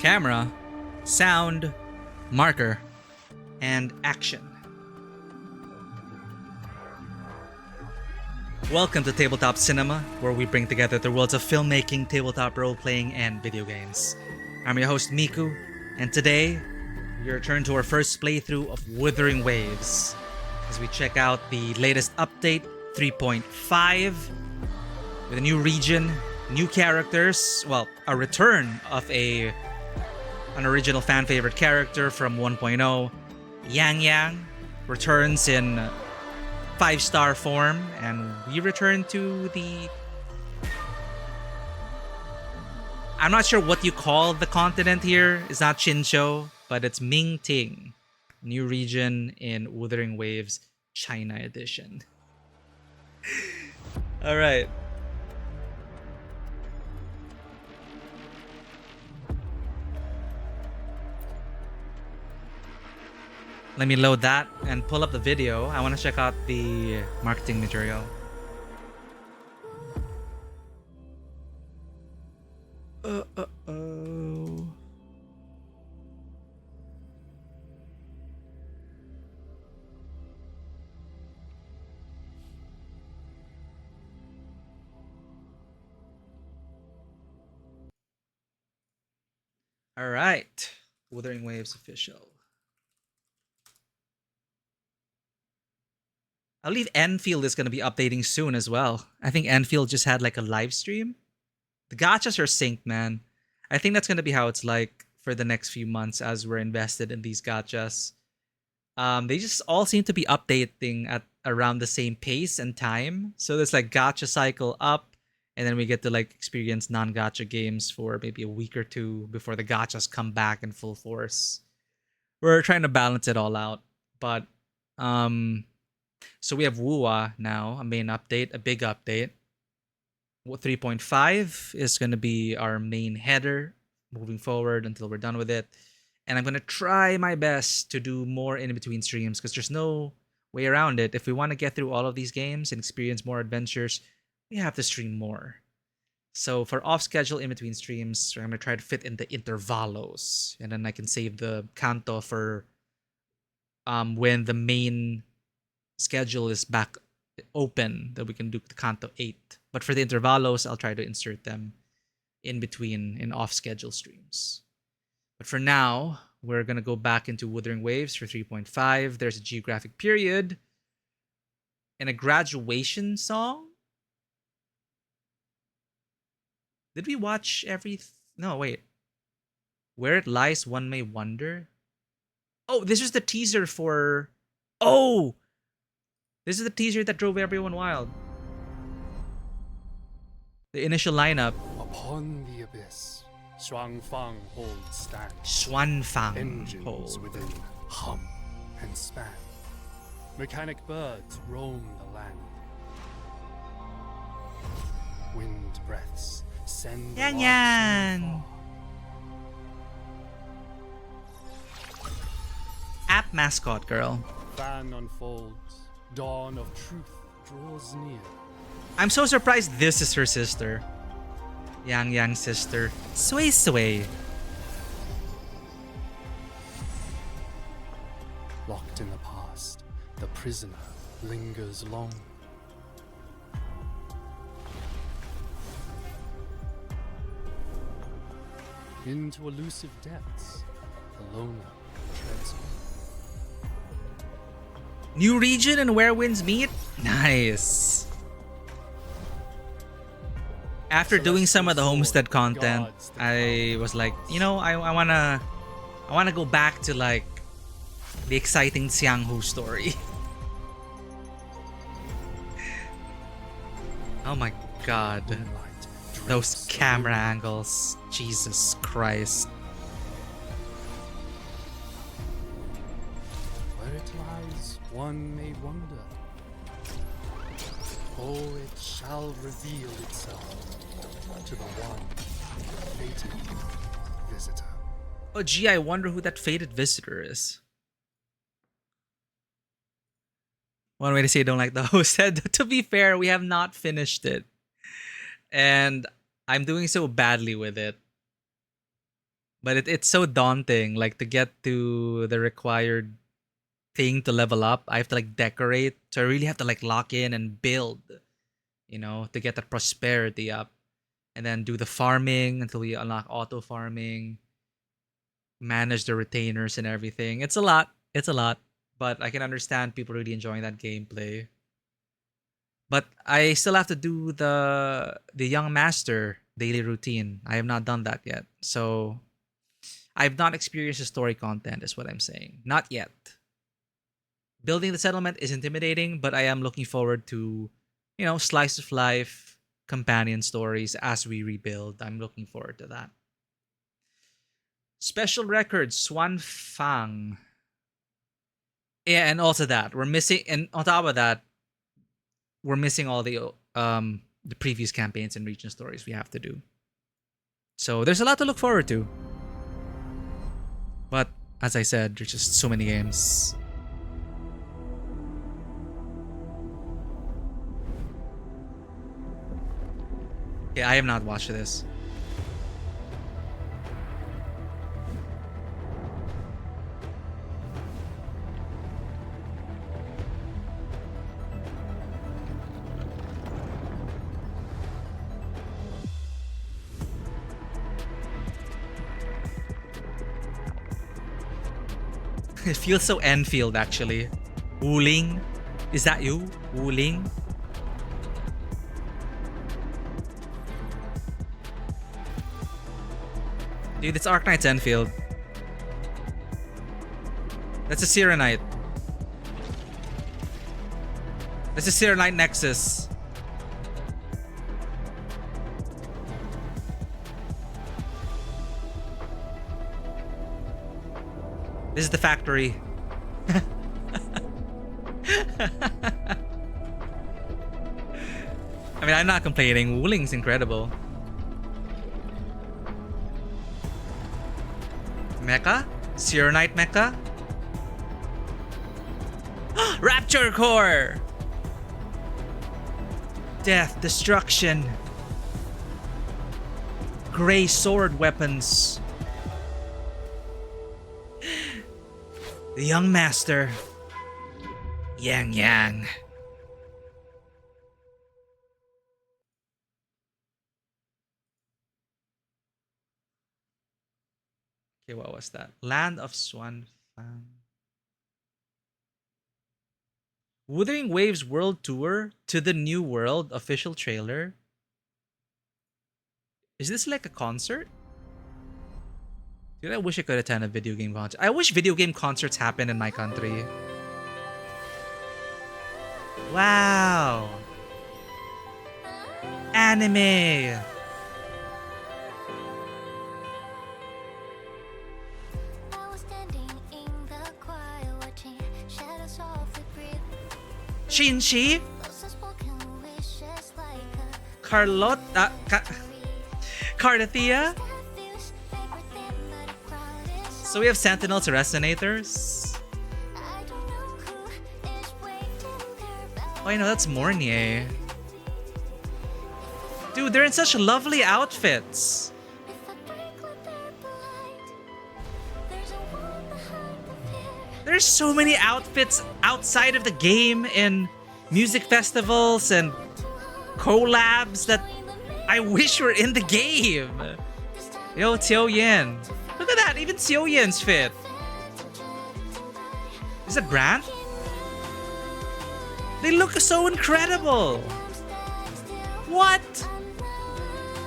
camera, sound, marker, and action. Welcome to Tabletop Cinema, where we bring together the worlds of filmmaking, tabletop role-playing, and video games. I'm your host, Miku, and today, we return to our first playthrough of Wuthering Waves, as we check out the latest update, 3.5, with a new region, new characters, well, a return of an original fan favorite character from 1.0. Yang Yang returns in 5-star form, and we return to the... I'm not sure what you call the continent here. It's not Chinchou, but it's Mingting. New region in Wuthering Waves, China edition. Alright. Let me load that and pull up the video. I want to check out the marketing material. Uh-oh. All right. Wuthering Waves official. I believe Enfield is going to be updating soon as well. I think Enfield just had like a live stream. The gachas are synced, man. I think that's going to be how it's like for the next few months as we're invested in these gachas. They just all seem to be updating at around the same pace and time. So there's like gacha cycle up, and then we get to like experience non-gacha games for maybe a week or two before the gachas come back in full force. We're trying to balance it all out. But so we have Wuwa now, a main update, a big update. 3.5 is going to be our main header moving forward until we're done with it. And I'm going to try my best to do more in-between streams because there's no way around it. If we want to get through all of these games and experience more adventures, we have to stream more. So for off-schedule in-between streams, I'm going to try to fit in the intervalos. And then I can save the canto for when the main schedule is back open, that we can do the canto 8. But for the intervalos, I'll try to insert them in between in off-schedule streams. But for now, we're going to go back into Wuthering Waves for 3.5. There's a geographic period and a graduation song. Did we watch every... No, wait. Where It Lies, One May Wonder. Oh, this is the teaser for... Oh! This is the teaser that drove everyone wild. The initial lineup. Upon the abyss, Shuangfang holds stand. Shuangfang Engines hold. within hum and span. Mechanic birds roam the land. Wind breaths send Yang larks Yang. from App mascot girl. afar. Fan unfolds. Dawn of truth draws near. I'm so surprised this is her sister. Yang Yang's sister. Sway Sway. Locked in the past, the prisoner lingers long. Into elusive depths, the loner treads on. New region and where winds meet? Nice. After doing some of the homestead content, I was like, you know, I wanna go back to like the exciting Xianghu story. Oh my god. Those camera angles. Jesus Christ. Where it lies, one may wonder. Oh, it shall reveal itself to the one fated visitor. Oh gee, I wonder who that fated visitor is. One way to say I don't like the host. To be fair, we have not finished it. And I'm doing so badly with it But it's so daunting, like to get to the required thing to level up. I have to like decorate. So I really have to like lock in and build, to get that prosperity up. And then do the farming until we unlock auto farming, manage the retainers and everything. It's a lot. It's a lot. But I can understand people really enjoying that gameplay. But I still have to do the young master daily routine. I have not done that yet. So I've not experienced the story content is what I'm saying. Not yet. Building the settlement is intimidating, but I am looking forward to, slice of life companion stories as we rebuild. I'm looking forward to that. Special records, Swan Fang. Yeah, and also that we're missing, and on top of that, we're missing all the previous campaigns and region stories we have to do. So there's a lot to look forward to. But as I said, there's just so many games. Yeah, I have not watched this. It feels so Enfield actually. Wuling? Is that you? Wuling? Dude, it's Arknight's Enfield. That's a Sirenite. That's a Sirenite Nexus. This is the factory. I mean, I'm not complaining. Wuling's incredible. Mecha? Sirenite Mecha? Rapture Core! Death, destruction. Gray sword weapons. The young master. Yang Yang. Okay, what was that? Land of Swan Fang. Wuthering Waves World Tour to the New World official trailer. Is this like a concert? Dude, I wish I could attend a video game concert. I wish video game concerts happen in my country. Wow. Anime. Shinji. Carlotta. Cardathia. So we have Sentinels Resonators. Oh, I know, that's Mornier. Dude, they're in such lovely outfits. There's so many outfits outside of the game in music festivals and collabs that I wish were in the game. Yo, Xiao Yin. Look at that, even Xiao Yin's fit. Is it Brand? They look so incredible. What?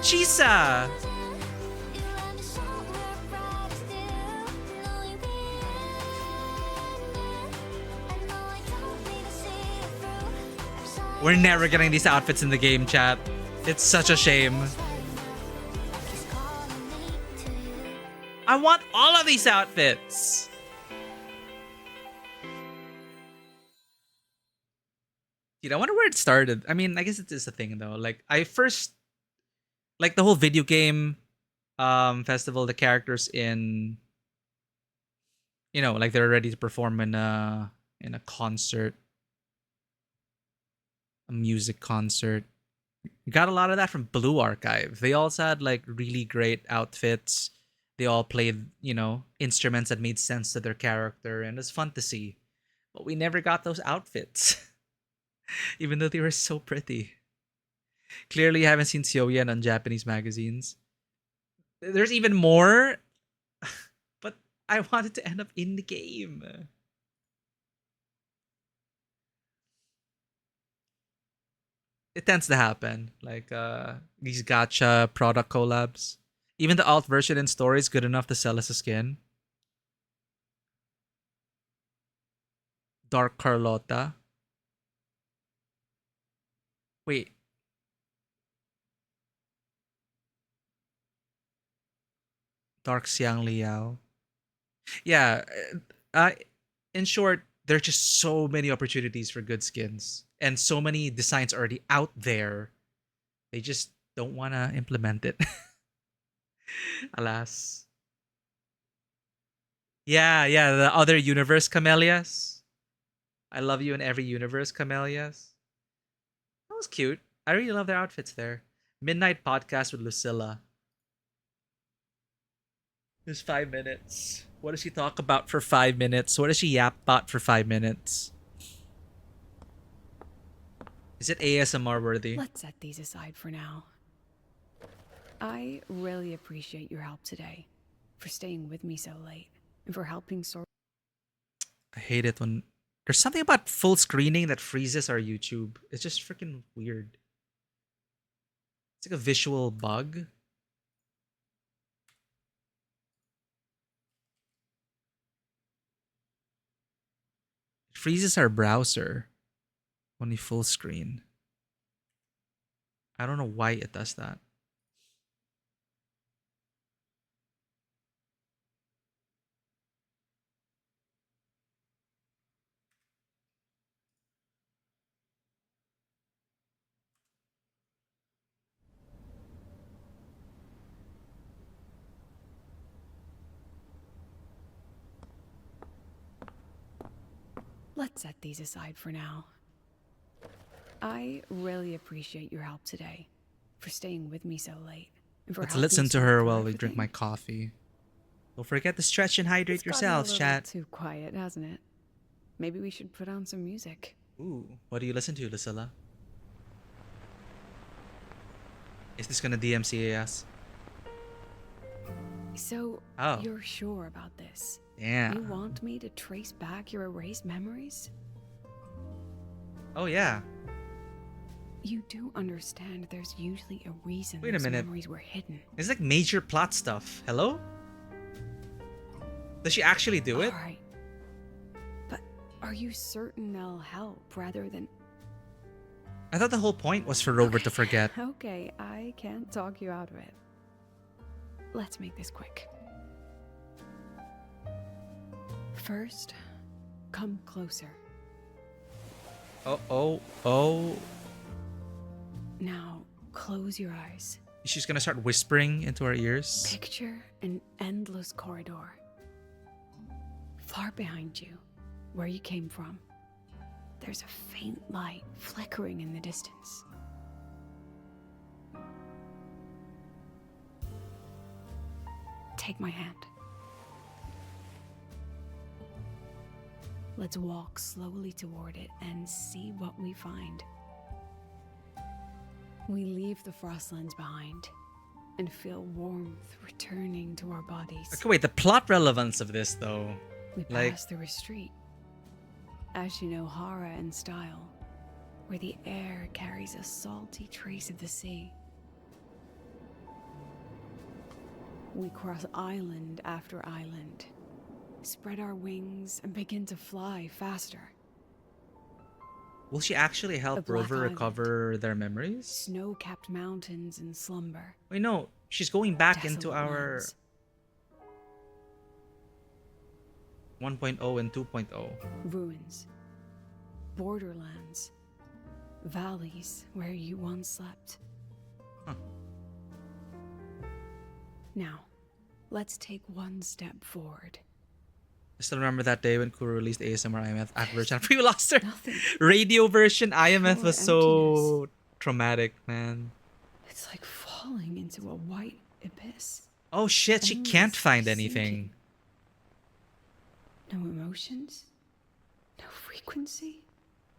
Chisa. We're never getting these outfits in the game, chat. It's such a shame. I want all of these outfits. Dude, I wonder where it started. I mean, I guess it is a thing though. Like I first like the whole video game festival, the characters in like they're ready to perform in a concert, a music concert. Got a lot of that from Blue Archive. They also had like really great outfits. They all played, instruments that made sense to their character, and it was fun to see. But we never got those outfits, even though they were so pretty. Clearly, you haven't seen Syoyen on Japanese magazines. There's even more, but I wanted to end up in the game. It tends to happen, like these gacha product collabs. Even the alt version in store is good enough to sell as a skin. Dark Carlotta. Wait, Dark Xiang Liao. Yeah, uh, in short, there's just so many opportunities for good skins and so many designs already out there. They just don't want to implement it. Alas. Yeah, yeah, the other universe camellias. I love you in every universe camellias. That was cute. I really love their outfits there. Midnight podcast with Lucilla. There's 5 minutes. What does she talk about for 5 minutes? What does she yap about for 5 minutes? Is it ASMR worthy? Let's set these aside for now. I really appreciate your help today, for staying with me so late, and for helping sort. I hate it when there's something about full screening that freezes our YouTube. It's just freaking weird. It's like a visual bug. It freezes our browser when we full screen. I don't know why it does that. Let's set these aside for now. I really appreciate your help today, for staying with me so late, and for Let's helping listen to sort her through while we drink everything. my coffee. Don't forget to stretch and hydrate It's gotten yourselves, a little chat. too quiet, hasn't it? Maybe we should put on some music. Ooh, what do you listen to, Lucilla? Is this gonna DMCA us? So, Oh. you're sure about this? Yeah. You want me to trace back your erased memories? Oh yeah. You do understand there's usually a reason Wait a those minute. memories were hidden. It's like major plot stuff. Hello? Does she actually do it? Alright. But are you certain they'll help rather than... I thought the whole point was for Robert to forget. Okay, I can't talk you out of it. Let's make this quick. First, come closer. Oh. Now, close your eyes. She's gonna start whispering into our ears. Picture an endless corridor. Far behind you, where you came from, there's a faint light flickering in the distance. Take my hand. Let's walk slowly toward it and see what we find. We leave the frostlands behind and feel warmth returning to our bodies. Okay, wait, the plot relevance of this though. We Like- pass through a street, Ashinohara in style, where the air carries a salty trace of the sea. We cross island after island, spread our wings, and begin to fly faster. Will she actually A help black Rover island. recover their memories? Snow-capped mountains in slumber. Wait, no. She's going back into Desolate our lands. 1.0 and 2.0. Ruins. Borderlands. Valleys where you once slept. Huh. Now, let's take one step forward. I still remember that day when Kuro released ASMR IMF at version. We lost her. Nothing. Radio version IMF Pure was so traumatic, man. It's like falling into a white abyss. Oh shit, she can't Endlessly find sinking. anything. No emotions? No frequency?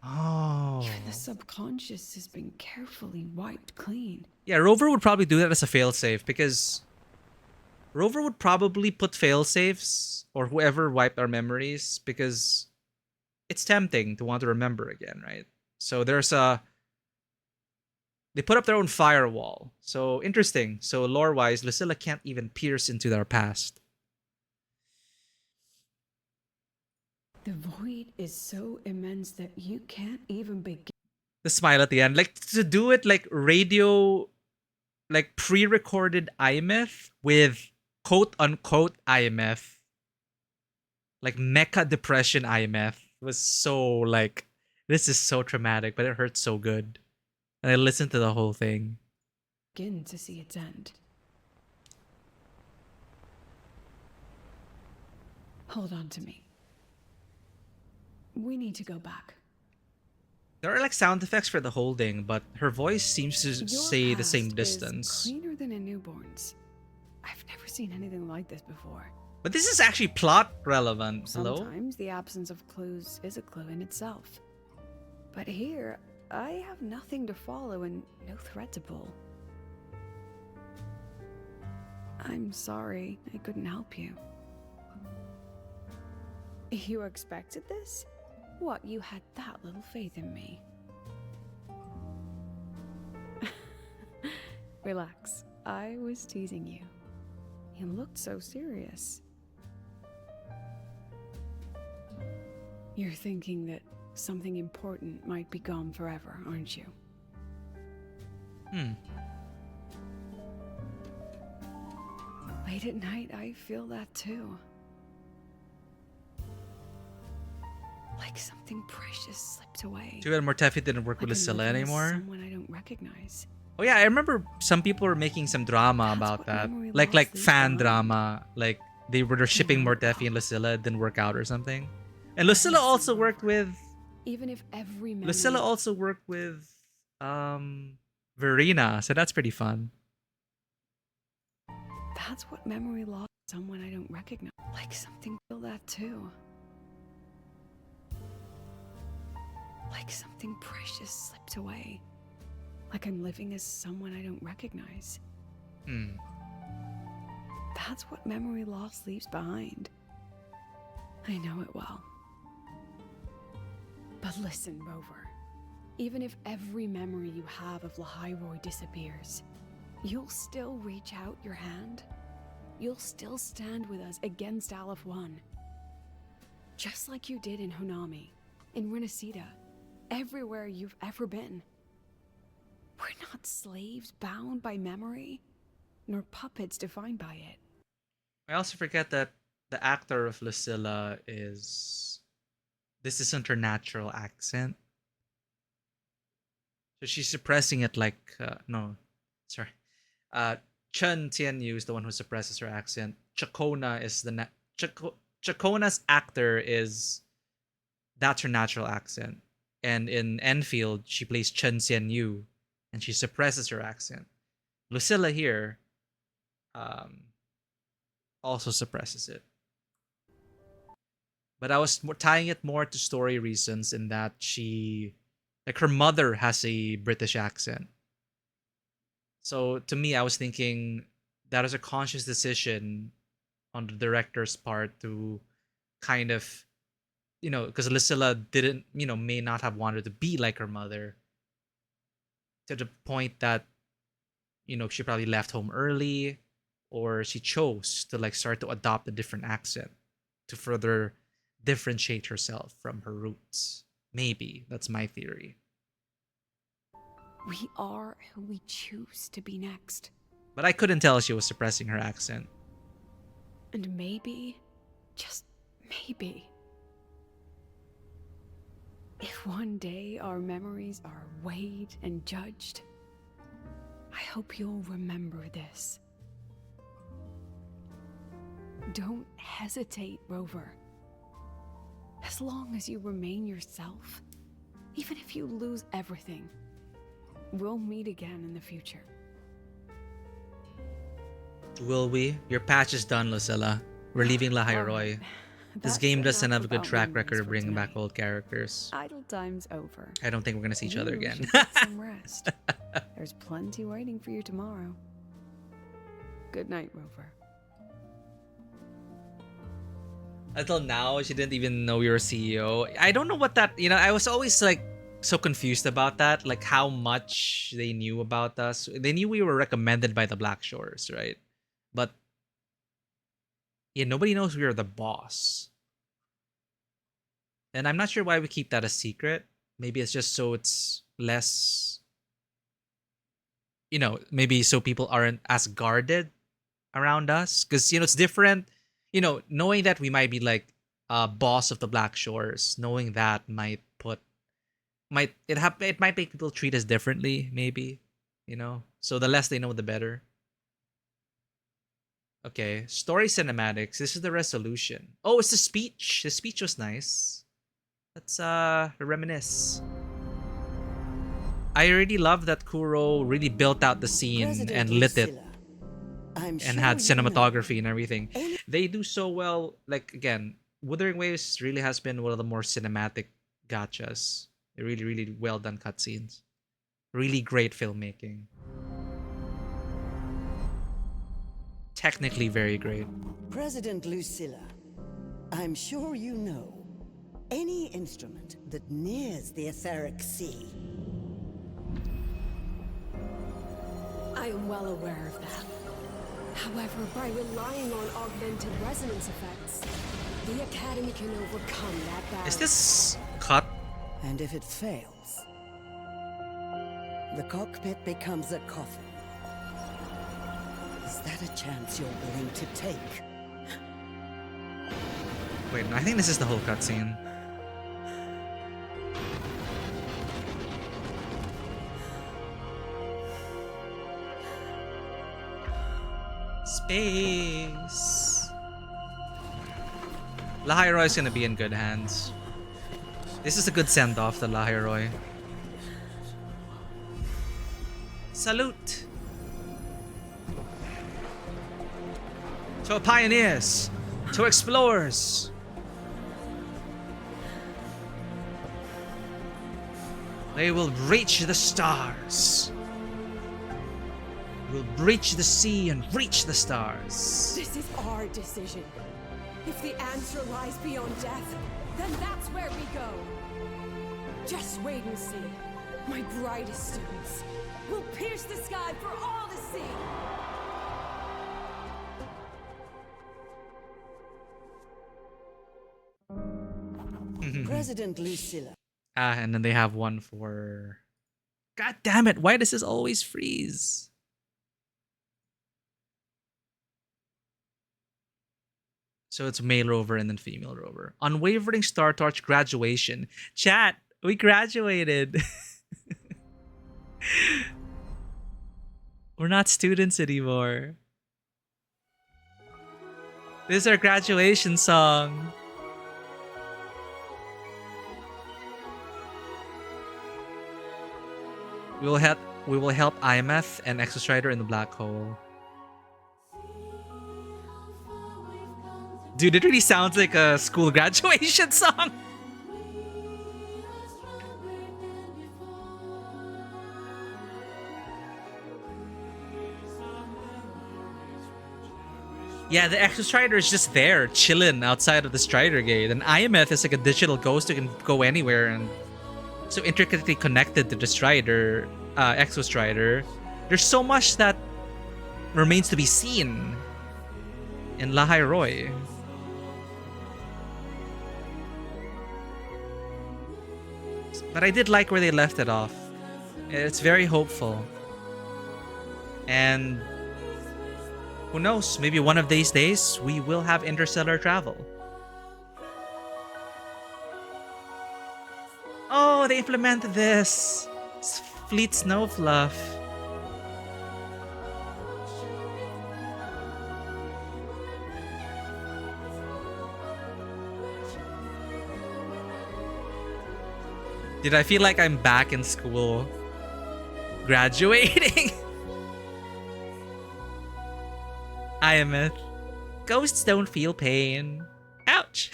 Oh. Even the subconscious has been carefully wiped clean. Yeah, Rover would probably do that as a failsafe because Rover would probably put failsafes or whoever wiped our memories because it's tempting to want to remember again, right? So they put up their own firewall. So interesting. So lore-wise, Lucilla can't even pierce into their past. The void is so immense that you can't even begin. The smile at the end, like to do it like radio, like pre-recorded IMF with quote unquote IMF, like mecha depression IMF was so like this is so traumatic, but it hurts so good. And I listened to the whole thing. Begin to see its end. Hold on to me. We need to go back. There are like sound effects for the holding, but her voice seems to Your stay the same past distance. is cleaner than a newborn's. I've never seen anything like this before. But this is actually plot relevant. Hello? Sometimes the absence of clues is a clue in itself. But here, I have nothing to follow and no thread to pull. I'm sorry, I couldn't help you. You expected this? What, you had that little faith in me? Relax, I was teasing you. You looked so serious. You're thinking that something important might be gone forever, aren't you? Late at night, I feel that too. Like something precious slipped away. Too bad Mortefi didn't work with Like I'm Lucilla living as anymore. Someone I don't recognize. Oh yeah, I remember some people were making some drama That's about what that. memory Like loss leaves fan behind. drama. Like they're shipping know. Mortefi and Lucilla, it didn't work out or something. And Lucilla Listen, also worked Rover. with Even if every memory... Lucilla also worked with Verena, so that's pretty fun. That's what memory loss... Someone I don't recognize. Like something... Feel that too. Like something precious slipped away. Like I'm living as someone I don't recognize. That's what memory loss leaves behind. I know it well. But listen, Rover. Even if every memory you have of Lahiroy disappears, you'll still reach out your hand. You'll still stand with us against Aleph One. Just like you did in Honami, in Renacida, everywhere you've ever been. We're not slaves bound by memory, nor puppets defined by it. I also forget that the actor of Lucilla this isn't her natural accent. So she's suppressing it like no, sorry. Chen Tianyu is the one who suppresses her accent. Chakona is Chakona's actor is that's her natural accent. And in Enfield, she plays Chen Xianyu, and she suppresses her accent. Lucilla here also suppresses it. But I was tying it more to story reasons in that like her mother has a British accent. So to me, I was thinking that is a conscious decision on the director's part to kind of, because Lucilla didn't, may not have wanted to be like her mother to the point that, she probably left home early or she chose to like start to adopt a different accent to further differentiate herself from her roots. Maybe that's my theory. We are who we choose to be next. But I couldn't tell she was suppressing her accent. And maybe, just maybe, if one day our memories are weighed and judged, I hope you'll remember this. Don't hesitate, Rover. As long as you remain yourself, even if you lose everything, we'll meet again in the future. Will we? Your patch is done, Lucilla. We're leaving La All Roy. right. This That's game doesn't enough have a good about track memories record of for bringing back tonight. old characters. Idle time's over. I don't think we're gonna see each other You again. should get some rest. There's plenty waiting for you tomorrow. Good night, Rover. Until now, she didn't even know we were CEO. I don't know what that, I was always like so confused about that, like how much they knew about us. They knew we were recommended by the Black Shores, right? But yeah, nobody knows we are the boss. And I'm not sure why we keep that a secret. Maybe it's just so it's less, maybe so people aren't as guarded around us. Because, it's different, knowing that we might be like boss of the Black Shores, knowing that it might make people treat us differently, maybe, So the less they know, the better. Okay, story cinematics. This is the resolution. Oh, it's the speech. The speech was nice. Let's reminisce. I really love that Kuro really built out the scene President and lit it Lucilla, I'm and sure had you know cinematography and everything. any- They do so well. Like again, Wuthering Waves really has been one of the more cinematic gachas. They're really, really well done cutscenes. Really great filmmaking. Technically very great. President Lucilla, I'm sure you know any instrument that nears the etheric sea. I am well aware of that. However, by relying on augmented resonance effects, the Academy can overcome that barrier. Is this cut? And if it fails, the cockpit becomes a coffin. Is that a chance you're willing to take? Wait, no, I think this is the whole cutscene. Space. Lahairoi is gonna be in good hands. This is a good send-off to Lahairoi. Salute to pioneers, to explorers. They will reach the stars. We'll breach the sea and reach the stars. This is our decision. If the answer lies beyond death, then that's where we go. Just wait and see. My brightest students will pierce the sky for all to see. President Lucilla, And then they have one for... God damn it, why does this always freeze? So it's male rover and then female rover. Unwavering Star Torch graduation. Chat, we graduated. We're not students anymore. This is our graduation song. We will help IMF and Exostrider in the black hole. Dude, it really sounds like a school graduation song. Yeah, the Exostrider is just there, chilling outside of the Strider Gate. And IMF is like a digital ghost who can go anywhere and so intricately connected to the Strider, Exostrider. There's so much that remains to be seen in Lahairoi. But I did like where they left it off. It's very hopeful. And who knows, maybe one of these days we will have interstellar travel. Oh, they implemented this. It's Fleet Snow Fluff. Did I feel like I'm back in school graduating? I am a myth. Ghosts don't feel pain. Ouch.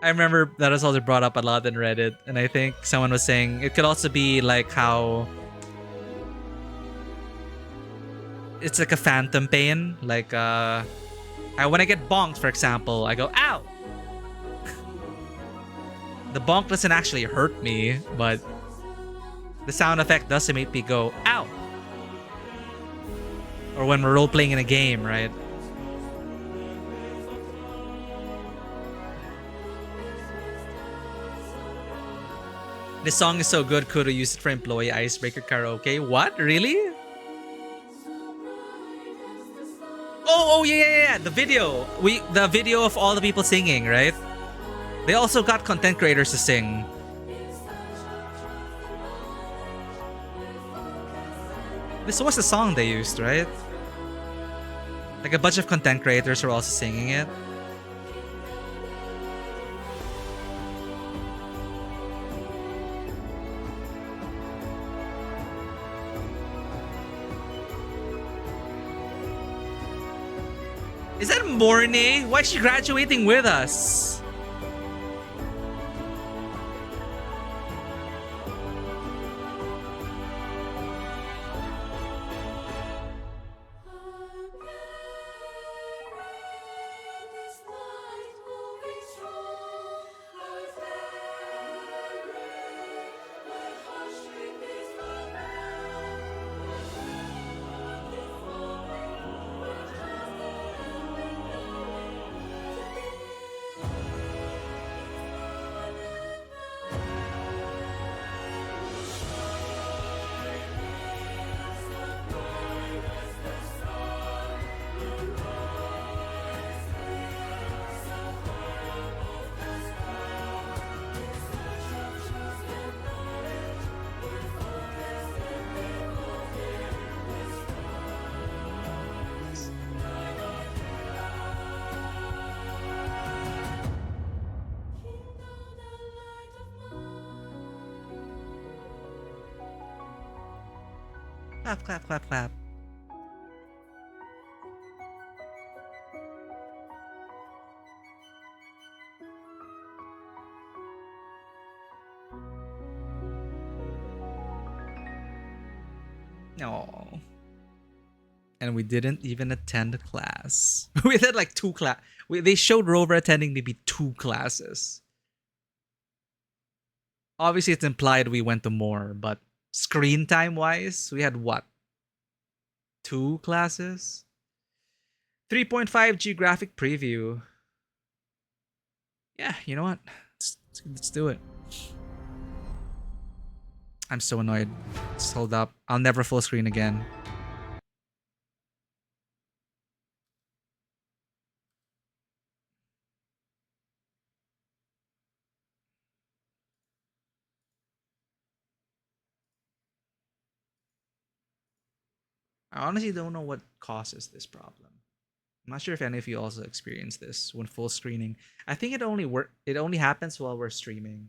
I remember that was also brought up a lot in Reddit, and I think someone was saying it could also be like how it's like a phantom pain. Like when I get bonked, for example, I go, ow! The bonk doesn't actually hurt me, but the sound effect does make me go, ow! Or when we're role-playing in a game, right? This song is so good, Kudo used it for employee icebreaker karaoke. What? Really? Oh, yeah. The video. The video of all the people singing, right? They also got content creators to sing. This was the song they used, right? Like a bunch of content creators were also singing it. Is that Mornay? Why is she graduating with us? Clap, clap, clap, clap. No. And we didn't even attend class. We had like 2 class. They showed Rover attending maybe 2 classes. Obviously, it's implied we went to more, but screen time wise, we had what? 2 classes? 3.5 geographic preview. Yeah, you know what? Let's do it. I'm so annoyed. Just hold up. I'll never full screen again. I honestly don't know what causes this problem. I'm not sure if any of you also experience this when full screening. I think it only happens while we're streaming.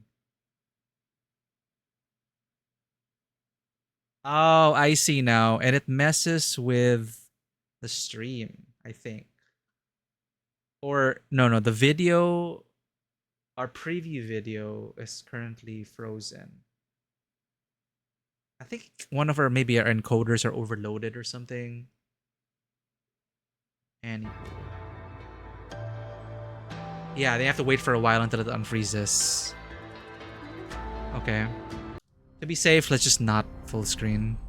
Oh, I see now. And it messes with the stream, I think. Or no, the video, our preview video is currently frozen. I think one of our maybe our encoders are overloaded or something. And yeah, they have to wait for a while until it unfreezes. Okay. To be safe, let's just not full screen.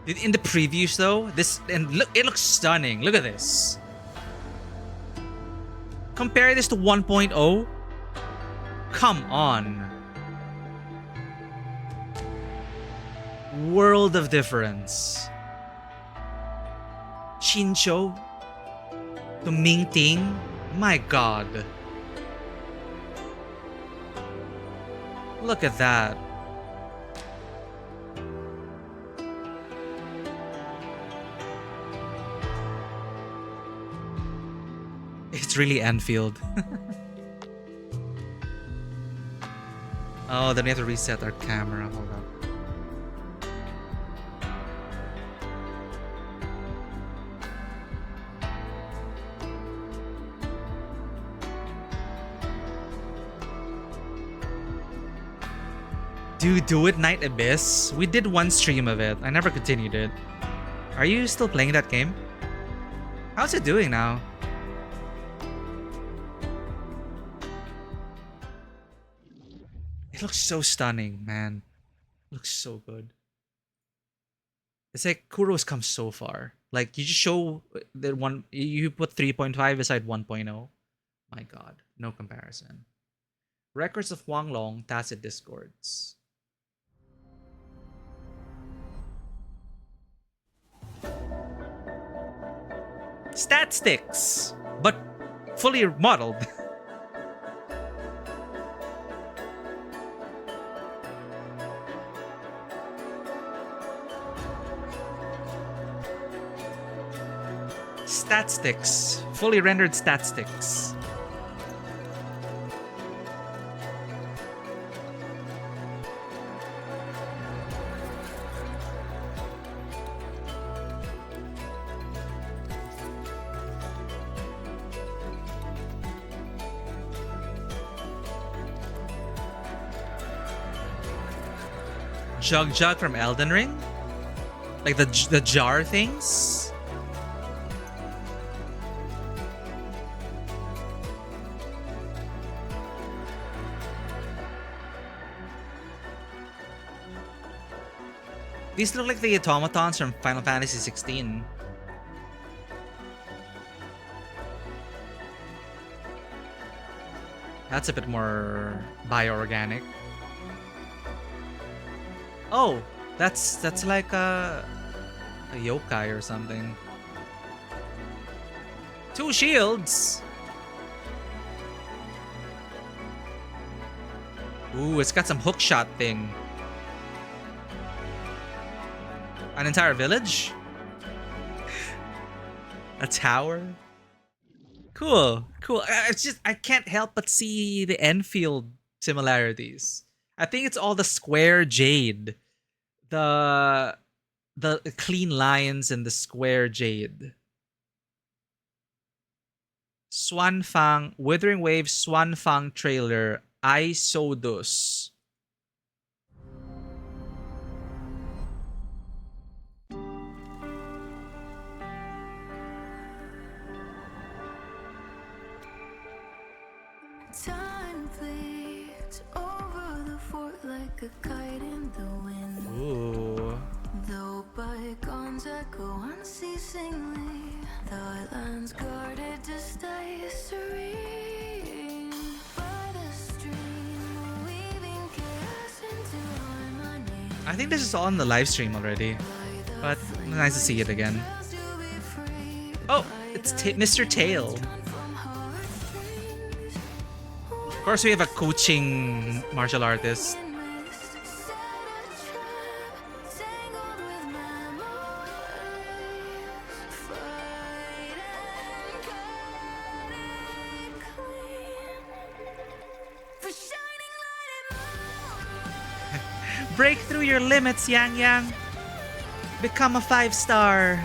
In the previews though, it looks stunning. Look at this. Compare this to 1.0. Come on. World of difference. Chincho to Mingting. My god. Look at that. It's really Enfield. Oh, then we have to reset our camera. Hold on. Dude, Do It Night Abyss? We did one stream of it. I never continued it. Are you still playing that game? How's it doing now? It looks so stunning, man. It looks so good. It's like Kuro's come so far. Like, you just show the one, you put 3.5 beside 1.0. My god, no comparison. Records of Huanglong, Tacit Discords. Stat sticks, but fully modeled. Stat sticks, fully rendered stat sticks. Jug from Elden Ring? Like the jar things? These look like the automatons from Final Fantasy 16. That's a bit more bioorganic. Oh, that's like a yokai or something. 2 shields. Ooh, it's got some hookshot thing. An entire village? A tower? Cool, cool. I can't help but see the Enfield similarities. I think it's all the square jade. The clean lines and the square jade. Swanfang, Wuthering Waves Swanfang trailer, Isodus. Time flees over the fort like a kite in the wind. Ooh. Though bygones echo unceasingly, the lands guarded to stay serene. By the stream, weaving chaos into harmony. I think this is all on the live stream already, but nice to see it again. Oh, it's Mr. Tail. Of course, we have a coaching martial artist. Break through your limits, Yang Yang. Become a 5-star.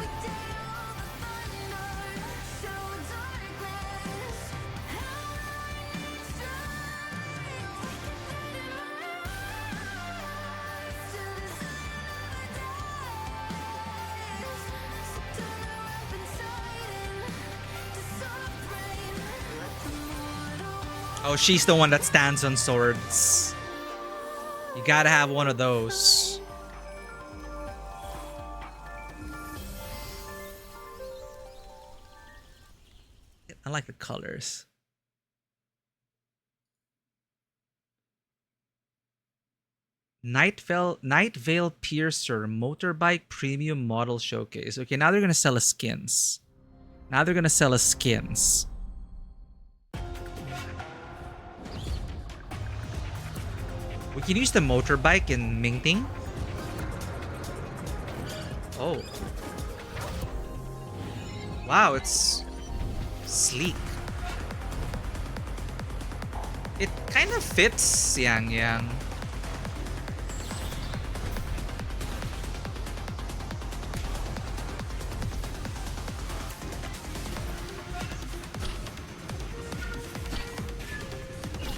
Oh, she's the one that stands on swords. You gotta have one of those. I like the colors. Night Veil Piercer Motorbike Premium Model Showcase. Okay, now they're gonna sell us skins. Now they're gonna sell us skins. We can use the motorbike in Mingting. Oh. Wow, it's sleek. It kind of fits Yang Yang.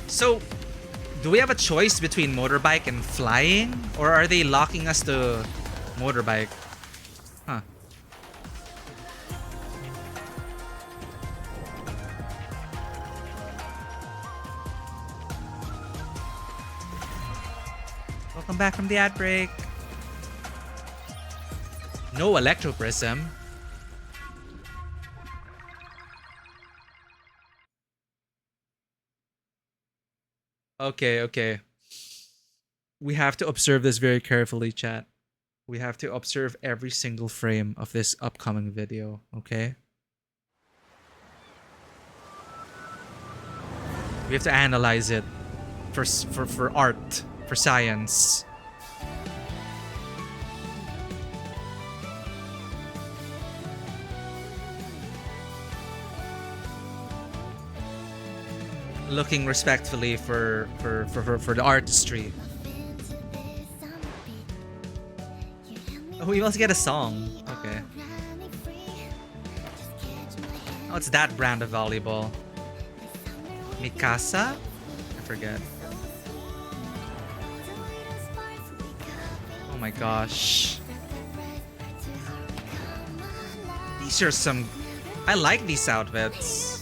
So, do we have a choice between motorbike and flying? Or are they locking us to motorbike? Huh. Welcome back from the ad break. No electroprism. Okay, okay. We have to observe this very carefully, chat. We have to observe every single frame of this upcoming video, okay? We have to analyze it for art, for science. Looking respectfully for the artistry. Oh, we must get a song. Okay. Oh, it's that brand of volleyball. Mikasa? I forget. Oh my gosh. These are some... I like these outfits.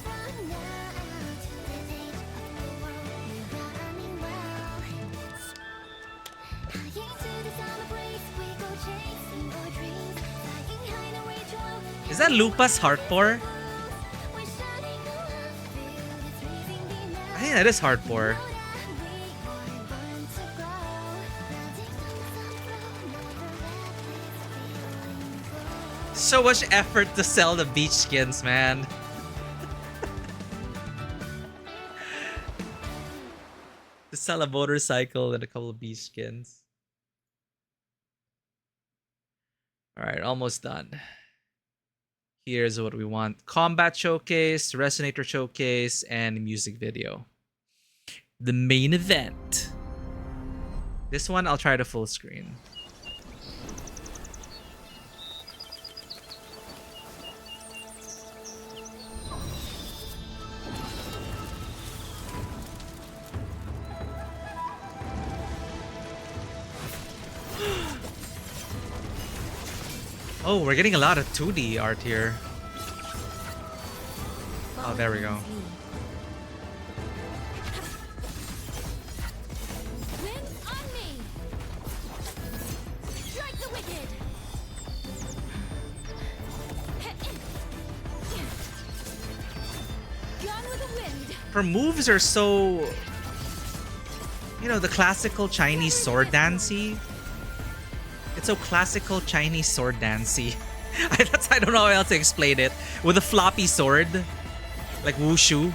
Is that Lupa's Hardcore? I think that is Hardcore. So much effort to sell the beach skins, man. To sell a motorcycle and a couple of beach skins. Alright, almost done. Here's what we want. Combat showcase, resonator showcase, and music video. The main event. This one I'll try to full screen. Oh, we're getting a lot of 2D art here. Oh, there we go. Her moves are so... You know, the classical Chinese sword dancey. It's so classical Chinese sword dancey. I don't know how else to explain it. With a floppy sword. Like wushu.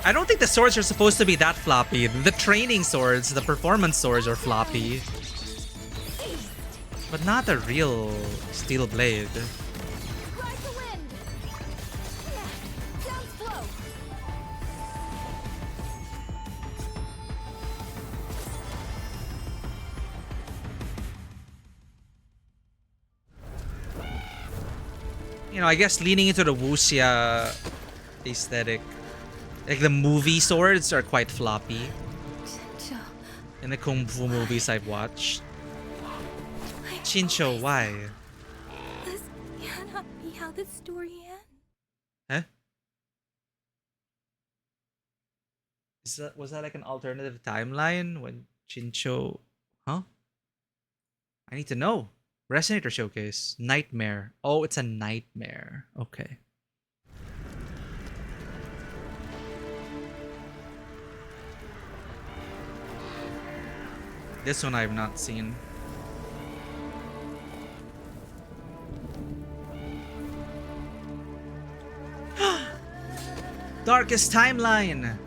I don't think the swords are supposed to be that floppy. The training swords, the performance swords are floppy. But not a real steel blade. You know, I guess leaning into the wuxia aesthetic. Like the movie swords are quite floppy. In the kung fu movies I've watched. Chincho, why? This cannot be how this story ends. Huh? Was that like an alternative timeline when Chincho... Huh? I need to know. Resonator showcase. Nightmare. Oh, it's a nightmare. Okay. This one I've not seen. Darkest timeline.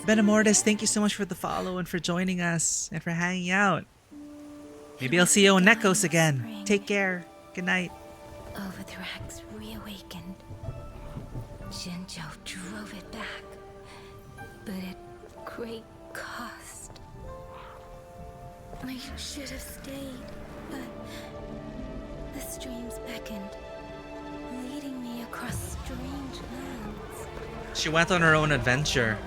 Benamortis, thank you so much for the follow and for joining us and for hanging out. Maybe I'll see you on Nekos again. Take care. Good night. Overthrax reawakened. Jinzhou drove it back, but at great cost. I should have stayed, but the streams beckoned, leading me across strange lands. She went on her own adventure.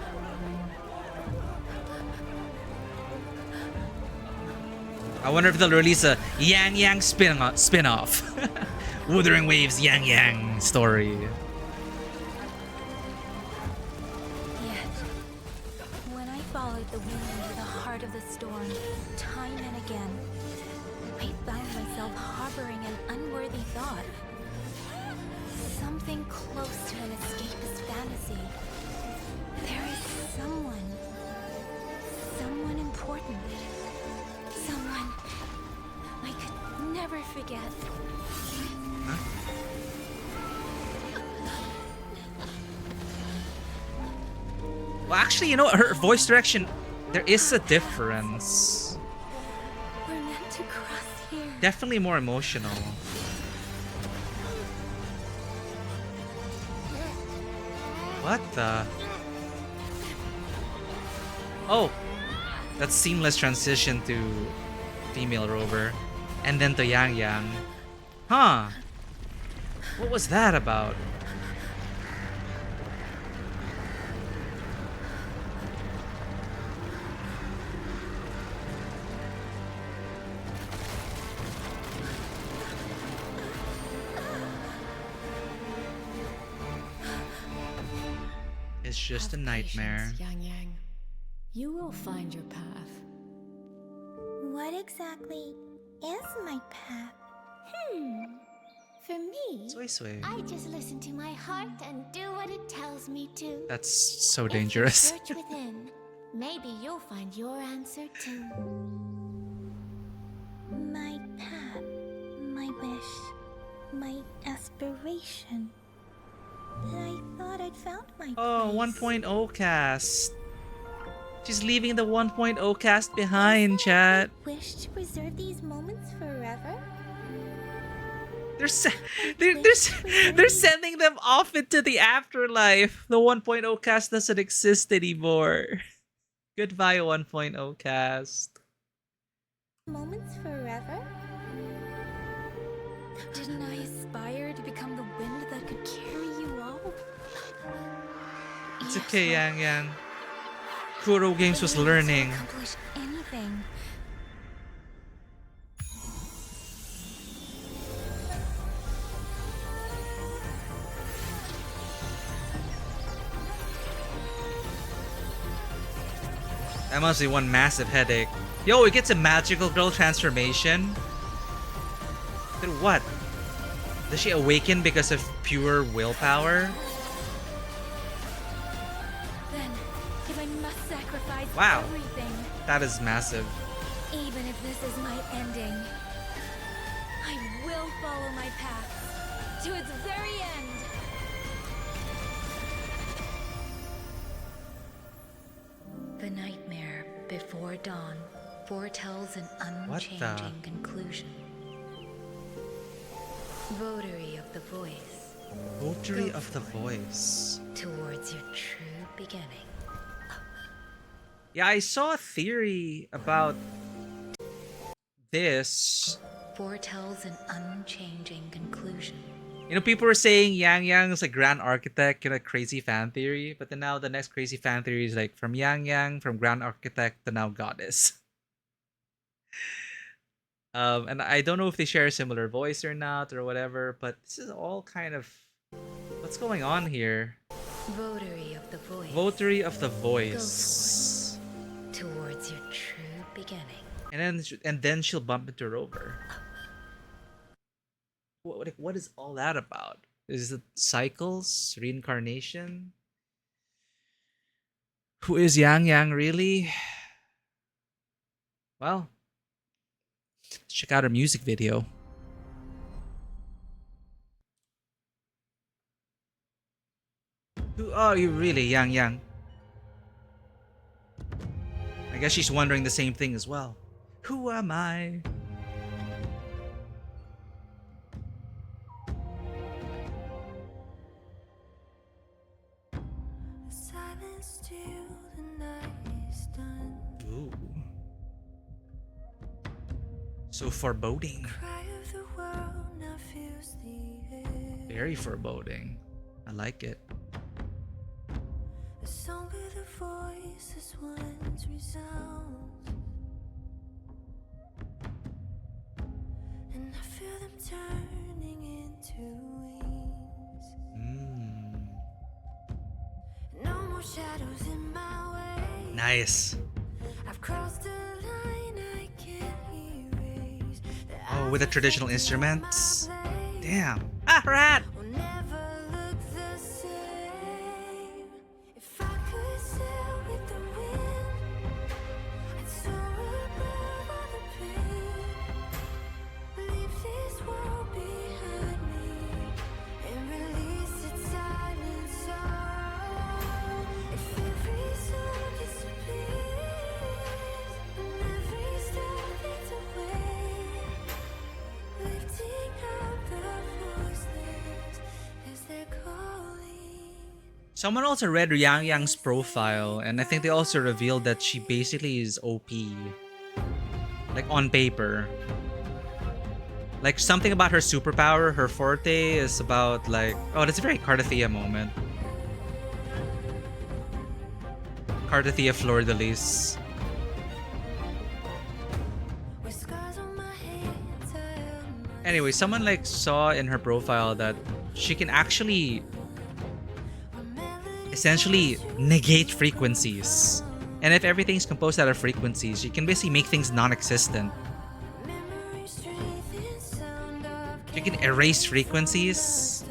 I wonder if they'll release a Yang Yang spin-off. Wuthering Waves Yang Yang story. Yet, when I followed the wind into the heart of the storm, time and again, I found myself harboring an unworthy thought. Something close to an escapist fantasy. There is someone important. Someone I could never forget. Well, actually, you know, her voice direction, there is a difference. We're meant to cross here. Definitely more emotional. What the? Oh, that's seamless transition to female rover, and then to Yang Yang. Huh? What was that about? It's just a nightmare. Yang Yang. You will find your path. What exactly is my path? For me, Sway sway. I just listen to my heart and do what it tells me to. That's so If you dangerous. search within, maybe you'll find your answer too. My path, my wish, my aspiration. I thought I'd found my Oh, place. 1.0 cast. She's leaving the 1.0 cast behind, chat. Wish to preserve these moments forever? They're sending them off into the afterlife. The 1.0 cast doesn't exist anymore. Goodbye, 1.0 cast. Moments forever? Didn't I aspire to become the wind that could carry you all? It's okay, Yang Yang. Kuro Games was learning. Accomplish anything. That must be one massive headache. Yo, it gets a magical girl transformation. Then what? Does she awaken because of pure willpower? Then, if I must sacrifice Wow. everything, That is massive. even if this is my ending, I will follow my path to its very end. The nightmare before dawn foretells an What the- unchanging conclusion. Votary of the voice, Votary of the voice. towards your true beginning. Yeah, I saw a theory about this. Foretells an unchanging conclusion. You know, people were saying Yang Yang is like Grand Architect in a crazy fan theory, but then now the next crazy fan theory is like from Yang Yang, from Grand Architect to now Goddess. And I don't know if they share a similar voice or not or whatever, but this is all kind of what's going on here. Votary of the voice. Votary of the voice, Towards your true beginning. and then she'll bump into Rover. What is all that about? Is it cycles, reincarnation? Who is Yang Yang really? Well, check out her music video. Who are you really, Yang Yang? I guess she's wondering the same thing as well. Who am I? Ooh. So foreboding. Very foreboding. I like it. And I feel them turning into wings. No more shadows in my way. Nice. I've crossed a line I can't erase. Oh, with the traditional instruments. Damn. Ah, rat. Will never look the same. If I could sail with the wind, I'd soar above all the pain. Leave this world behind me and release its silent sorrow. If every soul disappears and every star fades away, lifting up the voiceless as they're calling. Someone also read Yang Yang's profile, and I think they also revealed that she basically is OP. Like, on paper. Like, something about her superpower, her forte, is about, like... Oh, that's a very Cardathea moment. Cardathea Fleur-de-Lis. With scars on my hands, I held my Anyway, someone, like, saw in her profile that she can actually essentially negate frequencies. And if everything's composed out of frequencies, you can basically make things non-existent. memory, strength, and sound of You can erase frequencies.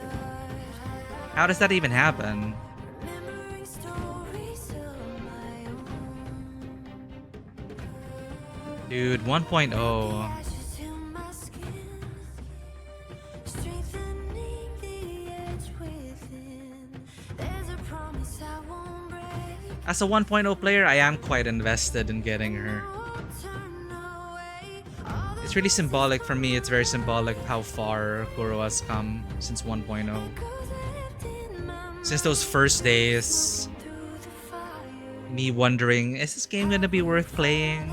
How does that even happen? remembering stories of my own. Dude, 1.0. Ashes to my skin, strengthening the edge within. There's a promise I won't break. As a 1.0 player, I am quite invested in getting her. Won't turn away. All the It's really symbolic for me. It's very symbolic of how far Kuro has come since 1.0. echoes left in my mind Since those first days, through the fire. me wondering, is this game gonna be worth playing?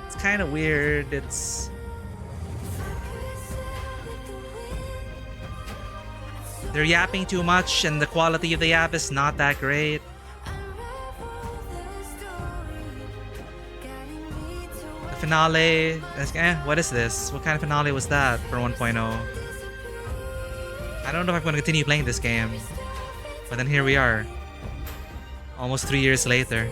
It's kind of weird. It's... They're yapping too much and the quality of the yap is not that great. The finale... what is this? What kind of finale was that for 1.0? I don't know if I'm going to continue playing this game. But then here we are. Almost 3 years later.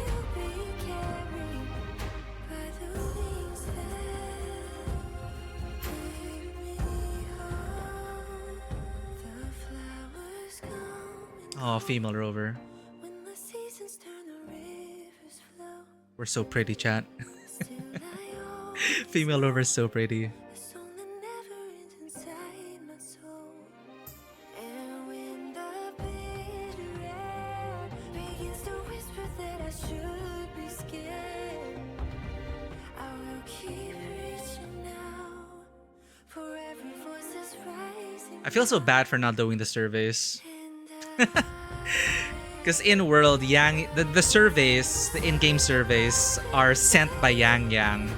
Oh, female rover. We're so pretty, chat. Female rover is so pretty. I feel so bad for not doing the surveys. Because in world, the surveys, the in-game surveys, are sent by Yang Yang.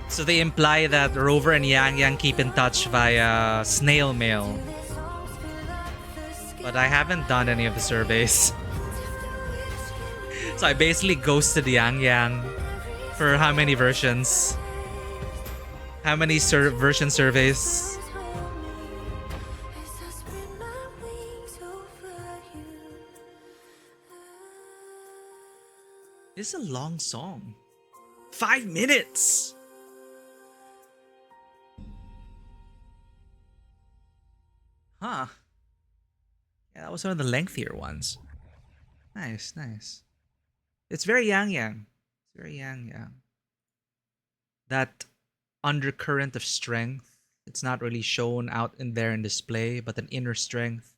So they imply that Rover and Yang Yang keep in touch via snail mail. But I haven't done any of the surveys. So I basically ghosted Yang Yang for how many versions? How many version surveys? This is a long song. 5 minutes! Huh. Yeah, that was one of the lengthier ones. Nice, nice. It's very Yang Yang. It's very Yang Yang. That undercurrent of strength. It's not really shown out in there in display, but an inner strength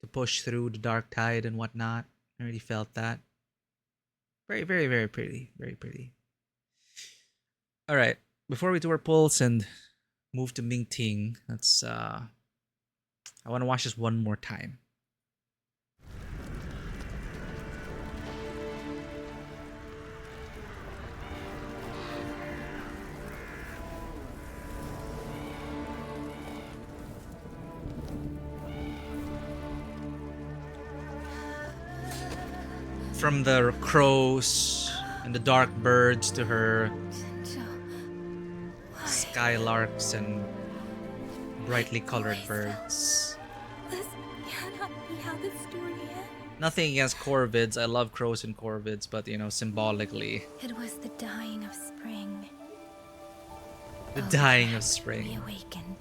to push through the dark tide and whatnot. I really felt that. Very, very, very pretty. Very pretty. All right. Before we do our pulls and move to Ming Ting, let's I want to watch this one more time. From the crows and the dark birds to her skylarks and brightly colored birds. This cannot be how the story ends. Nothing against corvids. I love crows and corvids, but you know, symbolically. It was the dying of spring. The dying of spring. Reawakened.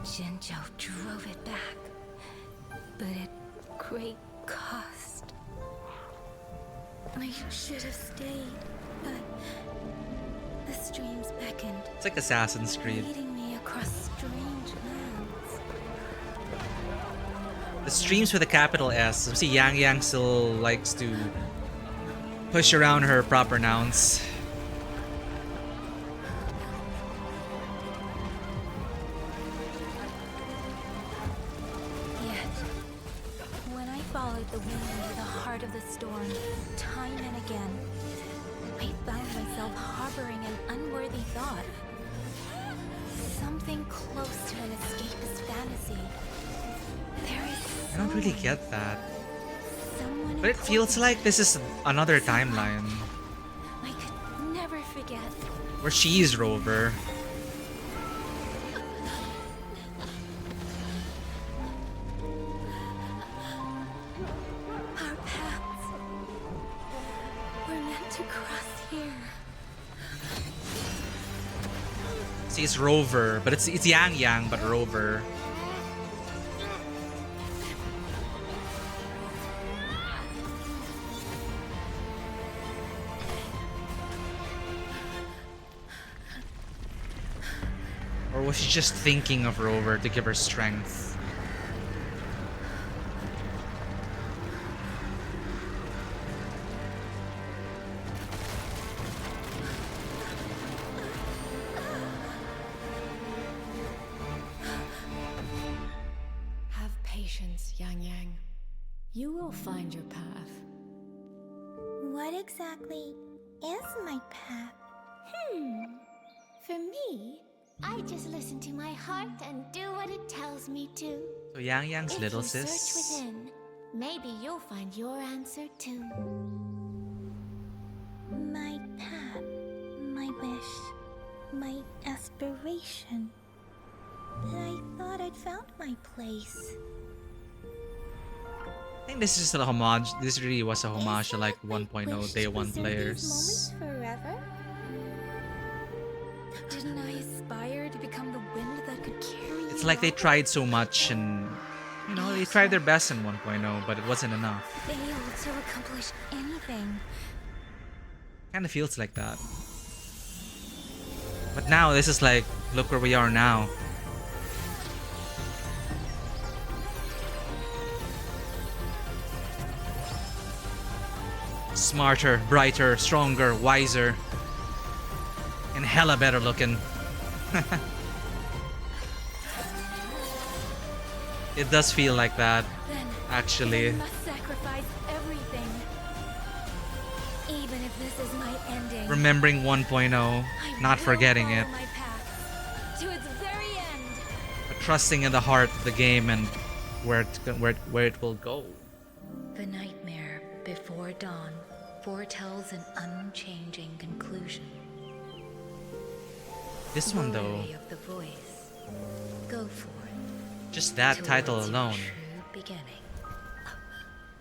Jinzhou drove it back, but at great cost. I should have stayed, but the streams beckoned, It's like Assassin's Creed. leading me across strange lands. The streams with a capital S. See, Yang Yang still likes to push around her proper nouns. Yet, when I followed the wind into the heart of the storm, time and again, I found myself harboring an unworthy thought. Something close to an escapist fantasy. There is I don't really someone- get that. someone But it feels important like this is another timeline I could never forget. where she's Rover. Our paths were meant to cross here. See, it's Rover, but it's Yang Yang, but Rover. Or was she just thinking of Rover to give her strength? Have patience, Yang Yang. You will find your path. What exactly is my path? For me, I just listen to my heart and do what it tells me to. So Yang Yang's If little you sis. search within, maybe you'll find your answer too. My path, my wish, my aspiration. I thought I'd found my place. I think this is a homage. This really was a homage to Is like it my 1.0 wish day to one preserve these players. moments forever? Didn't I aspire to become the wind that could carry It's you like they out? tried so much and you know, they tried their best in 1.0, but it wasn't enough. Failed to accomplish anything. Kind of feels like that. But now this is like, look where we are now. Smarter, brighter, stronger, wiser, and hella better looking. It does feel like that, Then actually. I must sacrifice everything. Even if this is my ending. Remembering 1.0, I not will forgetting follow it, my path to its very end. but trusting in the heart of the game and where it will go. The nightmare before dawn foretells an unchanging conclusion. This one though, Glory of the voice. Go forth. just that title towards your alone. True beginning.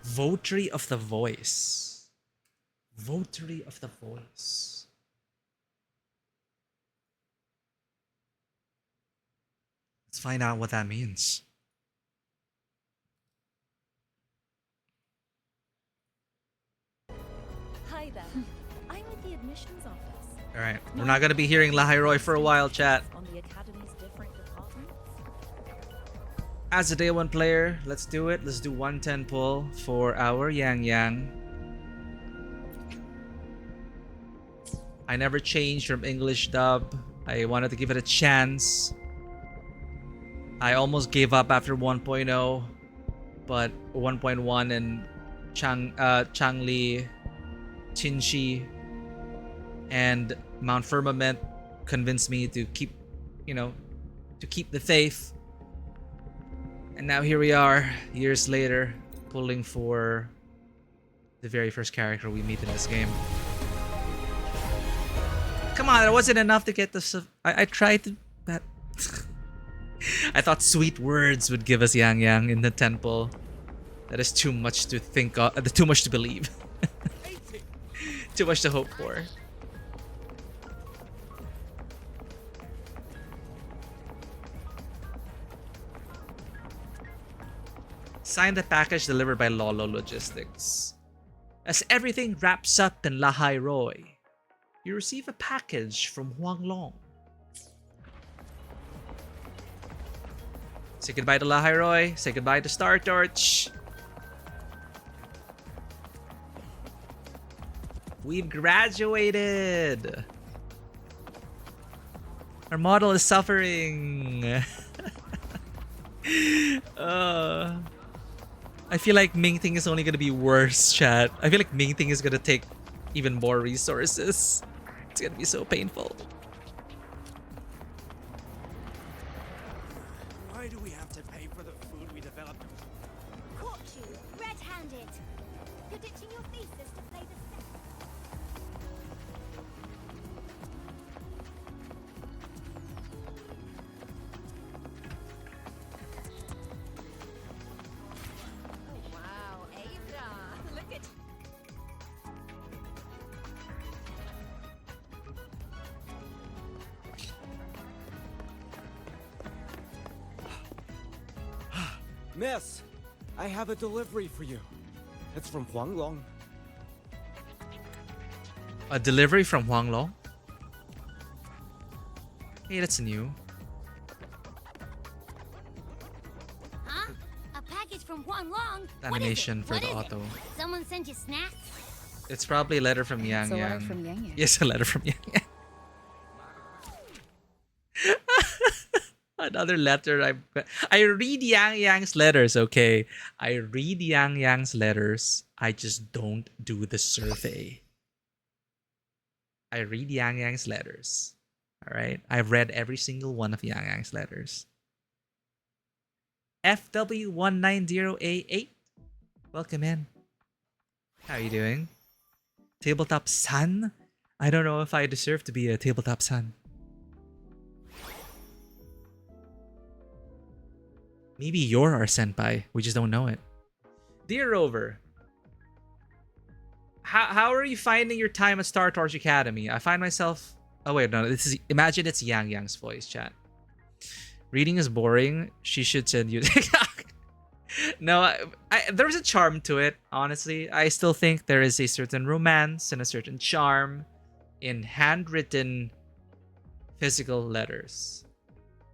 Votary of the Voice. Votary of the Voice. Let's find out what that means. Hi there. I'm with the admissions office. Alright, we're not gonna be hearing Lahairoi for a while, chat. On the academy's different departments. As a day one player, let's do it. Let's do 110 pull for our Yang Yang. I never changed from English dub. I wanted to give it a chance. I almost gave up after 1.0, but 1.1 and Changli, Qinshi, and Mount Firmament convinced me to keep, to keep the faith. And now here we are, years later, pulling for the very first character we meet in this game. Come on, it wasn't enough to get the... I tried to... That... I thought sweet words would give us Yang Yang in the temple. That is too much to think of, too much to believe. Too much to hope for. Sign the package delivered by Lolo Logistics. As everything wraps up in Lahai Roy, you receive a package from Huang Long. Say goodbye to Lahai Roy. Say goodbye to Star Torch. We've graduated. Our model is suffering. I feel like Mingting is only gonna be worse, chat. I feel like Mingting is gonna take even more resources. It's gonna be so painful. Why do we have to pay for the food we developed? Caught you, red-handed. You're ditching your thesis to play the Wow, Ava. Look at Miss, I have a delivery for you. It's from Huang Long. A delivery from Huang Long? Hey, that's new. Huh? A package from Huang Long? Animation for What the is it? auto. Someone sent you snacks? It's probably a letter from Yang It's a Yang. letter from Yang Yang. Yes, a letter from Yang Yang. Another letter. I read Yang Yang's letters, okay? I read Yang Yang's letters. I just don't do the survey. I read Yang Yang's letters. Alright? I've read every single one of Yang Yang's letters. FW190A8. Welcome in. How are you doing? Tabletop Sun? I don't know if I deserve to be a Tabletop Sun. Maybe you're our senpai. We just don't know it. Dear Rover, how are you finding your time at Star Torch Academy? I find myself... Oh wait, no. This is... Imagine it's Yang Yang's voice, chat. Reading is boring. She should send you... No, there's a charm to it, honestly. I still think there is a certain romance and a certain charm in handwritten physical letters.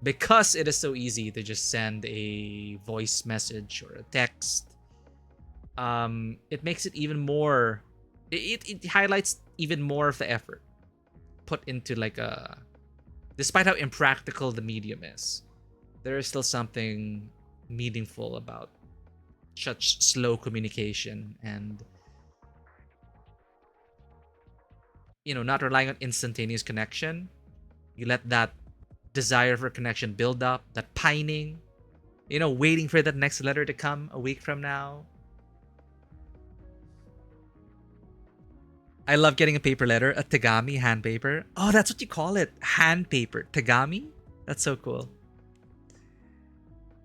Because it is so easy to just send a voice message or a text, it makes it even more... It highlights even more of the effort put into like a... Despite how impractical the medium is, there is still something meaningful about such slow communication and, not relying on instantaneous connection. You let that desire for connection build up, that pining, waiting for that next letter to come a week from now. I love getting a paper letter, a tagami, hand paper. Oh, that's what you call it, hand paper, tagami? That's so cool.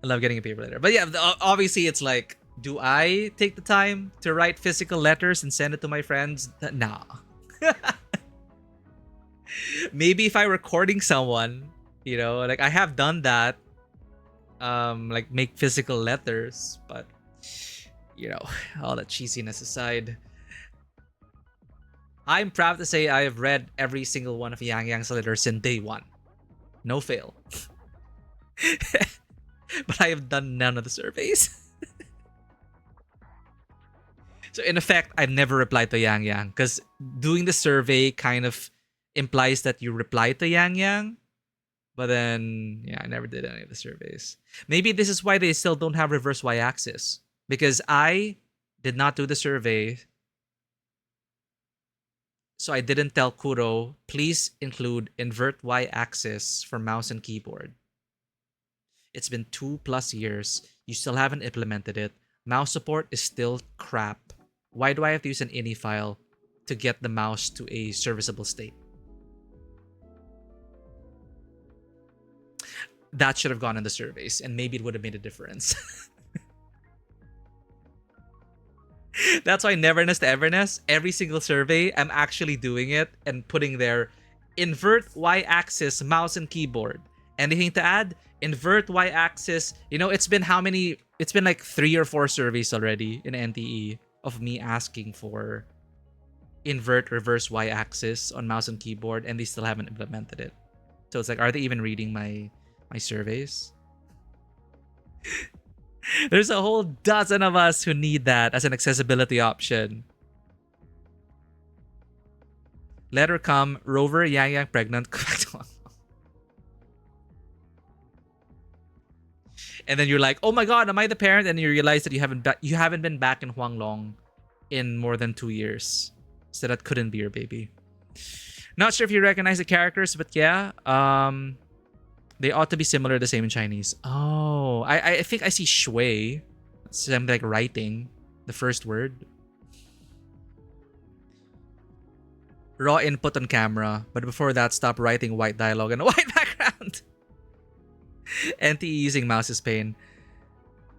I love getting a paper letter. But yeah, obviously it's like, do I take the time to write physical letters and send it to my friends? Nah. Maybe if I'm recording someone, like I have done that, like make physical letters, but all that cheesiness aside, I'm proud to say I have read every single one of Yang Yang's letters since day one. No fail. but I have done none of the surveys. So in effect, I've never replied to Yang Yang because doing the survey kind of implies that you replied to Yang Yang. But then, yeah, I never did any of the surveys. Maybe this is why they still don't have reverse y-axis. Because I did not do the survey. So I didn't tell Kuro, please include invert y-axis for mouse and keyboard. It's been 2+ years. You still haven't implemented it. Mouse support is still crap. Why do I have to use an ini file to get the mouse to a serviceable state? That should have gone in the surveys, and maybe it would have made a difference. That's why Neverness to Everness, every single survey, I'm actually doing it and putting there, invert y-axis, mouse and keyboard. Anything to add? Invert y-axis. You know, it's been how many? It's been like 3 or 4 surveys already in NTE of me asking for invert reverse y-axis on mouse and keyboard, and they still haven't implemented it. So it's like, are they even reading my surveys? There's a whole dozen of us who need that as an accessibility option. Let her come. Rover, Yang Yang pregnant. And then you're like, oh my god, am I the parent? And you realize that you haven't been back in Huanglong in more than 2 years. So that couldn't be your baby. Not sure if you recognize the characters, but yeah. They ought to be similar, the same in Chinese. Oh, I think I see shui. Something like writing, the first word. Raw input on camera, but before that, stop writing white dialogue and a white background. NTE using mouse is pain.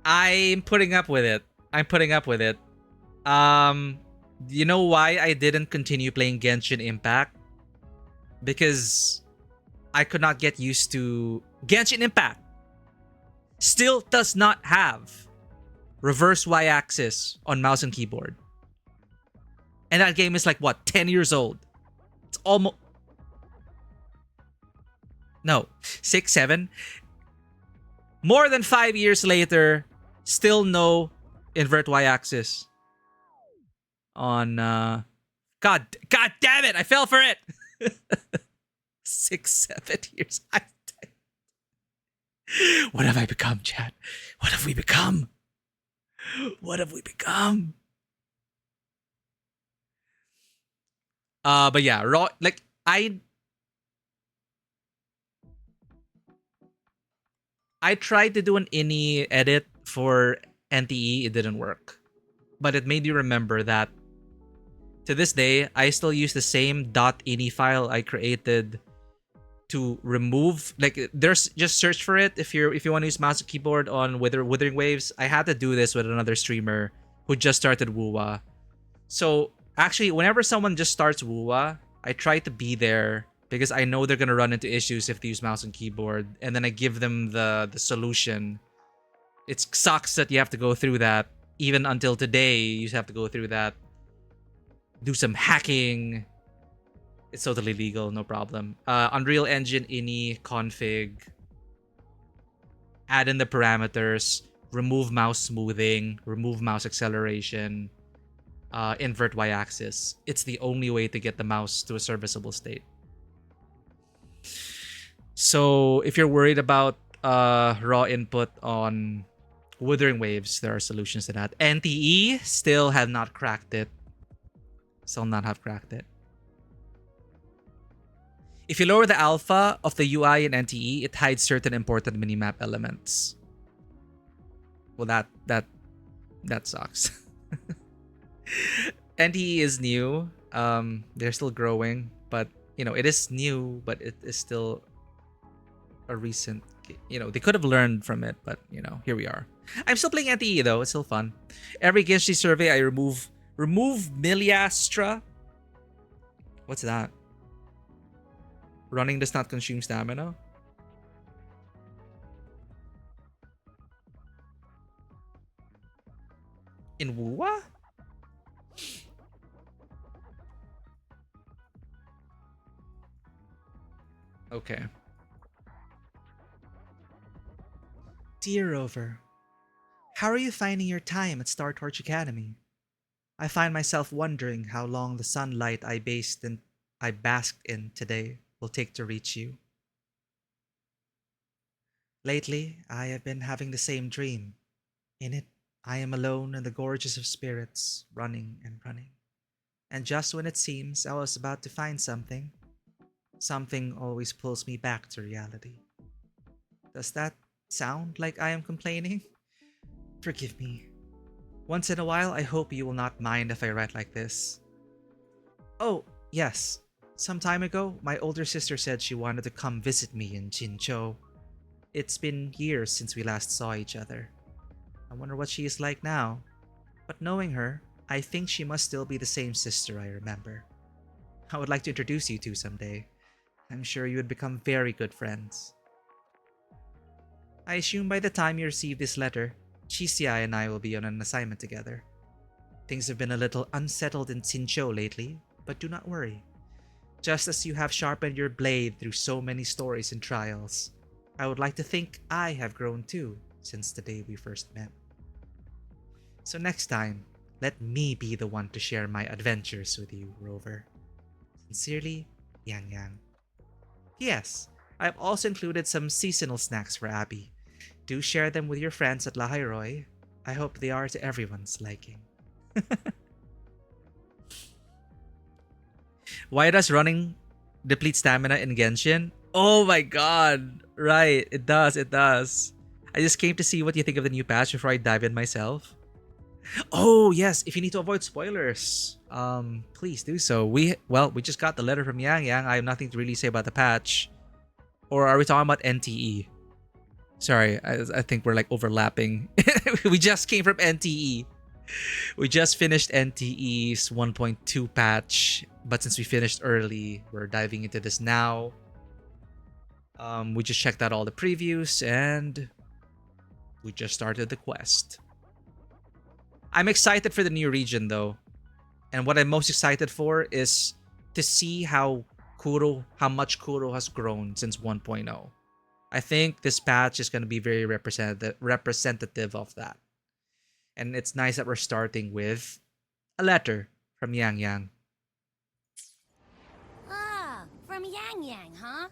I'm putting up with it. You know why I didn't continue playing Genshin Impact? Because I could not get used to Genshin Impact. Still does not have reverse y-axis on mouse and keyboard. And that game is like, what, 10 years old? It's almost... No, 6, 7. More than 5 years later, still no invert y-axis on... God damn it, I fell for it! 6, 7 years. What have I become, chat? What have we become? What have we become? But yeah, raw, like I tried to do an ini edit for NTE, it didn't work. But it made me remember that to this day, I still use the same .ini file I created to remove, like, there's just search for it if you want to use mouse and keyboard on Wuthering Waves. I had to do this with another streamer who just started Wuwa. So actually, whenever someone just starts Wuwa, I try to be there because I know they're gonna run into issues if they use mouse and keyboard, and then I give them the solution. It sucks that you have to go through that. Even until today, you have to go through that. Do some hacking. It's totally legal, no problem. Unreal Engine ini config. Add in the parameters. Remove mouse smoothing. Remove mouse acceleration. Invert y-axis. It's the only way to get the mouse to a serviceable state. So if you're worried about raw input on Wuthering Waves, there are solutions to that. NTE still have not cracked it. Still not have cracked it. If you lower the alpha of the UI in NTE, it hides certain important minimap elements. Well, that sucks. NTE is new. They're still growing, but you know, it is new, but it is still a recent. You know, they could have learned from it, but you know, here we are. I'm still playing NTE though. It's still fun. Every Genshin survey, I remove Miliastra. What's that? Running does not consume stamina. In Wuwa? Okay. Dear Rover, how are you finding your time at Star Torch Academy? I find myself wondering how long the sunlight I basked in today will take to reach you. Lately, I have been having the same dream. In it, I am alone in the gorges of spirits, running and running. And just when it seems I was about to find something, something always pulls me back to reality. Does that sound like I am complaining? Forgive me. Once in a while, I hope you will not mind if I write like this. Oh, yes. Some time ago, my older sister said she wanted to come visit me in Jinzhou. It's been years since we last saw each other. I wonder what she is like now. But knowing her, I think she must still be the same sister I remember. I would like to introduce you two someday. I'm sure you would become very good friends. I assume by the time you receive this letter, Chisia and I will be on an assignment together. Things have been a little unsettled in Jinzhou lately, but do not worry. Just as you have sharpened your blade through so many stories and trials, I would like to think I have grown too since the day we first met. So next time, let me be the one to share my adventures with you, Rover. Sincerely, Yang Yang. P.S. I've also included some seasonal snacks for Abby. Do share them with your friends at Lahairoi. I hope they are to everyone's liking. Why does running deplete stamina in Genshin? Oh my god! Right, it does, it does. I just came to see what you think of the new patch before I dive in myself. Oh yes, if you need to avoid spoilers, please do so. We just got the letter from Yang Yang. I have nothing to really say about the patch. Or are we talking about NTE? Sorry, I think we're like overlapping. We just came from NTE. We just finished NTE's 1.2 patch, but since we finished early, we're diving into this now. We just checked out all the previews and we just started the quest. I'm excited for the new region though. And what I'm most excited for is to see how much Kuro has grown since 1.0. I think this patch is going to be very representative of that. And it's nice that we're starting with a letter from Yang Yang. Ah, from Yang Yang, huh?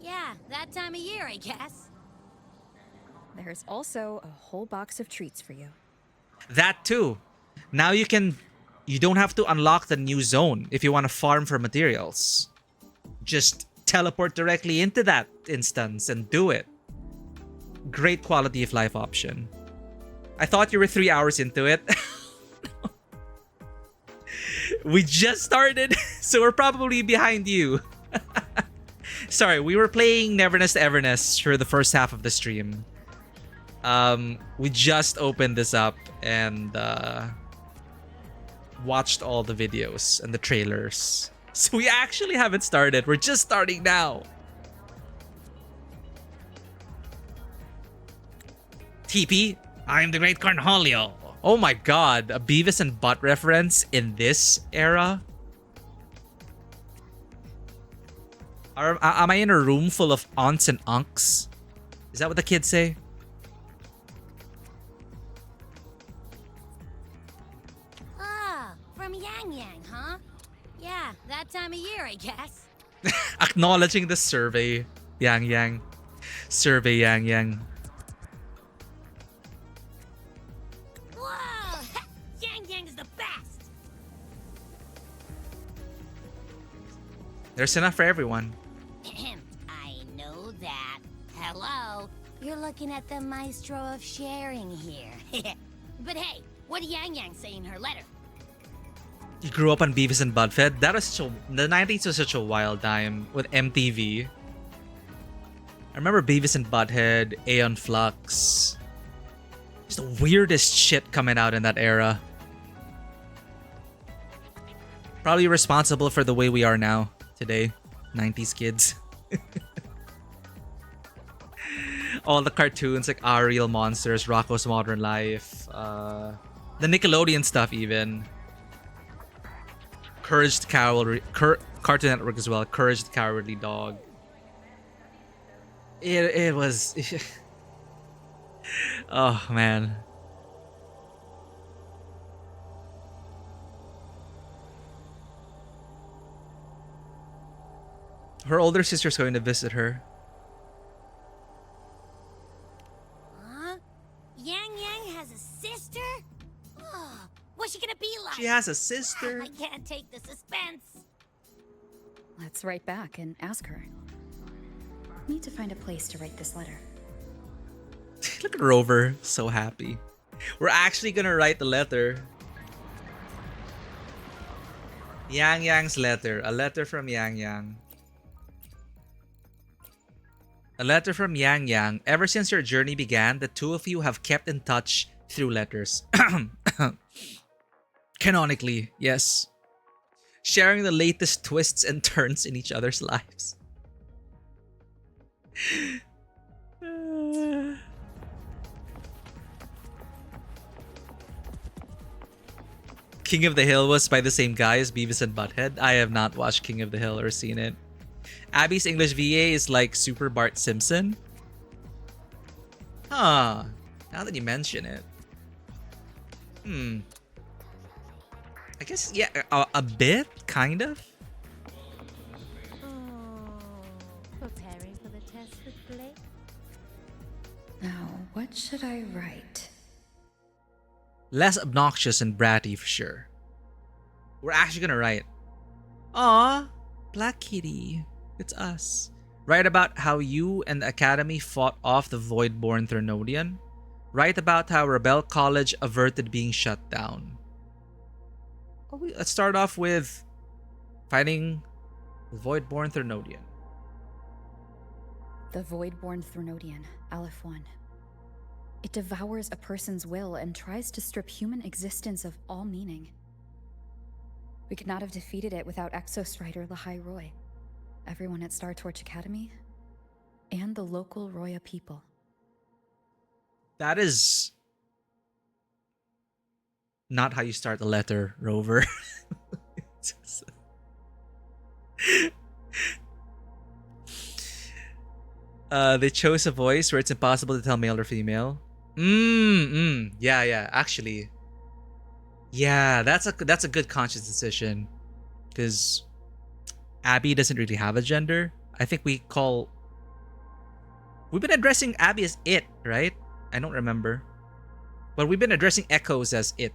Yeah, that time of year, I guess. There's also a whole box of treats for you. That too. Now you don't have to unlock the new zone if you want to farm for materials. Just teleport directly into that instance and do it. Great quality of life option. I thought you were 3 hours into it. We just started, so we're probably behind you. Sorry, we were playing Neverness to Everness for the first half of the stream. We just opened this up and watched all the videos and the trailers. So we actually haven't started. We're just starting now. TP, I'm the Great Cornholio. Oh my god, a Beavis and Butt reference in this era? Am I in a room full of aunts and unks? Is that what the kids say? Ah, from Yang Yang, huh? Yeah, that time of year, I guess. Acknowledging the survey, Yang Yang. Survey Yang Yang. Whoa! Yang Yang's the best! There's enough for everyone. I know that. Hello? You're looking at the maestro of sharing here. But hey, what did Yang Yang say in her letter? You grew up on Beavis and Butthead? That was the 90s was such a wild time with MTV. I remember Beavis and Butthead, Aeon Flux. Just the weirdest shit coming out in that era. Probably responsible for the way we are now today. 90s kids. All the cartoons like Our Real Monsters, Rocko's Modern Life, the Nickelodeon stuff even. Courage the Cowardly, Cartoon Network as well. Courage the Cowardly Dog. It was Oh man. Her older sister's going to visit her. Huh? Yang Yang has a sister? Oh, what's she gonna be like? She has a sister. I can't take the suspense. Let's write back and ask her. Need to find a place to write this letter. Look at Rover, so happy. We're actually gonna write the letter. Yang Yang's letter. A letter from Yang Yang. A letter from Yang Yang. Ever since your journey began, the two of you have kept in touch through letters. Canonically, yes. Sharing the latest twists and turns in each other's lives. King of the Hill was by the same guy as Beavis and Butthead. I have not watched King of the Hill or seen it. Abby's English VA is like Super Bart Simpson. Huh. Now that you mention it. I guess, yeah, a bit, kind of. Preparing for the test with Blake? Now, what should I write? Less obnoxious and bratty for sure. We're actually gonna write, "Aw, Black Kitty, it's us." Write about how you and the Academy fought off the Voidborn Threnodian. Write about how Rebel College averted being shut down. Well, let's start off with fighting the Voidborn Threnodian. The Voidborn Threnodian, Aleph 1. It devours a person's will and tries to strip human existence of all meaning. We could not have defeated it without Exostrider Lahai Roy, everyone at Star Torch Academy, and the local Roya people. That is not how you start a letter, Rover. They chose a voice where it's impossible to tell male or female. Yeah, actually. Yeah, that's a good conscious decision. Because Abby doesn't really have a gender. I think we've been addressing Abby as it, right? I don't remember. But we've been addressing Echoes as it.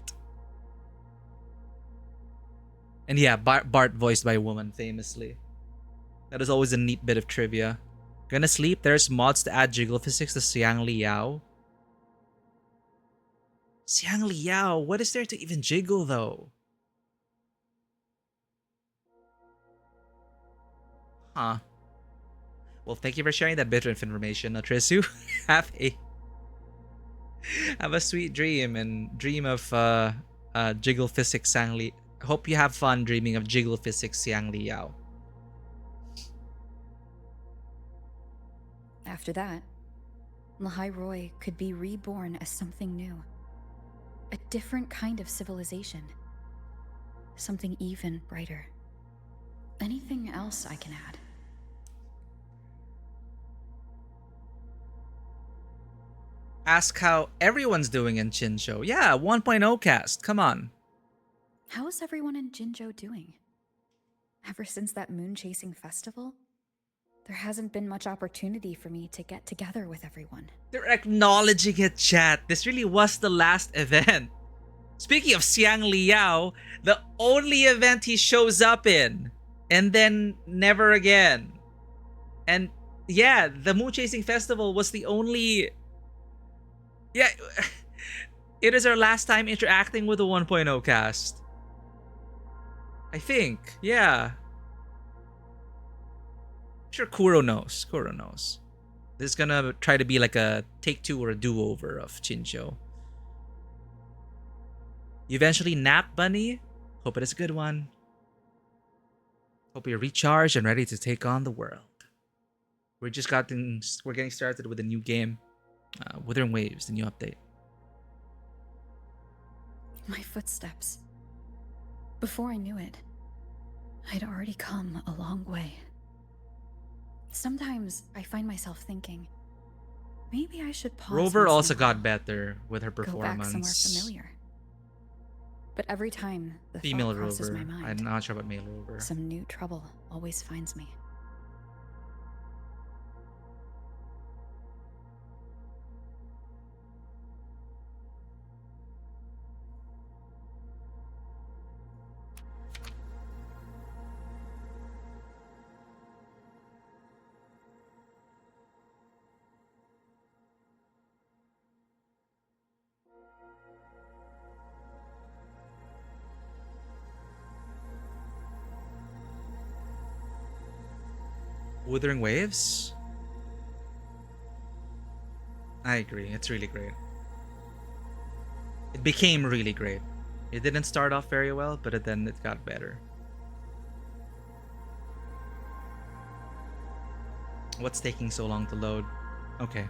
And yeah, Bart voiced by a woman, famously. That is always a neat bit of trivia. Gonna sleep, there's mods to add jiggle physics to Xiang Liao. Xiang Liao, what is there to even jiggle though? Huh. Well, thank you for sharing that bit of information, Trisu. Have a sweet dream and dream of jiggle physics Xiang Li. Hope you have fun dreaming of jiggle physics Xiang Liao. After that, Lahai Roy could be reborn as something new. A different kind of civilization. Something even brighter. Anything else I can add? Ask how everyone's doing in Chincho. Yeah, 1.0 cast. Come on. How is everyone in Jinzhou doing? Ever since that moon-chasing festival, there hasn't been much opportunity for me to get together with everyone. They're acknowledging it, chat. This really was the last event. Speaking of Xiang Liao, the only event he shows up in, and then never again. And yeah, the Moon Chasing Festival was the only... Yeah, it is our last time interacting with the 1.0 cast. I think, yeah. I'm sure Kuro knows. Kuro knows. This is gonna try to be like a take two or a do-over of Chincho. You eventually nap, Bunny? Hope it is a good one. Hope you're recharged and ready to take on the world. We're getting started with a new game. Wuthering Waves, the new update. My footsteps. Before I knew it, I'd already come a long way. Sometimes I find myself thinking, Maybe I should pause. Rover once in a also while. got better with her Go back somewhere performance. familiar. But every time the Female thought crosses Rover. my mind, I'm not sure about male Rover. some new trouble always finds me. Wuthering Waves? I agree. It's really great. It became really great. It didn't start off very well, but then it got better. What's taking so long to load? Okay.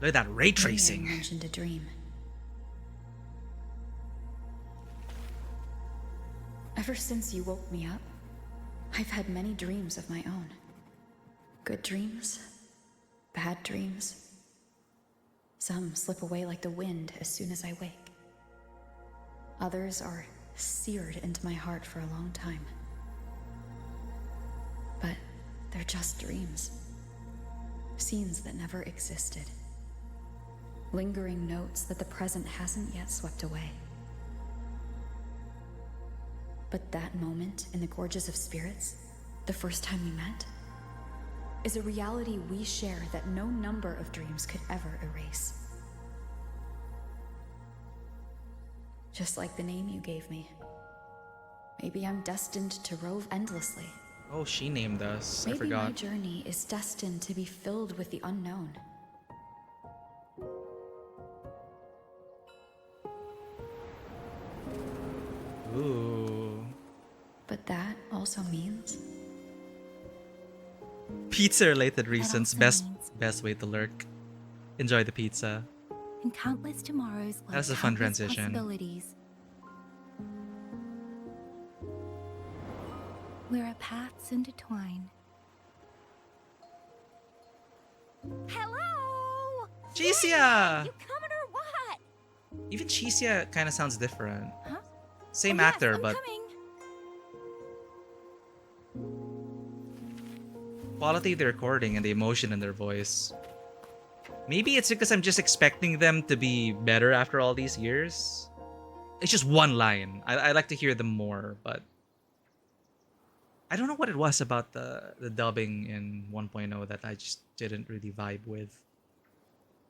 Look at that ray Maybe I tracing. mentioned a dream. Ever since you woke me up, I've had many dreams of my own. Good dreams, bad dreams. Some slip away like the wind as soon as I wake. Others are seared into my heart for a long time. But they're just dreams. Scenes that never existed. Lingering notes that the present hasn't yet swept away. But that moment in the Gorges of Spirits, the first time we met, is a reality we share that no number of dreams could ever erase. Just like the name you gave me. Maybe I'm destined to rove endlessly. Oh, she named us. I Maybe forgot. my journey is destined to be filled with the unknown. Ooh. But that also means Pizza related reasons. also Best way to lurk. Enjoy the pizza. And countless tomorrows like That's a fun countless transition. possibilities. Where our paths intertwine. Hello! Cheesia! You coming or what? Even Cheesia kind of sounds different. Huh? Same Oh, yes, actor, I'm but coming. quality of the recording and the emotion in their voice. Maybe it's because I'm just expecting them to be better after all these years. It's just one line. I like to hear them more, but I don't know what it was about the dubbing in 1.0 that I just didn't really vibe with.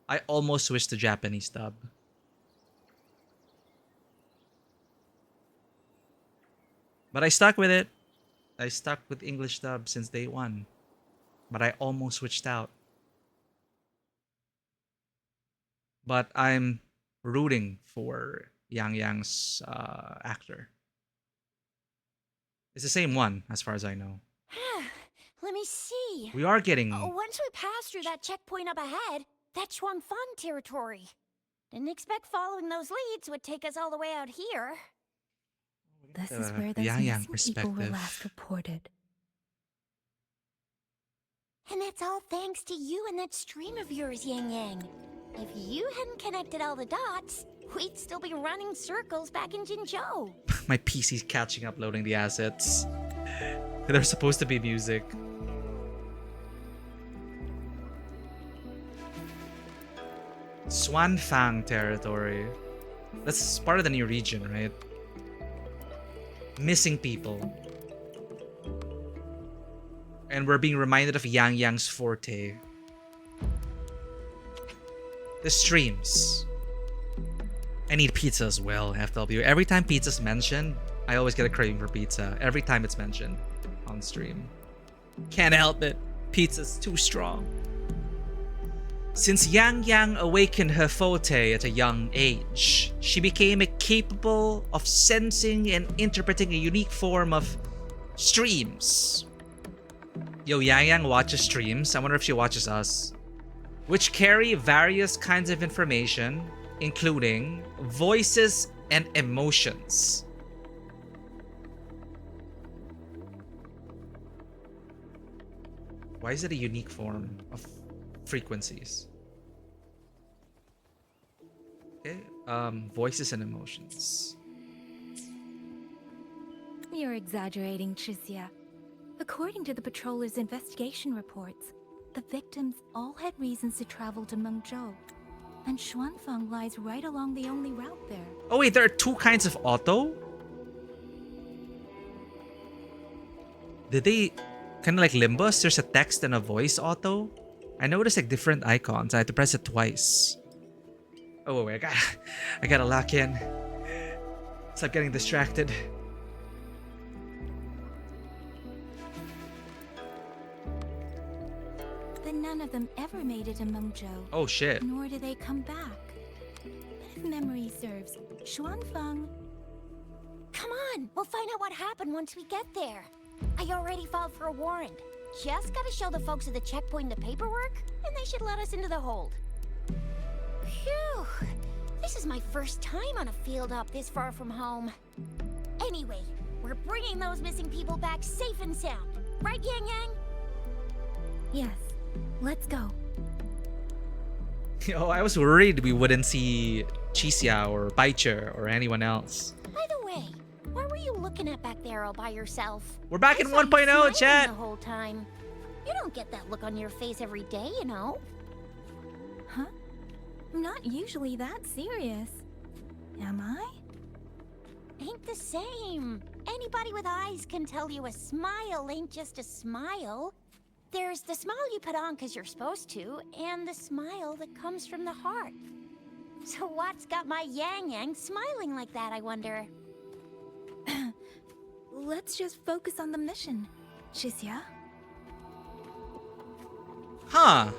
I almost switched to Japanese dub. But I stuck with it. I stuck with English dub since day one. But I almost switched out. But I'm rooting for Yang Yang's actor. It's the same one, as far as I know. Let me see. We are getting... Once we pass through that checkpoint up ahead, that's Shuangfang territory. Didn't expect following those leads would take us all the way out here. This is where those Yang Yang missing people were perspective. last reported. And that's all thanks to you and that stream of yours, Yang Yang. If you hadn't connected all the dots, we'd still be running circles back in Jinzhou. My PC's catching up loading the assets. There's supposed to be music. Swanfang territory. That's part of the new region, right? Missing people. And we're being reminded of Yang Yang's forte. The streams. I need pizza as well, FW. Every time pizza's mentioned, I always get a craving for pizza. Every time it's mentioned on stream. Can't help it. Pizza's too strong. Since Yang Yang awakened her forte at a young age, she became capable of sensing and interpreting a unique form of streams. Yo, Yang Yang watches streams. I wonder if she watches us. Which carry various kinds of information, including voices and emotions. Why is it a unique form of frequencies? Okay, voices and emotions. You're exaggerating, Tricia. According to the patroller's investigation reports, the victims all had reasons to travel to Mengzhou, and Xuanfang lies right along the only route there. Oh wait, there are two kinds of auto? Did they kind of like Limbus? There's a text and a voice auto? I noticed like different icons. I had to press it twice. Oh wait, I gotta lock in. Stop getting distracted. But none of them ever made it to Mengzhou. Oh shit. Nor do they come back. But if memory serves, Xuanfang... Come on, we'll find out what happened once we get there. I already filed for a warrant. Just gotta show the folks at the checkpoint the paperwork, and they should let us into the hold. Phew! This is my first time on a field up this far from home. Anyway, we're bringing those missing people back safe and sound. Right, Yang Yang? Yes, let's go. Oh, I was worried we wouldn't see Chisia or Baiche or anyone else. By the way, what were you looking at back there all by yourself? We're back I in saw you 1.0, smiling chat. the whole time. You don't get that look on your face every day, you know. Huh? I'm not usually that serious. Am I? Ain't the same. Anybody with eyes can tell you a smile ain't just a smile. There's the smile you put on because you're supposed to, and the smile that comes from the heart. So what's got my Yang Yang smiling like that, I wonder? Let's just focus on the mission, Chisia. Huh.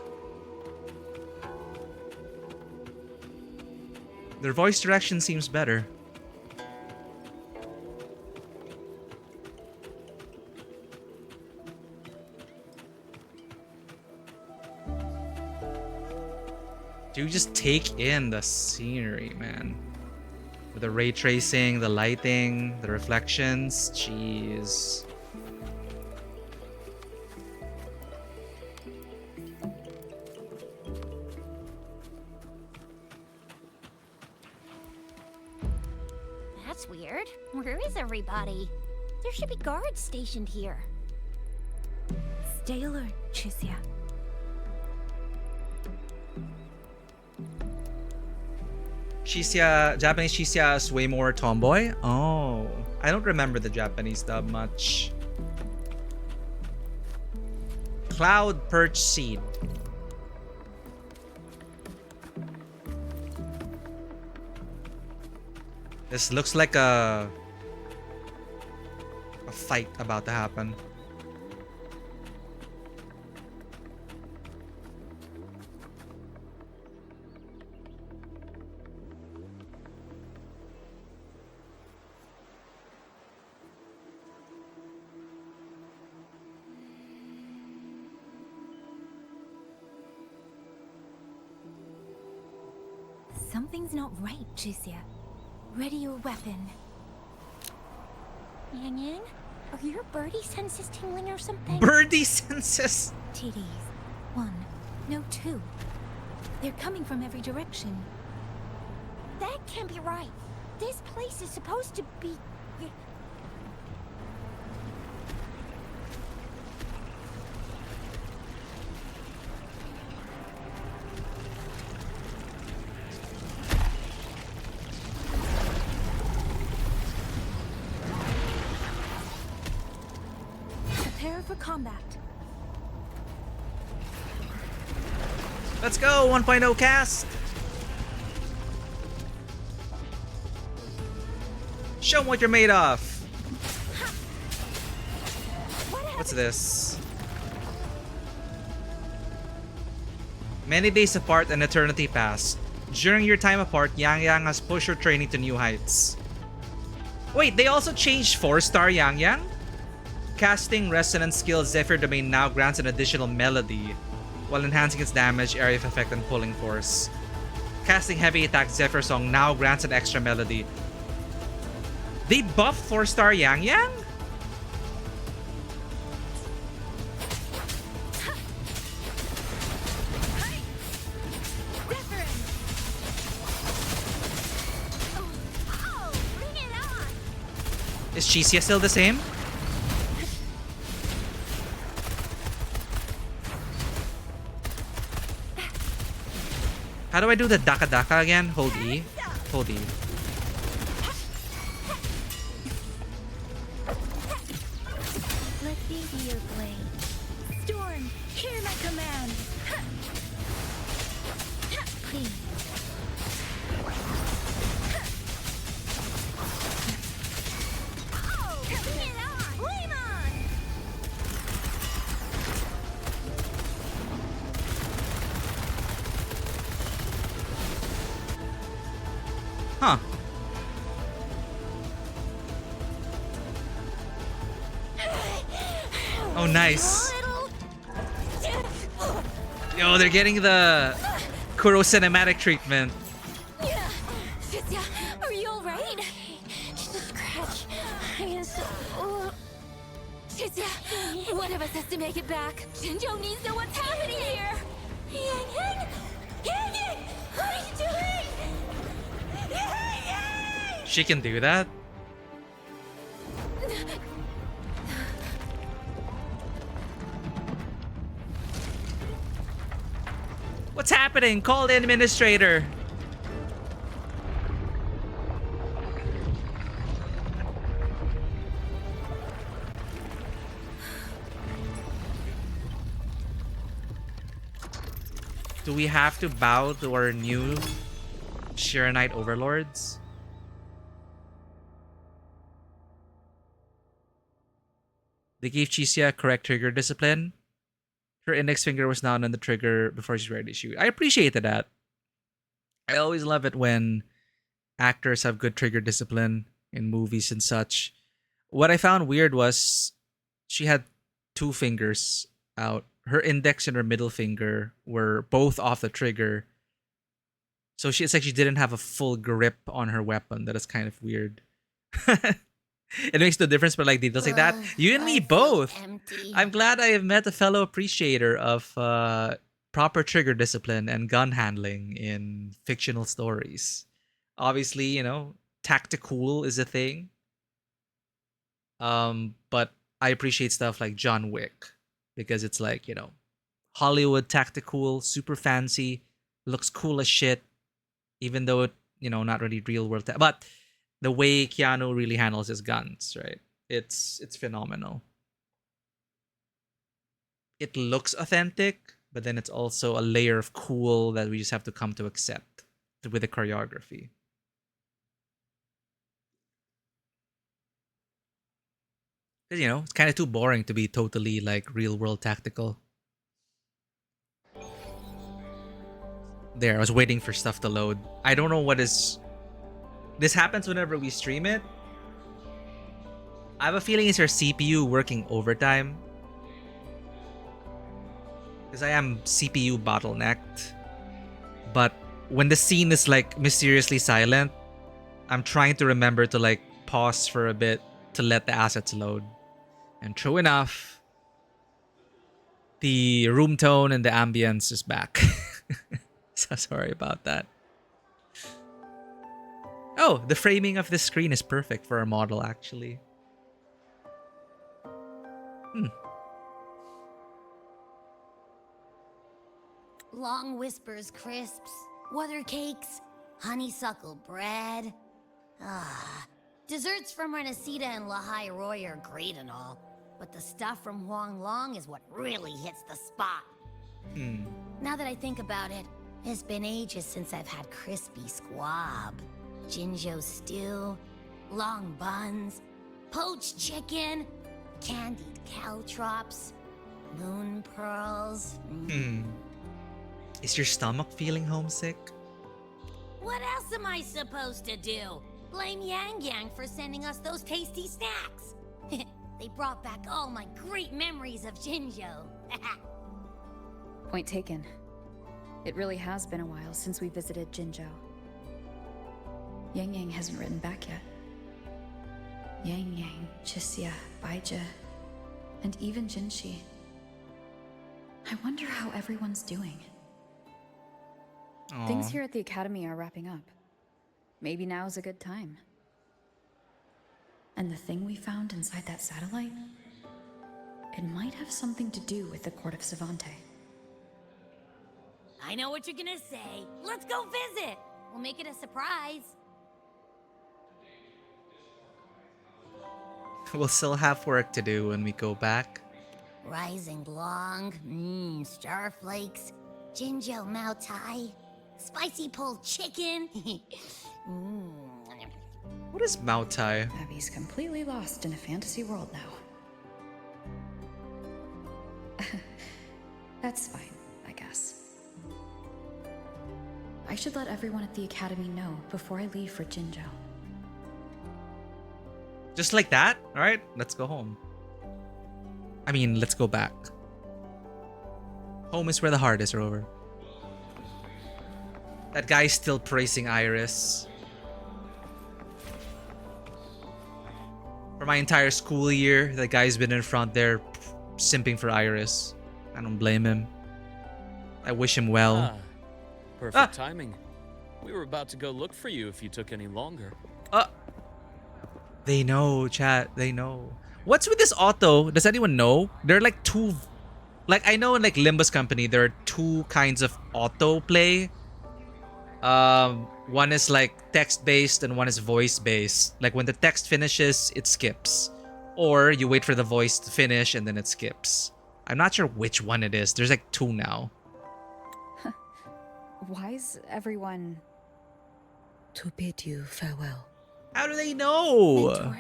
Their voice direction seems better. Do you just take in the scenery, man? With the ray tracing, the lighting, the reflections. Jeez. That's weird. Where is everybody? There should be guards stationed here. Stay alert, Chisia. Chisia, Japanese Chisia is way more tomboy. Oh, I don't remember the Japanese dub much. Cloud Perch Seed. This looks like a fight about to happen. Something's not right, Chisia. Ready your weapon. Yang Yang, are your birdie senses tingling or something? Birdie senses. TDs. 1, no 2. They're coming from every direction. That can't be right. This place is supposed to be... Prepare for combat. Let's go, 1.0 cast. Show them what you're made of. What's this? Many days apart, an eternity passed. During your time apart, Yang Yang has pushed her training to new heights. Wait, they also changed 4-star Yang Yang? Casting resonance skill Zephyr Domain now grants an additional melody, while enhancing its damage, area of effect, and pulling force. Casting heavy attack Zephyr Song now grants an extra melody. They buffed 4-star Yang Yang? Is Chisia still the same? How do I do the Daka Daka again? Hold E. Hold E. Let me be your blade. Storm, hear my command. Please. Oh, bring it on! Flame on! Huh. Oh, nice. Yo, they're getting the Kuro cinematic treatment. Shizia, are you alright? Just a scratch. I am so... Shizia, one of us has to make it back. Jinjo needs to know what's happening here. Yang Yang! Yang Yang! What are you doing? Yang Yang! She can do that? What's happening? Call the administrator. Do we have to bow to our new Shiranite overlords? They gave Chisia correct trigger discipline. Her index finger was not on the trigger before she's ready to shoot. I appreciated that. I always love it when actors have good trigger discipline in movies and such. What I found weird was she had two fingers out. Her index and her middle finger were both off the trigger. So it's like she didn't have a full grip on her weapon. That is kind of weird. It makes no difference, but like details like that. You and me both. I'm glad I have met a fellow appreciator of proper trigger discipline and gun handling in fictional stories. Obviously, you know, tactical is a thing. But I appreciate stuff like John Wick because it's like, you know, Hollywood tactical, super fancy, looks cool as shit, even though it, you know, not really real world. But the way Keanu really handles his guns, right? It's phenomenal. It looks authentic, but then it's also a layer of cool that we just have to come to accept with the choreography. Because, you know, it's kind of too boring to be totally like real world tactical. There, I was waiting for stuff to load. I don't know what is... This happens whenever we stream it. I have a feeling it's our CPU working overtime. Because I am CPU bottlenecked. But when the scene is like mysteriously silent, I'm trying to remember to like pause for a bit to let the assets load. And true enough, the room tone and the ambience is back. So sorry about that. Oh, the framing of this screen is perfect for our model, actually. Long whispers crisps, weather cakes, honeysuckle bread. Desserts from Renacita and Lahai Roy are great and all, but the stuff from Huang Long is what really hits the spot. Now that I think about it, it's been ages since I've had crispy squab, Jinjo stew, long buns, poached chicken, candied caltrops, moon pearls. Is your stomach feeling homesick? What else am I supposed to do? Blame Yang Yang for sending us those tasty snacks. They brought back all my great memories of Jinjo. Point taken. It really has been a while since we visited Jinjo. Yang Yang hasn't written back yet. Yang Yang, Chisia, Baija, and even Jinshi. I wonder how everyone's doing. Things here at the Academy are wrapping up. Maybe now's a good time. And the thing we found inside that satellite? It might have something to do with the Court of Savante. I know what you're gonna say. Let's go visit. We'll make it a surprise. We'll still have work to do when we go back. Rising Long, starflakes, Jinjo Mao Tai, spicy pulled chicken. What is Mao Tai? Abby's completely lost in a fantasy world now. That's fine, I guess. I should let everyone at the academy know before I leave for Jinzhou. Just like that? Alright, let's go home. I mean, let's go back. Home is where the heart is, Rover. That guy's still praising Iris. For my entire school year, that guy's been in front there simping for Iris. I don't blame him. I wish him well. Perfect timing. We were about to go look for you if you took any longer. They know, chat. They know. What's with this auto? Does anyone know? There are like two... Like, I know in like Limbus Company, there are two kinds of auto play. One is like text-based and one is voice-based. Like when the text finishes, it skips. Or you wait for the voice to finish and then it skips. I'm not sure which one it is. There's like two now. Why is everyone... To bid you farewell. How do they know? Mentor,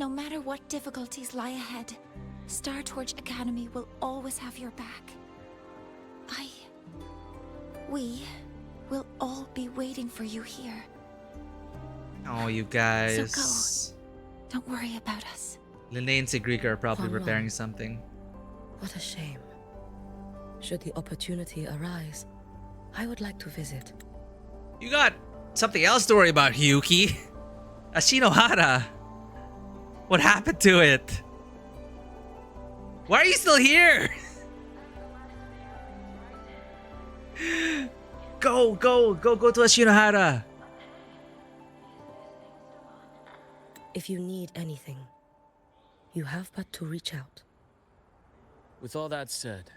No matter what difficulties lie ahead, Star Torch Academy will always have your back. We will all be waiting for you here. Oh, you guys. So go. Don't worry about us. Linnae and Sigrika are probably Huanglong. preparing something. What a shame. Should the opportunity arise, I would like to visit. You got something else to worry about, Hyuki. Ashinohara. What happened to it? Why are you still here? Go to Ashinohara. If you need anything, you have but to reach out. With all that said,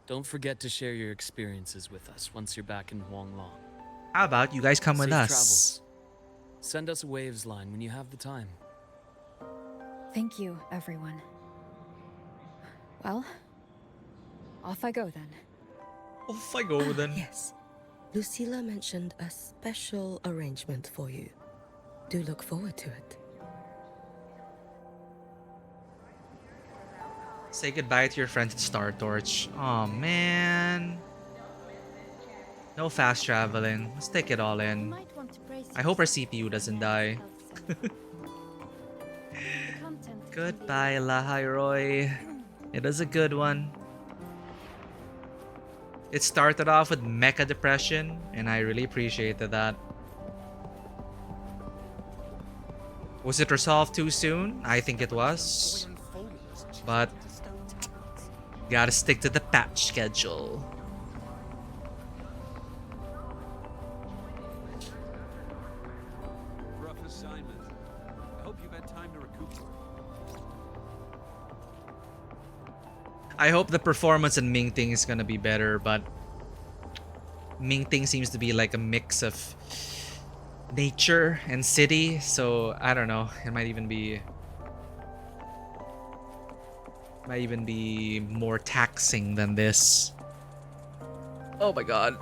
don't forget to share your experiences with us once you're back in Huanglong. How about you guys come with Safe us? travels. Send us a waves line when you have the time. Thank you, everyone. Well, off I go then. Off I go then. Yes. Lucilla mentioned a special arrangement for you. Do look forward to it. Say goodbye to your friends at Star Torch. Oh man. No fast traveling. Let's take it all in. I hope our CPU doesn't die. Goodbye, Lahairoi. It was a good one. It started off with mecha depression, and I really appreciated that. Was it resolved too soon? I think it was. But gotta stick to the patch schedule. Rough assignment. I hope you've had time to recuperate. I hope the performance in Mingting is gonna be better, but Mingting seems to be like a mix of nature and city, so I don't know. It might even be more taxing than this. Oh my god.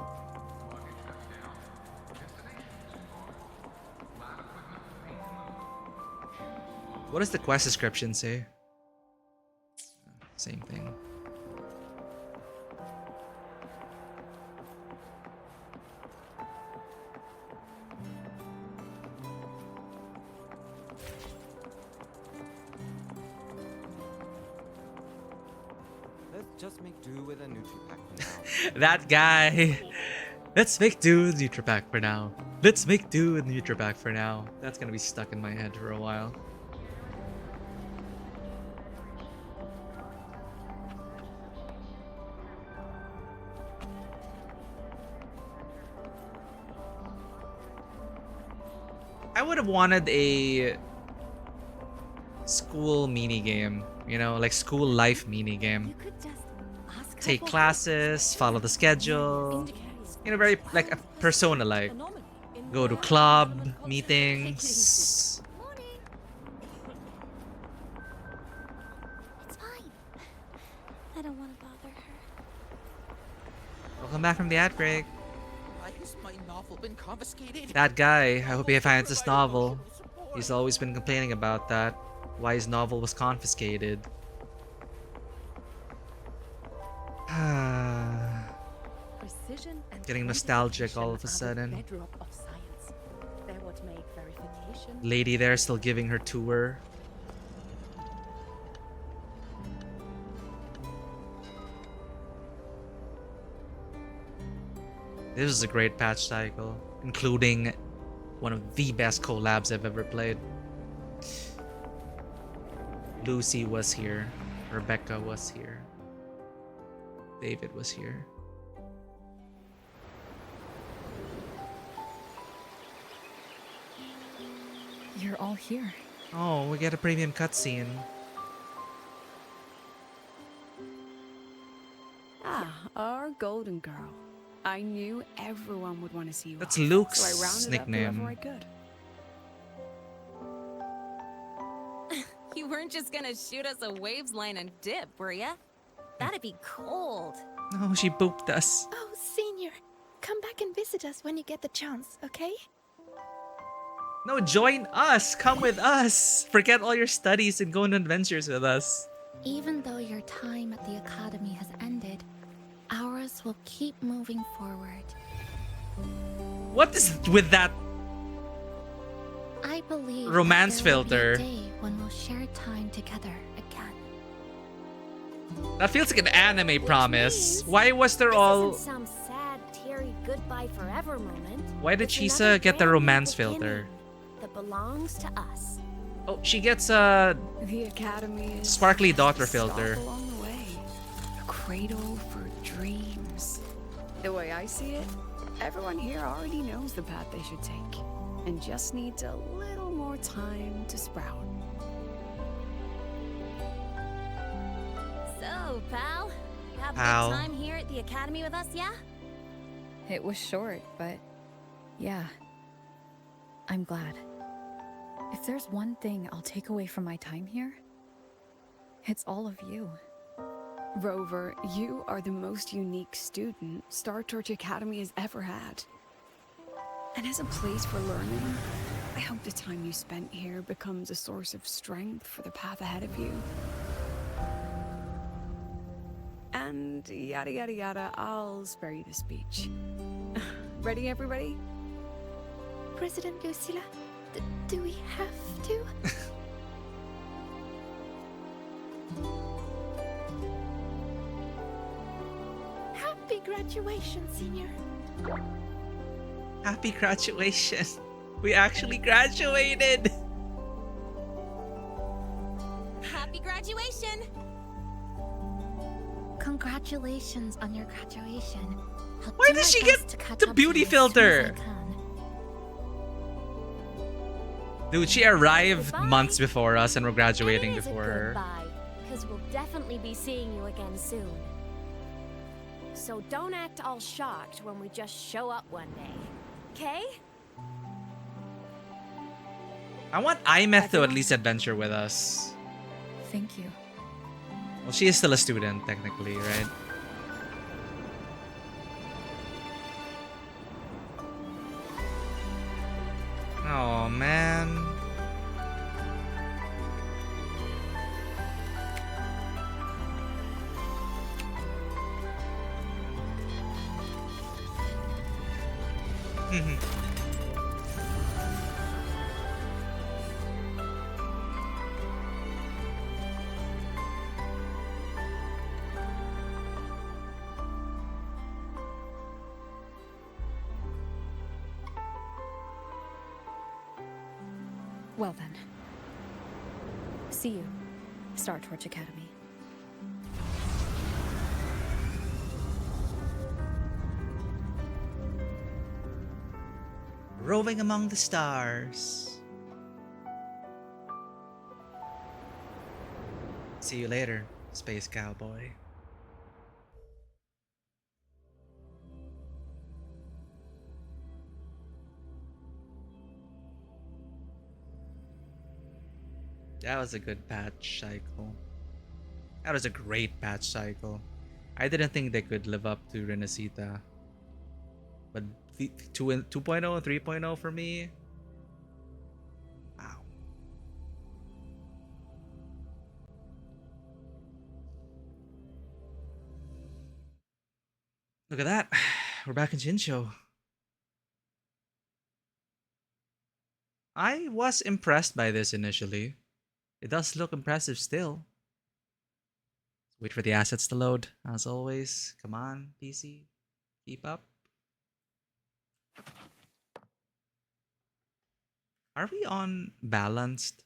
What does the quest description say? Same thing. Let's just make do with a Nutripack for now. That guy. Let's make do with Nutripack for now. Let's make do with Nutripack for now. That's gonna be stuck in my head for a while. I would have wanted a school mini game, you know, like school life mini game. Take classes, follow the schedule, you know, very like a Persona like. Go to club meetings. It's fine. I don't want to bother her. Welcome back from the ad break. Why has my novel been confiscated? That guy, I hope he finds his novel. He's always been complaining about that. Why his novel was confiscated. Precision and Getting nostalgic all of a sudden. bedrock of science. They're what make verification. Lady there still giving her tour. This is a great patch cycle, including one of the best collabs I've ever played. Lucy was here. Rebecca was here. David was here. You're all here. Oh, we get a premium cutscene. Ah, our golden girl. I knew everyone would want to see you. That's off, Luke's so I rounded nickname. up whoever I could. You weren't just gonna shoot us a waves line and dip, were ya? That'd be cold. Oh, she booped us. Oh, Senior, come back and visit us when you get the chance, okay? No, join us. Come with us. Forget all your studies and go on adventures with us. Even though your time at the academy has ended, ours will keep moving forward. What is with that I believe romance that there will be a filter? day when we'll share time together again. That feels like an anime promise. Why was there all... Some sad, teary goodbye forever moment. Why did It's Chisa another get the brand new romance beginning filter? that belongs to us. Oh, she gets The academy is sparkly daughter a stop filter. along the way. A cradle for dreams. The way I see it, everyone here already knows the path they should take, and just needs a little more time to sprout. So, pal, you have a Pal. good time here at the academy with us, yeah? It was short, but yeah. I'm glad. If there's one thing I'll take away from my time here, it's all of you. Rover, you are the most unique student Star Torch Academy has ever had. And as a place for learning, I hope the time you spent here becomes a source of strength for the path ahead of you. And yada yada yada, I'll spare you the speech. Ready, everybody? President Lucilla, do we have to? Happy graduation, Senior. Happy graduation. We actually graduated. Happy graduation! Congratulations on your graduation. I'll Why do does my she best get to catch the up to beauty you as soon as I filter? can. Dude, she arrived Goodbye. months before us and we're graduating And it is a before her. goodbye, because we'll definitely be seeing you again soon. So don't act all shocked when we just show up one day, okay? I want Imeth to at least adventure with us. Thank you. Well, she is still a student, technically, right? Oh, man. Well then. See you, Star Torch Academy. Roving among the stars. See you later, space cowboy. That was a good patch cycle. That was a great patch cycle. I didn't think they could live up to Renacita. But 2.0 and 3.0 for me. Wow. Look at that. We're back in Jincho. I was impressed by this initially. It does look impressive still. Wait for the assets to load, as always. Come on, PC. Keep up. Are we on balanced?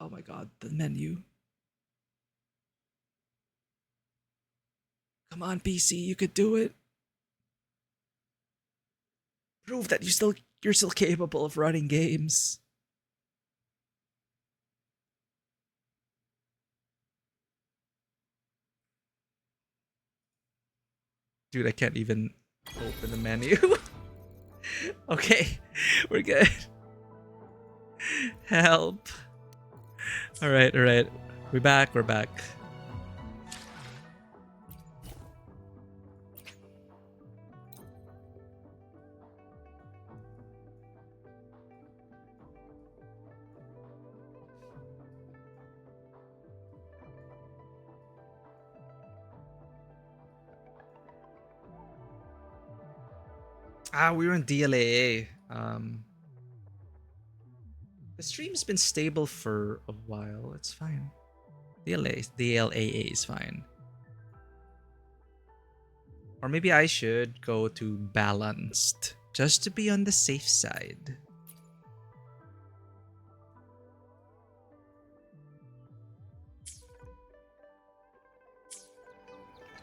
Oh my god, the menu. Come on, PC, you could do it. Prove that you're still capable of running games. Dude, I can't even open the menu. Okay, we're good. Help. Alright. We're back. We were in DLAA. The stream's been stable for a while. It's fine. DLAA is fine. Or maybe I should go to balanced, just to be on the safe side.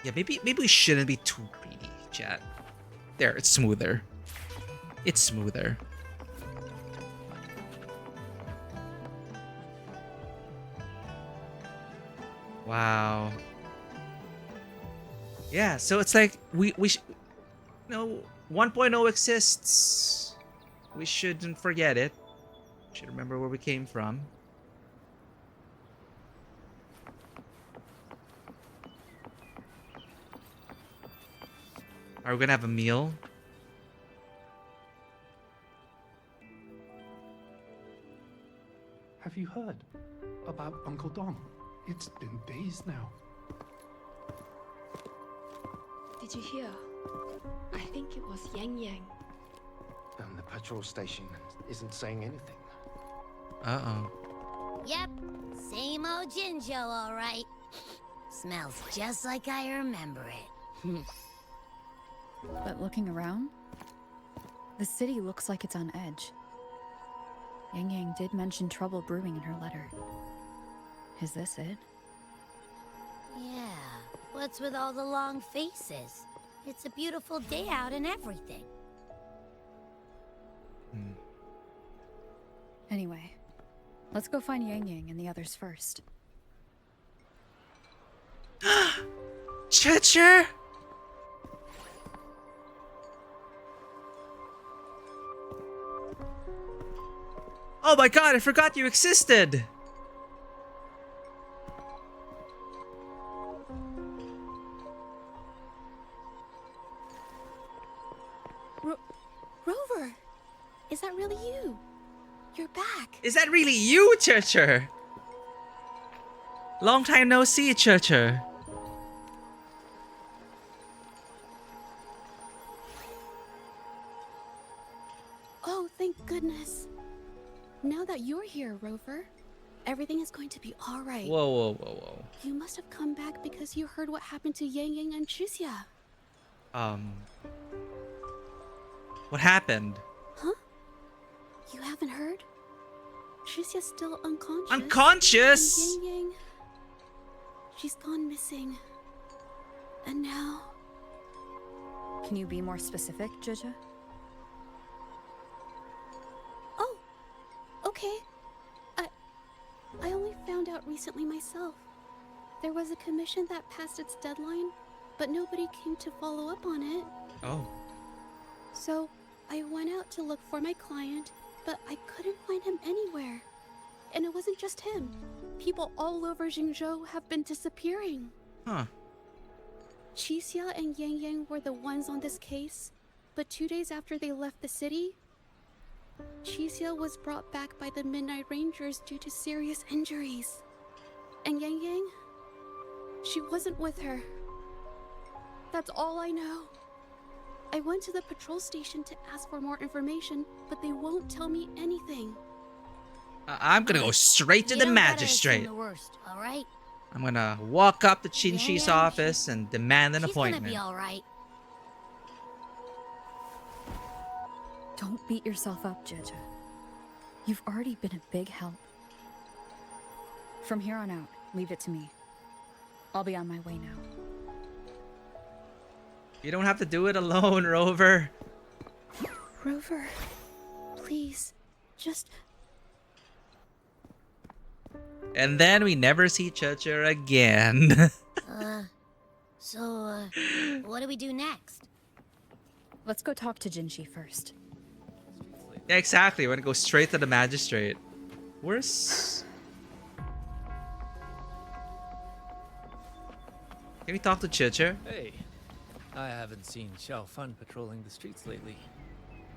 Yeah, maybe we shouldn't be too greedy, chat. There, it's smoother. It's smoother. Wow. Yeah, so it's like we 1.0 exists. We shouldn't forget it. Should remember where we came from. Are we gonna have a meal? Have you heard about Uncle Dom? It's been days now. Did you hear? I think it was Yang Yang. And the patrol station isn't saying anything. Uh-oh. Yep, same old Jinjo, all right. Smells just like I remember it. But looking around, the city looks like it's on edge. Yang Yang did mention trouble brewing in her letter. Is this it? Yeah, what's with all the long faces? It's a beautiful day out and everything. Anyway, let's go find Yang Yang and the others first. Chitcher! Oh my god, I forgot you existed! Rover! Is that really you? You're back. Is that really you, Churcher? Long time no see, Churcher. Oh, thank goodness. Now that you're here, Rover, everything is going to be alright. Whoa. You must have come back because you heard what happened to Yang Yang and Tricia. What happened? Huh? You haven't heard? Tricia's still unconscious. Unconscious? And Yang Yang, she's gone missing. And now... Can you be more specific, Jija? recently myself. There was a commission that passed its deadline, but nobody came to follow up on it. Oh. So I went out to look for my client, but I couldn't find him anywhere. And it wasn't just him. People all over Jingzhou have been disappearing. Huh. Qixia and Yang Yang were the ones on this case, but 2 days after they left the city, Qixia was brought back by the Midnight Rangers due to serious injuries. And Yang Yang, she wasn't with her. That's all I know. I went to the patrol station to ask for more information, but they won't tell me anything. I'm gonna go straight to the magistrate. The worst, all right? I'm gonna walk up to Qin Shi's office and demand an appointment. She's gonna be all right. Don't beat yourself up, Jeje. You've already been a big help. From here on out, leave it to me. I'll be on my way now. You don't have to do it alone, Rover. Rover, please, just... And then we never see Checher again. So, what do we do next? Let's go talk to Jinshi first. Yeah, exactly. We're gonna go straight to the magistrate. Where's... Can we talk to Checher? Hey, I haven't seen Xiao Fan patrolling the streets lately.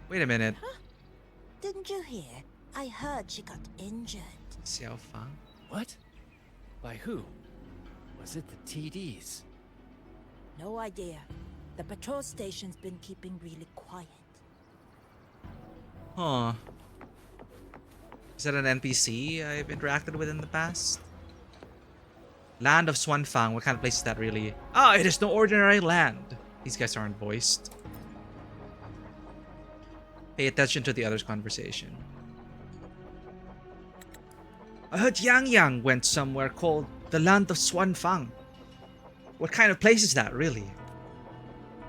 Wait a minute. Huh? Didn't you hear? I heard she got injured. Xiao Fan? What? By who? Was it the TDs? No idea. The patrol station's been keeping really quiet. Huh. Is that an NPC I've interacted with in the past? Land of Swanfang. What kind of place is that really? Ah, it is no ordinary land. These guys aren't voiced. Pay attention to the other's conversation. I heard Yang Yang went somewhere called the Land of Swanfang. What kind of place is that, really?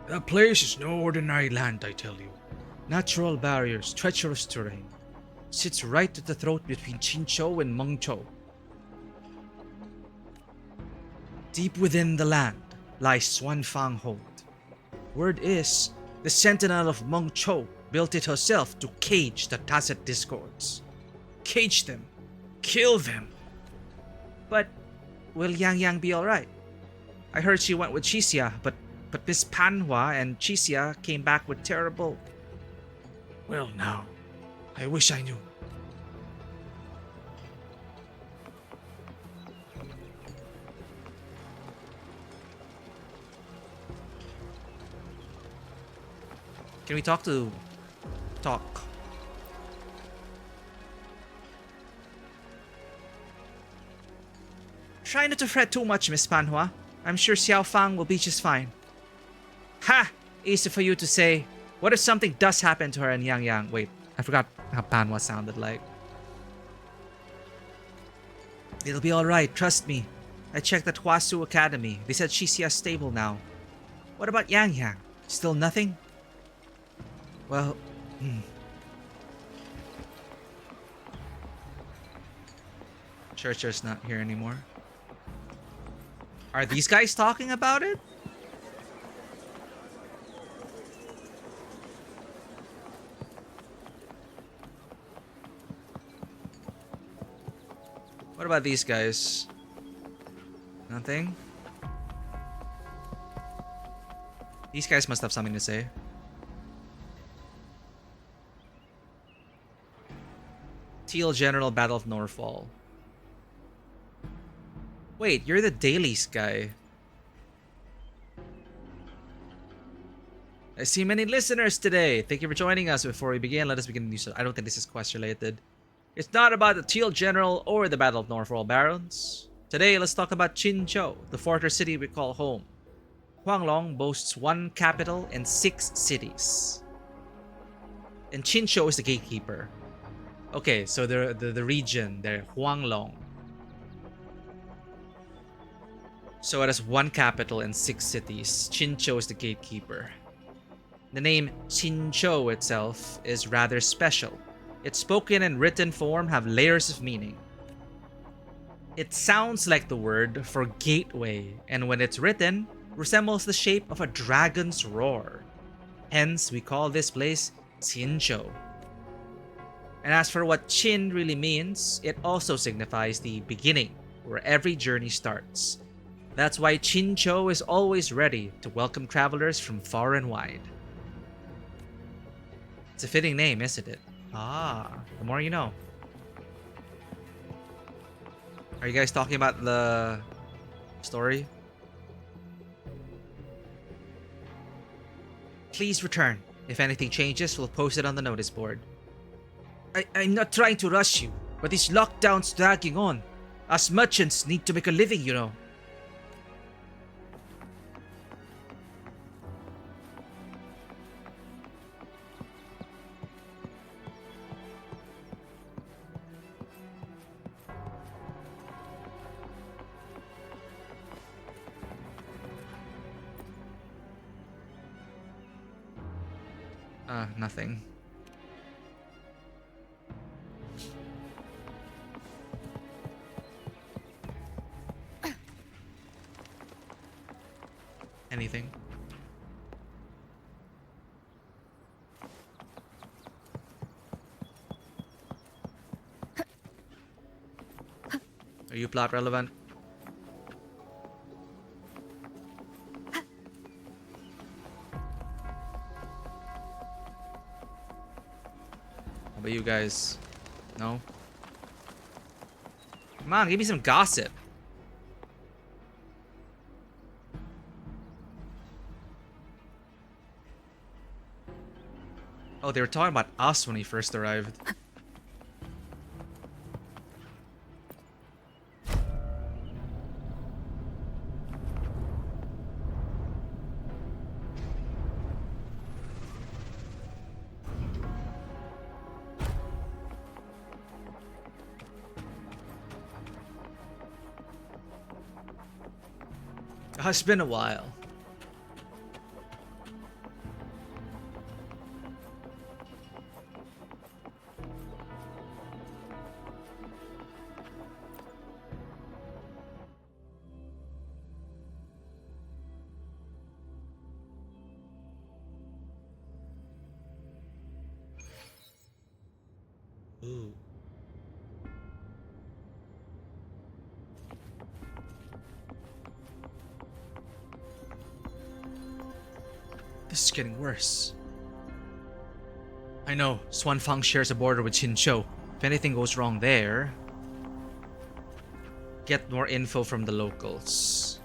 That place is no ordinary land, I tell you. Natural barriers, treacherous terrain. Sits right at the throat between Qinzhou and Mengzhou. Deep within the land lies Swanfang Hold. Word is, the Sentinel of Mengzhou built it herself to cage the Tacet Discords. Cage them. Kill them. But will Yang Yang be alright? I heard she went with Qixia, but Miss Panhua and Qixia came back with terrible... Well, now, I wish I knew. Can we talk? Try not to fret too much, Miss Panhua. I'm sure Xiao Fang will be just fine. Ha! Easy for you to say. What if something does happen to her and Yang Yang? Wait, I forgot how Panhua sounded like. It'll be alright, trust me. I checked at Huasu Academy. They said Qixia stable now. What about Yang Yang? Still nothing? Well, Churcher's not here anymore. Are these guys talking about it? What about these guys? Nothing? These guys must have something to say. Teal General Battle of Norfall. Wait, you're the dailies guy. I see many listeners today. Thank you for joining us. Before we begin, let us begin the news. I don't think this is quest related. It's not about the Teal General or the Battle of Norfall Barons. Today, let's talk about Qinzhou, the fortress city we call home. Huanglong boasts 1 capital and 6 cities. And Qinzhou is the gatekeeper. Okay, so the region there, Huanglong. So it has 1 capital and 6 cities. Qinzhou is the gatekeeper. The name Qinzhou itself is rather special. Its spoken and written form have layers of meaning. It sounds like the word for gateway, and when it's written, resembles the shape of a dragon's roar. Hence, we call this place Qinzhou. And as for what Qin really means, it also signifies the beginning, where every journey starts. That's why Qinzhou is always ready to welcome travelers from far and wide. It's a fitting name, isn't it? Ah, the more you know. Are you guys talking about the story? Please return. If anything changes, we'll post it on the notice board. I'm not trying to rush you, but this lockdown's dragging on. Us merchants need to make a living, you know. Nothing. Anything? Are you plot relevant? How about you guys? No? Come on, give me some gossip. Oh, they were talking about us when he first arrived. It's been a while. Ooh. This is getting worse. I know, Swanfang shares a border with Qinzhou. If anything goes wrong there, get more info from the locals.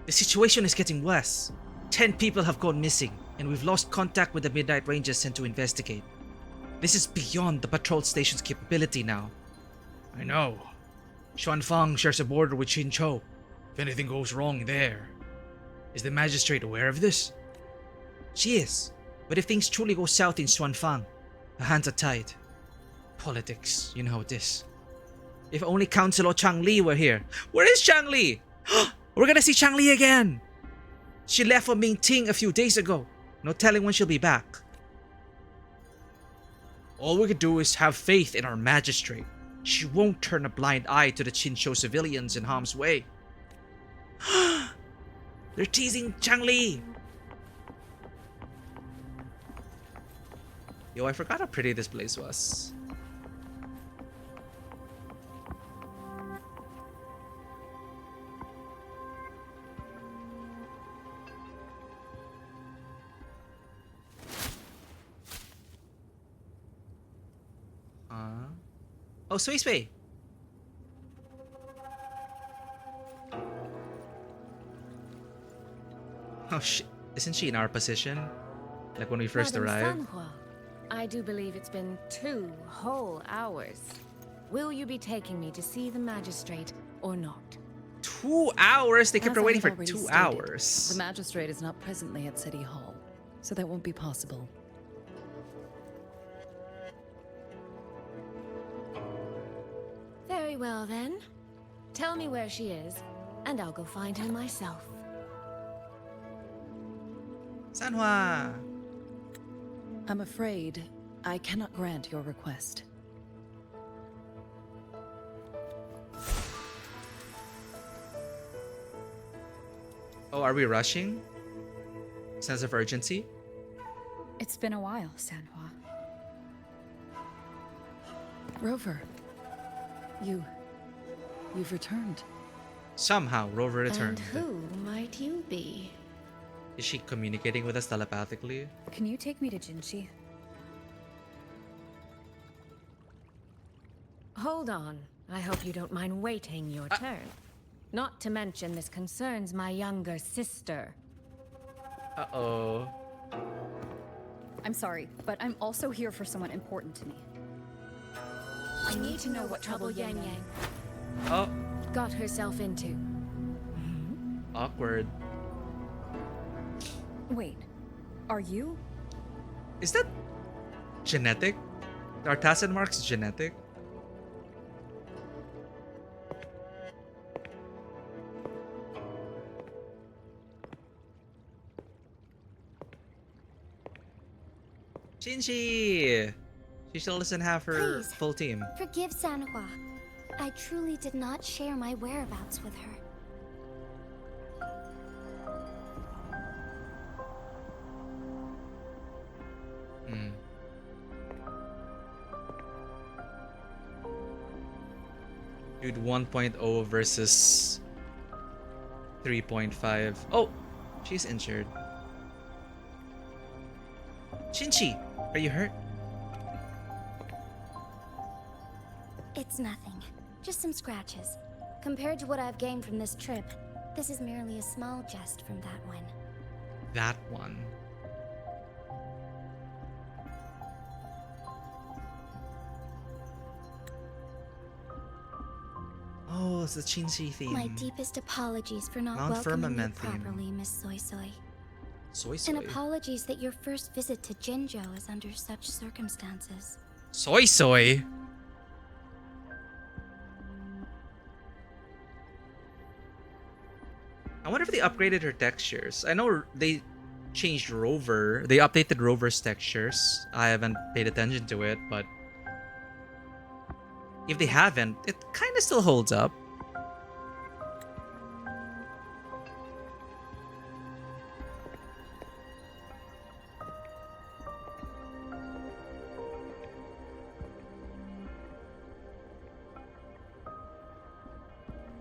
The situation is getting worse. 10 people have gone missing, and we've lost contact with the Midnight Rangers sent to investigate. This is beyond the patrol station's capability now. I know. Xuanfang shares a border with Qinzhou. If anything goes wrong there. Is the magistrate aware of this? She is. But if things truly go south in Xuanfang, her hands are tied. Politics, you know how it is. If only Councilor Changli were here. Where is Changli? We're gonna see Changli again! She left for Mingting a few days ago. No telling when she'll be back. All we could do is have faith in our magistrate. She won't turn a blind eye to the Qinzhou civilians in harm's way. They're teasing Changli! Yo, I forgot how pretty this place was. Oh, Sui. Oh shit, isn't she in our position? Like when we first Madame arrived? Sanhua, I do believe it's been 2 whole hours. Will you be taking me to see the magistrate or not? 2 hours? They kept As her I waiting have for already 2 stated, hours. The magistrate is not presently at City Hall, so that won't be possible. Very well then. Tell me where she is, and I'll go find her myself. Sanhua! I'm afraid I cannot grant your request. Oh, are we rushing? Sense of urgency? It's been a while, Sanhua. Rover, you've returned. Somehow, Rover returned. And who might you be? Is she communicating with us telepathically? Can you take me to Jinchi? Hold on. I hope you don't mind waiting your turn. Not to mention this concerns my younger sister. Uh-oh. I'm sorry, but I'm also here for someone important to me. I need to know what trouble Yang Yang Oh, got herself into. awkward. Wait, are you? Is that genetic? Are Tacit marks genetic? Shinji! She still doesn't have her Please, full team. Forgive Sanhua. I truly did not share my whereabouts with her. Dude, 1.0 versus 3.5. Oh! She's injured. Shinji! Are you hurt? It's nothing. Just some scratches. Compared to what I've gained from this trip, this is merely a small jest from that one. That one. Oh, it's the Shinji theme. My deepest apologies for not Mount welcoming you Firmament theme. properly, Miss Soy Soy. Soy Soy. And apologies that your first visit to Jinzhou is under such circumstances. Soy Soy? I wonder if they upgraded her textures. I know they changed Rover. They updated Rover's textures. I haven't paid attention to it, but if they haven't, it kind of still holds up.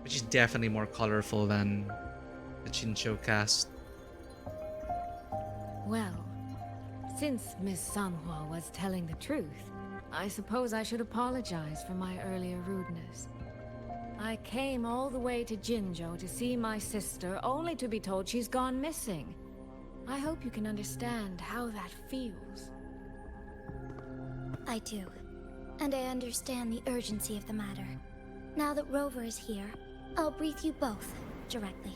But she's definitely more colorful than the Chincho cast. Well, since Miss Sanhua was telling the truth, I suppose I should apologize for my earlier rudeness. I came all the way to Jinzhou to see my sister, only to be told she's gone missing. I hope you can understand how that feels. I do. And I understand the urgency of the matter. Now that Rover is here, I'll brief you both directly.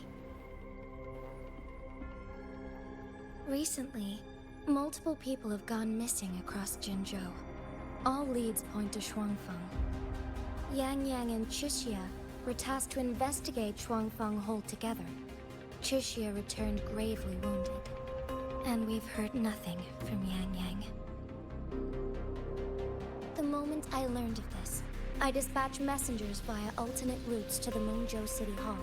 Recently, multiple people have gone missing across Jinzhou. All leads point to Shuangfeng. Yang Yang and Chixia were tasked to investigate Shuangfeng Hold together. Chixia returned gravely wounded. And we've heard nothing from Yang Yang. The moment I learned of this, I dispatched messengers via alternate routes to the Mengzhou City Hall.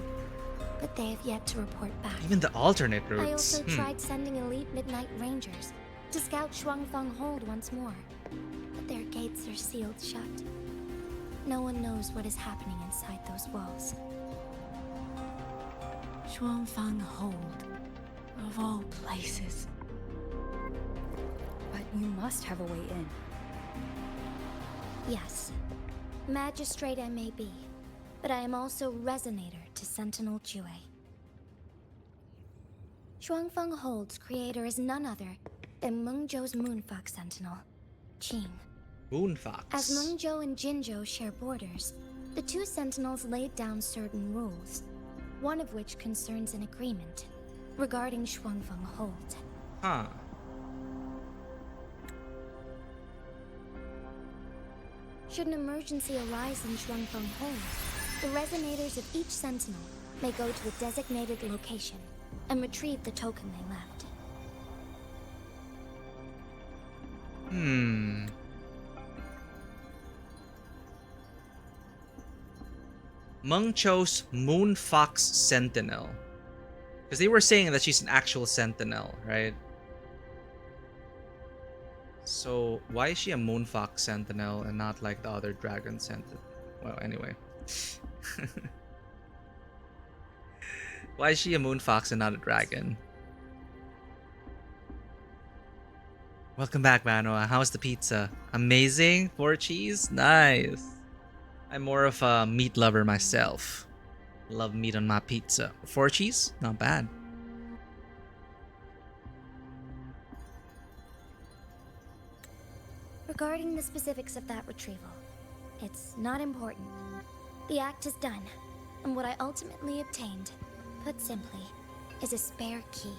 But they have yet to report back. Even the alternate routes. I also tried sending elite Midnight Rangers to scout Shuangfeng Hold once more. But their gates are sealed shut. No one knows what is happening inside those walls. Shuangfeng Hold, of all places. But you must have a way in. Yes. Magistrate I may be, but I am also Resonator to Sentinel Jue. Shuangfeng Hold's creator is none other than Mengzhou's Moonfox Sentinel, Qing. Moonfox. As Mengzhou and Jinzhou share borders, the two Sentinels laid down certain rules, one of which concerns an agreement regarding Shuangfeng Hold. Huh. Should an emergency arise in Shuangfeng Hold, the resonators of each Sentinel may go to a designated location and retrieve the token they left. Hmm. Meng chose Moon Fox Sentinel. Because they were saying that she's an actual sentinel, right? So why is she a Moon Fox Sentinel and not like the other dragon sentinel? Well, anyway. Why is she a Moon Fox and not a dragon? Welcome back, Manoa. How's the pizza? Amazing? 4 cheese? Nice. I'm more of a meat lover myself. Love meat on my pizza. 4 cheese? Not bad. Regarding the specifics of that retrieval, it's not important. The act is done, and what I ultimately obtained, put simply, is a spare key.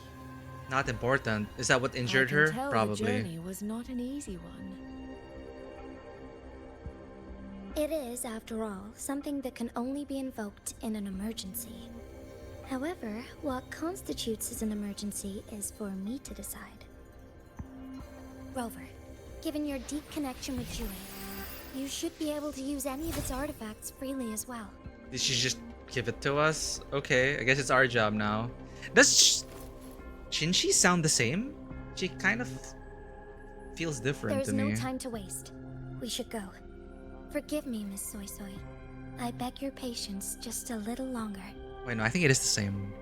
Not important. Is that what injured I her? can tell Probably. The journey was not an easy one. It is, after all, something that can only be invoked in an emergency. However, what constitutes as an emergency is for me to decide. Rover, given your deep connection with Jue, you should be able to use any of its artifacts freely as well. Did she just give it to us? Okay, I guess it's our job now. Does Shinji sound the same? She kind of feels different There's to me. no time to waste. We should go. Forgive me, Miss Soy Soy. I beg your patience just a little longer. Wait, no, I think it is the same.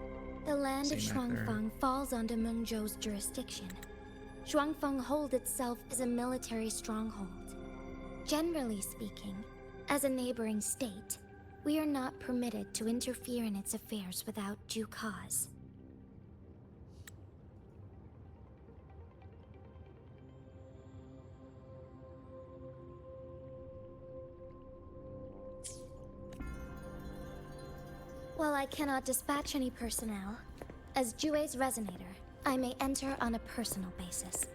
The land of Same actor. Shuangfeng falls under Mengzhou's jurisdiction. Shuangfeng Hold itself is a military stronghold. Generally speaking, as a neighboring state, we are not permitted to interfere in its affairs without due cause. While I cannot dispatch any personnel, as Jue's resonator, I may enter on a personal basis.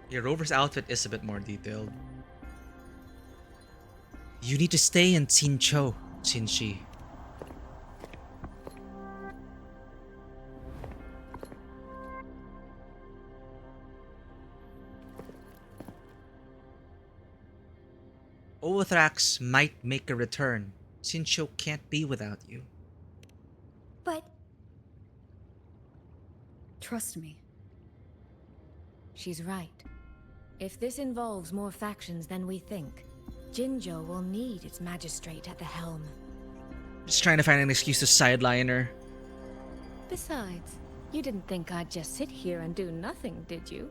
Yeah, Rover's outfit is a bit more detailed. You need to stay in Xinqiu, Xinxi. Oathrax might make a return. Xinqiu can't be without you. But trust me. She's right. If this involves more factions than we think, Jinzhou will need its magistrate at the helm. Just trying to find an excuse to sideline her. Besides, you didn't think I'd just sit here and do nothing, did you?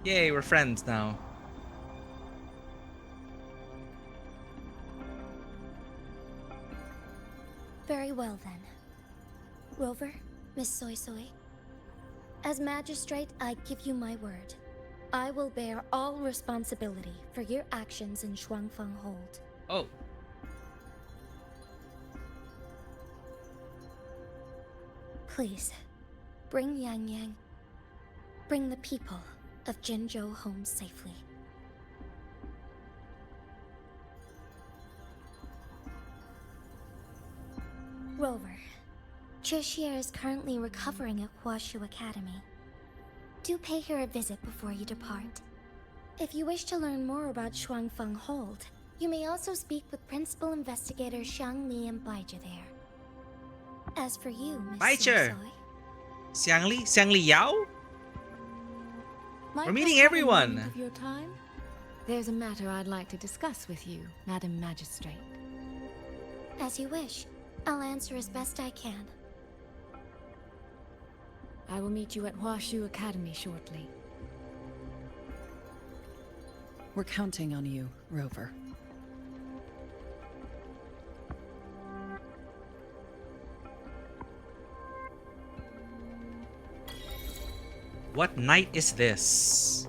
Yay, we're friends now. very well then. Rover, Miss Soy Soy. As magistrate, I give you my word. I will bear all responsibility for your actions in Shuangfeng Hold. Oh. Please, bring Yang Yang. Bring the people of Jinzhou home safely. Rover, Trishir is currently recovering at Huashu Academy. Do pay her a visit before you depart. If you wish to learn more about Shuangfeng Hold, you may also speak with Principal Investigator Xiang Li and Baizhi there. As for you, Miss Baizhi! Xiang Li Yao? Might We're meeting I have a everyone. moment of your time? There's a matter I'd like to discuss with you, Madam Magistrate. As you wish. I'll answer as best I can. I will meet you at Huashu Academy shortly. We're counting on you, Rover. What night is this?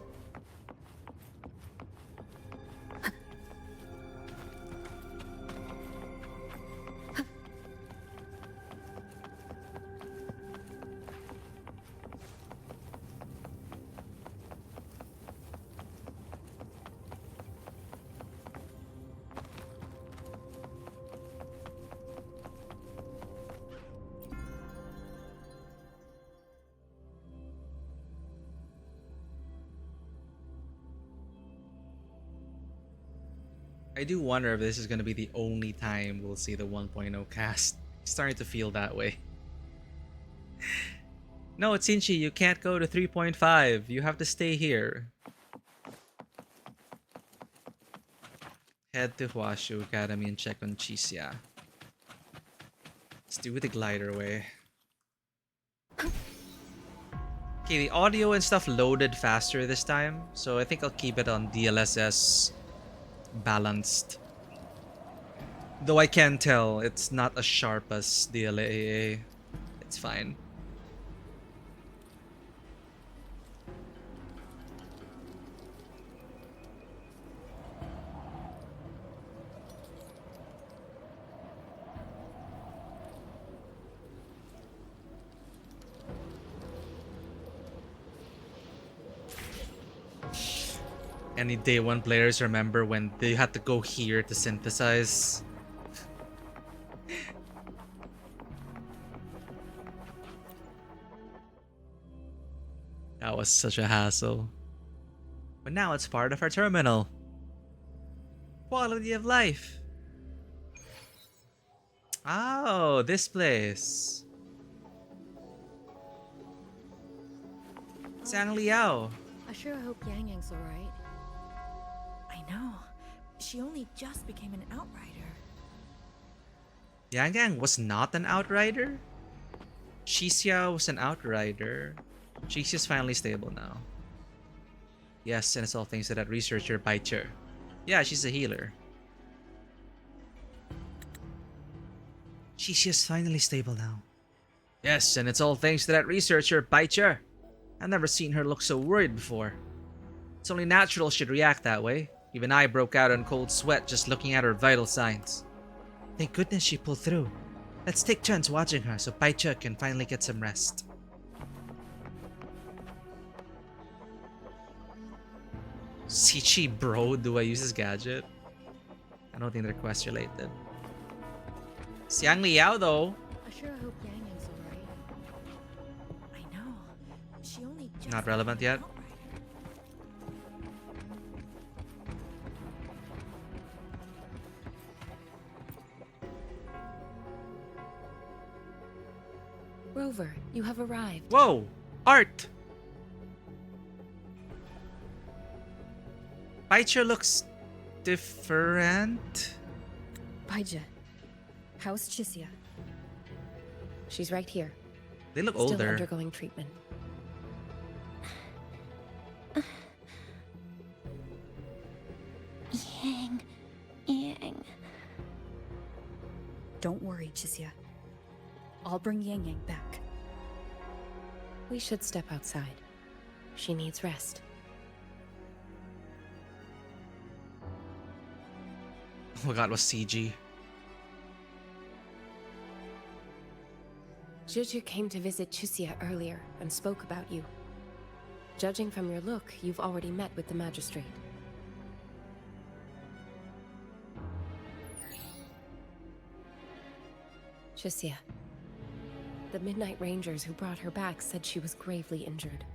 I do wonder if this is going to be the only time we'll see the 1.0 cast. Starting to feel that way. No, Tsinchi, you can't go to 3.5. You have to stay here. Head to Huashu Academy and check on Chisia. Let's do the glider way. Okay, the audio and stuff loaded faster this time, so I think I'll keep it on DLSS balanced. Though I can tell it's not as sharp as DLAA. It's fine. Any day one players remember when they had to go here to synthesize? That was such a hassle. But now it's part of our terminal. Quality of life. Oh, this place. Sang Liao. I sure hope Yang Yang's alright. I know. She only just became an outrider. Yang Yang was not an outrider? Chisia was an outrider. Chisia's finally stable now. Yes, and it's all thanks to that researcher Baicher. Yeah, she's a healer. Chisia's finally stable now. Yes, and it's all thanks to that researcher Baicher. I've never seen her look so worried before. It's only natural she'd react that way. Even I broke out in cold sweat just looking at her vital signs. Thank goodness she pulled through. Let's take turns watching her so Baicher can finally get some rest. Sichi bro, do I use this gadget? I don't think they're quest related. Xiang Liao though. I sure hope Yang Yang's alright. I know. She only just Not relevant yet. Rover, you have arrived. Whoa! Art! Baicher looks different. Baija, how's Chisia? She's right here. They look Still older. undergoing treatment. Yang. Don't worry, Chisia. I'll bring Yang Yang back. We should step outside. She needs rest. Oh my god, it was CG. Juju came to visit Chisia earlier and spoke about you. Judging from your look, you've already met with the magistrate. Chisia. The Midnight Rangers who brought her back said she was gravely injured.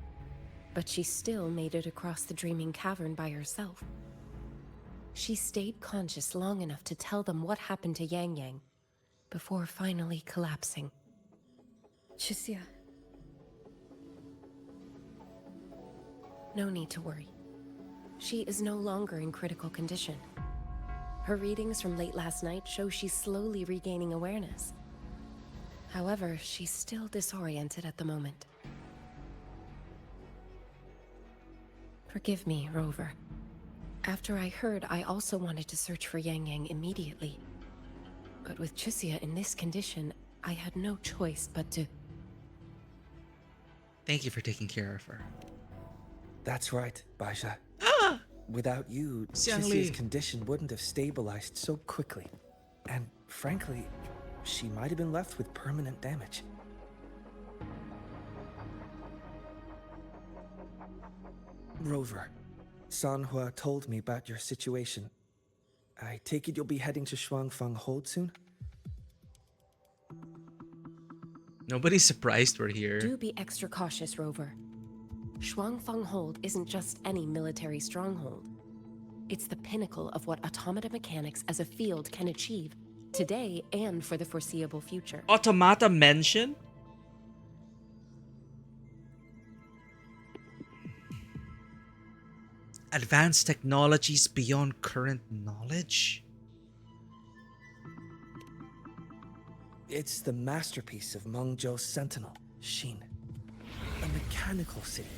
But she still made it across the Dreaming Cavern by herself. She stayed conscious long enough to tell them what happened to Yang Yang, before finally collapsing. Chisia. No need to worry. She is no longer in critical condition. Her readings from late last night show she's slowly regaining awareness. However, she's still disoriented at the moment. Forgive me, Rover. After I heard, I also wanted to search for Yang Yang immediately. But with Chisia in this condition, I had no choice but to... Thank you for taking care of her. That's right, Baija. Without you, Xiangli. Chisia's condition wouldn't have stabilized so quickly. And frankly, she might have been left with permanent damage. Rover, Sanhua told me about your situation. I take it you'll be heading to Shuangfang Hold soon? Nobody's surprised we're here. Do be extra cautious, Rover. Shuangfang Hold isn't just any military stronghold. It's the pinnacle of what automata mechanics as a field can achieve, today and for the foreseeable future. Automata mention? Advanced technologies beyond current knowledge? It's the masterpiece of Mengzhou's sentinel, Xin. A mechanical city,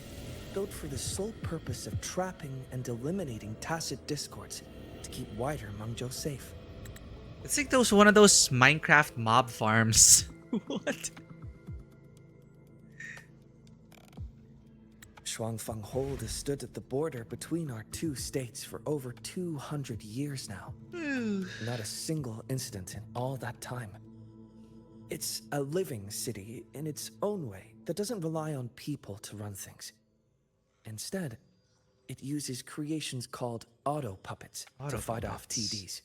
built for the sole purpose of trapping and eliminating tacit discords to keep wider Mengzhou safe. It's like one of those Minecraft mob farms. What? Shuangfeng Hold has stood at the border between our two states for over 200 years now. Not a single incident in all that time. It's a living city in its own way that doesn't rely on people to run things. Instead, it uses creations called auto-puppets to fight off TDs.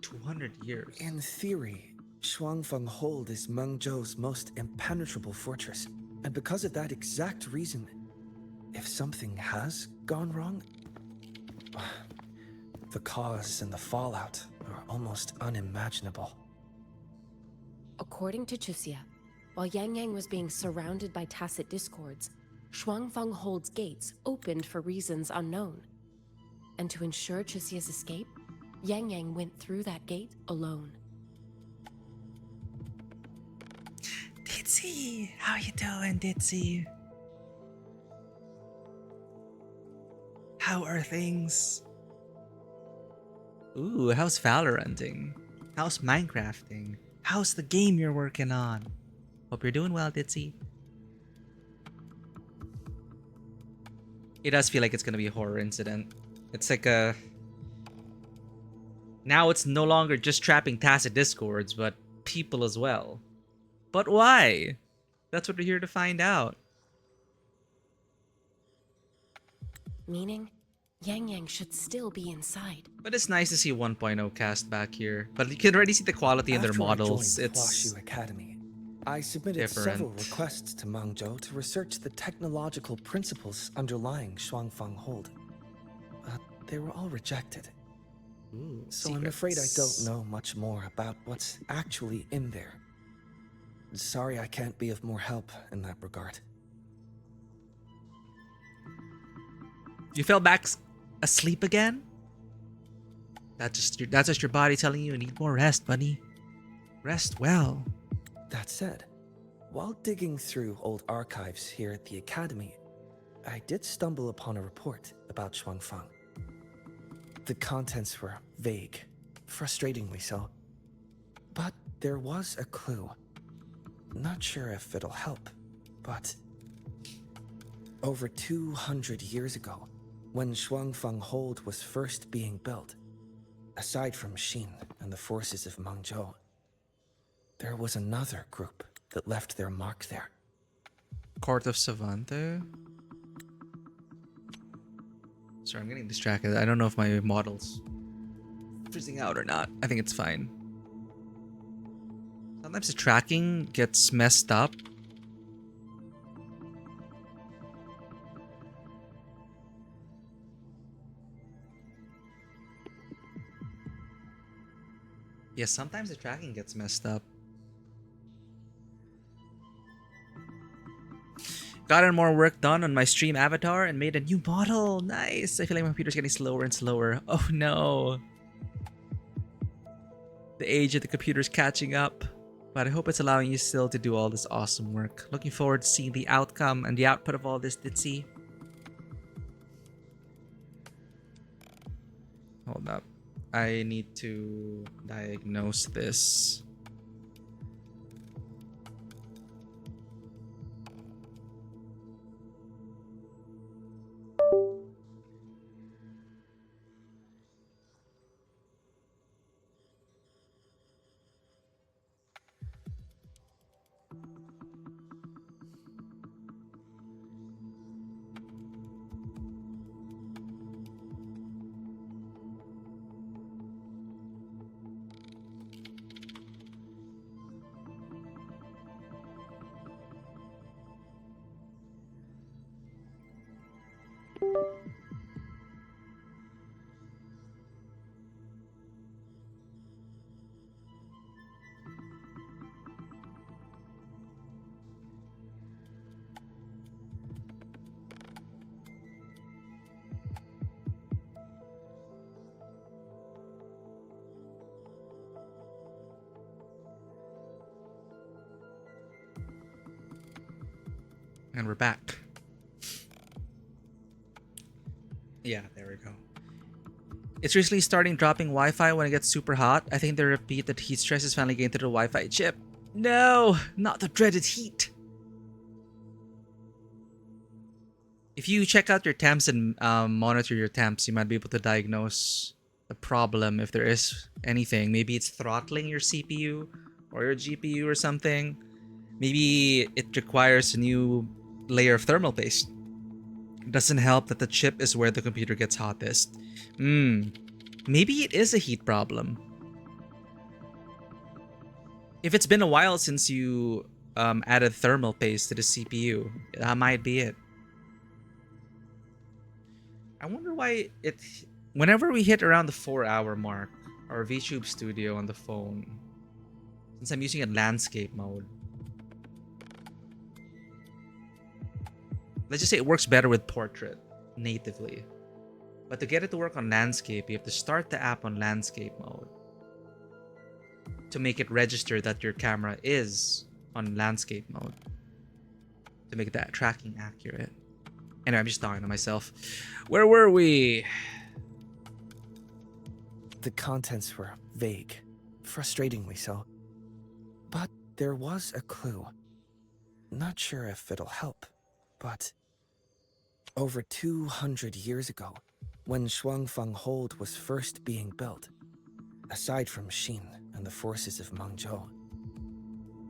200 years. In theory, Shuangfeng Hold is Mengzhou's most impenetrable fortress. And because of that exact reason, if something has gone wrong, the cause and the fallout are almost unimaginable. According to Chuxia, while Yang Yang was being surrounded by tacit discords, Shuangfeng Hold's gates opened for reasons unknown. And to ensure Chuxia's escape, Yang Yang went through that gate alone. Ditzy, how you doing, Ditzy? How are things? Ooh, how's Valoranting? How's Minecrafting? How's the game you're working on? Hope you're doing well, Ditzy. It does feel like it's gonna be a horror incident. It's like a... Now it's no longer just trapping tacit discords, but people as well. But why? That's what we're here to find out. Meaning, Yang Yang should still be inside. But it's nice to see 1.0 cast back here. But you can already see the quality in their models. I joined It's Huashu Academy. I submitted different. several requests to Mengzhou to research the technological principles underlying Shuangfeng Hold. But they were all rejected. Ooh, so I'm afraid I don't know much more about what's actually in there. Sorry I can't be of more help in that regard. You fell back asleep again? That's just your body telling you need more rest, buddy. Rest well. That said, while digging through old archives here at the Academy, I did stumble upon a report about Shuangfeng. The contents were vague, frustratingly so. But there was a clue. Not sure if it'll help, but... Over 200 years ago, when Shuangfeng Hold was first being built, aside from Xin and the forces of Mengzhou, there was another group that left their mark there. Court of Savante? Sorry, I'm getting distracted. I don't know if my model's freezing out or not. I think it's fine. Sometimes the tracking gets messed up. Yeah, sometimes the tracking gets messed up. Gotten more work done on my stream avatar and made a new model. Nice. I feel like my computer's getting slower and slower. Oh no. The age of the computer's catching up. But I hope it's allowing you still to do all this awesome work. Looking forward to seeing the outcome and the output of all this, Ditzy. Hold up. I need to diagnose this. And we're back. Yeah, there we go. It's recently starting dropping Wi-Fi when it gets super hot. I think the repeated heat stress is finally getting to the Wi-Fi chip. No, not the dreaded heat. If you check out your temps and monitor your temps, you might be able to diagnose the problem if there is anything. Maybe it's throttling your CPU or your GPU or something. Maybe it requires a new layer of thermal paste. It doesn't help that the chip is where the computer gets hottest. Maybe it is a heat problem. If it's been a while since you added thermal paste to the CPU, that might be it. I wonder why whenever we hit around the 4-hour mark, our VTube Studio on the phone, since I'm using it landscape mode, let's just say it works better with portrait natively. But to get it to work on landscape, you have to start the app on landscape mode to make it register that your camera is on landscape mode, to make that tracking accurate. Anyway, I'm just talking to myself. Where were we? The contents were vague, frustratingly so. But there was a clue. Not sure if it'll help, but over 200 years ago, when Shuangfeng Hold was first being built, aside from Xin and the forces of Mengzhou,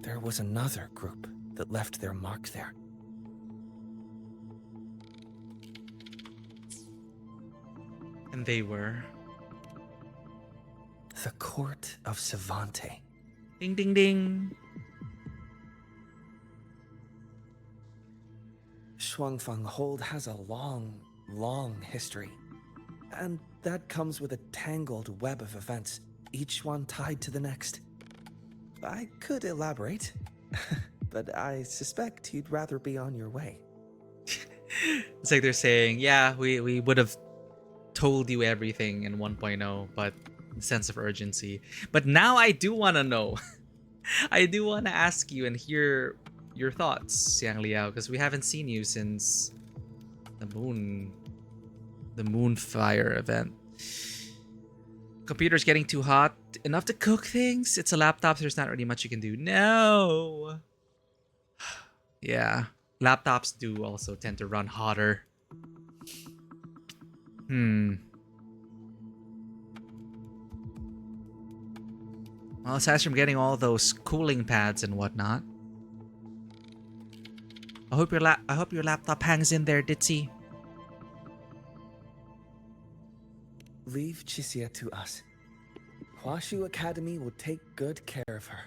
there was another group that left their mark there. And they were the Court of Savante. Ding ding ding. Shuangfeng Hold has a long, long history. And that comes with a tangled web of events, each one tied to the next. I could elaborate, but I suspect you'd rather be on your way. It's like they're saying, yeah, we would have told you everything in 1.0, but sense of urgency. But now I do want to know. I do want to ask you and hear your thoughts, Xiang Liao, because we haven't seen you since the Moonfire event. Computer's getting too hot. Enough to cook things? It's a laptop, so there's not really much you can do. No! Yeah. Laptops do also tend to run hotter. Well, aside from getting all those cooling pads and whatnot, I hope your laptop hangs in there, Ditzy. Leave Chixia to us. Huashu Academy will take good care of her.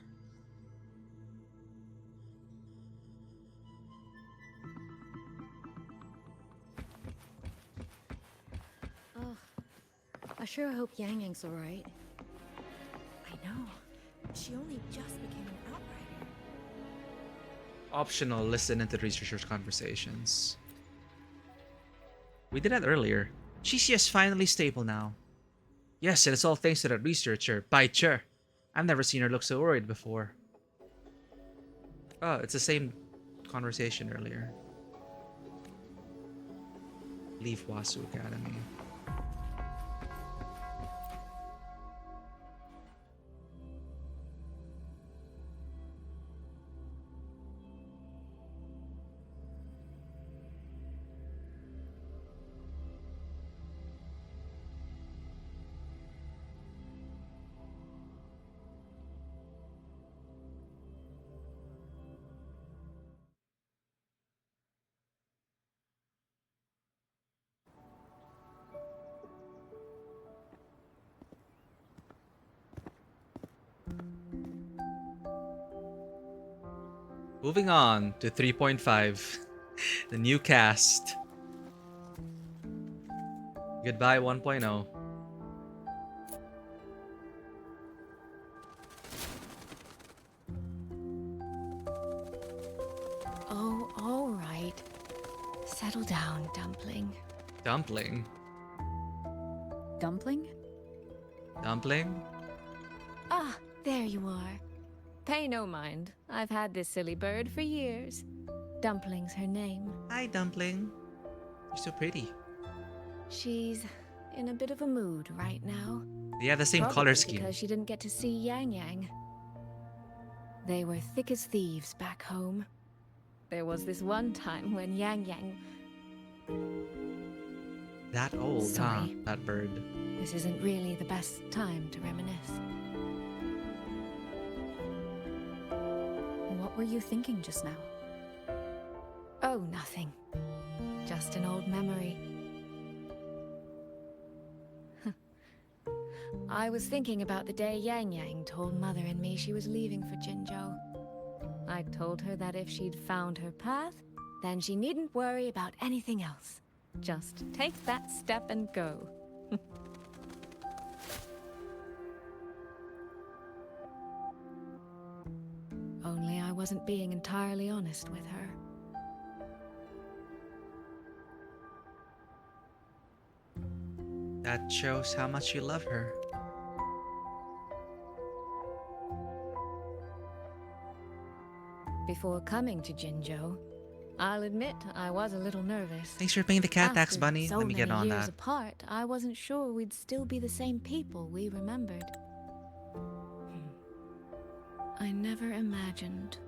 Oh, I sure hope Yang Yang's alright. I know. She only just became an outrider. Optional, listen into the researchers' conversations. We did that earlier. Chixia's finally stable now. Yes, and it's all thanks to that researcher, Bai Che. I've never seen her look so worried before. Oh, it's the same conversation earlier. Leave Wasu Academy. Moving on to 3.5, the new cast. Goodbye 1.0. Oh, all right. Settle down, Dumpling. Dumpling? Dumpling? Dumpling? Ah, there you are. Pay no mind. I've had this silly bird for years. Dumpling's her name. Hi, Dumpling. You're so pretty. She's in a bit of a mood right now. They have the same Probably color scheme. because she didn't get to see Yang Yang. They were thick as thieves back home. There was this one time when Yang Yang... That old, Sorry. huh? That bird. This isn't really the best time to reminisce. What were you thinking just now? Oh, nothing. Just an old memory. I was thinking about the day Yang Yang told Mother and me she was leaving for Jinzhou. I told her that if she'd found her path, then she needn't worry about anything else. Just take that step and go. Only I wasn't being entirely honest with her. That shows how much you love her. Before coming to Jinzhou, I'll admit I was a little nervous. Thanks for paying the cat tax, After Bunny. so Let me get many on years that. apart, I wasn't sure we'd still be the same people we remembered. I never imagined.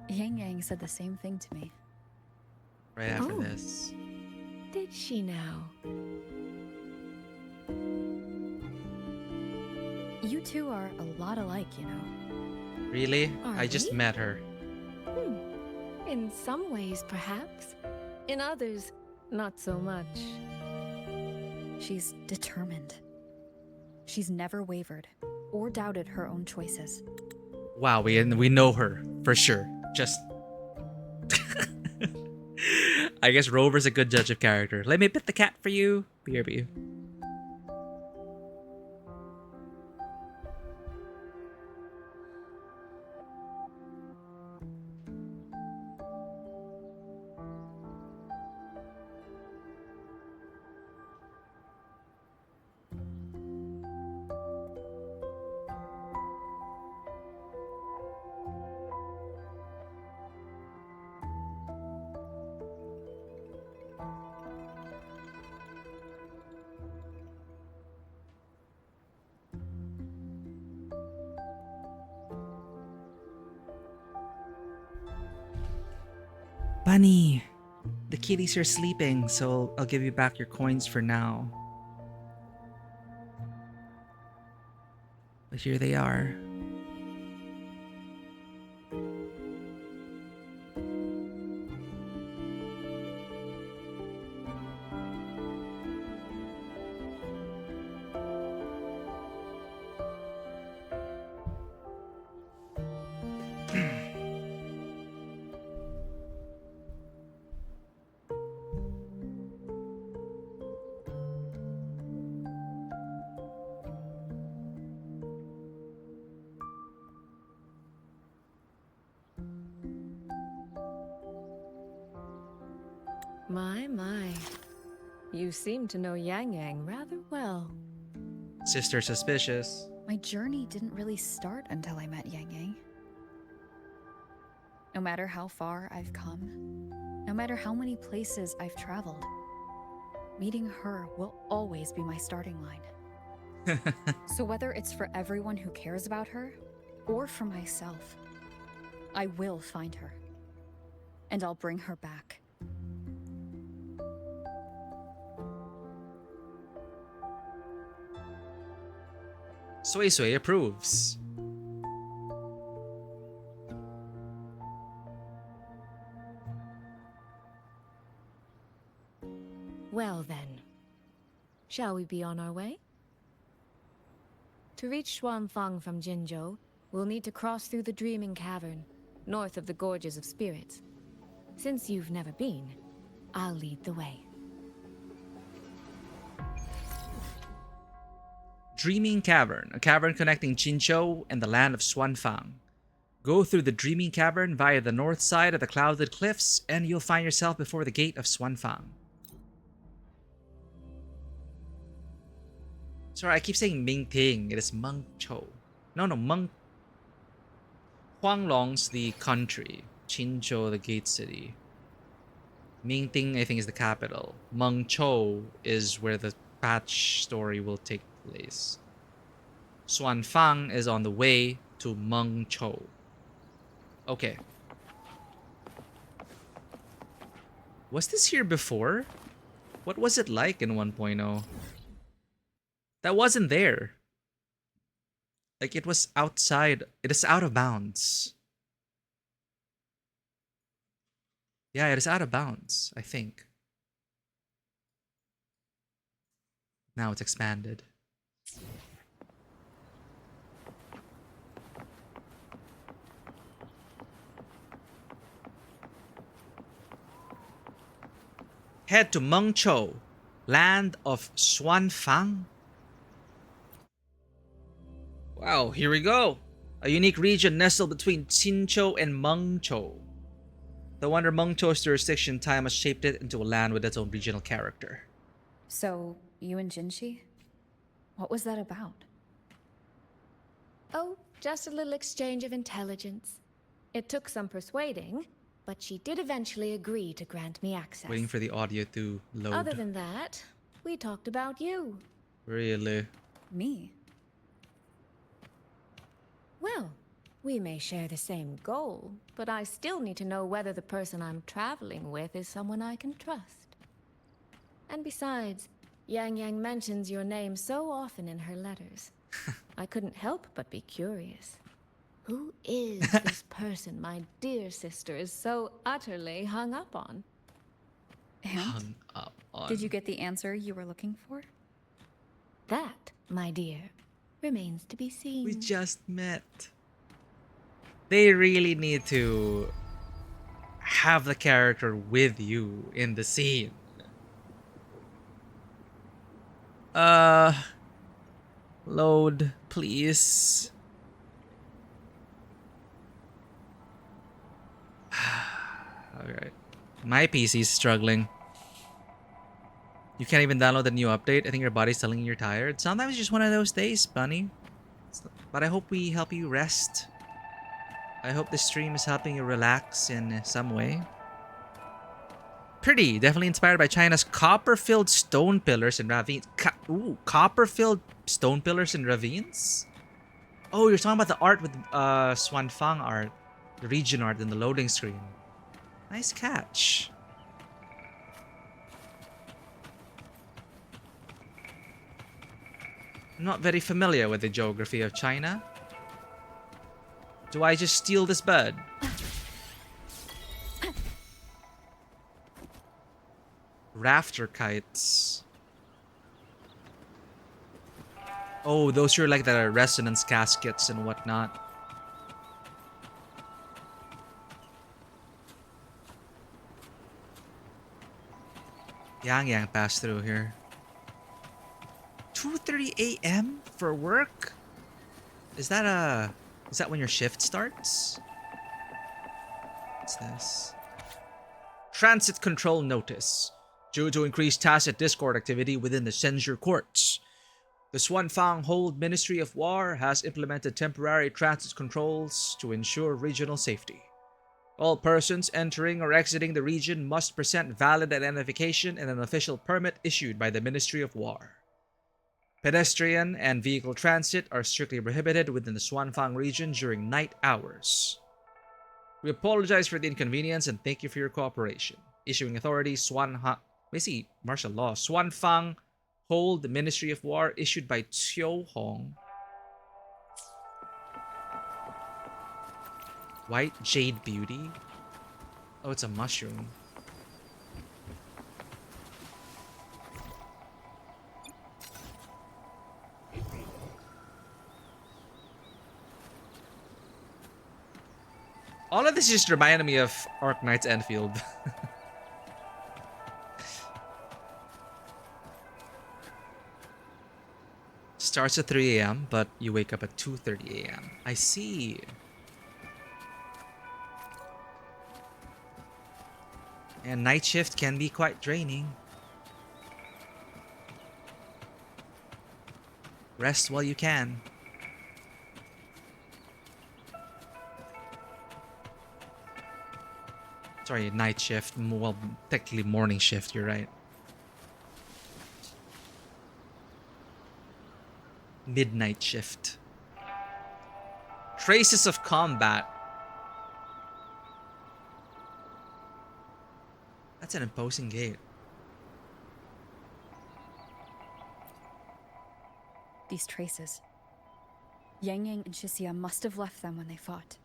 Yang Yang said the same thing to me. Right after Oh. this. Did she now? You two are a lot alike, you know. Really? Are I just we? met her. In some ways, perhaps. In others, not so much. She's determined. She's never wavered or doubted her own choices. Wow, we know her for sure. Just I guess Rover's a good judge of character. Let me pet the cat for you. BRB. Bunny, the kitties are sleeping, so I'll give you back your coins for now. But here they are. My. You seem to know Yang Yang rather well. Sister suspicious. My journey didn't really start until I met Yang Yang. No matter how far I've come, no matter how many places I've traveled, meeting her will always be my starting line. So whether it's for everyone who cares about her, or for myself, I will find her. And I'll bring her back. Sui Sui approves. Well then, shall we be on our way? To reach Xuanfang from Jinzhou, we'll need to cross through the Dreaming Cavern, north of the Gorges of Spirits. Since you've never been, I'll lead the way. Dreaming Cavern, a cavern connecting Jinzhou and the land of Xuanfang. Go through the Dreaming Cavern via the north side of the Clouded Cliffs, and you'll find yourself before the gate of Xuanfang. Sorry, I keep saying Ming Ting. It is Meng Chou. No, Meng. Huanglong's the country. Qinzhou, the gate city. Ming Ting, I think, is the capital. Meng Chou is where the patch story will take place. Xuan Fang is on the way to Meng Chou. Okay. Was this here before? What was it like in 1.0? That wasn't there. Like, it was outside. It is out of bounds. Yeah, it is out of bounds, I think. Now it's expanded. Head to Mengchou, land of Xuanfang. Wow, here we go. A unique region nestled between Qinzhou and Mengchou. The wonder Mengchou's jurisdiction time has shaped it into a land with its own regional character. So, you and Jinshi? What was that about? Oh, just a little exchange of intelligence. It took some persuading, but she did eventually agree to grant me access. Waiting for the audio to load. Other than that, we talked about you. Really? Me? Well, we may share the same goal, but I still need to know whether the person I'm traveling with is someone I can trust. And besides, Yang Yang mentions your name so often in her letters. I couldn't help but be curious. Who is this person my dear sister is so utterly hung up on? And? Hung up on. Did you get the answer you were looking for? That, my dear, remains to be seen. We just met. They really need to have the character with you in the scene. Load, please. Alright. My PC is struggling. You can't even download the new update. I think your body's telling you you're tired. Sometimes it's just one of those days, bunny. But I hope we help you rest. I hope this stream is helping you relax in some way. Pretty. Definitely inspired by China's copper-filled stone pillars and ravines. Copper-filled stone pillars and ravines? Oh, you're talking about the art with Xuanfang art. The region art in the loading screen. Nice catch. I'm not very familiar with the geography of China. Do I just steal this bird? Rafter kites. Oh, those are like the resonance caskets and whatnot. Yang Yang passed through here. 2:30 a.m. for work? Is that when your shift starts? What's this? Transit control notice. Due to increased tacit discord activity within the censure courts, the Xuanfang Hold Ministry of War has implemented temporary transit controls to ensure regional safety. All persons entering or exiting the region must present valid identification and an official permit issued by the Ministry of War. Pedestrian and vehicle transit are strictly prohibited within the Xuanfang region during night hours. We apologize for the inconvenience and thank you for your cooperation. Issuing authority, basically martial law. Xuanfang Hold the Ministry of War issued by Qiu Hong. White Jade Beauty? Oh, it's a mushroom. All of this just reminded me of Arknight's Enfield. Starts at 3 a.m., but you wake up at 2:30 a.m. I see. And night shift can be quite draining. Rest while you can. Sorry, night shift. Well, technically morning shift, you're right. Midnight shift. Traces of combat. That's an imposing gate. These traces. Yang Yang and Shisia must have left them when they fought.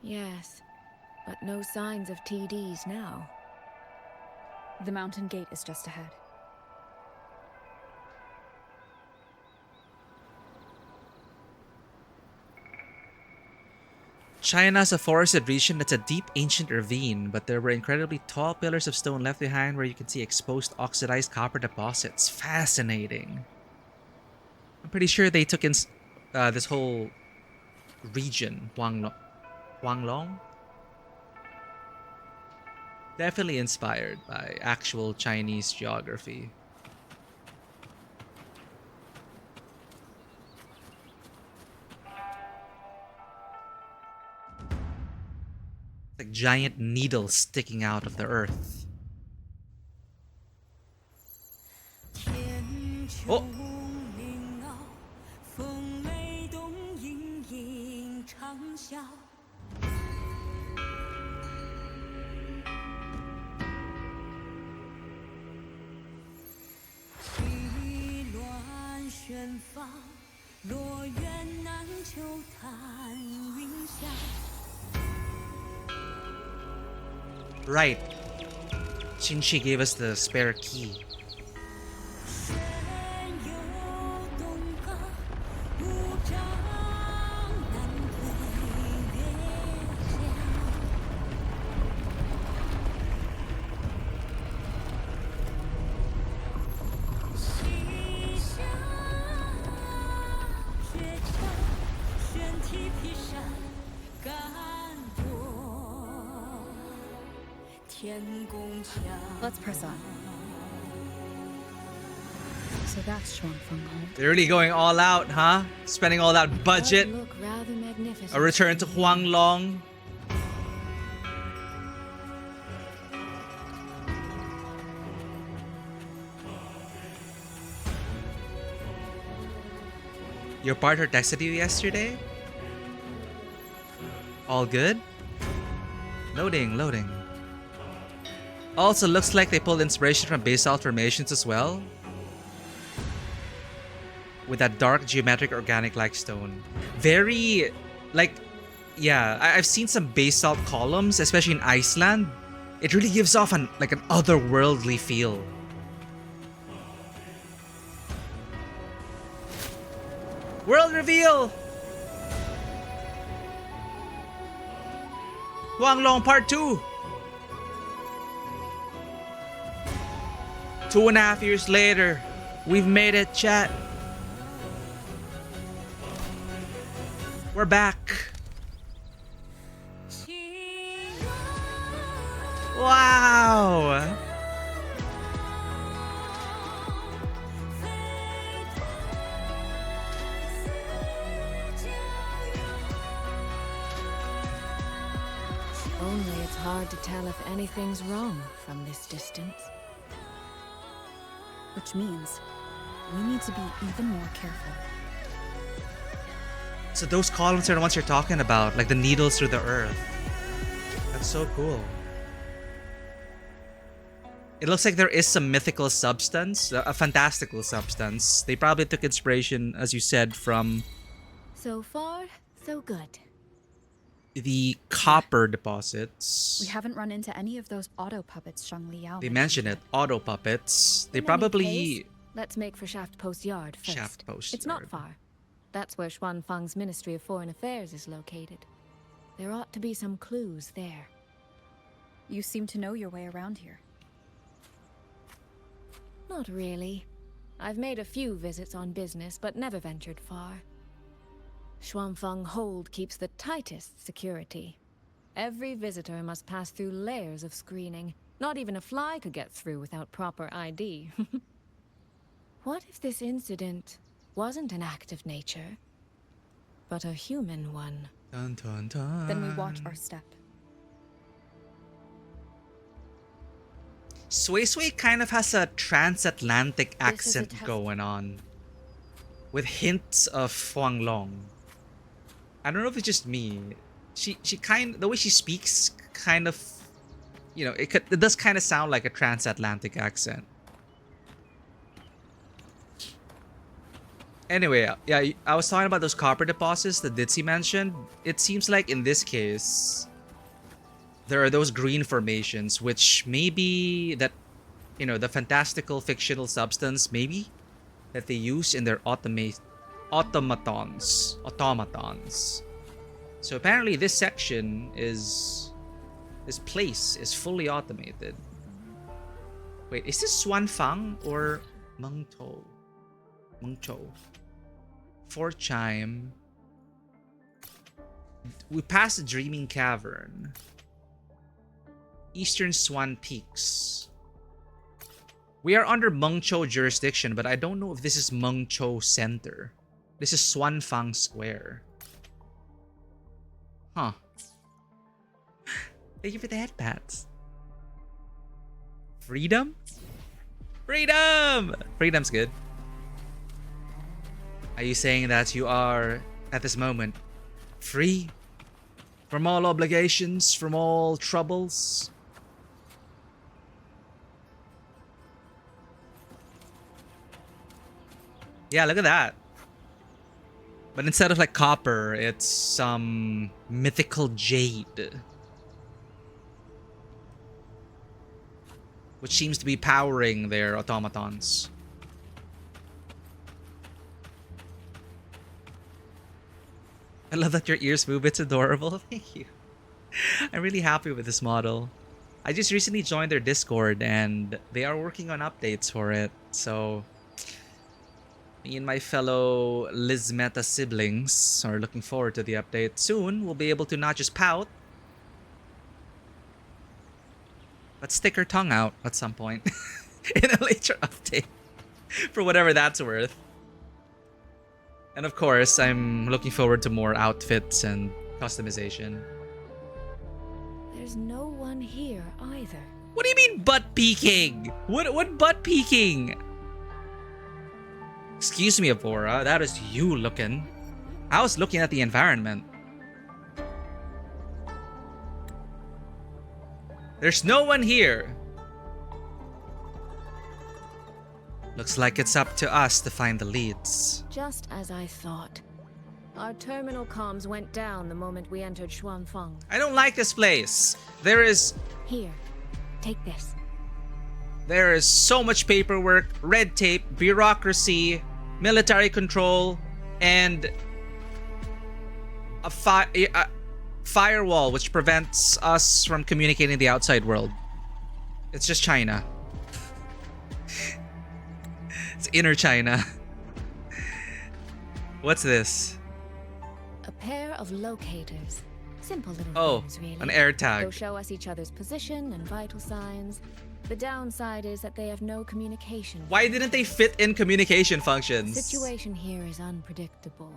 Yes, but no signs of TDs now. The mountain gate is just ahead. China's a forested region that's a deep ancient ravine, but there were incredibly tall pillars of stone left behind where you can see exposed oxidized copper deposits. Fascinating. I'm pretty sure they took in this whole region, Huanglong? Definitely inspired by actual Chinese geography. Like giant needles sticking out of the earth. Oh! Right. Shinji gave us the spare key. Let's press on. So that's Shuangfeng home. They're really going all out, huh? Spending all that budget. Look rather magnificent. A return to Huanglong. Your partner texted you yesterday? All good? Loading, loading. Also, looks like they pulled inspiration from basalt formations as well. With that dark geometric organic-like stone. Very, like, yeah, I've seen some basalt columns, especially in Iceland. It really gives off an otherworldly feel. World reveal! Huanglong Part 2! 2.5 years later, we've made it, chat. We're back. Wow! Only it's hard to tell if anything's wrong from this distance. Which means we need to be even more careful. So those columns are the ones you're talking about, like the needles through the earth. That's so cool. It looks like there is some mythical substance, a fantastical substance. They probably took inspiration, as you said, from So far, so good. the copper deposits. We haven't run into any of those auto puppets Shang Liao They mention it, auto puppets. They In any probably case, let's make for Shaft Post Yard first. Shaft Post It's Yard. not far. That's where Xuanfang's Ministry of Foreign Affairs is located. There ought to be some clues there. You seem to know your way around here. Not really. I've made a few visits on business, but never ventured far. Xuanfang Hold keeps the tightest security. Every visitor must pass through layers of screening. Not even a fly could get through without proper ID. What if this incident wasn't an act of nature, but a human one. Dun, dun, dun. Then we watch our step. Sui Sui kind of has a transatlantic This is a accent test. going on, with hints of Huanglong. I don't know if it's just me. The way she speaks kind of, you know, it does kind of sound like a transatlantic accent. Anyway, yeah, I was talking about those copper deposits that Ditzy mentioned. It seems like in this case, there are those green formations, which maybe that, you know, the fantastical fictional substance, maybe, that they use in their automatons. So apparently this section this place is fully automated. Wait, is this Swanfang or Mengtou? Fort Chime. We passed the Dreaming Cavern. Eastern Swan Peaks. We are under Mengchou jurisdiction, but I don't know if this is Mengchou Center. This is Swanfang Square. Huh. Thank you for the head pats. Freedom? Freedom! Freedom's good. Are you saying that you are, at this moment, free? From all obligations, from all troubles? Yeah, look at that. But instead of like copper, it's some mythical jade. Which seems to be powering their automatons. I love that your ears move. It's adorable. Thank you. I'm really happy with this model. I just recently joined their Discord and they are working on updates for it. So me and my fellow Lizmeta siblings are looking forward to the update. Soon we'll be able to not just pout, but stick our tongue out at some point in a later update. For whatever that's worth. And of course, I'm looking forward to more outfits and customization. There's no one here either. What do you mean butt peeking? What butt peeking? Excuse me, Avora, that is you looking. I was looking at the environment. There's no one here. Looks like it's up to us to find the leads. Just as I thought. Our terminal comms went down the moment we entered Xuanfeng. I don't like this place. There is so much paperwork, red tape, bureaucracy, military control, and a firewall which prevents us from communicating the outside world. It's just China. It's inner China. What's this? A pair of locators. Simple little things, really. An air tag. They'll show us each other's position and vital signs. The downside is that they have no communication. Why didn't they fit in communication The functions? situation here is unpredictable.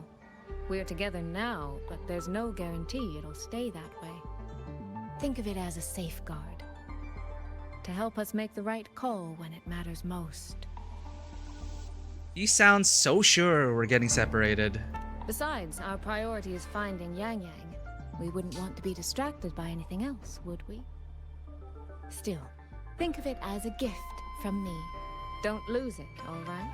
We're together now, but there's no guarantee it'll stay that way. Think of it as a safeguard. To help us make the right call when it matters most. You sound so sure we're getting separated. Besides, our priority is finding Yang Yang. We wouldn't want to be distracted by anything else, would we? Still, think of it as a gift from me. Don't lose it, all right?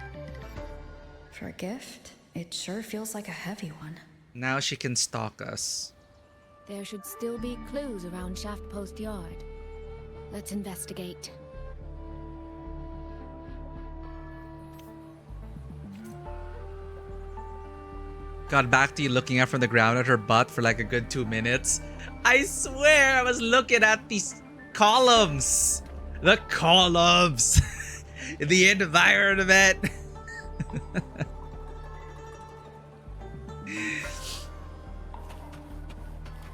For a gift, it sure feels like a heavy one. Now she can stalk us. There should still be clues around Shaft Post Yard. Let's investigate. Got back to you looking up from the ground at her butt for like a good 2 minutes. I swear I was looking at these columns. The columns. The environment.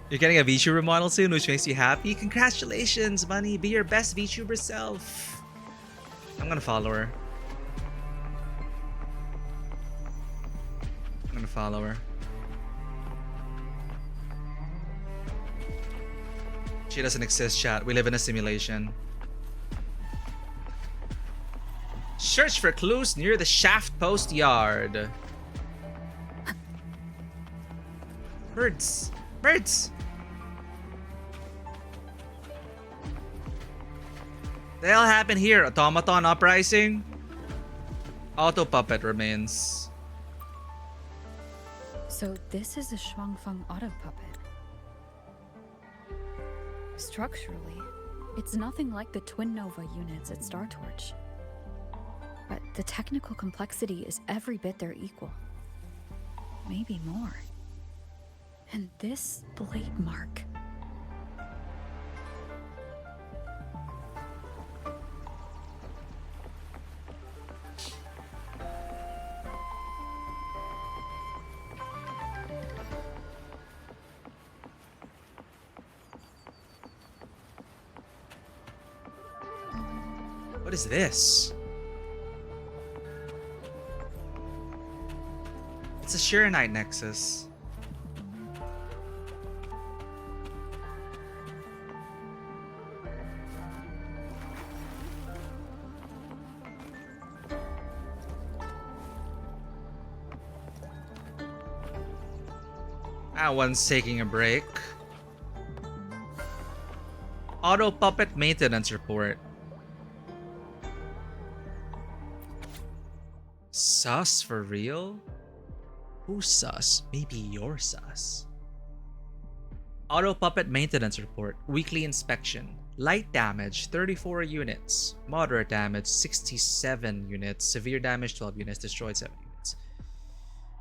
You're getting a VTuber model soon, which makes you happy. Congratulations, Bunny. Be your best VTuber self. I'm gonna follow her. gonna follow her. She doesn't exist, chat. We live in a simulation. Search for clues near the shaft post yard. Birds. Birds. The hell happened here? Automaton uprising? Auto puppet remains. So this is a Shuangfeng auto puppet. Structurally, it's nothing like the Twin Nova units at Star Torch. But the technical complexity is every bit their equal. Maybe more. And this blade mark. What is this? It's a Shiranite nexus. That one's taking a break. Auto puppet maintenance report. Sus for real? Who's sus? Maybe you're sus. Auto puppet maintenance report. Weekly inspection. Light damage 34 units. Moderate damage 67 units. Severe damage 12 units. Destroyed 7 units.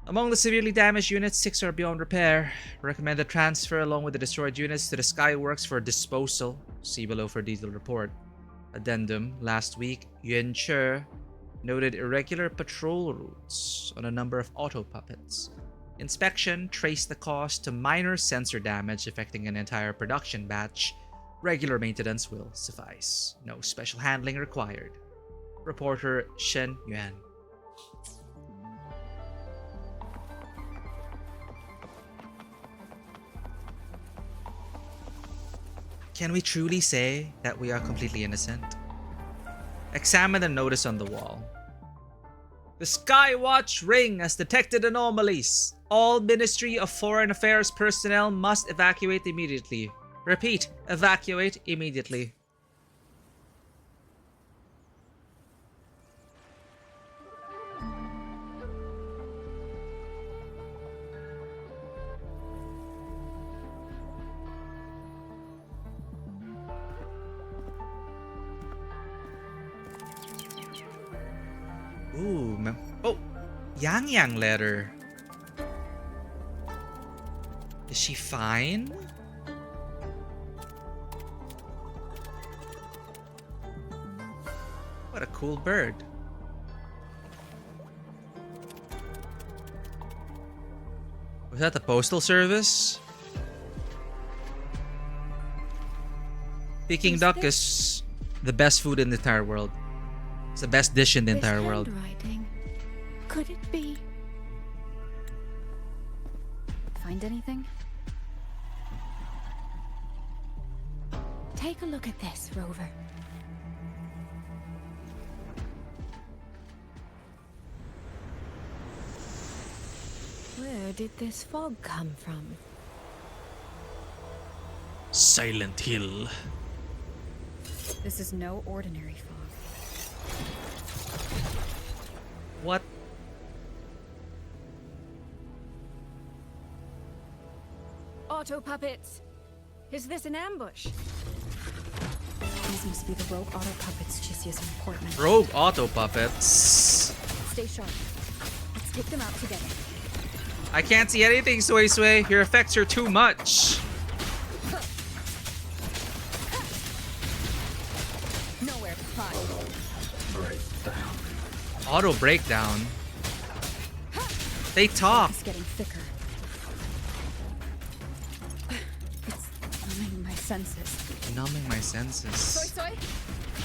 Among the severely damaged units, 6 are beyond repair. Recommended transfer along with the destroyed units to the Skyworks for disposal. See below for detailed report. Addendum. Last week, Yuan Che noted irregular patrol routes on a number of auto puppets. Inspection traced the cause to minor sensor damage affecting an entire production batch. Regular maintenance will suffice. No special handling required. Reporter Shen Yuan. Can we truly say that we are completely innocent? Examine the notice on the wall. The Skywatch ring has detected anomalies. All Ministry of Foreign Affairs personnel must evacuate immediately. Repeat, evacuate immediately. Ooh, oh, Yang Yang letter. Is she fine? What a cool bird. Was that the postal service? Peking duck is the best food in the entire world. It's the best dish in the entire world. Handwriting. Could it be? Find anything? Take a look at this, Rover. Where did this fog come from? Silent Hill. This is no ordinary fog. What? Auto puppets! Is this an ambush? These must be the rogue auto puppets Chisia's important. Rogue auto puppets. Stay sharp. Let's take them out together. I can't see anything, Sui Sui. Your effects are too much. Nowhere to hide. Auto breakdown. They talk. It's getting thicker. It's numbing my senses. Numbing my senses. Soy Soy,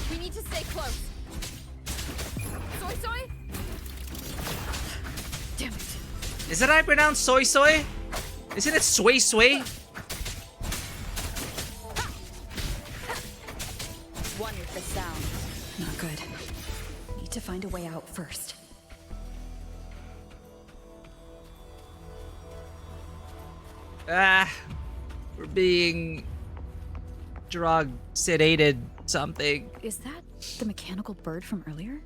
we need to stay close. Soy Soy? Damn it. Is that how I pronounce soy soy? Isn't it sway sway? One with the sound. Not good. Need to find a way out first. Ah, we're being drug sedated something. Is that the mechanical bird from earlier?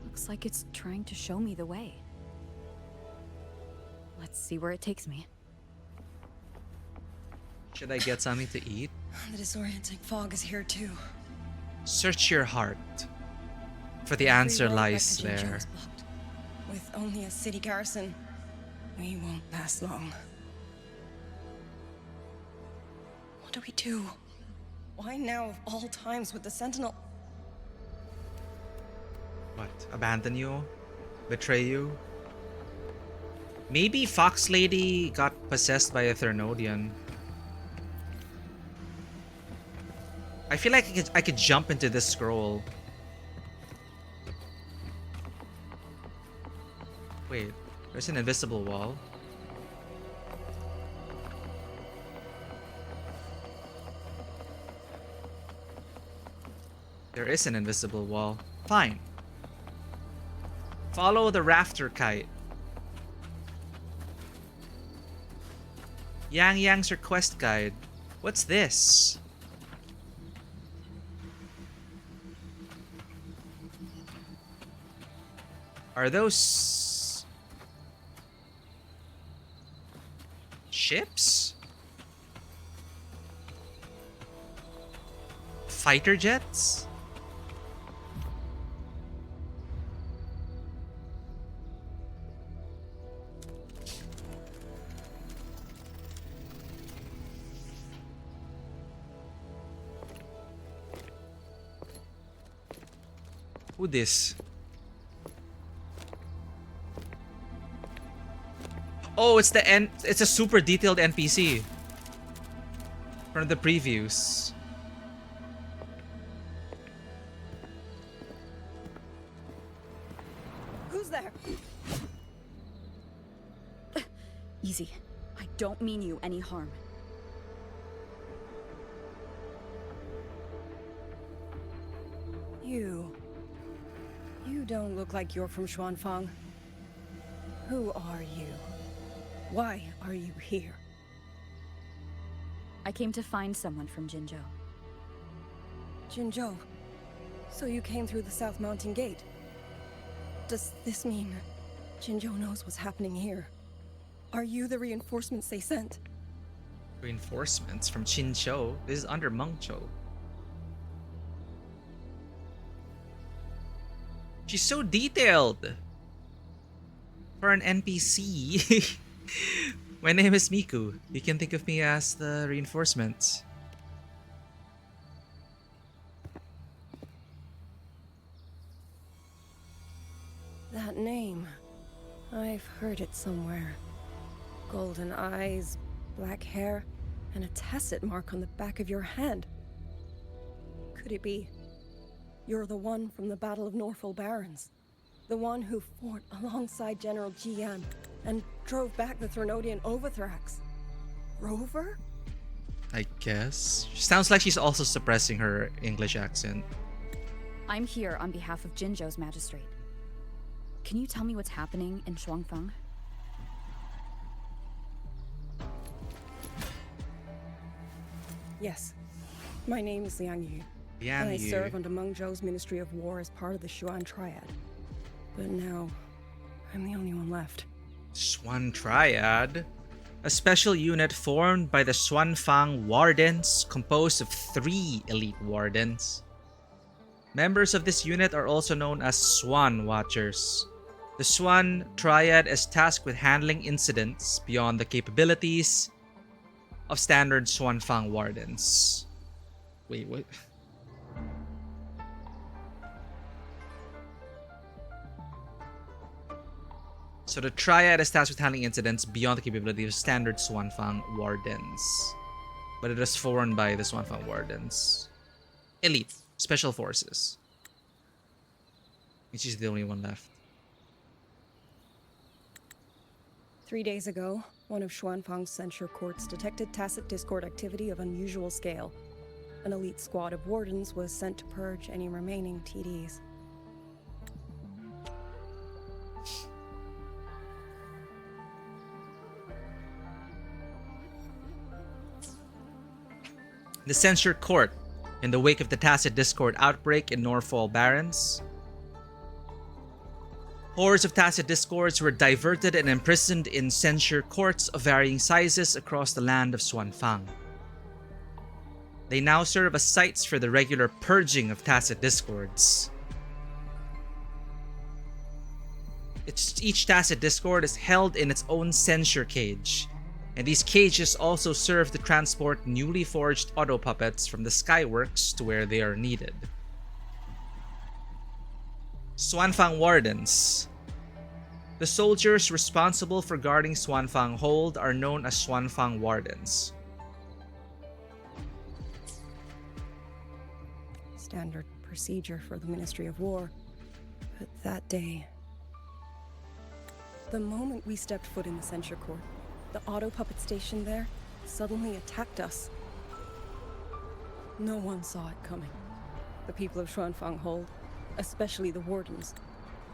Looks like it's trying to show me the way. Let's see where it takes me. Should I get something to eat? The disorienting fog is here too. Search your heart. For the answer Every road back lies to Jinzhou there. is blocked. With only a city garrison, we won't last long. What do we do? Why now of all times with the Sentinel? What? Abandon you? Betray you? Maybe Fox Lady got possessed by a Thernodian. I feel like I could jump into this scroll. Wait, there's an invisible wall. There is an invisible wall. Fine. Follow the rafter kite. Yang Yang's request guide. What's this? Are those ships? Fighter jets? Who this? Oh, it's it's a super detailed NPC from the previews. Who's there? Easy. I don't mean you any harm. You don't look like you're from Xuanfang. Who are you? Why are you here? I came to find someone from Jinzhou. Jinzhou. So you came through the South Mountain Gate. Does this mean Jinzhou knows what's happening here? Are you the reinforcements they sent? Reinforcements from Qinzhou. This is under Mengzhou. She's so detailed for an NPC. My name is Miku. You can think of me as the reinforcements. That name. I've heard it somewhere. Golden eyes, black hair, and a tacet mark on the back of your hand. Could it be? You're the one from the Battle of Norfolk Barrens. The one who fought alongside General Jian and drove back the Thernodian Overthrax. Rover? I guess. She sounds like she's also suppressing her English accent. I'm here on behalf of Jinzhou's magistrate. Can you tell me what's happening in Xuanfang? Yes. My name is Liang Yu. And I serve under Mengzhou's Ministry of War as part of the Xuan Triad. But now, I'm the only one left. Xuan Triad? A special unit formed by the Xuanfang Wardens, composed of 3 elite wardens. Members of this unit are also known as Xuan Watchers. The Xuan Triad is tasked with handling incidents beyond the capabilities of standard Xuanfang Wardens. Wait, what? So the Triad is tasked with handling incidents beyond the capability of standard Xuanfang Wardens. But it is formed by the Xuanfang Wardens. Elite. Special Forces. Which is the only one left. 3 days ago, one of Xuanfang's censure courts detected tacit discord activity of unusual scale. An elite squad of wardens was sent to purge any remaining TDs. The censure court, in the wake of the tacit discord outbreak in Norfall Barrens. Hordes of tacit discords were diverted and imprisoned in censure courts of varying sizes across the land of Xuanfang. They now serve as sites for the regular purging of tacit discords. Each tacit discord is held in its own censure cage, and these cages also serve to transport newly forged auto puppets from the Skyworks to where they are needed. Xuanfang Wardens. The soldiers responsible for guarding Xuanfang Hold are known as Xuanfang Wardens. Standard procedure for the Ministry of War. But that day, the moment we stepped foot in the censure court, the auto puppet station there suddenly attacked us. No one saw it coming. The people of Xuanfang Hold, especially the wardens.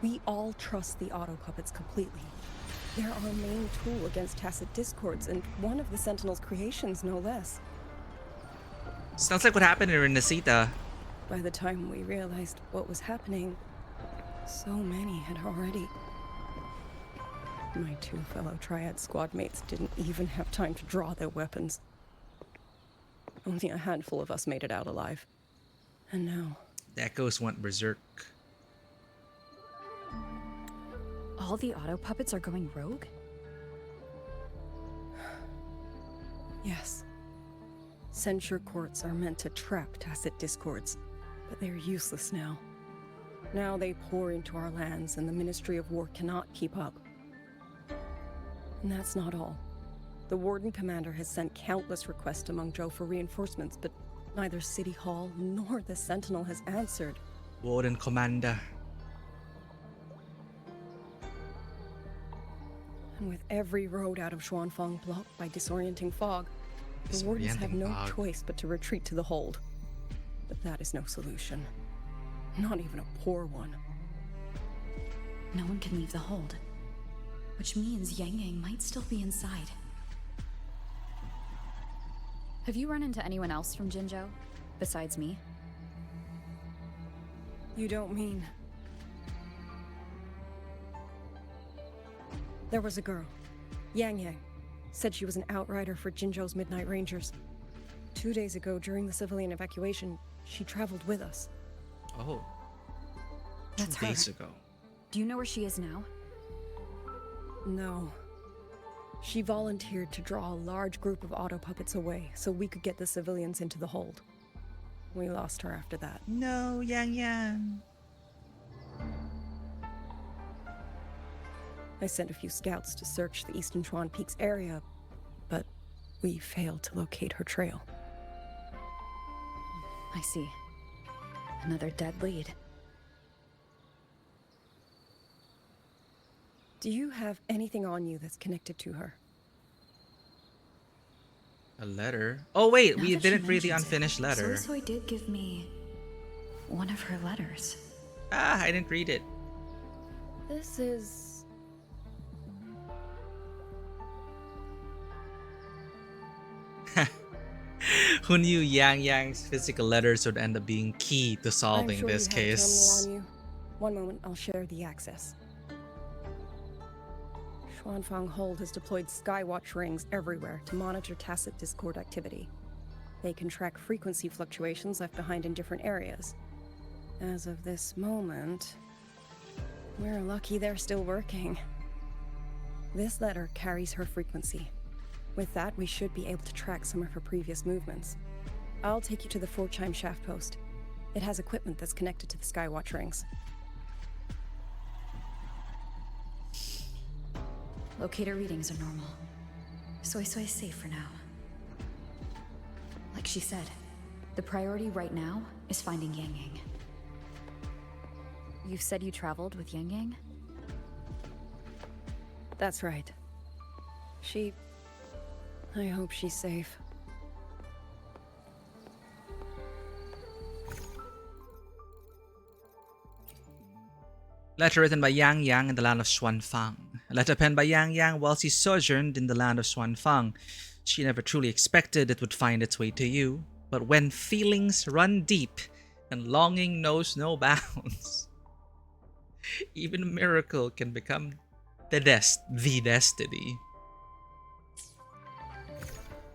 We all trust the auto puppets completely. They're our main tool against tacit discords, and one of the Sentinel's creations, no less. Sounds like what happened in Renacita. By the time we realized what was happening, so many had already... My 2 fellow Triad squad mates didn't even have time to draw their weapons. Only a handful of us made it out alive. And now... The Echoes went berserk. All the auto puppets are going rogue? Yes. Censure courts are meant to trap tacit discords, but they're useless now. Now they pour into our lands, and the Ministry of War cannot keep up. And that's not all. The Warden Commander has sent countless requests among Zhou for reinforcements, but neither City Hall nor the Sentinel has answered. Warden Commander. And with every road out of Xuanfang blocked by disorienting fog, the Wardens have no choice but to retreat to the hold. But that is no solution. Not even a poor one. No one can leave the hold. Which means Yang Yang might still be inside. Have you run into anyone else from Jinzhou, besides me? You don't mean... There was a girl, Yang Yang. Said she was an outrider for Jinzhou's Midnight Rangers. 2 days ago, during the civilian evacuation, she traveled with us. Oh. That's 2 days ago. Do you know where she is now? No. She volunteered to draw a large group of auto puppets away so we could get the civilians into the hold. We lost her after that. No, Yang Yang. I sent a few scouts to search the Eastern Chuan Peaks area, but we failed to locate her trail. I see. Another dead lead. Do you have anything on you that's connected to her? A letter? Oh wait, Now we that she didn't read the mentions it, unfinished letter. Soy did give me one of her letters. Ah, I didn't read it. This is... Who knew Yang Yang's physical letters would end up being key to solving I'm sure this you have a case? terminal on you. One moment, I'll share the access. Xuanfang Hold has deployed Skywatch rings everywhere to monitor tacit discord activity. They can track frequency fluctuations left behind in different areas. As of this moment, we're lucky they're still working. This letter carries her frequency. With that, we should be able to track some of her previous movements. I'll take you to the 4-chime shaft post. It has equipment that's connected to the Skywatch rings. Locator readings are normal. Soy is safe for now. Like she said, the priority right now is finding Yang Yang. You said you traveled with Yang Yang? That's right. I hope she's safe. Letter written by Yang Yang in the land of Xuanfang. A letter penned by Yang Yang while she sojourned in the land of Xuanfang. She never truly expected it would find its way to you, but when feelings run deep and longing knows no bounds, even a miracle can become the destiny.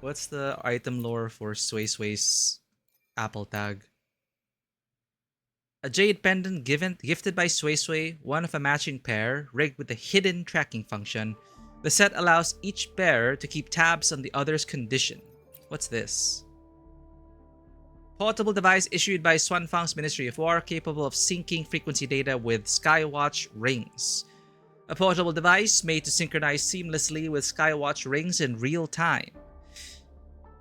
What's the item lore for Sui Sui's Apple tag? A jade pendant gifted by Sui Sui, one of a matching pair, rigged with a hidden tracking function. The set allows each pair to keep tabs on the other's condition. What's this? Portable device issued by Xuanfang's Ministry of War, capable of syncing frequency data with Skywatch rings. A portable device made to synchronize seamlessly with Skywatch rings in real time.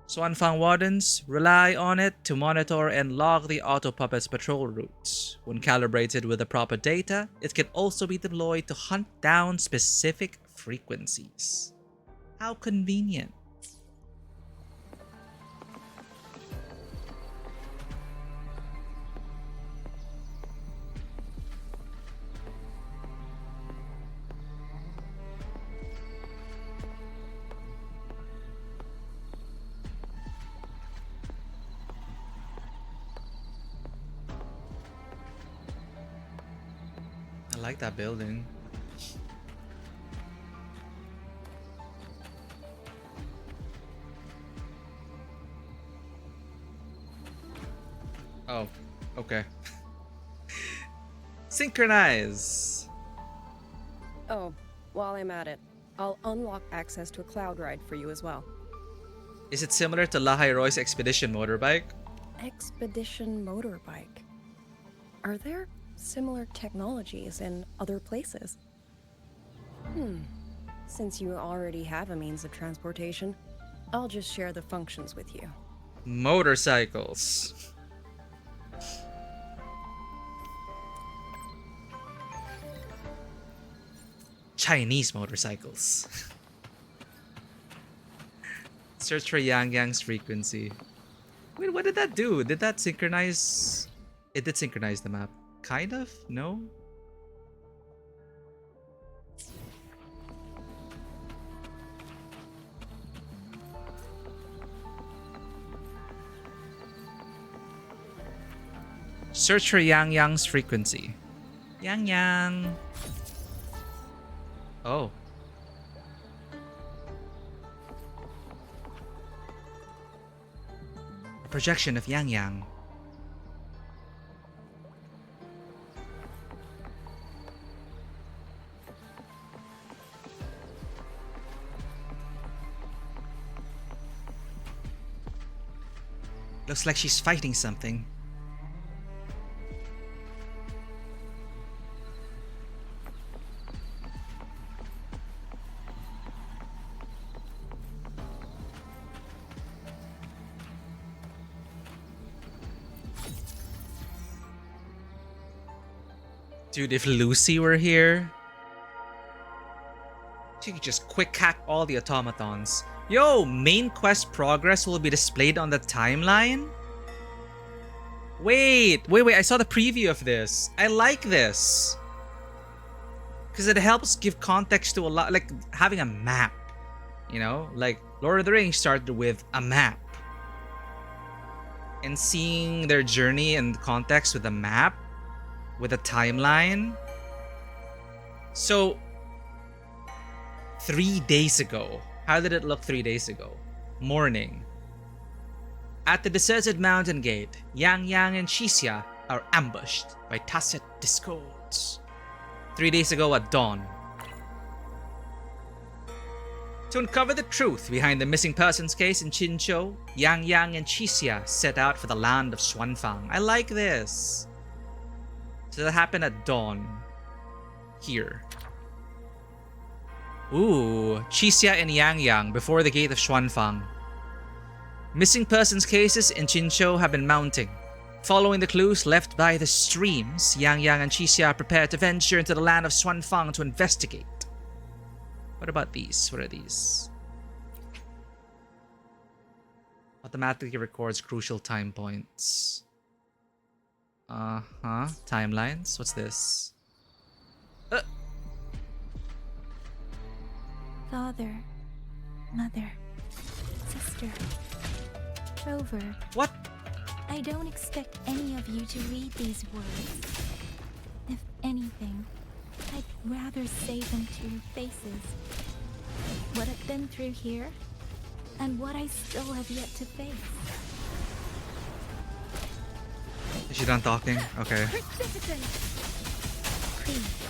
Xuanfang Wardens rely on it to monitor and log the Auto Puppet's patrol routes. When calibrated with the proper data, it can also be deployed to hunt down specific frequencies. How convenient. I like that building. Oh, okay. Synchronize. Oh, while I'm at it, I'll unlock access to a cloud ride for you as well. Is it similar to Lahai Roy's Expedition motorbike? Expedition motorbike. Are there similar technologies in other places? Since you already have a means of transportation, I'll just share the functions with you. Motorcycles. Chinese motorcycles. Search for Yang Yang's frequency. Wait, what did that do? Did that synchronize? It did synchronize the map. Kind of? No? Search for Yang Yang's frequency. Yang Yang. Oh. A projection of Yang Yang. Looks like she's fighting something. Dude, if Lucy were here, she could just quick hack all the automatons. Yo, main quest progress will be displayed on the timeline? Wait, I saw the preview of this. I like this. Because it helps give context to a lot, like having a map. You know, like Lord of the Rings started with a map. And seeing their journey and context with a map, with a timeline. So, 3 days ago, how did it look 3 days ago? Morning. At the deserted mountain gate, Yang Yang and Shixia are ambushed by tacit discords. 3 days ago at dawn. To uncover the truth behind the missing persons case in Qinzhou, Yang Yang and Shixia set out for the land of Xuanfang. I like this. So that happened at dawn. Here. Ooh, Qixia and Yang Yang before the gate of Xuanfang. Missing persons cases in Qinzhou have been mounting. Following the clues left by the streams, Yang Yang and Qixia prepare to venture into the land of Xuanfang to investigate. What about these? What are these? Automatically records crucial time points. Timelines. What's this? Father, mother, sister, Rover. What? I don't expect any of you to read these words. If anything, I'd rather say them to your faces. What I've been through here, and what I still have yet to face. Is she done talking? Okay. Please.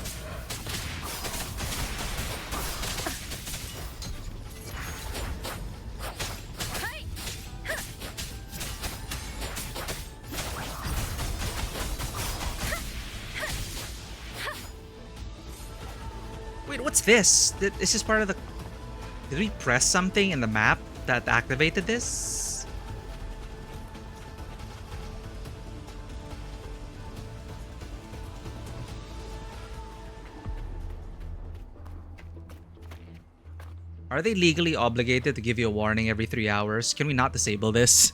Wait, what's this? This is part of the... Did we press something in the map that activated this? Are they legally obligated to give you a warning every 3 hours? Can we not disable this?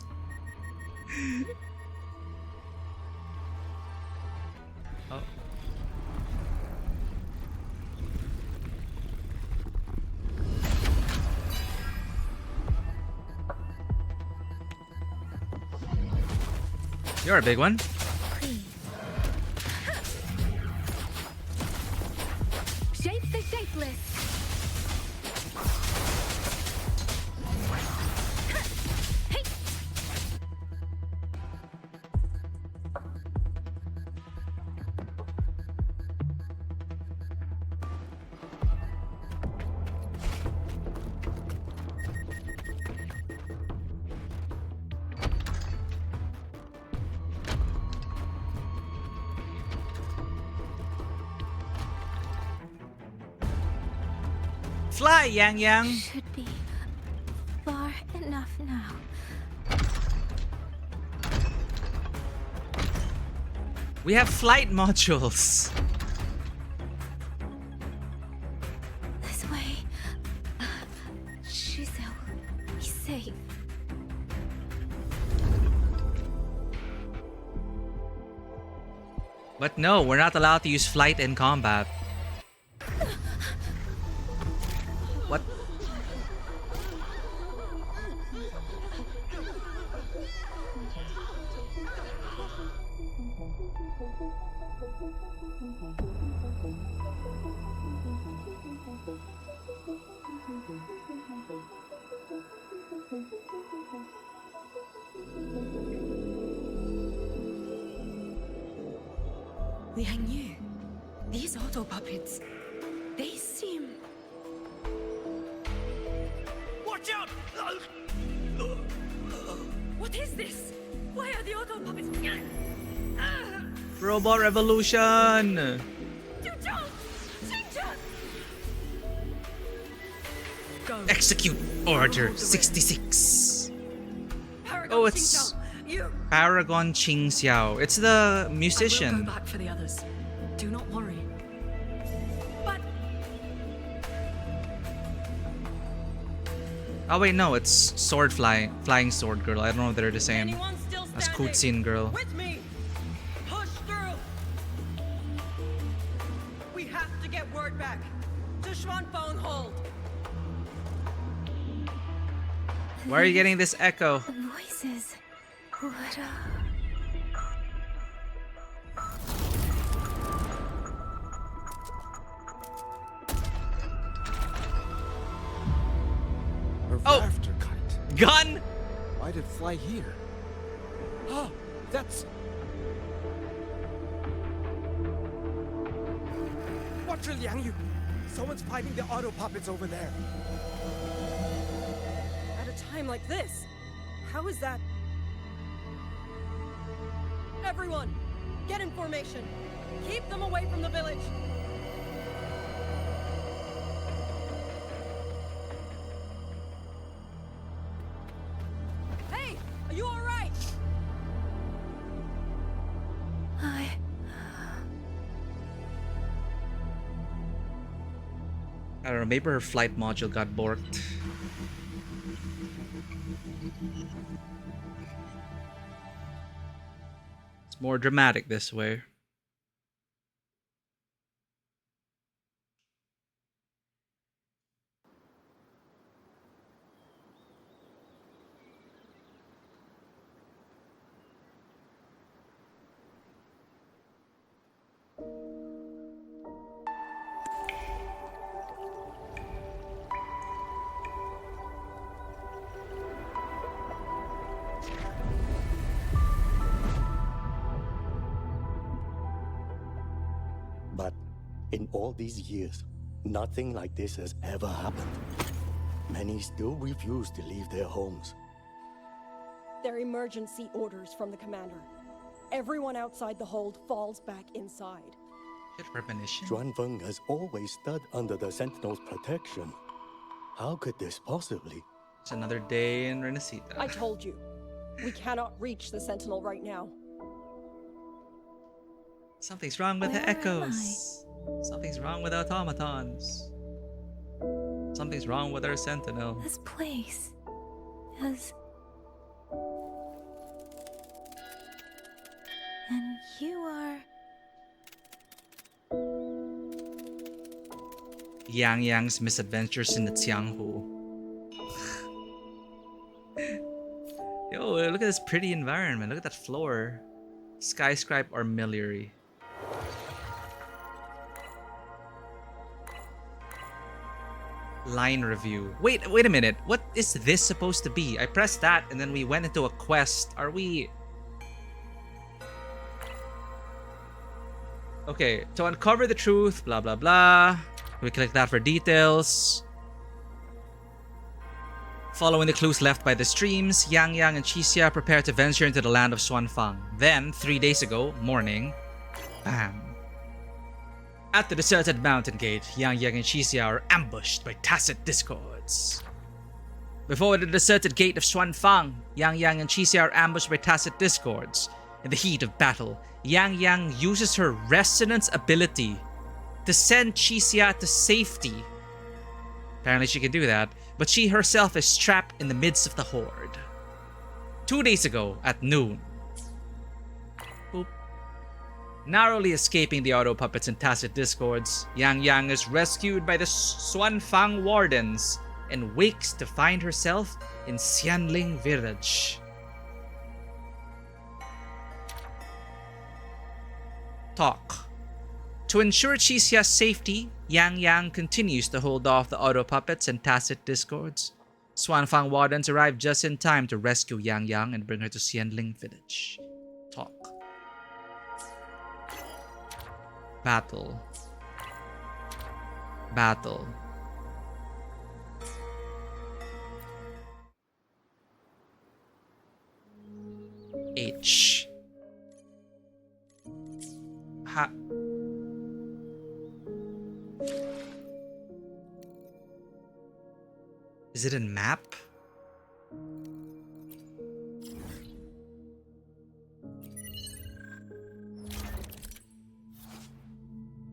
Oh. You're a big one. Shape the shapeless. Fly, Yang Yang! Should be far enough now. We have flight modules. This way. She's be safe. But no, we're not allowed to use flight in combat. What? Liang Yu, these auto puppets, they seem... Watch out! What is this? Why are the auto puppets... Robot Revolution! Execute Order 66. Oh, it's Paragon Ching Xiao. It's the musician. I will go back for the others. Do not worry. But Oh wait, no, it's Flying Sword Girl. I don't know if they're the same as Cutscene Girl. With me! Push through! We have to get word back to Schwanfang Hold. Why are you getting this echo? Voices. What A rafter kite. Gun! Why did it fly here? Oh, that's... Watch your Liang Yu! Someone's fighting the auto puppets over there. at a time like this, how is that? Everyone, get in formation. Keep them away from the village. Hey, are you all right? I don't know, maybe her flight module got borked. It's more dramatic this way. But in all these years, nothing like this has ever happened. Many still refuse to leave their homes. They're emergency orders from the commander. Everyone outside the hold falls back inside. Good premonition. Xuanfeng has always stood under the Sentinel's protection. How could this possibly? It's another day in Renacita. I told you. We cannot reach the Sentinel right now. Something's wrong with the echoes. Something's wrong with the automatons. Something's wrong with our sentinel. This place has... And you are... Yang Yang's misadventures in the Xianghu. Yo, look at this pretty environment. Look at that floor. Skyscraper or Miliary. Line review. Wait a minute. What is this supposed to be? I pressed that and then we went into a quest. Are we... Okay, to uncover the truth, blah blah blah. We click that for details. Following the clues left by the streams, Yang Yang and Qixia prepare to venture into the land of Xuanfang. Then, 3 days ago, morning, bam. At the deserted mountain gate, Yang Yang and Qixia are ambushed by tacit discords. Before the deserted gate of Xuanfang, Yang Yang and Qixia are ambushed by tacit discords. In the heat of battle, Yang Yang uses her resonance ability to send Qixia to safety. Apparently she can do that, but she herself is trapped in the midst of the horde. 2 days ago, at noon, boop. Narrowly escaping the auto puppets and tacit discords, Yang Yang is rescued by the Xuanfang wardens and wakes to find herself in Xianling village. Talk. To ensure Qixia's safety, Yang Yang continues to hold off the auto puppets and tacit discords. Xuanfang wardens arrive just in time to rescue Yang Yang and bring her to Xianling village. Talk. Battle. Battle. H. Ha. Is it in map?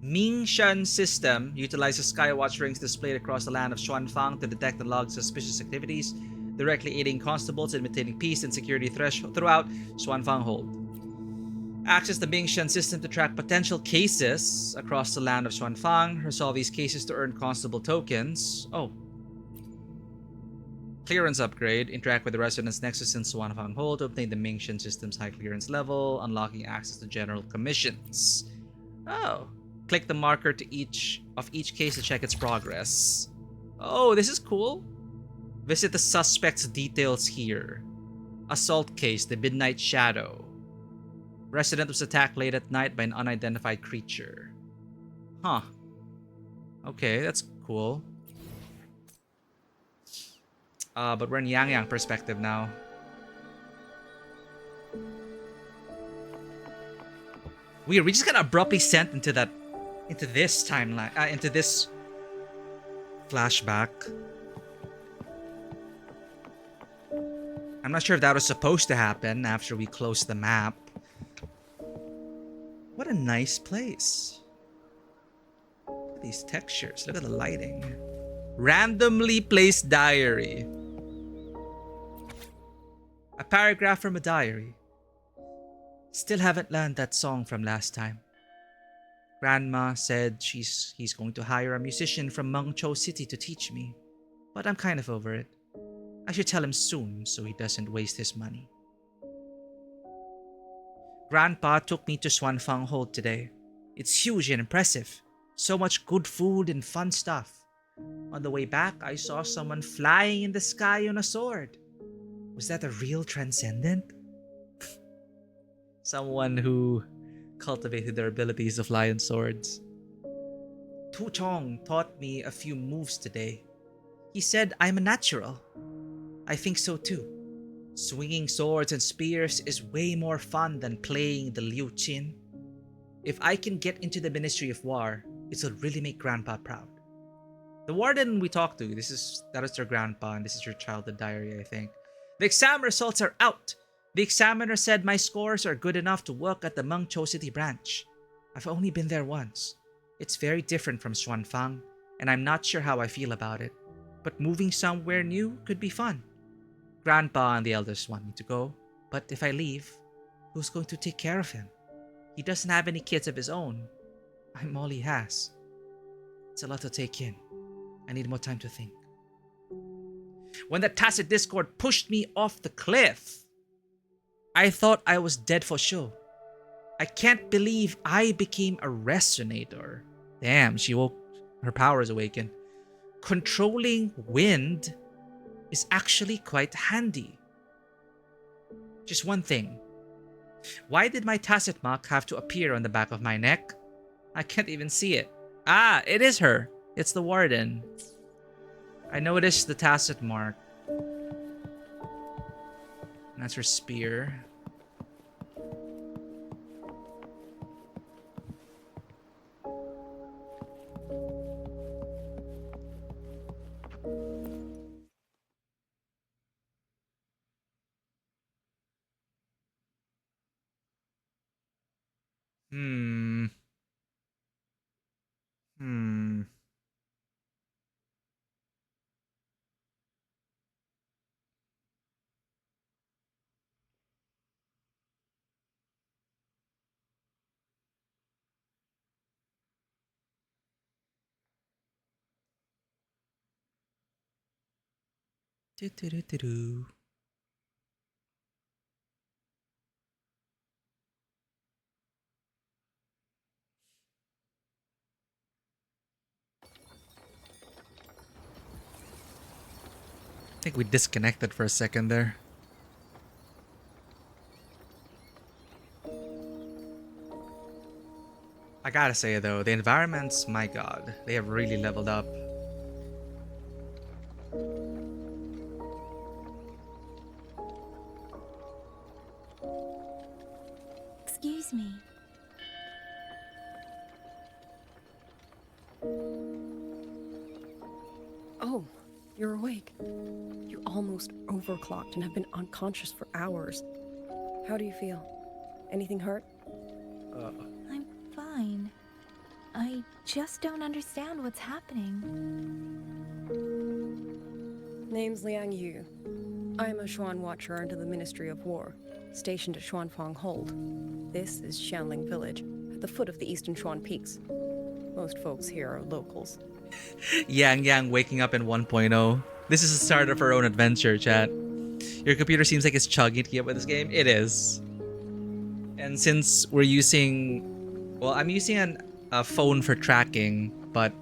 Mingshan system utilizes Skywatch rings displayed across the land of Xuanfang to detect and log suspicious activities, directly aiding constables in maintaining peace and security throughout Xuanfang Hold. Access the Mingshan system to track potential cases across the land of Xuanfang. Resolve these cases to earn constable tokens. Oh. Clearance upgrade. Interact with the Resonance Nexus in Xuanfang Hold to obtain the Mingshan system's high clearance level, unlocking access to general commissions. Oh. Click the marker to each case to check its progress. Oh, this is cool. Visit the suspect's details here. Assault case, the Midnight Shadow. Resident was attacked late at night by an unidentified creature. Huh. Okay, that's cool. But we're in Yang Yang perspective now. Weird, we just got abruptly sent into this timeline, into this flashback. I'm not sure if that was supposed to happen after we closed the map. What a nice place. Look at these textures. Look at the lighting. Randomly placed diary. A paragraph from a diary. Still haven't learned that song from last time. Grandma said he's going to hire a musician from Mengchou City to teach me, but I'm kind of over it. I should tell him soon so he doesn't waste his money. Grandpa took me to Xuanfang Hold today. It's huge and impressive. So much good food and fun stuff. On the way back, I saw someone flying in the sky on a sword. Was that a real transcendent? Someone who cultivated their abilities to fly on swords. Tu Chong taught me a few moves today. He said I'm a natural. I think so too. Swinging swords and spears is way more fun than playing the Liu Qin. If I can get into the Ministry of War, it'll really make Grandpa proud. The warden we talked to, that is your grandpa, and this is your childhood diary, I think. The exam results are out. The examiner said my scores are good enough to work at the Mengchou City branch. I've only been there once. It's very different from Xuanfang, and I'm not sure how I feel about it. But moving somewhere new could be fun. Grandpa and the elders want me to go, but if I leave, who's going to take care of him? He doesn't have any kids of his own. I'm all he has. It's a lot to take in. I need more time to think. When the tacit discord pushed me off the cliff, I thought I was dead for sure. I can't believe I became a resonator. Damn, she woke. Her powers awakened. Controlling wind is actually quite handy. Just one thing. Why did my tacit mark have to appear on the back of my neck? I can't even see it. Ah, it is her. It's the warden. I noticed the tacit mark. That's her spear. Hmm. Do-do-do-do-do. I think we disconnected for a second there. I gotta say though, the environments, my god, they have really leveled up. Excuse me. Oh, you're awake. You almost overclocked and have been unconscious for hours. How do you feel? Anything hurt? I'm fine. I just don't understand what's happening. Name's Liang Yu. I'm a Xuan Watcher under the Ministry of War, stationed at Xuanfang Hold. This is Xianling Village, at the foot of the Eastern Xuan Peaks. Most folks here are locals. Yang waking up in 1.0. This is the start of her own adventure, chat. Your computer seems like it's chugging to keep up with this game. It is. And since we're using... Well, I'm using a phone for tracking, but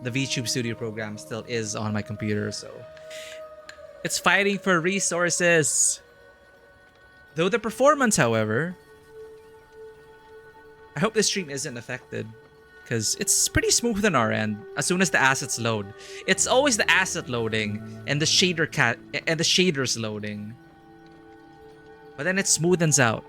the VTube Studio program still is on my computer, so... It's fighting for resources! Though the performance, however... I hope this stream isn't affected. Because it's pretty smooth on our end as soon as the assets load. It's always the asset loading and the shaders loading. But then it smoothens out.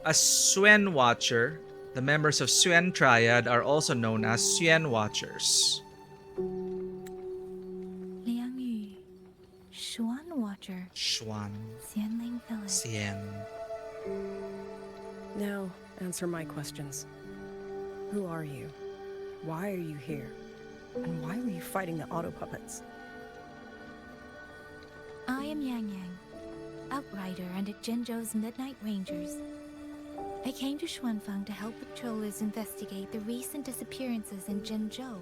A Xuan Watcher, the members of Xuan Triad are also known as Xuan Watchers. Liang Yu, Xuan Watcher. Xuan. Xianling Village. Xian. Now, answer my questions. Who are you? Why are you here? And why were you fighting the auto puppets? I am Yang Yang, outrider under Jinzhou's Midnight Rangers. I came to Xuanfang to help patrollers investigate the recent disappearances in Jinzhou.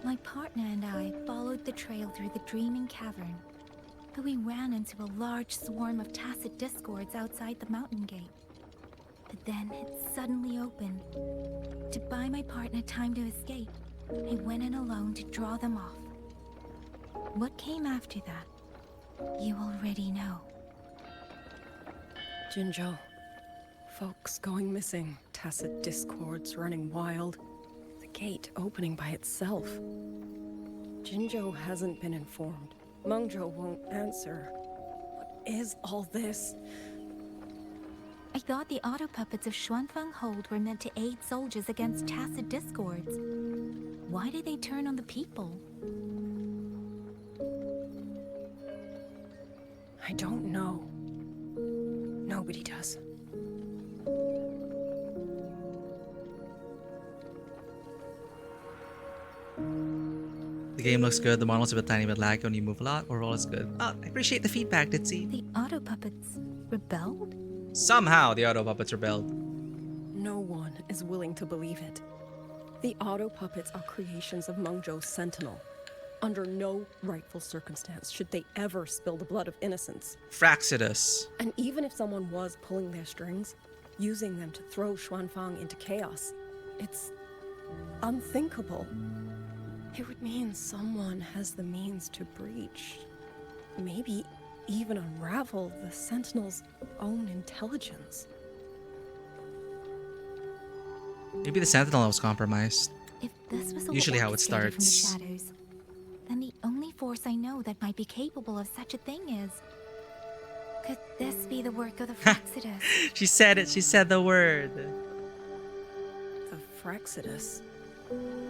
My partner and I followed the trail through the Dreaming Cavern, but we ran into a large swarm of tacit discords outside the mountain gate. But then it suddenly opened. To buy my partner time to escape, I went in alone to draw them off. What came after that, you already know. Jinzhou. Folks going missing, tacit discords running wild, the gate opening by itself. Jinzhou hasn't been informed. Mengzhou won't answer. What is all this? I thought the auto puppets of Xuanfang Hold were meant to aid soldiers against tacit discords. Why did they turn on the people? I don't know. Nobody does. The game looks good. The model's a bit tiny bit laggy when you move a lot. Overall, it's good. Oh, I appreciate the feedback, Ditzy. The auto puppets rebelled? Somehow the auto puppets rebelled. No one is willing to believe it. The auto puppets are creations of Mengzhou's Sentinel. Under no rightful circumstance should they ever spill the blood of innocents. Fraxidus. And even if someone was pulling their strings, using them to throw Xuanfang into chaos, it's unthinkable. It would mean someone has the means to breach, maybe even unravel the Sentinel's own intelligence. Maybe the Sentinel was compromised. If this was all Usually how it orchestrated starts. from the shadows, then the only force I know that might be capable of such a thing is... Could this be the work of the Fraxidus? She said it. She said the word. The Fraxidus?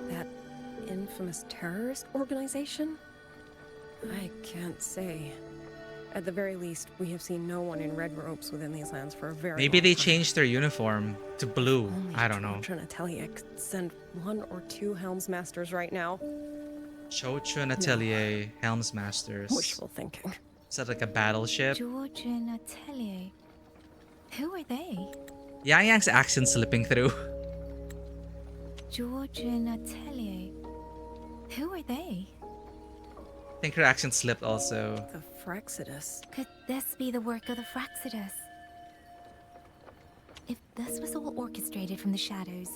That infamous terrorist organization? I can't say. At the very least, we have seen no one in red robes within these lands for a very Maybe long they time. changed their uniform to blue. Only I don't know. George and Atelier could send 1 or 2 Helmsmasters right now. Chochun Atelier, Helmsmasters. Wishful thinking. Is that like a battleship? George and Atelier. Who are they? Yang Yang's accent slipping through. George and Atelier. Who are they? I think her accent slipped also. The Fraxidus. Could this be the work of the Fraxidus? If this was all orchestrated from the shadows...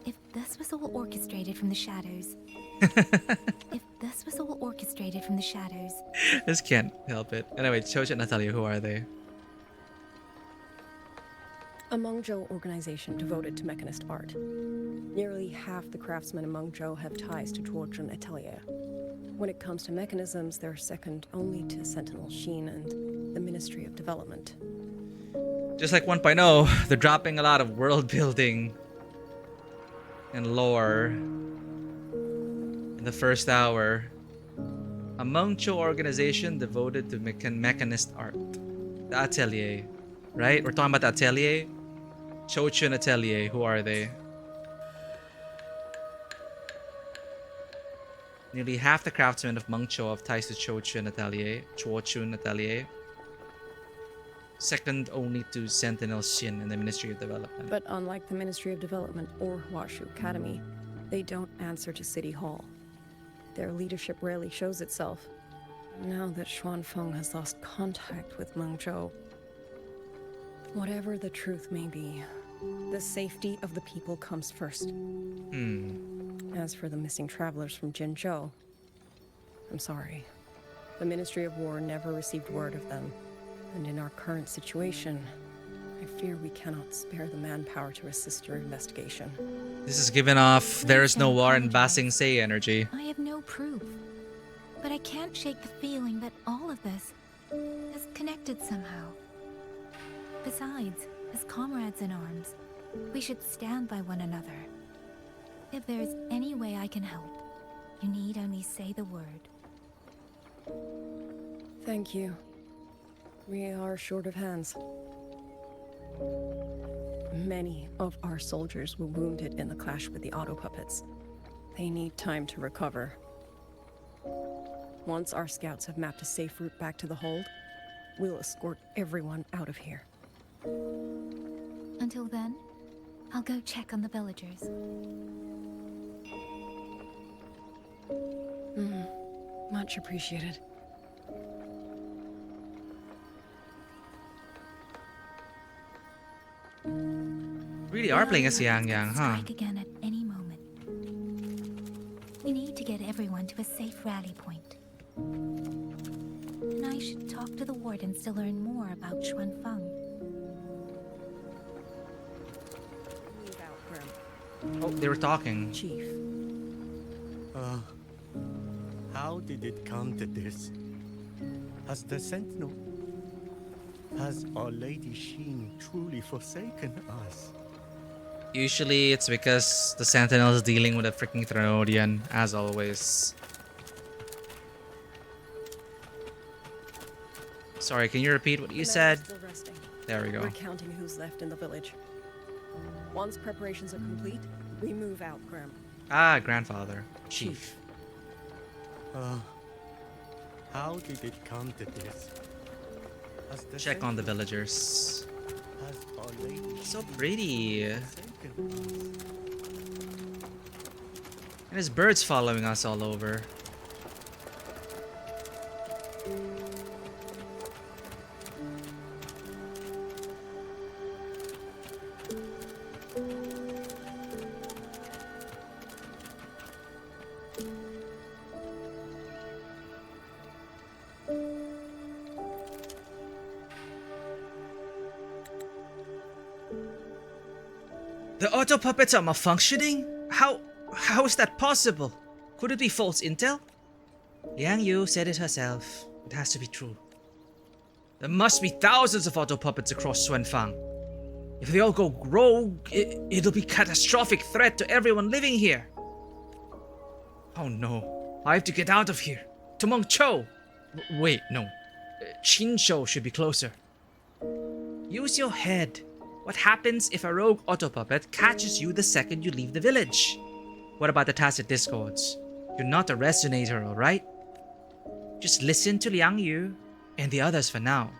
If this was all orchestrated from the shadows... If this was all orchestrated from the shadows... Just can't help it. Anyway, Chochun and Natalia, who are they? A Mengzhou organization devoted to mechanist art. Nearly half the craftsmen in Mengzhou have ties to Georgian Atelier. When it comes to mechanisms, they're second only to Sentinel Sheen and the Ministry of Development. Just like 1.0, they're dropping a lot of world building and lore in the first hour. A Mengzhou organization devoted to mechanist art. The Atelier, right? We're talking about the Atelier. Chochun Atelier, who are they? Nearly half the craftsmen of Mengzhou have ties to Chochun Atelier. Second only to Sentinel Shin and the Ministry of Development. But unlike the Ministry of Development or Huashu Academy, they don't answer to City Hall. Their leadership rarely shows itself. Now that Xuanfeng has lost contact with Mengzhou, whatever the truth may be, the safety of the people comes first. As for the missing travelers from Jinzhou, I'm sorry. The Ministry of War never received word of them. And in our current situation, I fear we cannot spare the manpower to assist your investigation. This is giving off there is no war in Ba Sing Se energy. I have no proof. But I can't shake the feeling that all of this is connected somehow. Besides, as comrades in arms, we should stand by one another. If there is any way I can help, you need only say the word. Thank you. We are short of hands. Many of our soldiers were wounded in the clash with the auto puppets. They need time to recover. Once our scouts have mapped a safe route back to the hold, we'll escort everyone out of here. Until then, I'll go check on the villagers. Much appreciated. Really are playing as Yang Yang, huh? Strike again at any moment. We need to get everyone to a safe rally point. And I should talk to the wardens to learn more about Xuanfeng. Oh, they were talking. Chief. How did it come to this? Has the Sentinel... Has Our Lady Sheen truly forsaken us? Usually it's because the Sentinel is dealing with a freaking Trinodian, as always. Sorry, can you repeat what you said? Still resting. There we go. We're counting who's left in the village. Once preparations are complete, we move out, Grim. Ah, grandfather. Chief. How did it come to this? Check on the villagers. Has Our Lady So pretty. And forsaken us? there's birds following us all over. The auto puppets are malfunctioning? How is that possible? Could it be false intel? Liang Yu said it herself. It has to be true. There must be thousands of auto puppets across Xuanfang. If they all go rogue, it'll be a catastrophic threat to everyone living here. Oh no, I have to get out of here. To Mengchou. Wait, no. Qinzhou should be closer. Use your head. What happens if a rogue auto puppet catches you the second you leave the village? What about the tacit discords? You're not a resonator, alright? Just listen to Liang Yu and the others for now.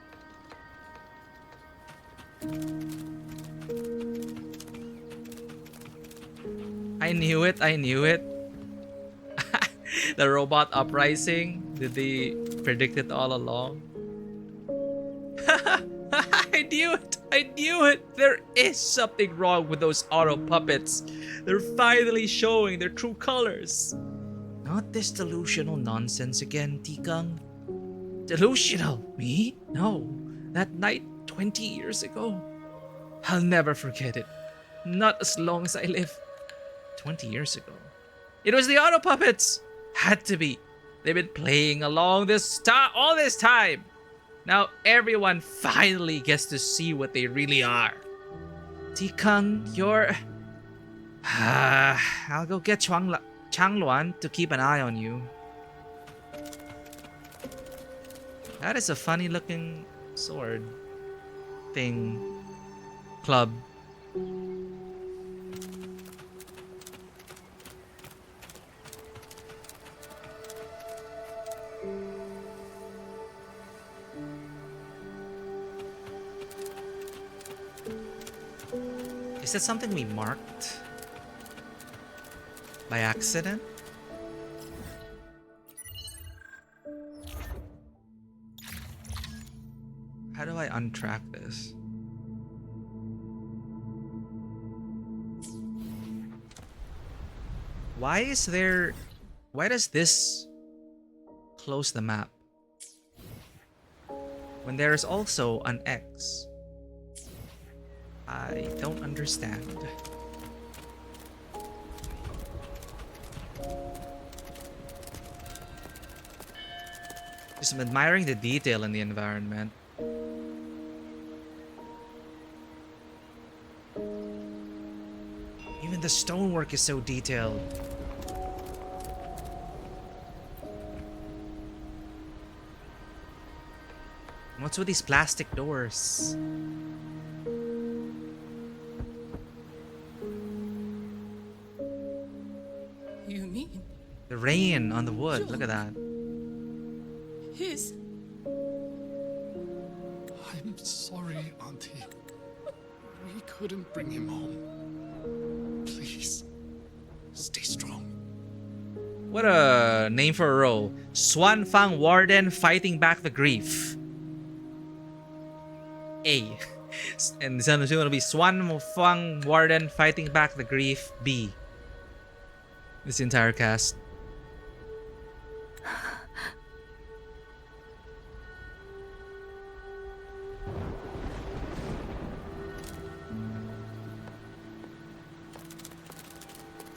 I knew it. The robot uprising. Did they predict it all along? I knew it! There is something wrong with those auto puppets. They're finally showing their true colors. Not this delusional nonsense again, Tikang. Delusional? Me? No. That night 20 years ago. I'll never forget it. Not as long as I live. 20 years ago. It was the auto puppets! Had to be. They've been playing along all this time. Now everyone finally gets to see what they really are. Tikang, you're... I'll go get Changluan to keep an eye on you. That is a funny looking sword thing. Club. Is that something we marked by accident? How do I untrack this? Why does this close the map when there is also an X? I don't understand. Just admiring the detail in the environment. Even the stonework is so detailed. What's with these plastic doors? You mean? The rain on the wood, look at that. His. I'm sorry, Auntie. We couldn't bring him home. Please, stay strong. What a name for a role. Swan Fang Warden fighting back the grief. A. And this one is going to be Swan Fang Warden fighting back the grief. B. This entire cast.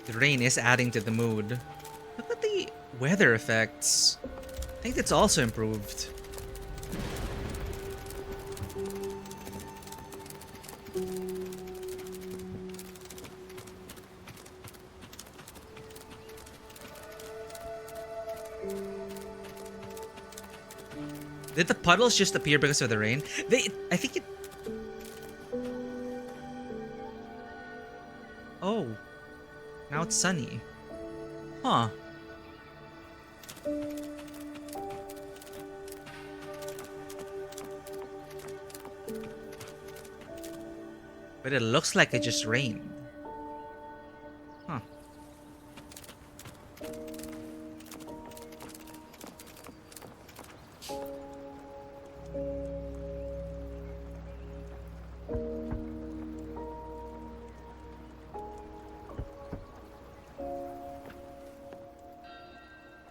The rain is adding to the mood. Look at the weather effects. I think that's also improved. Did the puddles just appear because of the rain? I think it... Oh. Now it's sunny. Huh. But it looks like it just rained. Huh.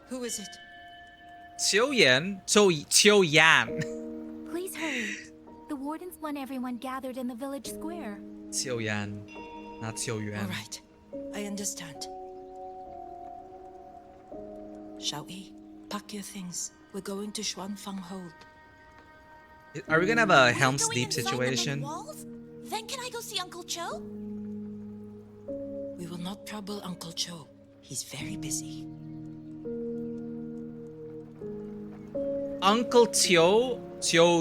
Who is it? Xiao Yan. Please hurry. The wardens want everyone gathered in the village square. Xiao Yan, not Xiao Yuan. All right, I understand. Shall we pack your things? We're going to Xuanfang Hold. Are we gonna have a Helm's Deep situation? Then can I go see Uncle Cho? We will not trouble Uncle Cho. He's very busy. Uncle Xiao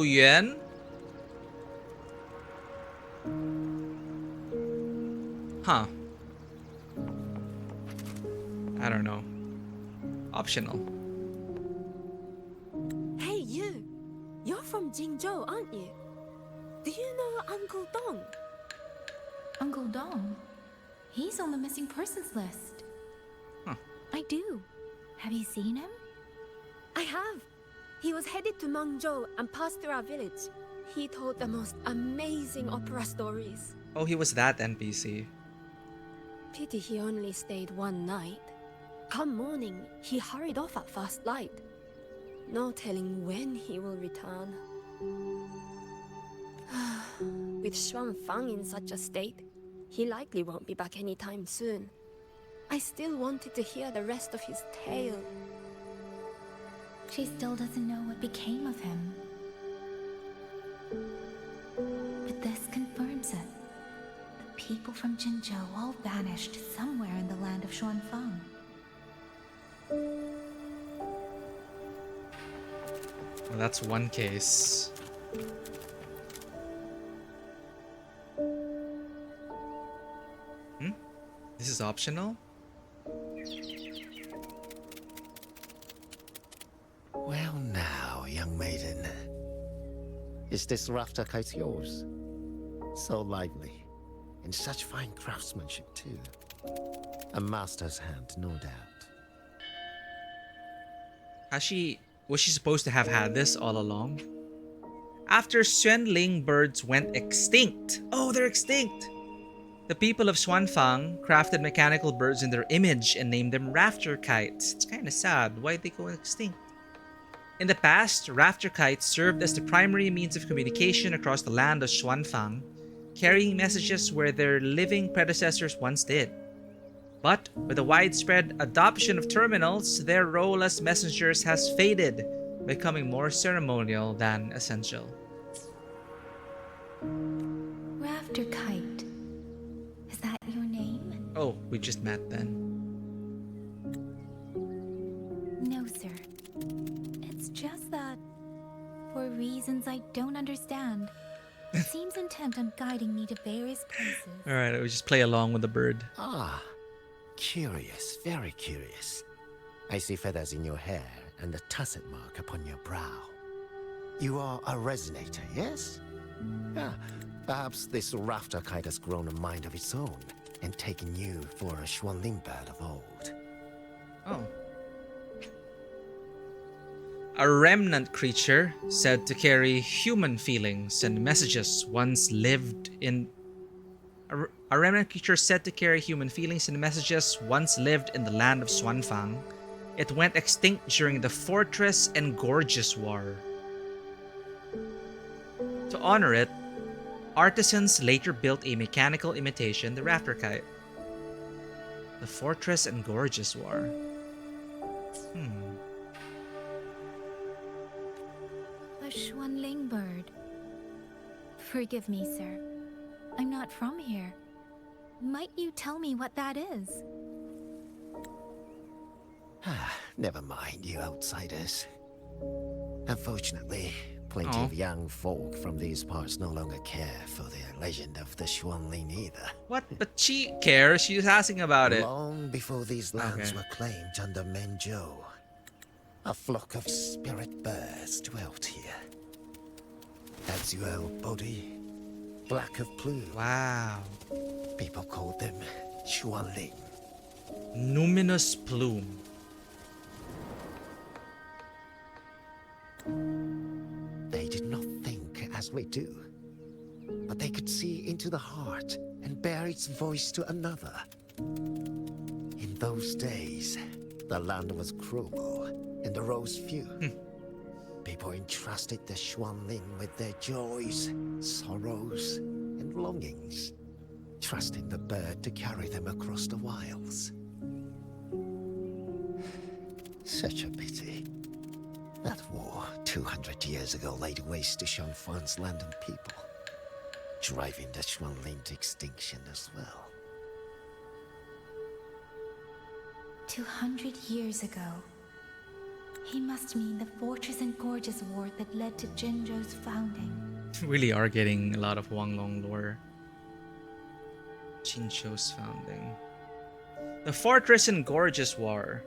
Yuan? Huh. I don't know. Optional. Hey, you! You're from Jingzhou, aren't you? Do you know Uncle Dong? Uncle Dong? He's on the missing persons list. Huh. I do. Have you seen him? I have. He was headed to Mangzhou and passed through our village. He told the most amazing opera stories. Oh, he was that NPC. Pity he only stayed one night. Come morning, he hurried off at first light. No telling when he will return. With Xuanfang in such a state, he likely won't be back anytime soon. I still wanted to hear the rest of his tale. She still doesn't know what became of him. But this confirms it. The people from Jinzhou all vanished somewhere in the land of Xuanfang. Well, that's one case. This is optional? Well now, young maiden. Is this rafter kite yours? So lively. And such fine craftsmanship too. A master's hand, no doubt. Was she supposed to have had this all along? After Xuanling birds went extinct. Oh, they're extinct! The people of Xuanfang crafted mechanical birds in their image and named them rafter kites. It's kind of sad. Why'd they go extinct? In the past, rafter kites served as the primary means of communication across the land of Xuanfang, carrying messages where their living predecessors once did. But with the widespread adoption of terminals, their role as messengers has faded, becoming more ceremonial than essential. Rafter Kite. Is that your name? Oh, we just met then. No, sir. It's just that, for reasons I don't understand, it seems intent on guiding me to various places. Alright, I would just play along with the bird. Ah, curious, very curious. I see feathers in your hair and a tusset mark upon your brow. You are a resonator, yes? Ah, perhaps this rafter kite has grown a mind of its own and taken you for a Xuanling bird of old. Oh. A remnant creature said to carry human feelings and messages once lived in... A remnant creature said to carry human feelings and messages once lived in the land of Xuanfang. It went extinct during the Fortress and Gorgeous War. To honor it, artisans later built a mechanical imitation, the rafter kite. The Fortress and Gorgeous War. A Xuanling bird. Forgive me, sir. I'm not from here. Might you tell me what that is? Never mind, you outsiders. Unfortunately, plenty of young folk from these parts no longer care for the legend of the Xuanling either. What? But she cares. She's asking about it. Long before these lands were claimed under Menjo, a flock of spirit birds dwelt here. Azure body, black of plume. Wow. People called them Xuanling. Numinous plume. They did not think as we do, but they could see into the heart and bear its voice to another. In those days, the land was cruel and the roads few. People entrusted the Xuanling with their joys, sorrows, and longings, trusting the bird to carry them across the wilds. Such a pity. That war 200 years ago laid waste to Xuanfang's land and people, driving the Xuanling to extinction as well. 200 years ago. He must mean the Fortress and Gorgeous War that led to Jinzhou's founding. Really are getting a lot of Huanglong lore. Jinzhou's founding. The Fortress and Gorgeous War.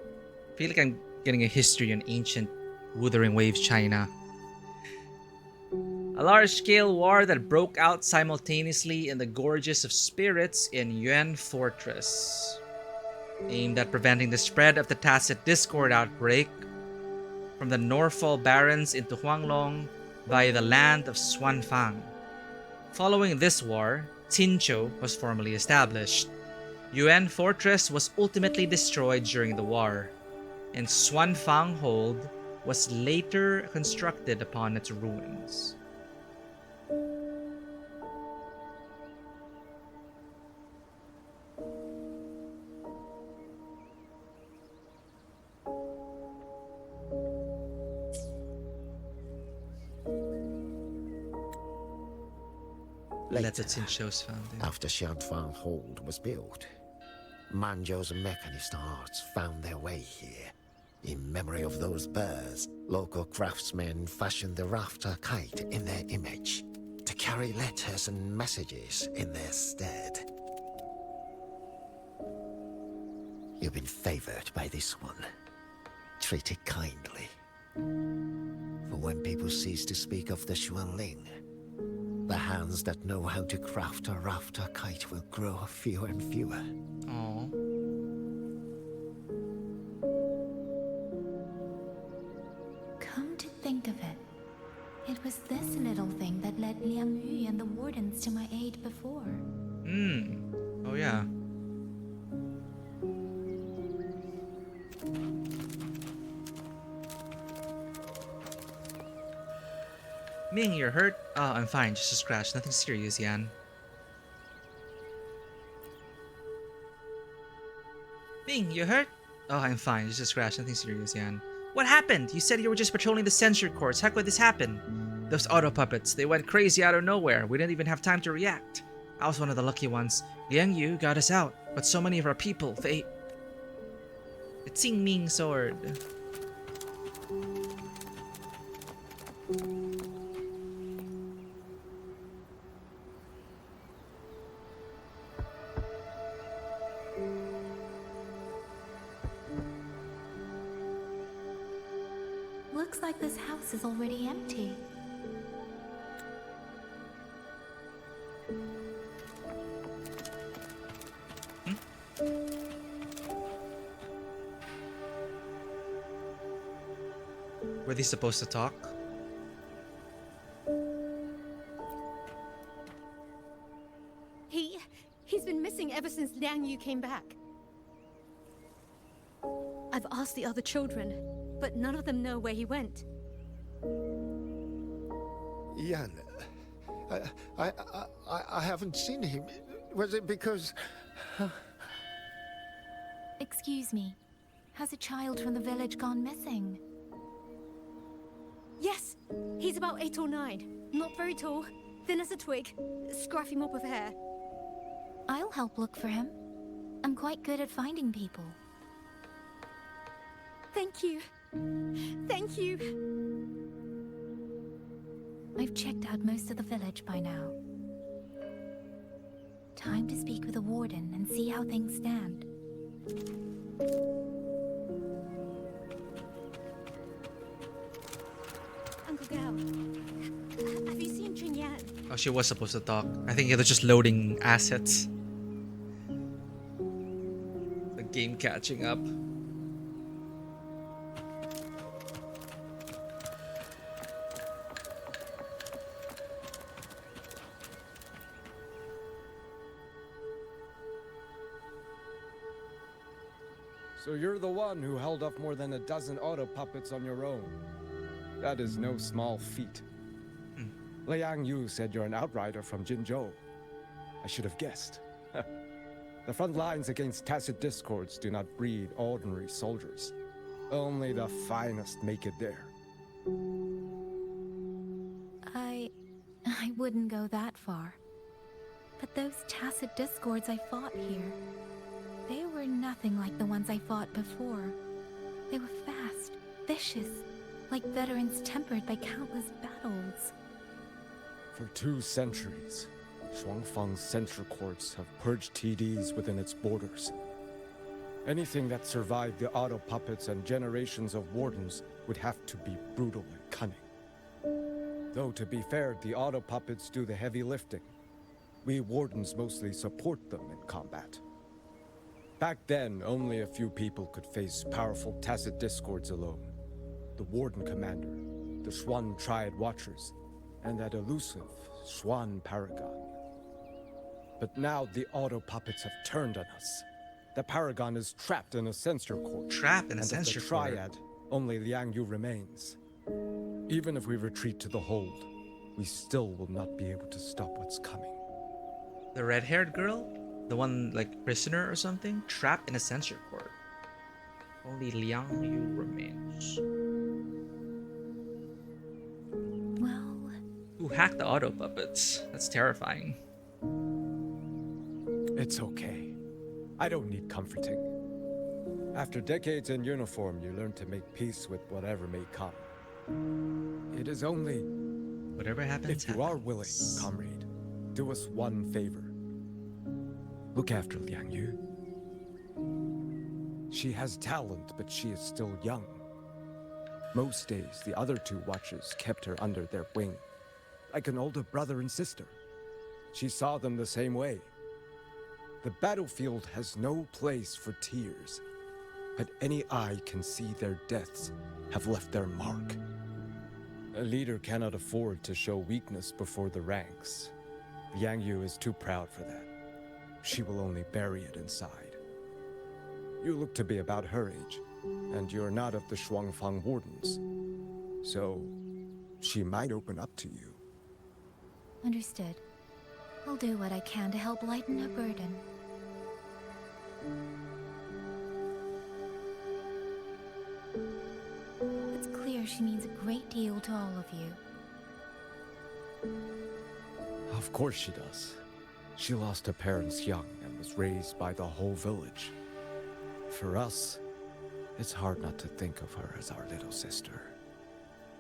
I feel like I'm getting a history on ancient Wuthering Waves China. A large-scale war that broke out simultaneously in the Gorges of Spirits in Yuan Fortress, aimed at preventing the spread of the Tacit Discord outbreak from the Norfall Barrens into Huanglong via the land of Xuanfang. Following this war, Qinzhou was formally established. Yuan Fortress was ultimately destroyed during the war, and Xuanfang Hold was later constructed upon its ruins. Later, Qinzhou's founding. After Xuanfang Hold was built, Manzhou's mechanist arts found their way here. In memory of those birds, local craftsmen fashioned the rafter kite in their image to carry letters and messages in their stead. You've been favored by this one. Treat it kindly. For when people cease to speak of the Xuanling, the hands that know how to craft a rafter kite will grow fewer and fewer. Aww. Come to think of it, it was this little thing that led Liang Yu and the wardens to my aid before. Oh yeah. Ming, you're hurt? Oh, I'm fine. Just a scratch. Nothing serious, Yan. Ming, you hurt? Oh, I'm fine. Just a scratch. Nothing serious, Yan. What happened? You said you were just patrolling the censure courts. How could this happen? Those auto puppets, they went crazy out of nowhere. We didn't even have time to react. I was one of the lucky ones. Liang Yu got us out, but so many of our people, they... It's Xing Ming sword. Looks like this house is already empty. Were they supposed to talk? He's been missing ever since Liang Yu came back. I've asked the other children, but none of them know where he went. Yan, I haven't seen him. Was it because... Excuse me. Has a child from the village gone missing? Yes! He's about 8 or 9. Not very tall, thin as a twig, scruffy mop of hair. I'll help look for him. I'm quite good at finding people. Thank you. Thank you. I've checked out most of the village by now. Time to speak with the warden and see how things stand. Uncle Gao, have you seen Chunyan? Oh, she was supposed to talk. I think it was just loading assets. The game catching up. So you're the one who held off more than a dozen auto puppets on your own. That is no small feat. Liang Yu said you're an outrider from Jinzhou. I should have guessed. The front lines against tacit discords do not breed ordinary soldiers. Only the finest make it there. I wouldn't go that far. But those tacit discords I fought here, they were nothing like the ones I fought before. They were fast, vicious, like veterans tempered by countless battles. For 2 centuries, Shuangfang's censor courts have purged TDs within its borders. Anything that survived the auto puppets and generations of wardens would have to be brutal and cunning. Though to be fair, the auto puppets do the heavy lifting. We wardens mostly support them in combat. Back then, only a few people could face powerful tacit discords alone. The Warden Commander, the Swan Triad Watchers, and that elusive Swan Paragon. But now the auto puppets have turned on us. The Paragon is trapped in a censor court. Trapped in a and censor of the court? Triad, only Liang Yu remains. Even if we retreat to the hold, we still will not be able to stop what's coming. The red-haired girl? The one, like, prisoner or something? Trapped in a censor court. Only Liang Yu remains. Well... Who hacked the auto puppets? That's terrifying. It's okay. I don't need comforting. After decades in uniform, you learn to make peace with whatever may come. It is only... Whatever happens, If you are willing, comrade, do us one favor. Look after Liang Yu. She has talent, but she is still young. Most days, the other 2 watchers kept her under their wing, like an older brother and sister. She saw them the same way. The battlefield has no place for tears, but any eye can see their deaths have left their mark. A leader cannot afford to show weakness before the ranks. Liang Yu is too proud for that. She will only bury it inside. You look to be about her age, and you're not of the Shuangfang Wardens. So, she might open up to you. Understood. I'll do what I can to help lighten her burden. It's clear she means a great deal to all of you. Of course she does. She lost her parents young and was raised by the whole village. For us, it's hard not to think of her as our little sister.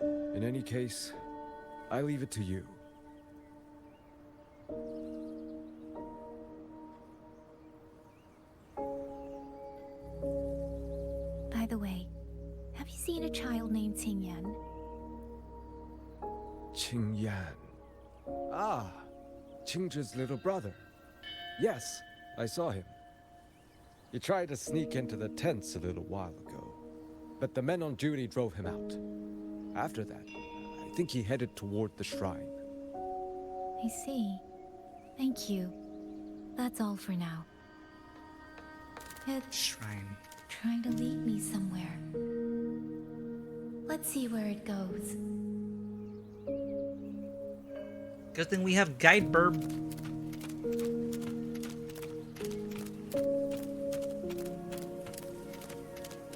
In any case, I leave it to you. By the way, have Have you seen a child named Qingyan? Qingyan. Ah, Qingzhi's little brother. Yes, I saw him. He tried to sneak into the tents a little while ago, but the men on duty drove him out. After that, I think he headed toward the shrine. I see. Thank you. That's all for now. It's Shrine. trying to lead me somewhere. Let's see where it goes. Good thing we have Guide Burb.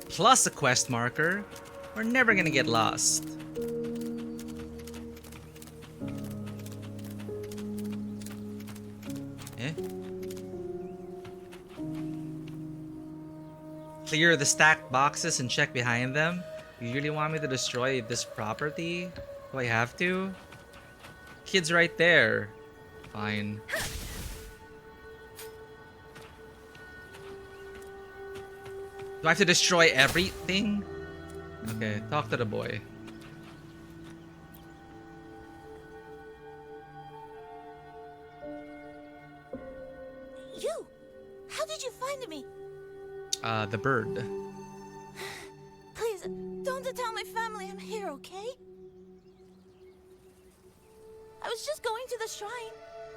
Plus a quest marker. We're never gonna get lost. Eh? Clear the stacked boxes and check behind them. You really want me to destroy this property? Do I have to? Kid's right there. Fine. Do I have to destroy everything? Okay, talk to the boy. You! How did you find me? The bird. Please, don't tell my family I'm here, okay? I was just going to the shrine.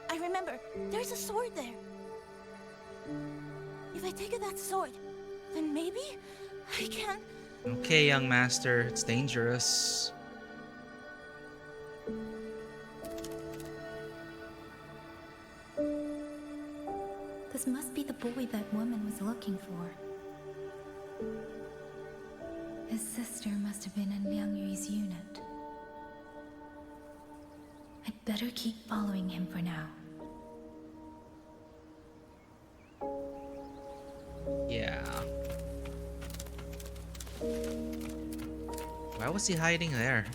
I remember, there's a sword there. If I take that sword, then maybe I can... Okay, young master, it's dangerous. This must be the boy that woman was looking for. His sister must have been in Liang Yu's unit. I'd better keep following him for now. Yeah. Why was he hiding there?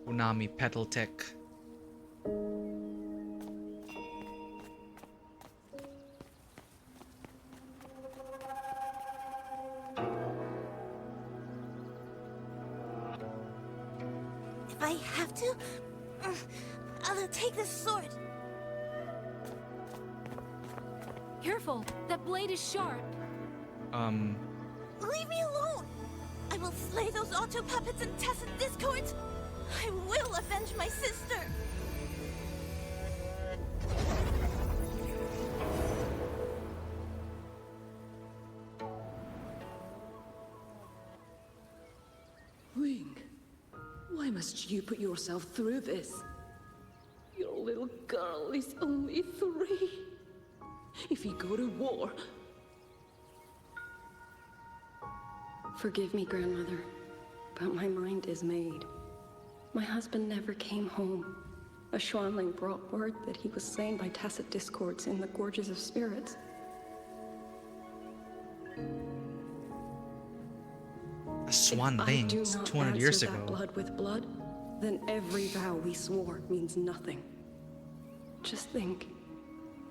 Unami Petal Tech. If I have to, I'll take this sword. Careful! That blade is sharp! Leave me alone! I will slay those auto puppets and tacit discords! I will avenge my sister! Wing, why must you put yourself through this? Your little girl is only 3. If you go to war... Forgive me, Grandmother, but my mind is made. My husband never came home. A Xuanling brought word that he was slain by tacit discords in the Gorges of Spirits. A Xuanling, If I do it's not 200 years answer ago. that blood with blood, then every vow we swore means nothing. Just think,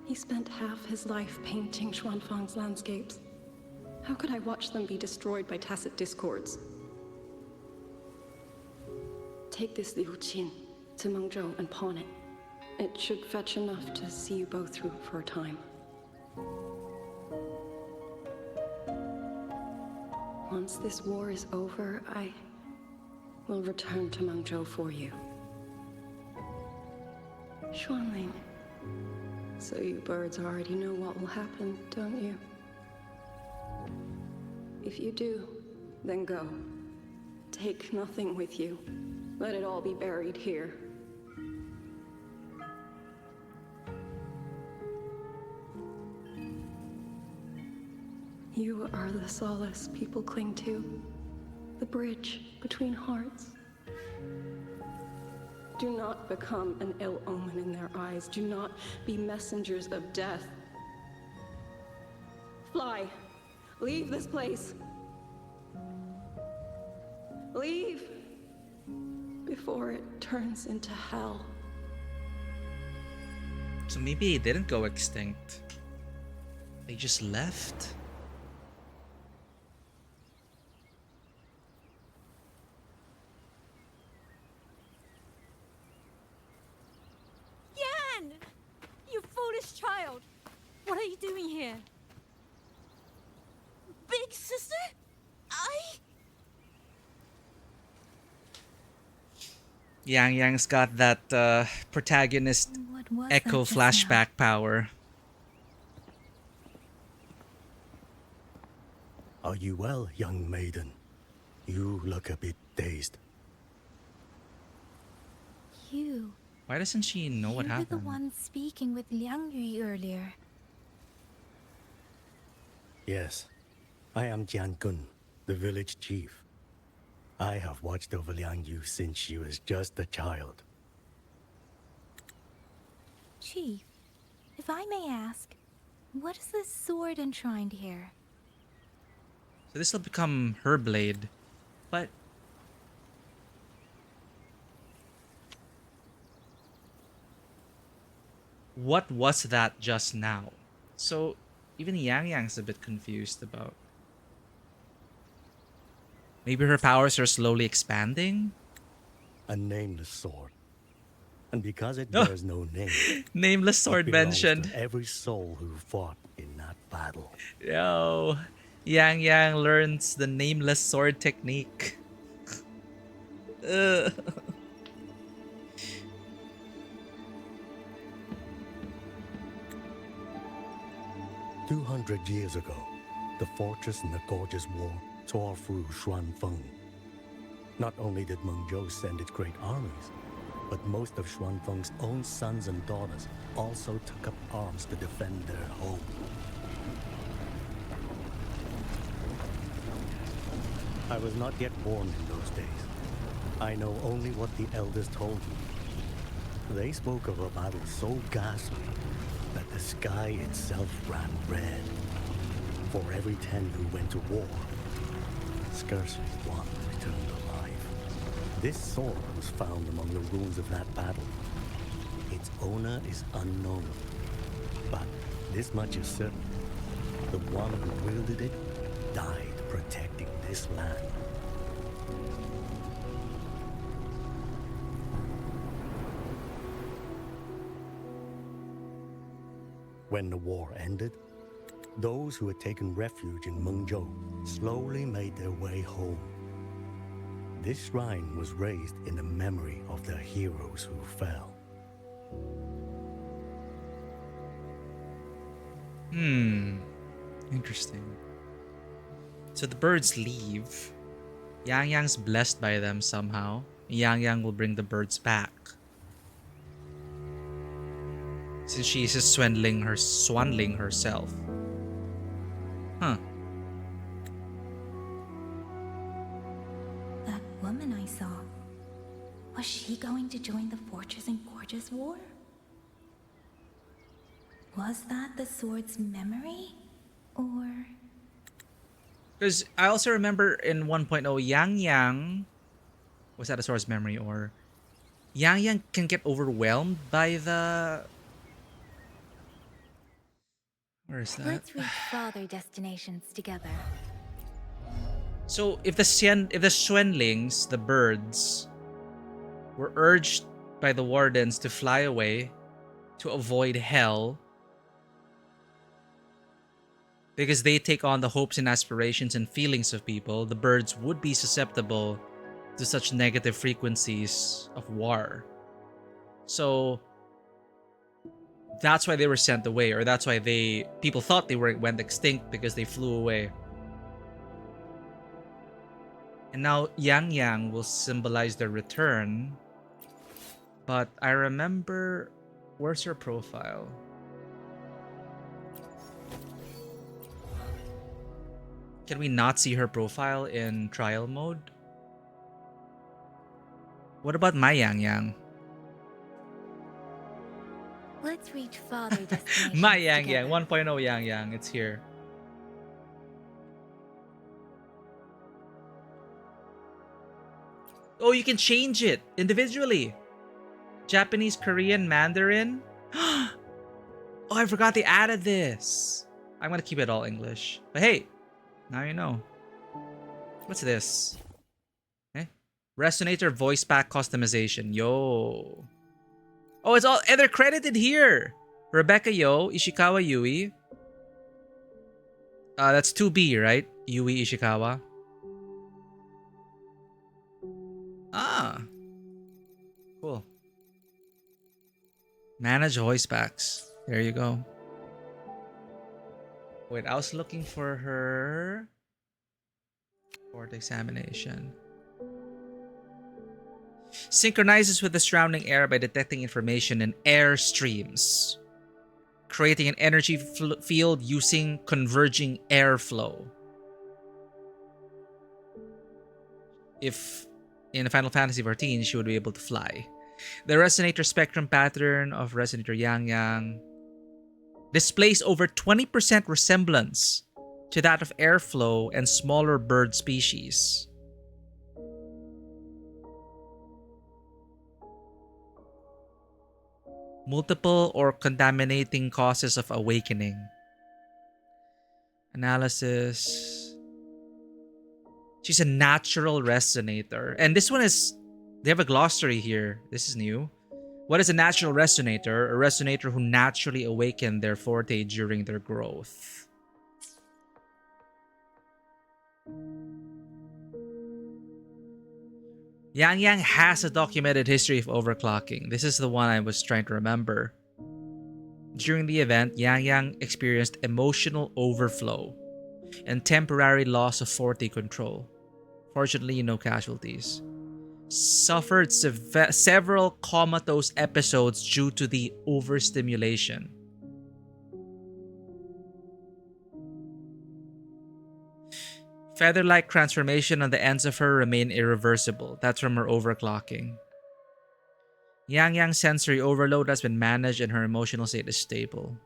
he spent half his life painting Xuanfang's landscapes. How could I watch them be destroyed by tacit discords? Take this Liu Qin to Mengzhou and pawn it. It should fetch enough to see you both through for a time. Once this war is over, I will return to Mengzhou for you. Xuanling, so you birds already know what will happen, don't you? If you do, then go. Take nothing with you. Let it all be buried here. You are the solace people cling to, the bridge between hearts. Do not become an ill omen in their eyes. Do not be messengers of death. Fly. Leave this place. Leave before it turns into hell. So maybe they didn't go extinct. They just left? Yan! You foolish child! What are you doing here? Big sister? Yang Yang's got that protagonist was echo that just flashback power. Are you well, young maiden? You look a bit dazed. You. Why doesn't she know what You were happened? the one speaking with Liang Yui earlier. Yes, I am Jian Gun, the village chief. I have watched over Liang Yu since she was just a child. Chief, if I may ask, what is this sword enshrined here? So this will become her blade. But what was that just now? So even Yang Yang's a bit confused about. Maybe her powers are slowly expanding? A nameless sword. And because it bears no name, Nameless sword it belongs mentioned. to every soul who fought in that battle. Yo, Yang Yang learns the nameless sword technique. Ugh. 200 years ago, the fortress in the gorgeous war tore through Xuanfeng. Not only did Mengzhou send its great armies, but most of Xuanfeng's own sons and daughters also took up arms to defend their home. I was not yet born in those days. I know only what the elders told me. They spoke of a battle so ghastly that the sky itself ran red. For every 10 who went to war, scarcely one returned alive. This sword was found among the ruins of that battle. Its owner is unknown, but this much is certain. The one who wielded it died protecting this land. When the war ended, those who had taken refuge in Mengzhou slowly made their way home. This shrine was raised in the memory of the heroes who fell. Interesting. So the birds leave. Yang Yang's blessed by them somehow. Yang Yang will bring the birds back. Since she is just swaddling herself. Huh. That woman I saw, was she going to join the Fortress and Gorgeous War? Was that the sword's memory? Or... Because I also remember in 1.0, Yang Yang... Was that a sword's memory? Or... Yang Yang can get overwhelmed by the... Where is that? Let's reach farther destinations together. So if the Xuanlings, the birds, were urged by the wardens to fly away to avoid hell because they take on the hopes and aspirations and feelings of people, the birds would be susceptible to such negative frequencies of war. So that's why they were sent away, or that's why people thought they went extinct because they flew away. And now Yang Yang will symbolize their return. But I remember, where's her profile? Can we not see her profile in trial mode? What about my Yang Yang? Let's reach farther destinations My Yang together. Yang, 1.0 Yang Yang, it's here. Oh, you can change it individually. Japanese, Korean, Mandarin. Oh, I forgot they added this. I'm gonna keep it all English. But hey, now you know. What's this? Eh? Resonator voice pack customization. Yo. Oh, it's all, and they're credited here. Rebecca Yo, Ishikawa Yui. That's 2B, right? Yui Ishikawa. Ah. Cool. Manage voice packs. There you go. Wait, I was looking for her board examination. Synchronizes with the surrounding air by detecting information in air streams, creating an energy field using converging airflow. If in Final Fantasy XIV, she would be able to fly. The resonator spectrum pattern of resonator Yang Yang displays over 20% resemblance to that of airflow and smaller bird species. Multiple or contaminating causes of awakening. Analysis. She's a natural resonator. And this one is, they have a glossary here. This is new. What is a natural resonator? A resonator who naturally awaken their forte during their growth. Yang Yang has a documented history of overclocking. This is the one I was trying to remember. During the event, Yang Yang experienced emotional overflow and temporary loss of forte control. Fortunately, no casualties. Suffered several comatose episodes due to the overstimulation. Feather-like transformation on the ends of her remain irreversible. That's from her overclocking. Yang Yang's sensory overload has been managed and her emotional state is stable.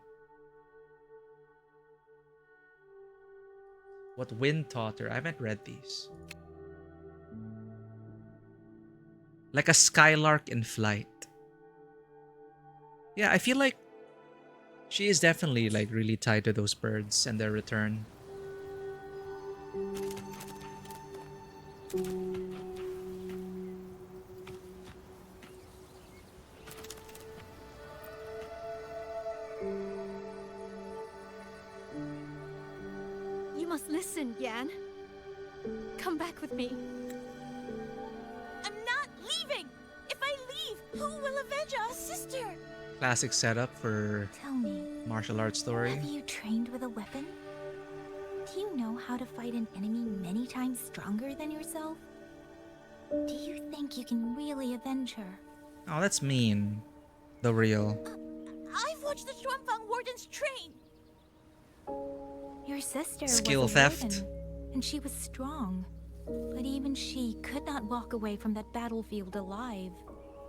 What Wind taught her? I haven't read these. Like a skylark in flight. Yeah, I feel like she is definitely like really tied to those birds and their return. You must listen, Yan. Come back with me. I'm not leaving! If I leave, who will avenge our sister? Classic setup for Tell me, martial arts story. have you trained with a weapon? Do you know how to fight an enemy many times stronger than yourself? Do you think you can really avenge her? Oh, that's mean. The real. I've watched the Shuanfang wardens train! Your sister Skill was a theft. warden, and she was strong. But even she could not walk away from that battlefield alive.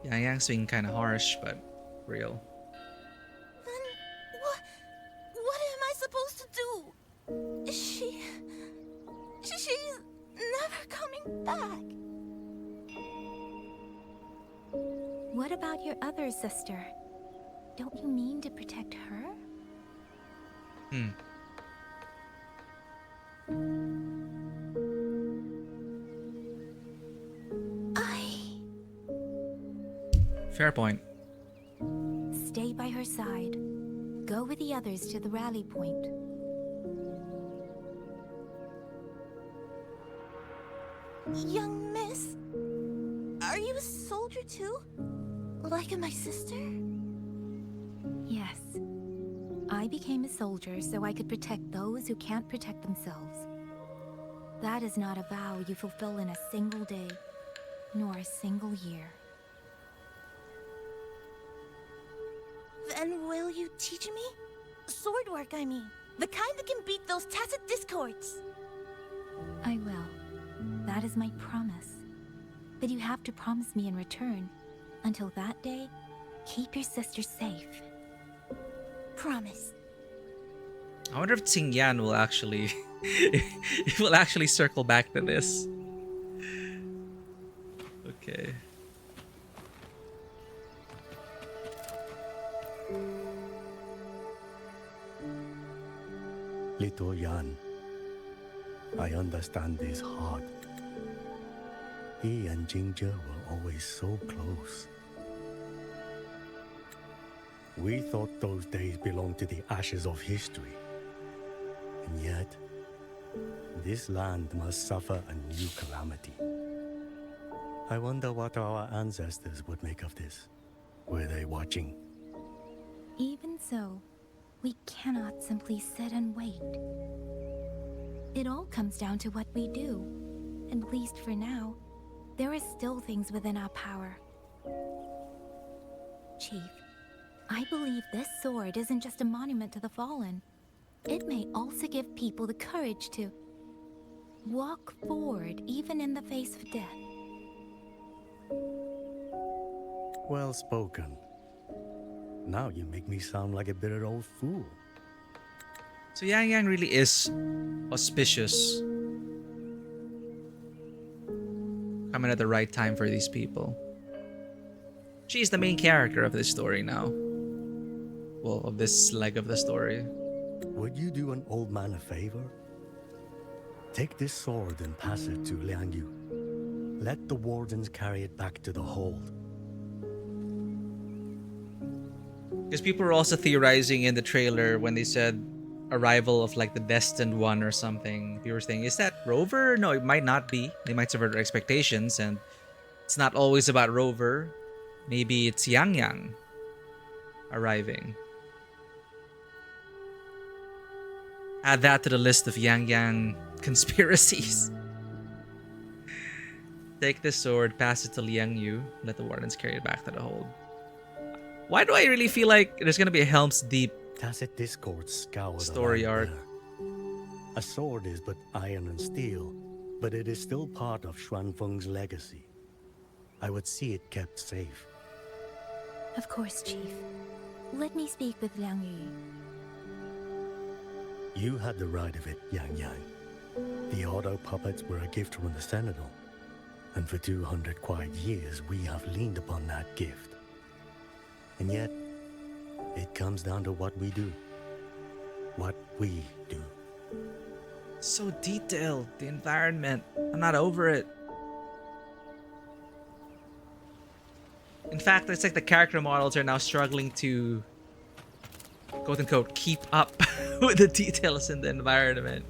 Yang Yang's being kind of harsh, but real. Then what am I supposed to do? She's never coming back. What about your other sister? Don't you mean to protect her? Fair point. Stay by her side. Go with the others to the rally point. Young miss, are you a soldier too? Like my sister? Yes. I became a soldier so I could protect those who can't protect themselves. That is not a vow you fulfill in a single day, nor a single year. Then will you teach me? Sword work, I mean. The kind that can beat those tacit discords. I will. That is my promise. But you have to promise me in return. Until that day, keep your sister safe. Promise. I wonder if Xingyan will actually it will actually circle back to this. Okay. Little Yan, I understand this hard. He and Ginger were always so close. We thought those days belonged to the ashes of history. And yet, this land must suffer a new calamity. I wonder what our ancestors would make of this. Were they watching? Even so, we cannot simply sit and wait. It all comes down to what we do. At least for now, there are still things within our power. Chief, I believe this sword isn't just a monument to the fallen. It may also give people the courage to walk forward even in the face of death. Well spoken. Now you make me sound like a bitter old fool. So Yang Yang really is auspicious. Coming at the right time for these people. She's the main character of this story now. Well, of this leg of the story. Would you do an old man a favor? Take this sword and pass it to Liang Yu. Let the wardens carry it back to the hold. Because people were also theorizing in the trailer when they said arrival of like the Destined One or something. People were saying, is that Rover? No, it might not be. They might subvert their expectations, and it's not always about Rover. Maybe it's Yang Yang arriving. Add that to the list of Yang Yang conspiracies. Take this sword, pass it to Liang Yu, let the wardens carry it back to the hold. Why do I really feel like there's gonna be a Helm's Deep Tacit discord scour story the arc? land there. A sword is but iron and steel, but it is still part of Xuanfeng's legacy. I would see it kept safe. Of course, Chief. Let me speak with Liang Yu. You had the right of it, Yang Yang. The auto puppets were a gift from the Sentinel, and for 200 quiet years we have leaned upon that gift. And yet, it comes down to what we do. What we do. So detailed, the environment. I'm not over it. In fact, it's like the character models are now struggling to, quote unquote, keep up with the details in the environment.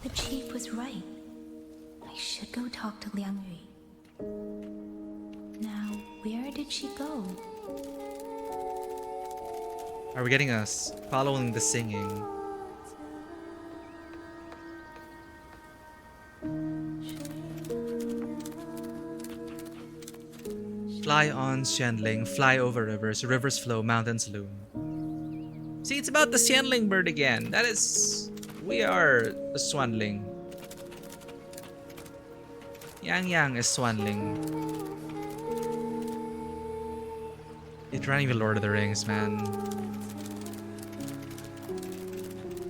The chief was right. I should go talk to Liang Yu. Now, where did she go? Are we getting us following the singing? Fly on, Xianling, fly over rivers, rivers flow, mountains loom. See, it's about the Xianling bird again. That is... We are a Swanling. Yang Yang is Swanling. It's running the Lord of the Rings, man.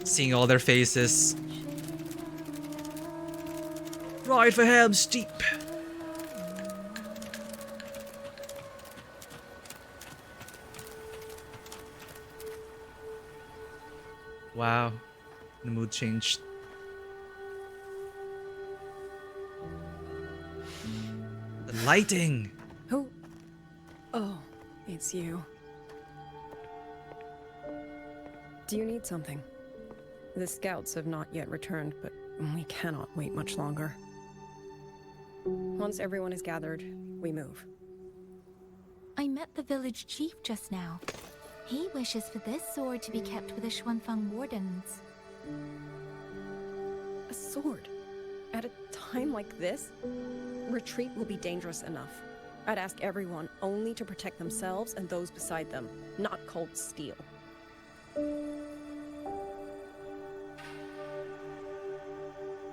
Seeing all their faces. Ride for Helm's Deep. Wow. The mood changed. The lighting. Who? Oh, it's you. Do you need something? The scouts have not yet returned, but we cannot wait much longer. Once everyone is gathered, we move. I met the village chief just now. He wishes for this sword to be kept with the Xuanfeng wardens. A sword? At a time like this? Retreat will be dangerous enough. I'd ask everyone only to protect themselves and those beside them, not cold steel.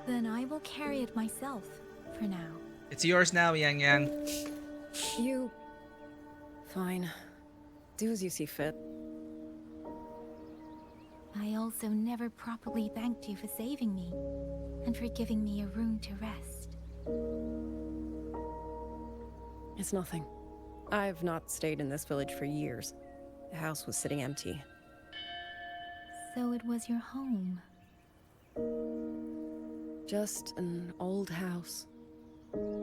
Then I will carry it myself, for now. It's yours now, Yang Yang. You... Fine. Do as you see fit. I also never properly thanked you for saving me, and for giving me a room to rest. It's nothing. I've not stayed in this village for years. The house was sitting empty. So it was your home. Just an old house.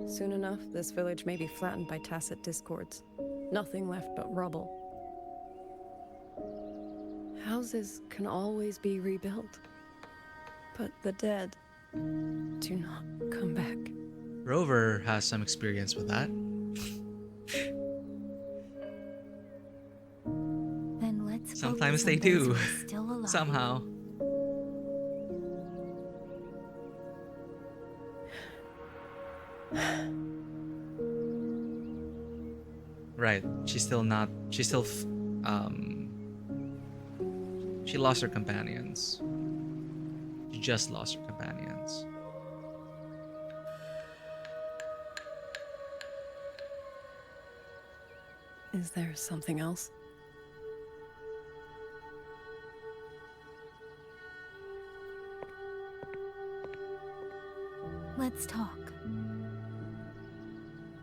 Soon enough, this village may be flattened by tacit discords. Nothing left but rubble. Houses can always be rebuilt. But the dead do not come back. Rover has some experience with that. Then let's Sometimes focus they on those do. who are still alive. Somehow. Right. She's still not. She's still. She lost her companions. She just lost her companions. Is there something else? Let's talk.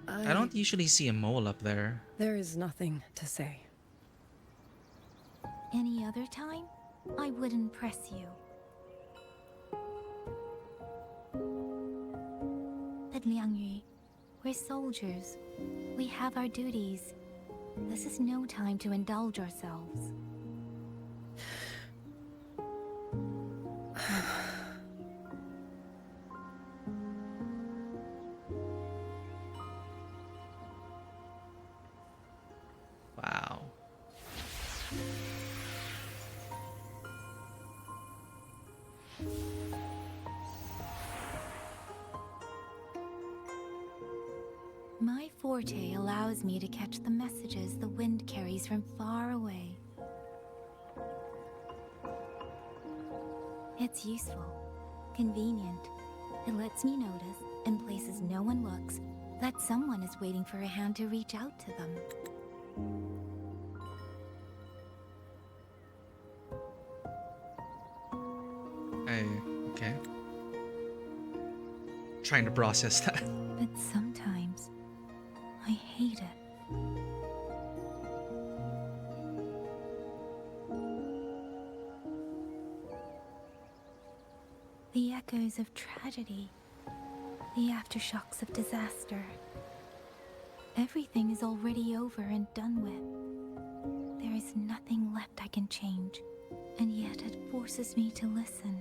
I don't usually see a mole up there. There is nothing to say. Any other time, I wouldn't press you. But Liang Yu, we're soldiers. We have our duties. This is no time to indulge ourselves. Wow. My forte allows me to catch the messages the wind carries from far away. It's useful, convenient. It lets me notice, in places no one looks, that someone is waiting for a hand to reach out to them. Okay. Trying to process that. But sometimes, I hate it. The echoes of tragedy, the aftershocks of disaster. Everything is already over and done with. There is nothing left I can change, and yet it forces me to listen.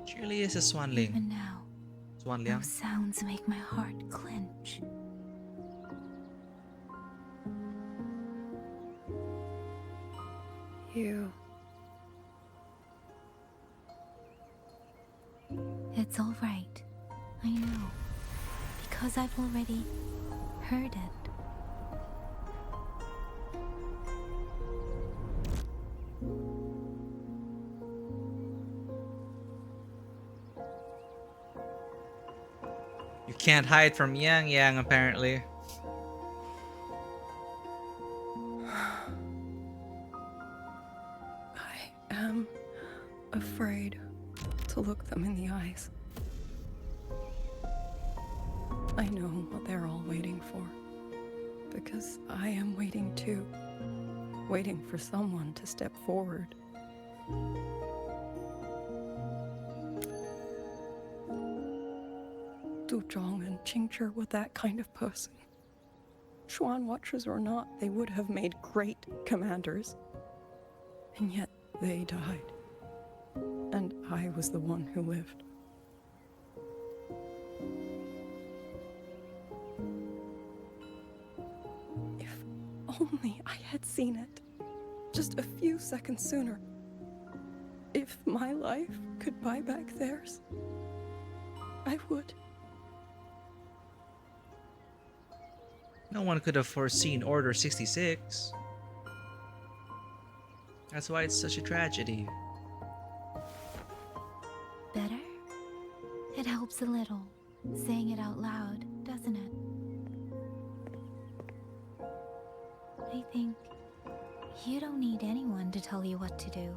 She really is a swanling. Even now, Swanliang. those sounds make my heart clench. You. It's all right. I know. Because I've already heard it. You can't hide from Yang Yang, apparently. I am afraid to look them in the eyes. I know what they're all waiting for. Because I am waiting too. Waiting for someone to step forward. Du Zhong and Qingzhi were that kind of person. Xuan Watchers or not, they would have made great commanders. And yet they died. And I was the one who lived. If only I had seen it. Just a few seconds sooner. If my life could buy back theirs, I would. No one could have foreseen Order 66. That's why it's such a tragedy. Better? It helps a little, saying it out loud, doesn't it? I think you don't need anyone to tell you what to do.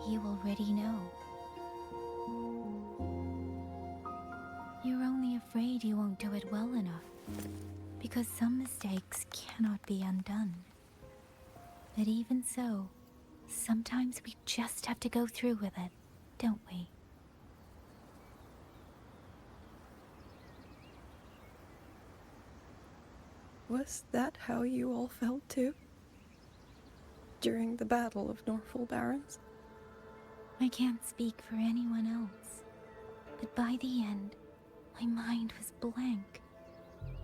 You already know. afraid you won't do it well enough, because some mistakes cannot be undone. But even so, sometimes we just have to go through with it, don't we? Was that how you all felt too? During the Battle of Norfolk Barrens? I can't speak for anyone else, but by the end, my mind was blank.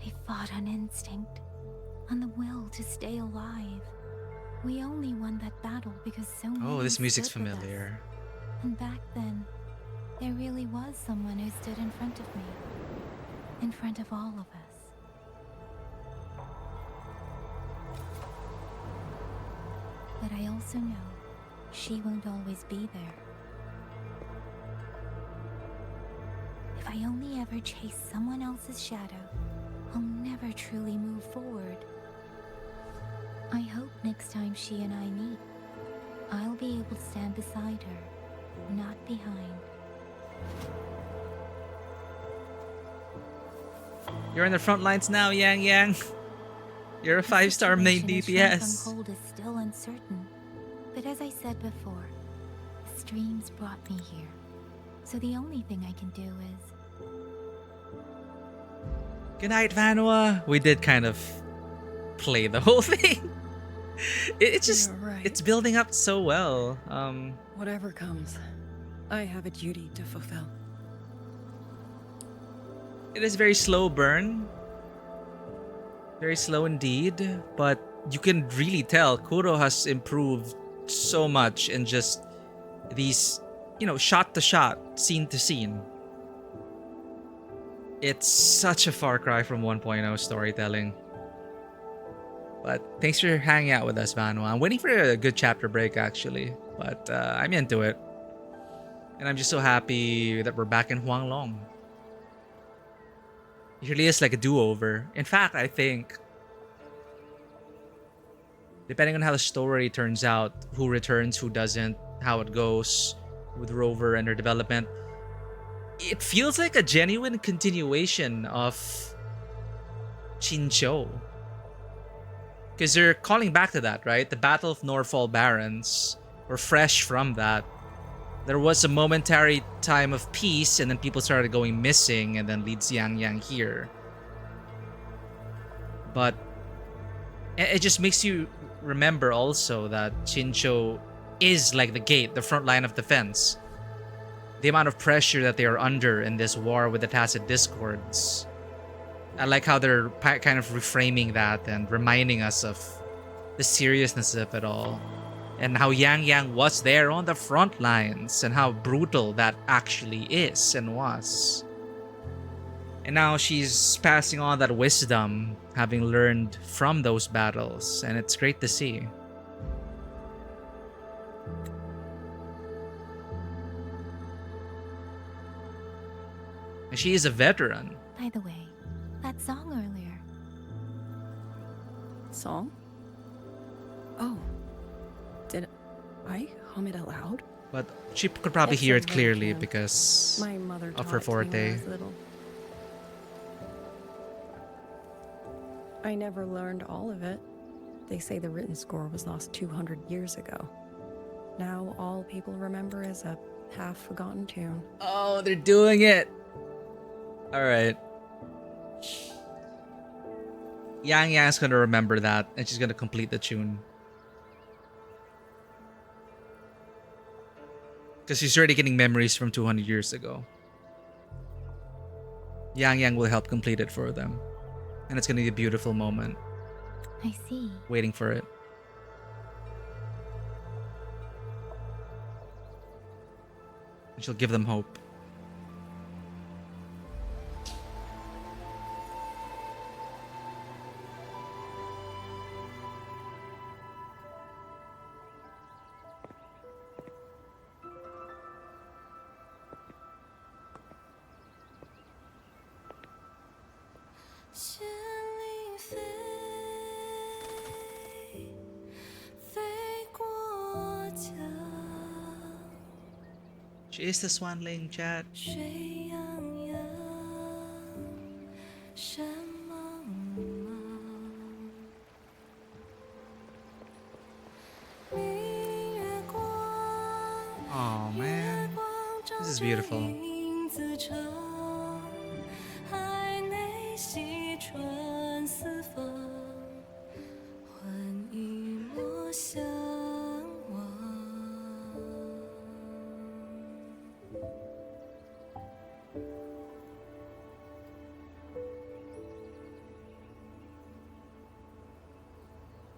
I fought on instinct, on the will to stay alive. We only won that battle because so many Oh, this music's stood with us. familiar. And back then, there really was someone who stood in front of me. In front of all of us. But I also know she won't always be there. If I only ever chase someone else's shadow, I'll never truly move forward. I hope next time she and I meet, I'll be able to stand beside her, not behind. You're in the front lines now, Yang Yang. You're a 5-star main DPS. Hold is still uncertain, but as I said before, the streams brought me here. So the only thing I can do is... Good night, Vanua. We did kind of play the whole thing. It's just, right. It's building up so well. Whatever comes, I have a duty to fulfill. It is very slow burn. Very slow indeed, but you can really tell Kuro has improved so much in just these, shot to shot, scene to scene. It's such a far cry from 1.0 storytelling. But thanks for hanging out with us, Manu. I'm waiting for a good chapter break, actually. But I'm into it. And I'm just so happy that we're back in Huanglong. It really is like a do-over. In fact, I think, depending on how the story turns out, who returns, who doesn't, how it goes with Rover and her development, it feels like a genuine continuation of Chinchou. Because they're calling back to that, right? The Battle of Norfolk Barrens. We're fresh from that. There was a momentary time of peace, and then people started going missing, and then leads Yang Yang here. But it just makes you remember also that Chinchou is like the gate, the front line of defense. The amount of pressure that they are under in this war with the Tacit Discords. I like how they're kind of reframing that and reminding us of the seriousness of it all. And how Yang Yang was there on the front lines and how brutal that actually is and was. And now she's passing on that wisdom, having learned from those battles, and it's great to see. And she is a veteran. By the way, that song earlier. Song? Oh. Did I hum it aloud? But she could probably It's hear a it clearly rare hymn. because My mother of her taught it to me when I forte. was little. I never learned all of it. They say the written score was lost 200 years ago. Now all people remember is a half-forgotten tune. Oh, they're doing it! Alright. Yang Yang's gonna remember that, and she's gonna complete the tune. Because she's already getting memories from 200 years ago. Yang Yang will help complete it for them. And it's gonna be a beautiful moment. I see. Waiting for it. And she'll give them hope. She is the Swanling, chat. Oh man, this is beautiful. 影子长，海内西传四方，换一抹向往。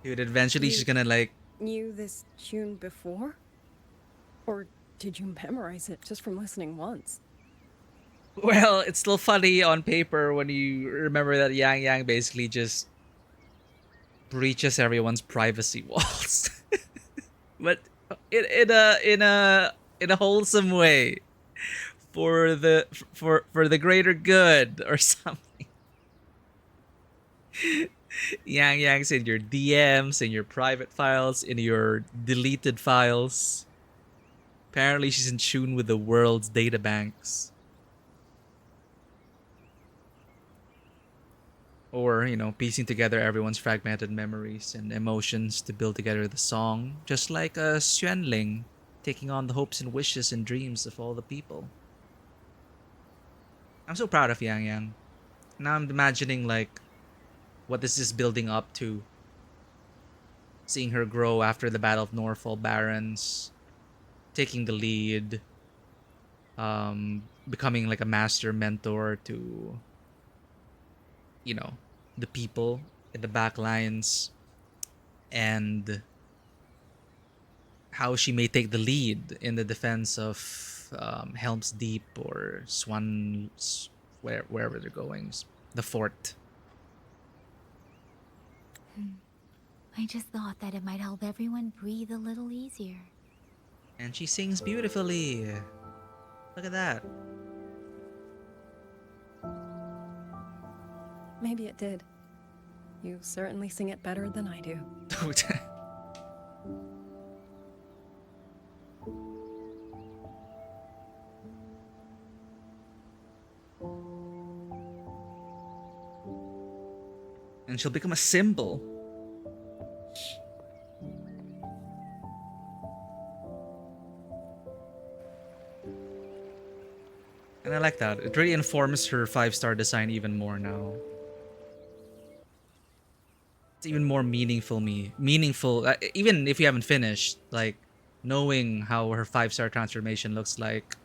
Dude, eventually she's gonna like. Knew this tune before? Or did you memorize it just from listening once? Well, it's still funny on paper when you remember that Yang Yang basically just breaches everyone's privacy walls, but in a wholesome way, for the greater good or something. Yang Yang's in your DMs, in your private files, in your deleted files. Apparently, she's in tune with the world's databanks. Or, piecing together everyone's fragmented memories and emotions to build together the song, just like a Xuanling taking on the hopes and wishes and dreams of all the people. I'm so proud of Yang Yang. Now I'm imagining, what this is building up to. Seeing her grow after the Battle of Norfall Barrens, taking the lead, becoming like a master mentor to, the people in the back lines, and how she may take the lead in the defense of Helm's Deep or wherever they're going, the fort. I just thought that it might help everyone breathe a little easier. And she sings beautifully. Look at that. Maybe it did. You certainly sing it better than I do. And she'll become a symbol. And I like that. It really informs her 5-star design even more now. It's even more meaningful, even if you haven't finished, knowing how her 5-star transformation looks like.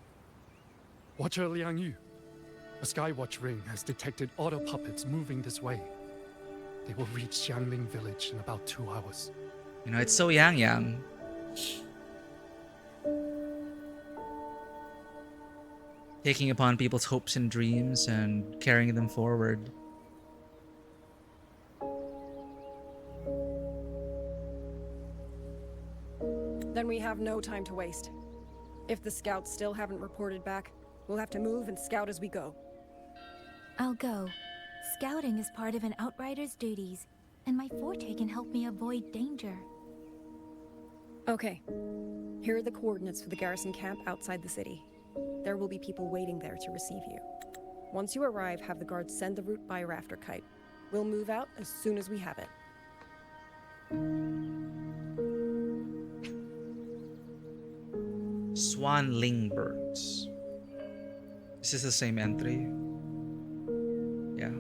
Watcher Liang Yu, a Skywatch ring has detected auto puppets moving this way. They will reach Xiangling village in about 2 hours. It's so Yang Yang. Taking upon people's hopes and dreams and carrying them forward. Then we have no time to waste. If the scouts still haven't reported back, we'll have to move and scout as we go. I'll go. Scouting is part of an outrider's duties, and my forte can help me avoid danger. Okay. Here are the coordinates for the garrison camp outside the city. There will be people waiting there to receive you. Once you arrive, have the guards send the route by rafter kite. We'll move out as soon as we have it. Swanling birds. Is this the same entry? Yeah.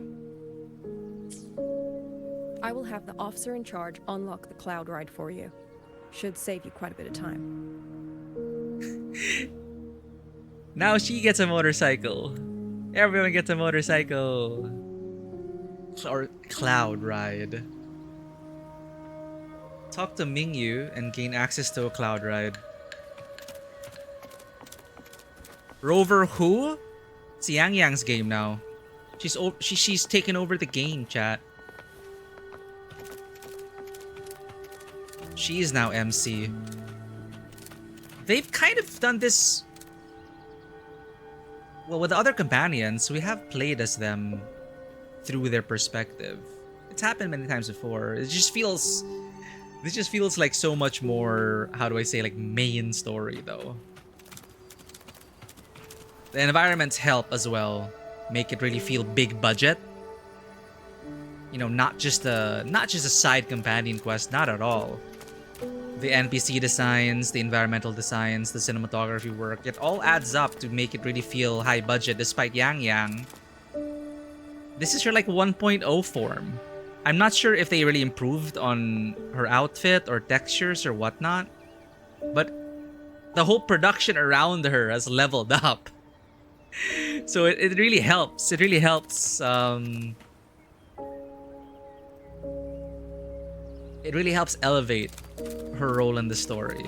I will have the officer in charge unlock the cloud ride for you. Should save you quite a bit of time. Now she gets a motorcycle. Everyone gets a motorcycle. Or cloud ride. Talk to Mingyu and gain access to a cloud ride. Rover who? It's Yang Yang's game now. She's taken over the game, chat. She is now MC. They've kind of done this. Well, with the other companions, we have played as them through their perspective. It's happened many times before. This just feels like so much more, how do I say, main story though. The environments help as well. Make it really feel big budget. Not just a side companion quest, not at all. the NPC designs, the environmental designs, the cinematography work, it all adds up to make it really feel high budget. Despite Yang Yang, this is her like 1.0 form. I'm not sure if they really improved on her outfit or textures or whatnot, but the whole production around her has leveled up. So it really helps. It really helps. It really helps elevate her role in the story.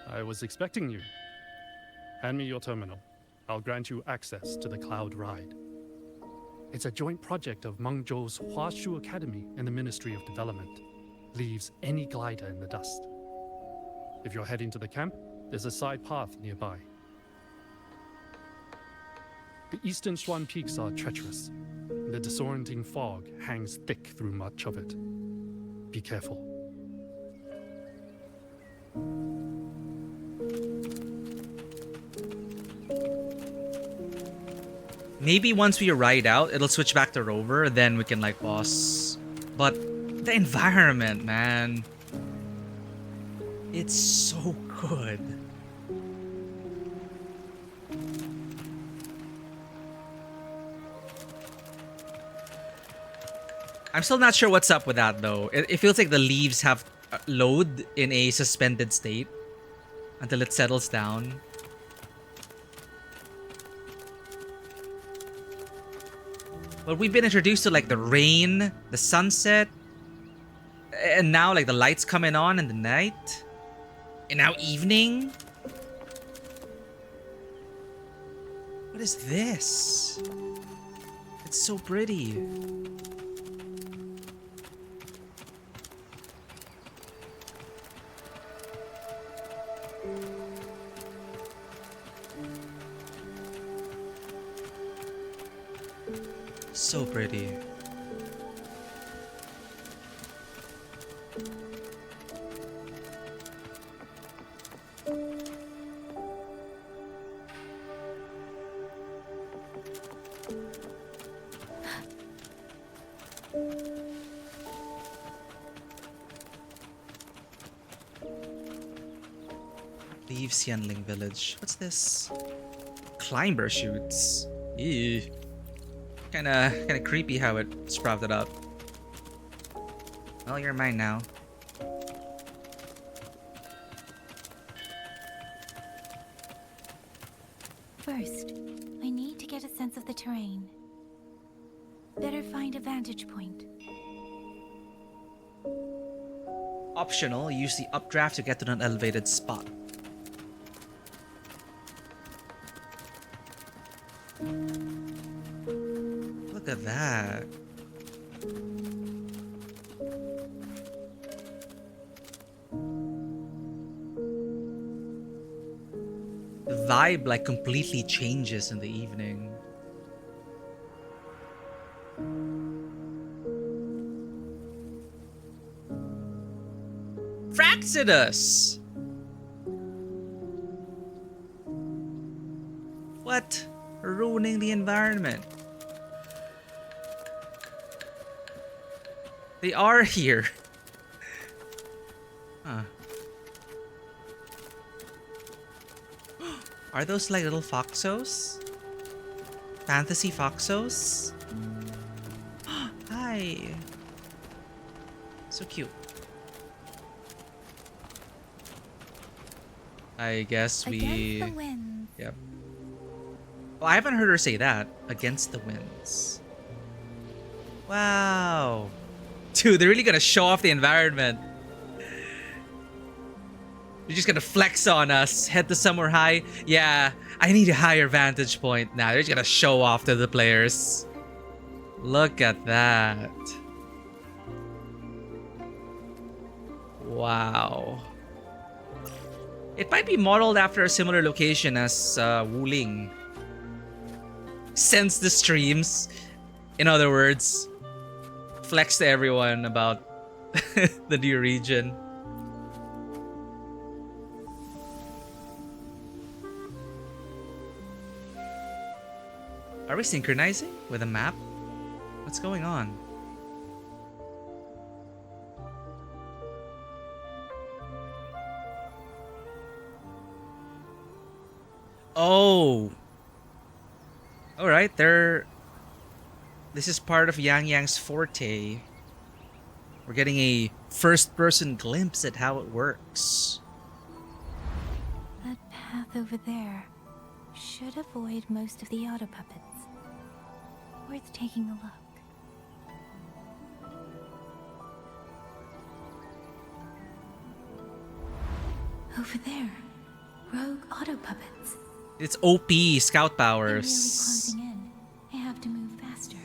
I was expecting you. Hand me your terminal. I'll grant you access to the Cloud Ride. It's a joint project of Mengzhou's Huashu Academy and the Ministry of Development. Leaves any glider in the dust. If you're heading to the camp, there's a side path nearby. The eastern Swan Peaks are treacherous. The disorienting fog hangs thick through much of it. Be careful. Maybe once we ride out, it'll switch back to Rover, then we can like boss. But the environment, man. It's so good. I'm still not sure what's up with that though. It feels like the leaves have load in a suspended state until it settles down. But we've been introduced to like the rain, the sunset, and now like the lights coming on in the night, and now evening. What is this? It's so pretty. So pretty. Leave Xianling village. What's this? Climber shoots. Ew. Kinda creepy how it sprouted up. Well, you're mine now. First, I need to get a sense of the terrain. Better find a vantage point. Optional, use the updraft to get to an elevated spot. Look at that. The vibe like completely changes in the evening. Fraxidus! What? Ruining the environment. They are here. Huh. Are those like little foxos? Fantasy foxos? Hi. So cute. I guess we... Against the winds. Yep. Well, I haven't heard her say that. Against the winds. Wow. Dude, they're really gonna show off the environment. You're just gonna flex on us. Head to somewhere high. Yeah, I need a higher vantage point. Now they're just gonna show off to the players. Look at that. Wow. It might be modeled after a similar location as Wuling. Sense the streams. In other words, flex to everyone about the new region. Are we synchronizing with a map? What's going on? Oh. All right, this is part of Yang Yang's forte. We're getting a first-person glimpse at how it works. That path over there should avoid most of the auto puppets. Worth taking a look. Over there, rogue auto puppets. It's OP scout They're powers. really closing in. I have to move faster.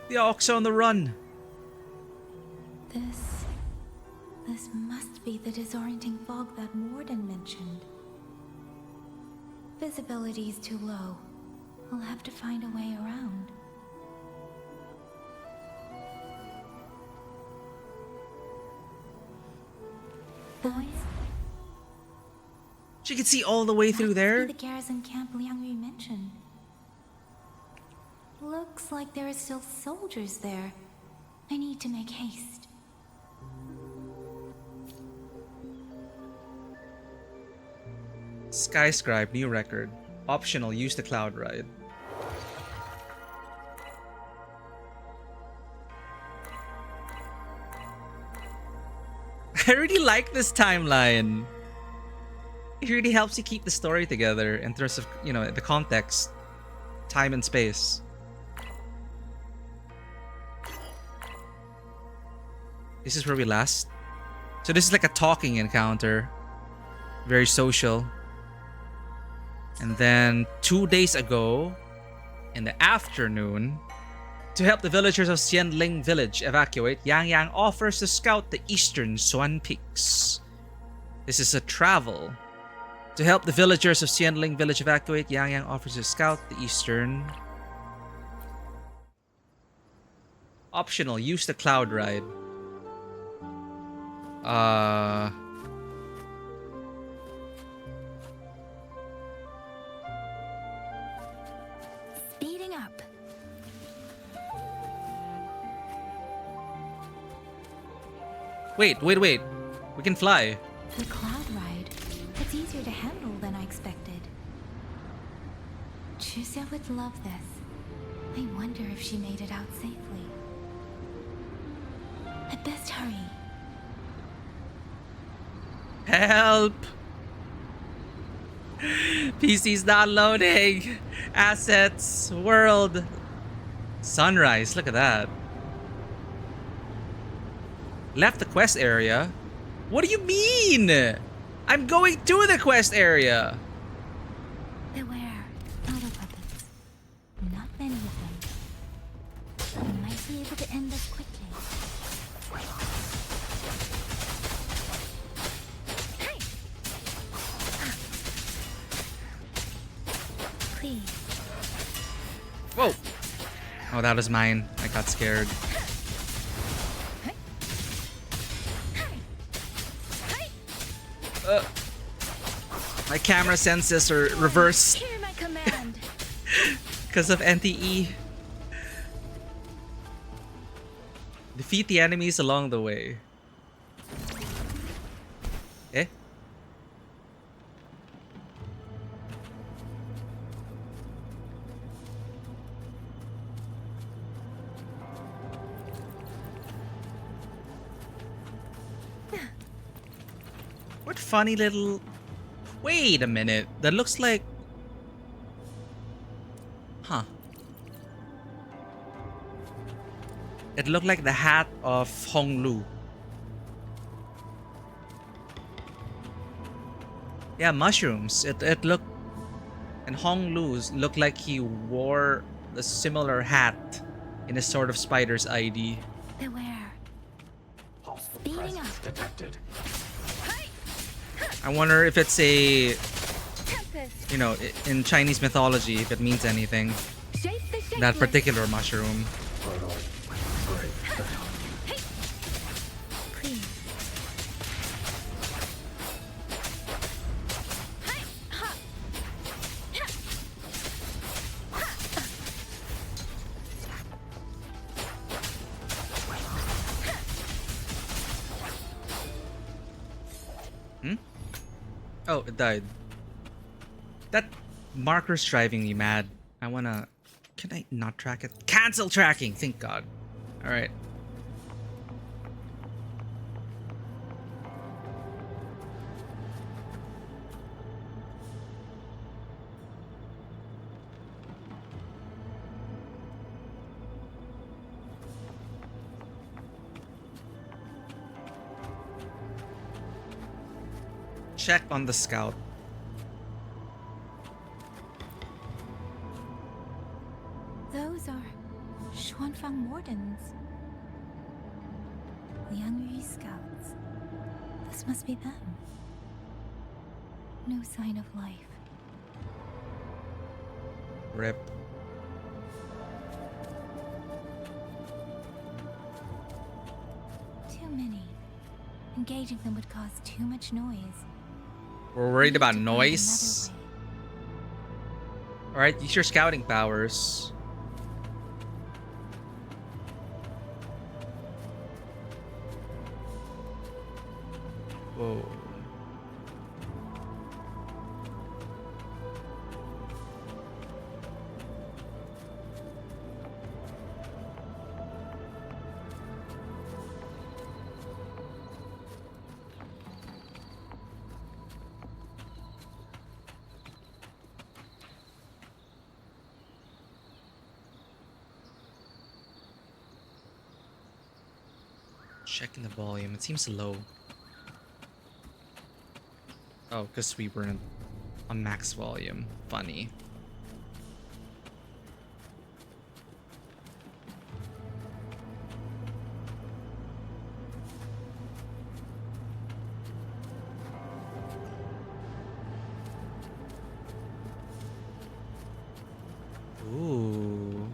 The Ox on the run. This must be the disorienting fog that Morden mentioned. Visibility's too low. I'll have to find a way around. Boys, She can see all the way through there. the garrison camp Liang Yu mentioned. Looks like there are still soldiers there. I need to make haste. Skyscribe, new record. Optional, use the cloud ride. I really like this timeline. It really helps you keep the story together in terms of, you know, the context, time and space. This is where we last. So this is like a talking encounter. Very social. And then 2 days ago, in the afternoon, to help the villagers of Xianling village evacuate, Yang Yang offers to scout the eastern Swan Peaks. This is a travel. To help the villagers of Xianling village evacuate, Yang Yang offers to scout the eastern. Optional, use the cloud ride. Speeding up. Wait. We can fly. The cloud ride. It's easier to handle than I expected. Chusia would love this. I wonder if she made it out safely. I'd best hurry. Help! PC's not loading. Assets, world, sunrise. Look at that. Left the quest area. What do you mean? I'm going to the quest area. Beware, auto puppets. Not many of them. I might be able to end this quickly. Please. Whoa. Oh, that was mine. I got scared. My camera senses are reversed Hear my command. because of NTE. Defeat the enemies along the way. Eh? What funny little... Wait a minute. That looks like... Huh. It looked like the hat of Hong Lu. Yeah, mushrooms. It looked... And Hong Lu's looked like he wore a similar hat in a sort of spider's ID. Beware. Speeding up. Detected. I wonder if it's a... You know, in Chinese mythology, if it means anything. That particular mushroom. Please. Oh, it died. That marker's driving me mad. I wanna... Can I not track it? Cancel tracking! Thank God. Alright. Check on the scout. Those are Xuanfang Wardens. Liang Yu scouts. This must be them. No sign of life. Rip. Too many. Engaging them would cause too much noise. We're worried about noise. Alright, use your scouting powers. Whoa. Checking the volume. It seems low. Oh, because we weren't on max volume. Funny. Ooh.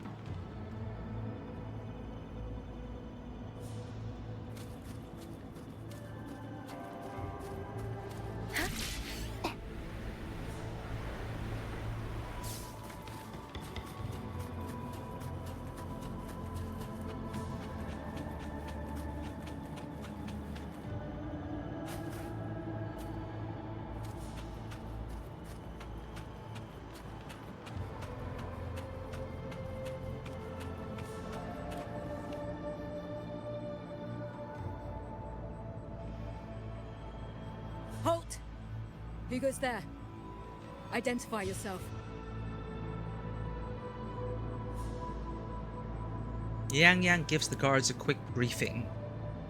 Halt! Who goes there? Identify yourself. Yang Yang gives the guards a quick briefing.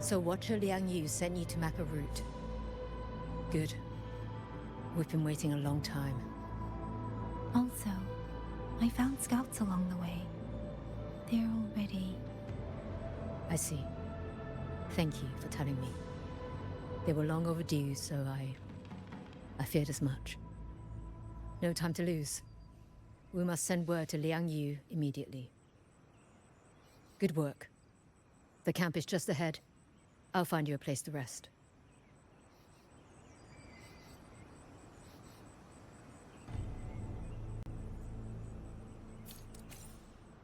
So Watcher Liang Yu sent you to map a route. Good. We've been waiting a long time. Also, I found scouts along the way. They're already... I see. Thank you for telling me. They were long overdue, so I feared as much. No time to lose. We must send word to Liang Yu immediately. Good work. The camp is just ahead. I'll find you a place to rest.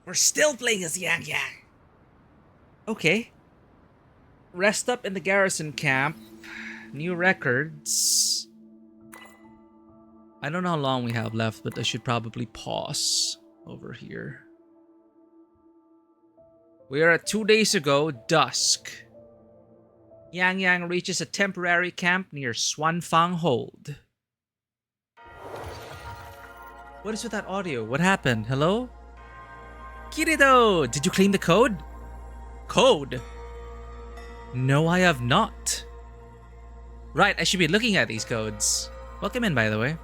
We're still playing as Yang Yang. Okay. Rest up in the garrison camp. New records. I don't know how long we have left, but I should probably pause over here. We are at 2 days ago, dusk. Yang Yang reaches a temporary camp near Xuanfang Hold. What is with that audio? What happened? Hello? Kirito, did you claim the code? Code? No, I have not. Right, I should be looking at these codes. Welcome in, by the way.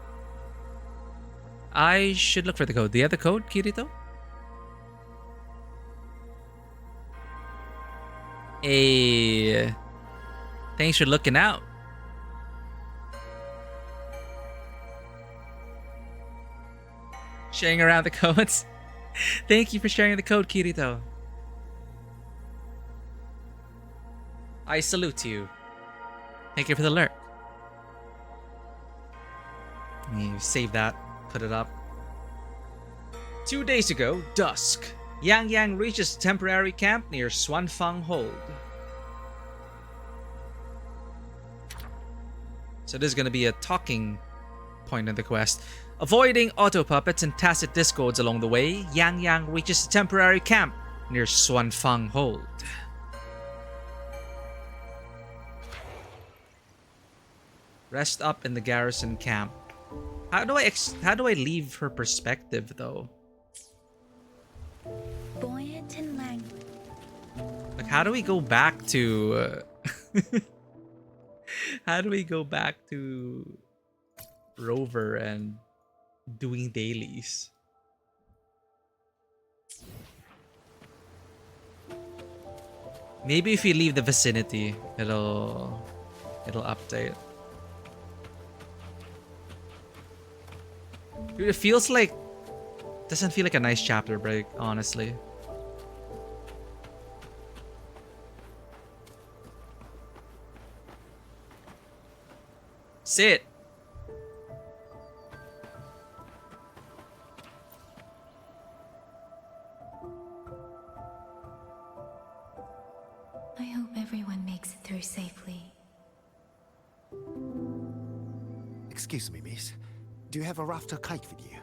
I should look for the code. Do you have the code, Kirito? Hey. Thanks for looking out. Sharing around the codes. Thank you for sharing the code, Kirito. I salute you. Thank you for the alert. Let me save that. Put it up. 2 days ago, dusk. Yang Yang reaches temporary camp near Xuanfang Hold. So this is going to be a talking point in the quest. Avoiding auto puppets and tacit discords along the way, Yang Yang reaches a temporary camp near Xuanfang Hold. Rest up in the garrison camp. How do I leave her perspective though? Buoyant and languid. Like, how do we go back to how do we go back to Rover and doing dailies? Maybe if you leave the vicinity, it'll update. Dude, it feels like doesn't feel like a nice chapter break, honestly. Sit. I hope everyone makes it through safely. Excuse me, miss. Do you have a rafter kite with you?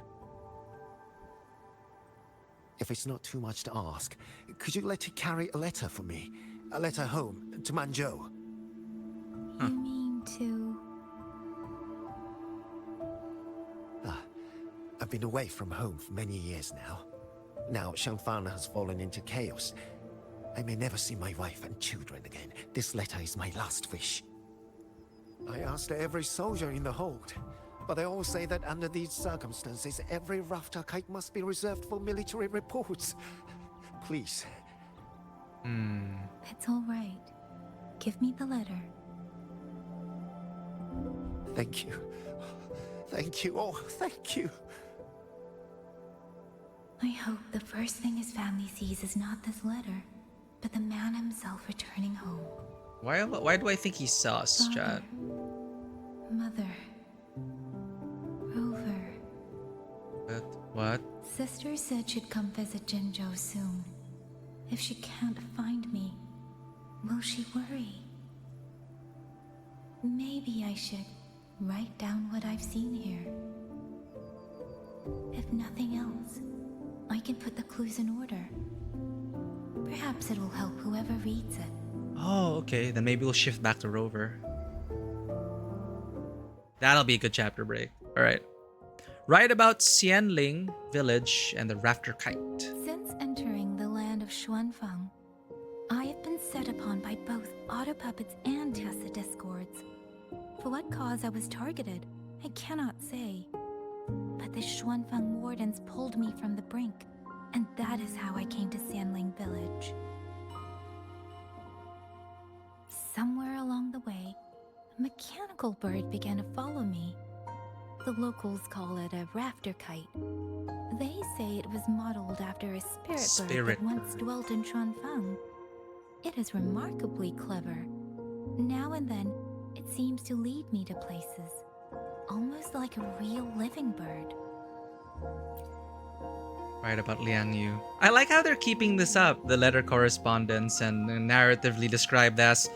If it's not too much to ask, could you let it carry a letter for me? A letter home, to Manzhou. You mean to... I've been away from home for many years now. Now Shangfan has fallen into chaos. I may never see my wife and children again. This letter is my last wish. I asked every soldier in the hold, but they all say that under these circumstances, every rafter kite must be reserved for military reports. Please. It's all right. Give me the letter. Thank you. Thank you. Oh, thank you. I hope the first thing his family sees is not this letter, but the man himself returning home. Why do I think he's sus, chat? Mother. Rover. What? Sister said she'd come visit Jinzhou soon. If she can't find me, will she worry? Maybe I should write down what I've seen here. If nothing else, I can put the clues in order. Perhaps it will help whoever reads it. Oh, okay. Then maybe we'll shift back to Rover. That'll be a good chapter break. Alright. Write about Xianling village and the rafter kite. Since entering the land of Xuanfang, I have been set upon by both auto puppets and tacit discords. For what cause I was targeted, I cannot say. But the Xuanfang wardens pulled me from the brink, and that is how I came to Xianling village. Somewhere along the way, a mechanical bird began to follow me. The locals call it a rafter kite. They say it was modeled after a spirit bird that once dwelt in Xuanfang. It is remarkably clever. Now and then, it seems to lead me to places, almost like a real living bird. Right about Liang Yu. I like how they're keeping this up, the letter correspondence, and narratively described as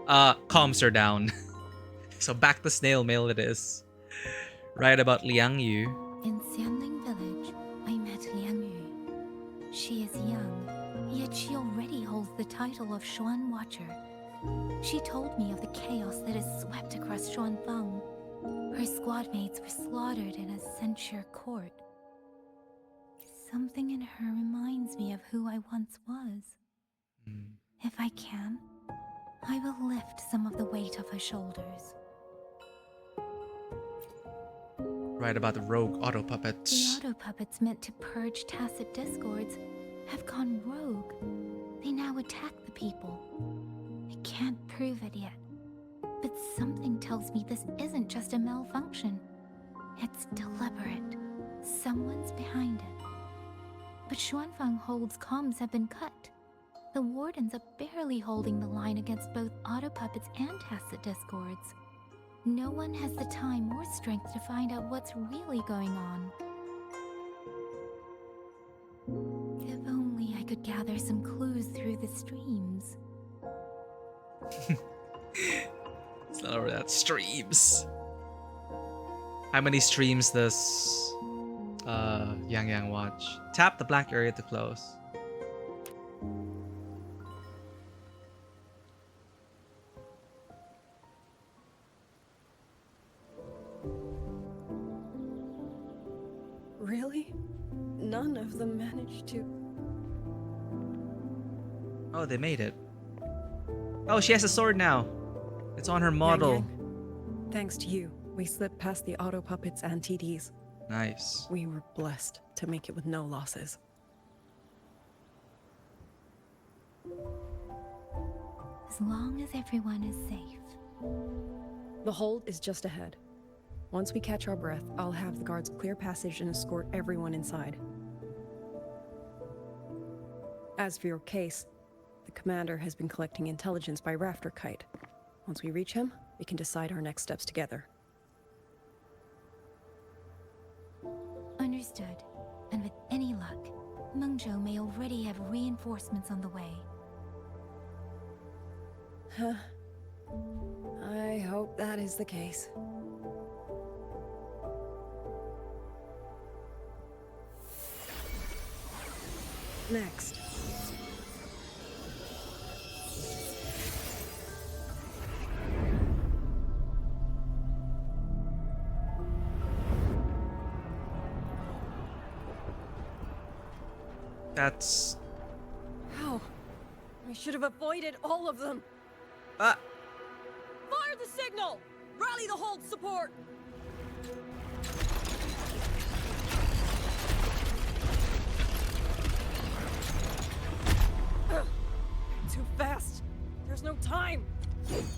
comms are down. So back to snail mail it is. Right about Liang Yu. In Xianling village, I met Liang Yu. She is young, yet she already holds the title of Xuan Watcher. She told me of the chaos that has swept across Xuanfang. Her squad mates were slaughtered in a censure court. Something in her reminds me of who I once was. If I can, I will lift some of the weight off her shoulders. Right about the rogue auto puppets. The auto puppets meant to purge tacit discords have gone rogue. They now attack the people. I can't prove it yet, but something tells me this isn't just a malfunction. It's deliberate. Someone's behind it. But Xuanfang Hold's comms have been cut. The wardens are barely holding the line against both auto puppets and tacit discords. No one has the time or strength to find out what's really going on. If only I could gather some clues through the streams. It's not over that. Streams. How many streams does Yang Yang watch? Tap the black area to close. Really? None of them managed to. Oh, they made it. Oh, she has a sword now. It's on her model. Yang Yang, thanks to you, we slipped past the auto puppets and TDs. Nice. We were blessed to make it with no losses. As long as everyone is safe. The hold is just ahead. Once we catch our breath, I'll have the guards clear passage and escort everyone inside. As for your case, the commander has been collecting intelligence by Rafter Kite. Once we reach him, we can decide our next steps together. Understood. And with any luck, Mengzhou may already have reinforcements on the way. Huh. I hope that is the case. Next. That's... How? I should have avoided all of them. Ah! Fire the signal! Rally the hold support! Too fast! There's no time!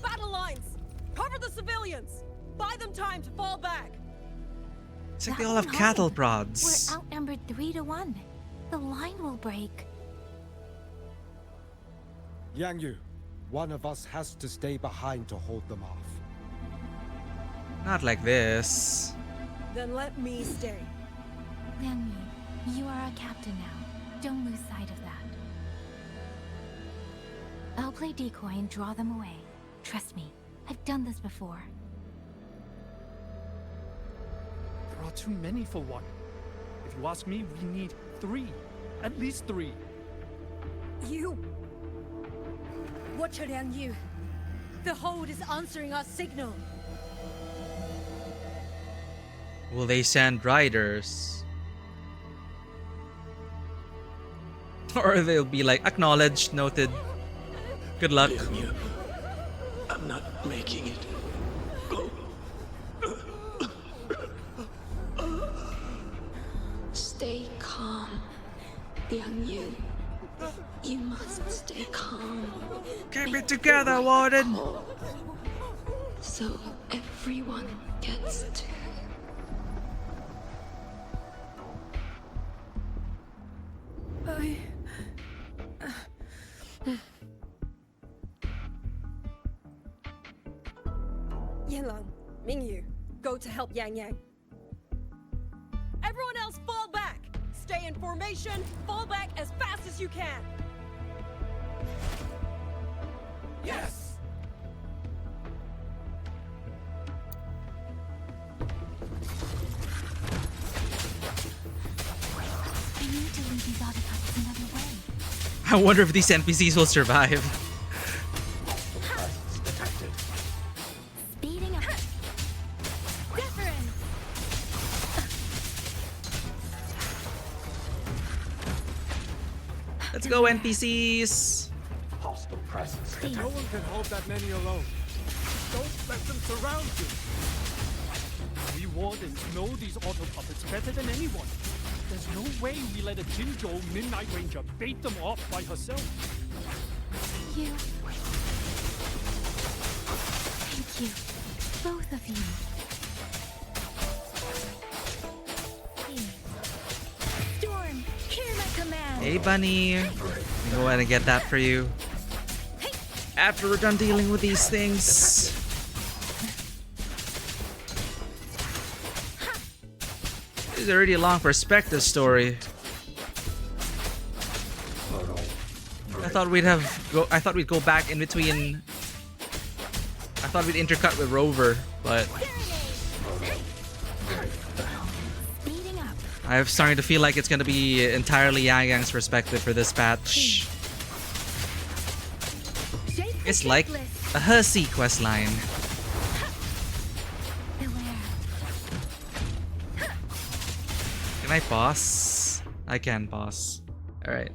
Battle lines! Cover the civilians! Buy them time to fall back! It's like they all have cattle prods. We're outnumbered 3 to 1. The line will break. Yang Yu, one of us has to stay behind to hold them off. Not like this. Then let me stay. Liang Yi, you are our captain now. Don't lose sight of that. I'll play decoy and draw them away. Trust me, I've done this before. There are too many for one. If you ask me, we need 3. At least 3. You! Watch her, Liang Yu. The hold is answering our signal. Will they send riders? Or they'll be like, acknowledged, noted. Good luck. I'm not making it. Go. Stay calm, Liang Yu. You must stay calm. Keep it together, Warden. So everyone gets to. Yanlang, Mingyu, go to help Yang Yang. Everyone else fall back! Stay in formation, fall back as fast as you can! Yes! I need to lead these autobots another way. I wonder if these NPCs will survive. Speeding up. Different. Let's go, NPCs. Hostile presence. No one can hold that many alone. Don't let them surround you. We wardens know these auto puppets better than anyone. There's no way we let a Jinzhou Midnight Ranger bait them off by herself. You. Thank you. Both of you. Please. Storm, hear my command. Hey, Bunny. Go ahead and get that for you. After we're done dealing with these things. This is already a long perspective story. I thought we'd go back in between. I thought we'd intercut with Rover, but I'm starting to feel like it's gonna be entirely Yang Yang's perspective for this patch. It's like a Hersey quest line. Can I pause? I can pause. Alright.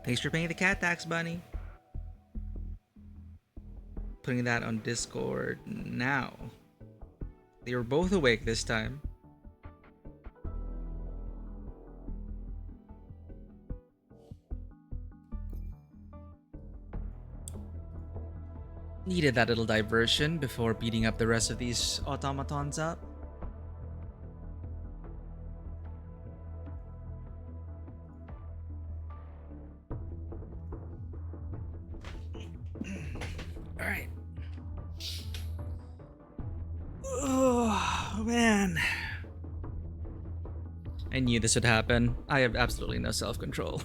Thanks for paying the cat tax, Bunny. Putting that on Discord now. They were both awake this time. Needed that little diversion before beating up the rest of these automatons up. Alright. Oh, man. I knew this would happen. I have absolutely no self-control.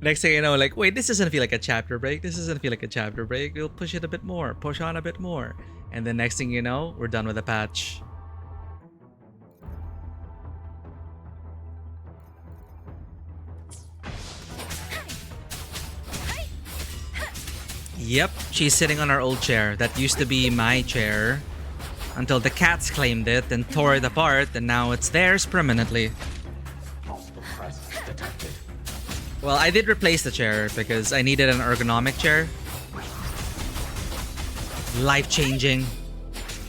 Next thing you know, like, wait, this doesn't feel like a chapter break. This doesn't feel like a chapter break. We'll push it a bit more. Push on a bit more. And then next thing you know, we're done with the patch. Yep, she's sitting on our old chair. That used to be my chair. Until the cats claimed it and tore it apart, and now it's theirs permanently. Well, I did replace the chair because I needed an ergonomic chair. Life-changing.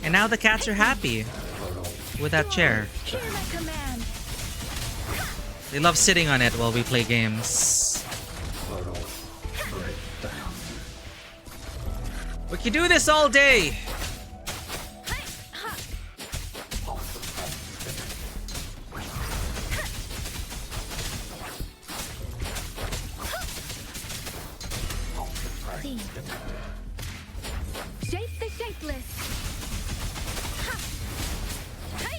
And now the cats are happy with that chair. They love sitting on it while we play games. We can do this all day!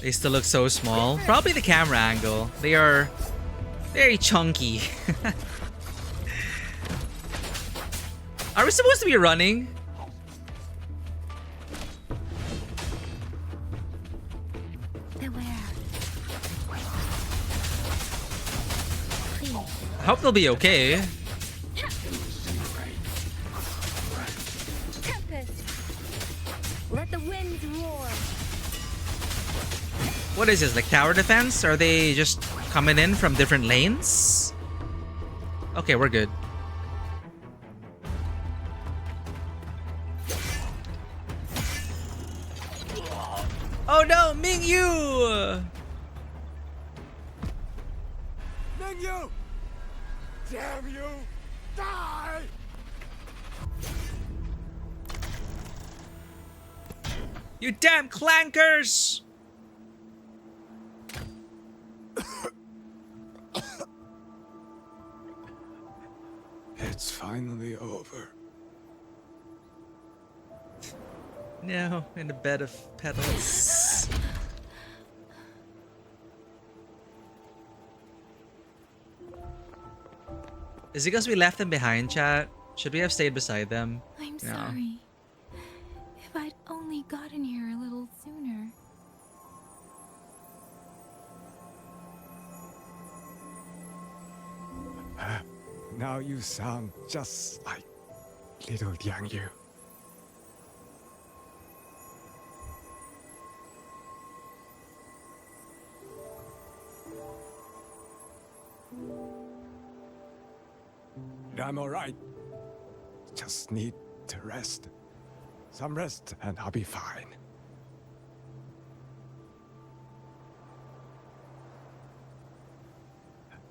They still look so small. Probably the camera angle. They are very chunky. Are we supposed to be running? I hope they'll be okay. Let the winds roar. What is this, like tower defense? Are they just coming in from different lanes? Okay, we're good. Oh no, Mingyu! Mingyu! Damn you! Die! You damn clankers! It's finally over. No, in a bed of petals. Is it because we left them behind, chat? Should we have stayed beside them? I'm No. sorry. If I'd only gotten here a little sooner. Now you sound just like little Yang Yu. But I'm alright. Just need to rest. Some rest, and I'll be fine.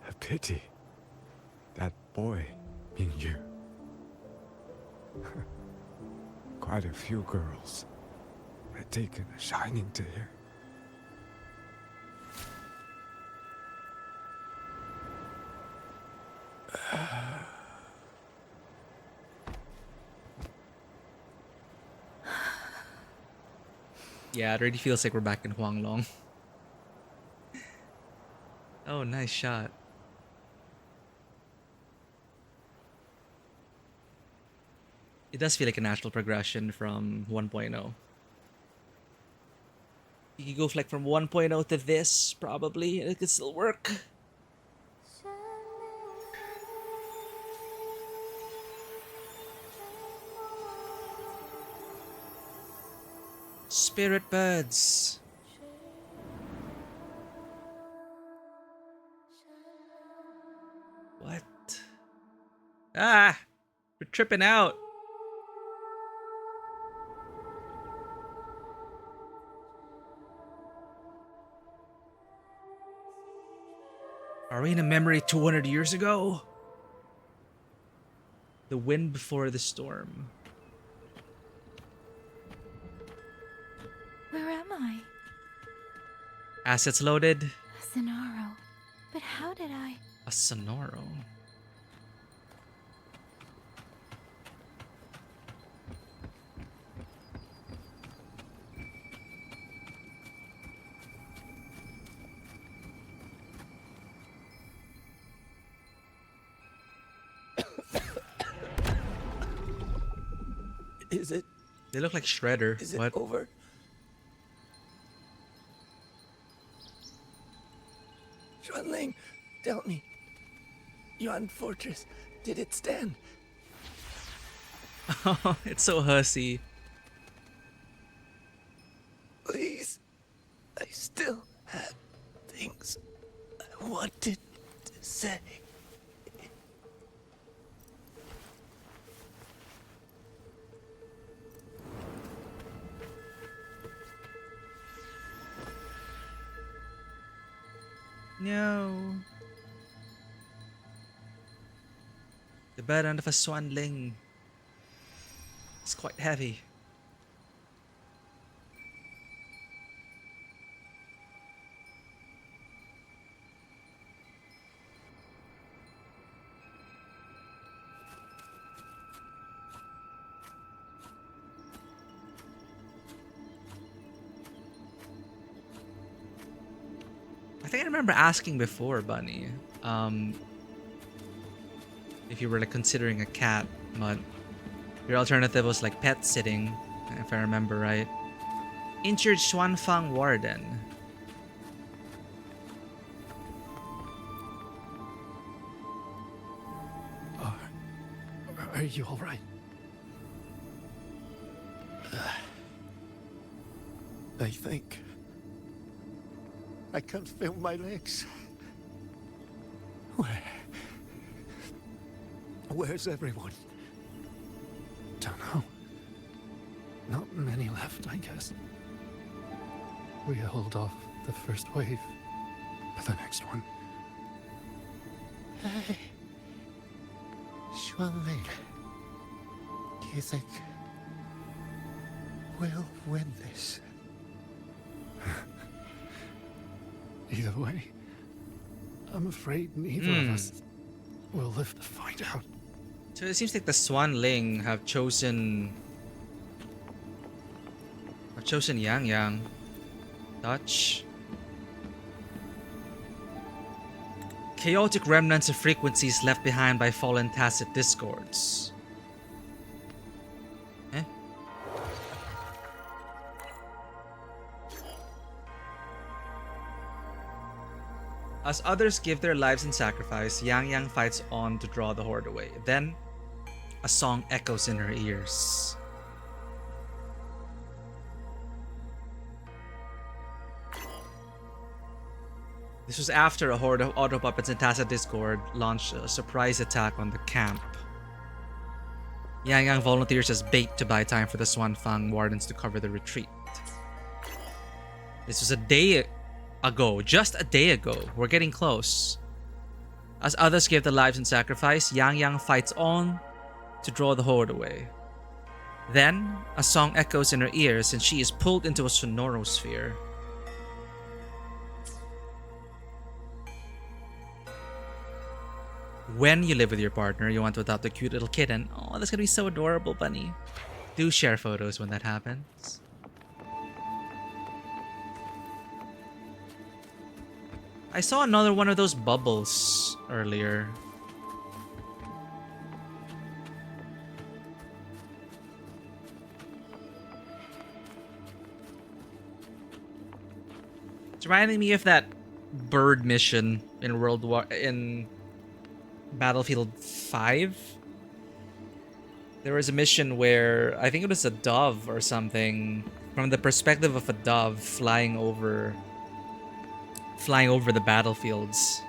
A pity. That boy, Mingyu. Quite a few girls had taken a shining to her. Yeah, it already feels like we're back in Huanglong. Oh, nice shot. It does feel like a natural progression from 1.0. You could go like from 1.0 to this, probably, and it could still work. Spirit birds. What? Ah! We're tripping out. Are we in a memory 200 years ago? The wind before the storm. Where am I? Assets loaded. Sonaro. But how did I? A Sonoro. Is it? They look like Shredder. Is it What? over? Xuanling, tell me. Yuan Fortress, did it stand? Oh, it's so hussy. Please. I still have things I wanted to say. No. The burden of a swanling. It's quite heavy. I think I remember asking before, Bunny, if you were like considering a cat, but your alternative was like pet sitting, if I remember right. Injured Xuanfang Warden. Are you alright? I think I can't feel my legs. Where's everyone? Don't know. Not many left, I guess. We hold off the first wave, but the next one. Hey, Xuanling, do you think we'll win this? Either way, I'm afraid neither of us will live to find out. So it seems like the Swanling have chosen Yang Yang. Dutch. Chaotic remnants of frequencies left behind by fallen tacit discords. Eh? As others give their lives in sacrifice, Yang Yang fights on to draw the horde away. Then, a song echoes in her ears. This was after a horde of auto puppets and Tacit Discord launched a surprise attack on the camp. Yang Yang volunteers as bait to buy time for the Swan Fang wardens to cover the retreat. This was a day ago, just a day ago. We're getting close. As others give their lives in sacrifice, Yang Yang fights on to draw the horde away. Then, a song echoes in her ears and she is pulled into a sonorosphere. When you live with your partner, you want to adopt a cute little kitten. Oh, that's gonna be so adorable, bunny. Do share photos when that happens. I saw another one of those bubbles earlier. It's reminding me of that bird mission in Battlefield 5. There was a mission where I think it was a dove or something, from the perspective of a dove flying over the battlefields.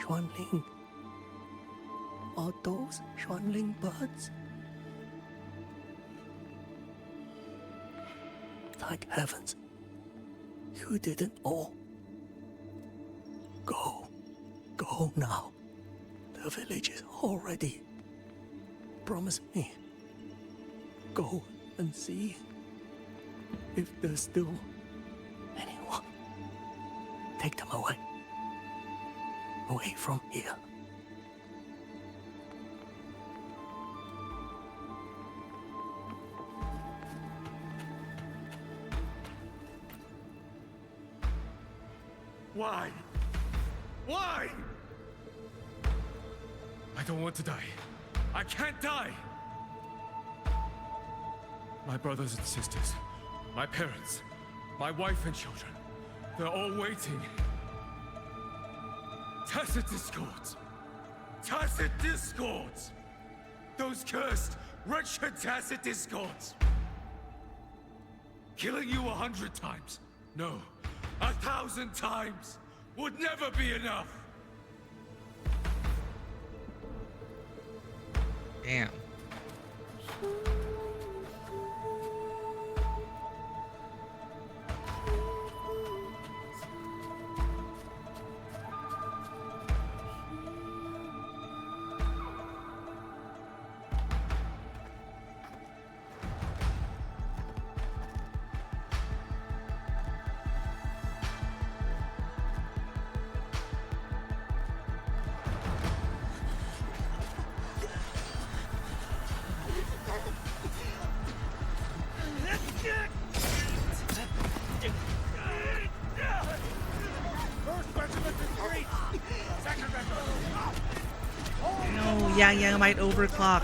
Xuanling. Are those Xuanling birds? Thank heavens. You didn't all. Go. Go now. The village is all ready. Promise me. Go and see if there's still anyone. Take them away. Away from here. Why? Why? I don't want to die. I can't die! My brothers and sisters, my parents, my wife and children, they're all waiting. Tacit discords! Tacit discords! Those cursed, wretched tacit discords! Killing you 100 times, no, 1,000 times would never be enough! Damn. No, Yang Yang might overclock.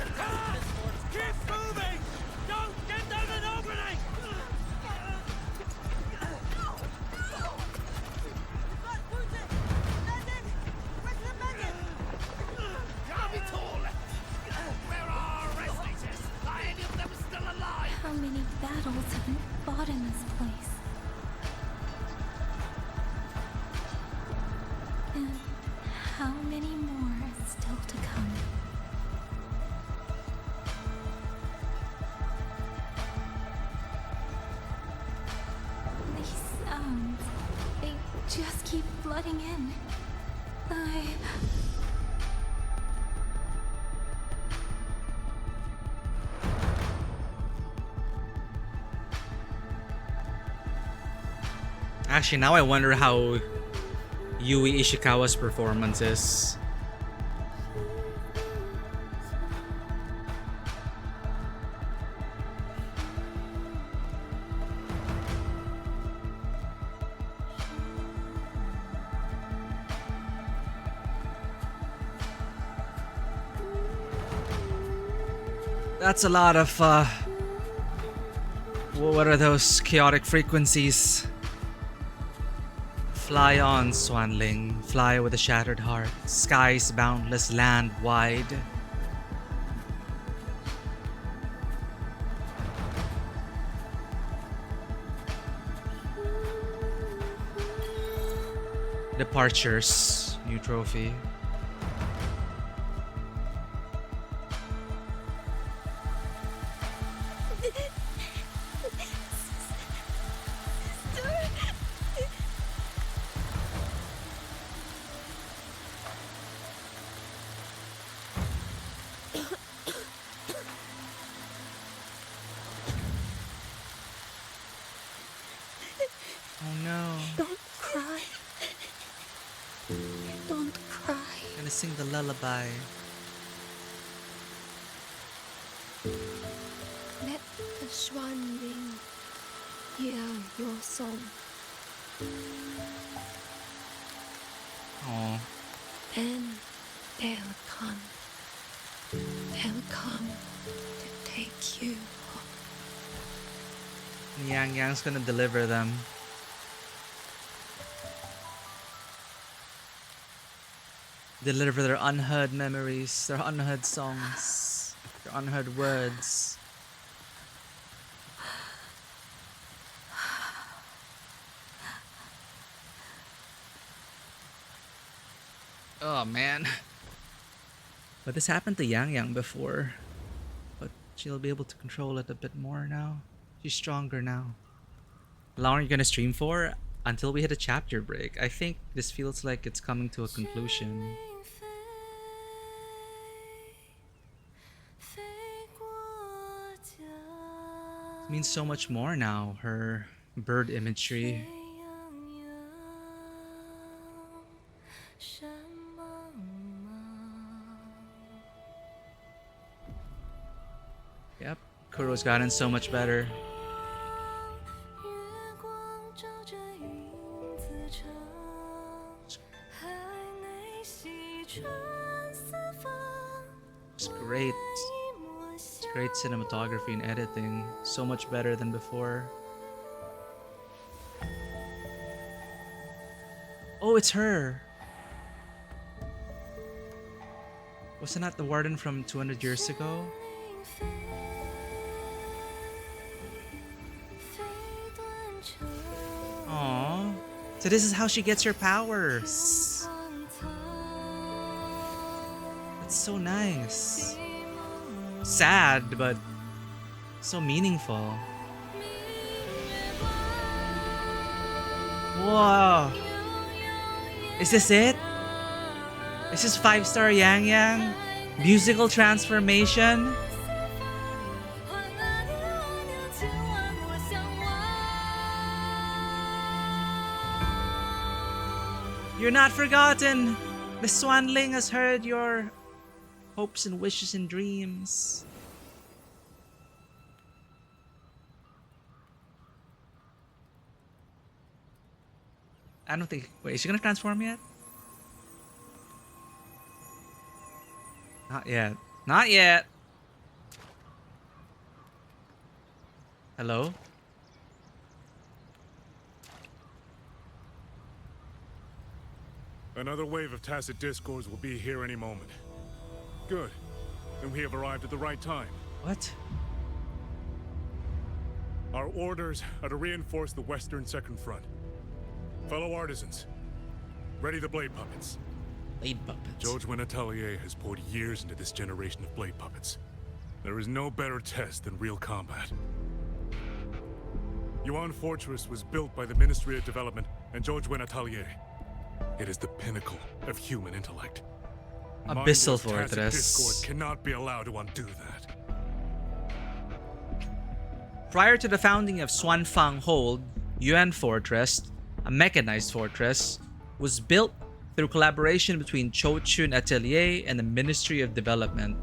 How many battles have been fought in this place? And how many more are still to come? These sounds, they just keep flooding in. Actually, now I wonder how Yui Ishikawa's performance is. That's a lot of, what are those chaotic frequencies? Fly on, Swanling, fly with a shattered heart, skies boundless, land wide. Departures, new trophy. Oh no. Don't cry. Don't cry. I'm gonna sing the lullaby. Let the swan ring. Hear your song. Oh. And they'll come. They'll come to take you home. Yang Yang's gonna deliver them. Deliver their unheard memories, their unheard songs, their unheard words. Oh man. But this happened to Yang Yang before. But she'll be able to control it a bit more now. She's stronger now. How long are you gonna stream for? Until we hit a chapter break. I think this feels like it's coming to a conclusion. It means so much more now, her bird imagery. Yep, Kuro's gotten so much better. It's great. It's great cinematography and editing. So much better than before. Oh, it's her! Wasn't that the warden from 200 years ago? Aww. So this is how she gets her powers. That's so nice. Sad, but so meaningful. Whoa. Is this it? Is this 5-star Yang Yang? Musical transformation? You're not forgotten! The Swanling has heard your hopes and wishes and dreams. I don't think... Wait, is she gonna transform yet? Not yet. Not yet! Hello? Another wave of tacit discords will be here any moment. Good. Then we have arrived at the right time. What? Our orders are to reinforce the western second front. Fellow artisans, ready the blade puppets. Blade puppets? Jojwin Atelier has poured years into this generation of blade puppets. There is no better test than real combat. Yuan Fortress was built by the Ministry of Development and Jojwin Atelier. It is the pinnacle of human intellect. Abyssal Mindless tacit Fortress. discord cannot be allowed to undo that. Prior to the founding of Swanfang Hold, Yuan Fortress, a mechanized fortress, was built through collaboration between Chochun Atelier and the Ministry of Development.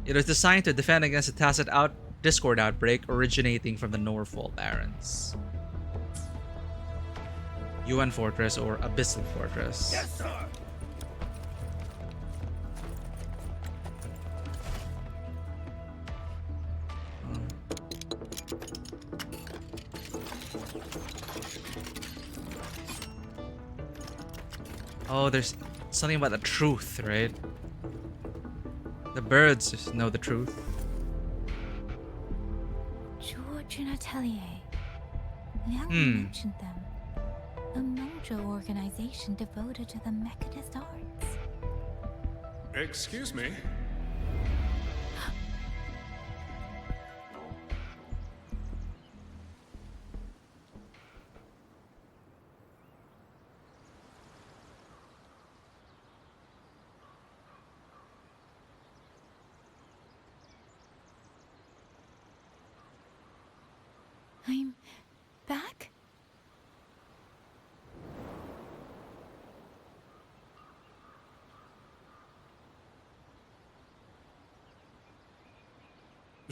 It was designed to defend against a tacit discord outbreak originating from the Norfall Barons. Yuan Fortress or Abyssal Fortress. Yes, sir. Oh, there's something about the truth, right? The birds know the truth. George and Atelier. Liang mentioned them. A Mengzhou organization devoted to the mechanist arts. Excuse me? I'm back?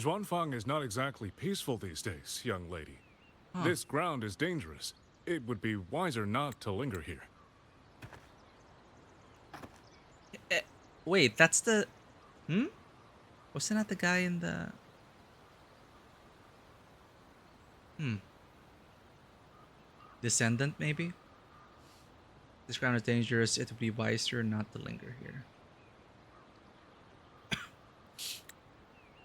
Zhuanfang is not exactly peaceful these days, young lady. Huh. This ground is dangerous. It would be wiser not to linger here. Wait, that's the... Wasn't that the guy in the... Descendant, maybe? This ground is dangerous. It would be wiser not to linger here.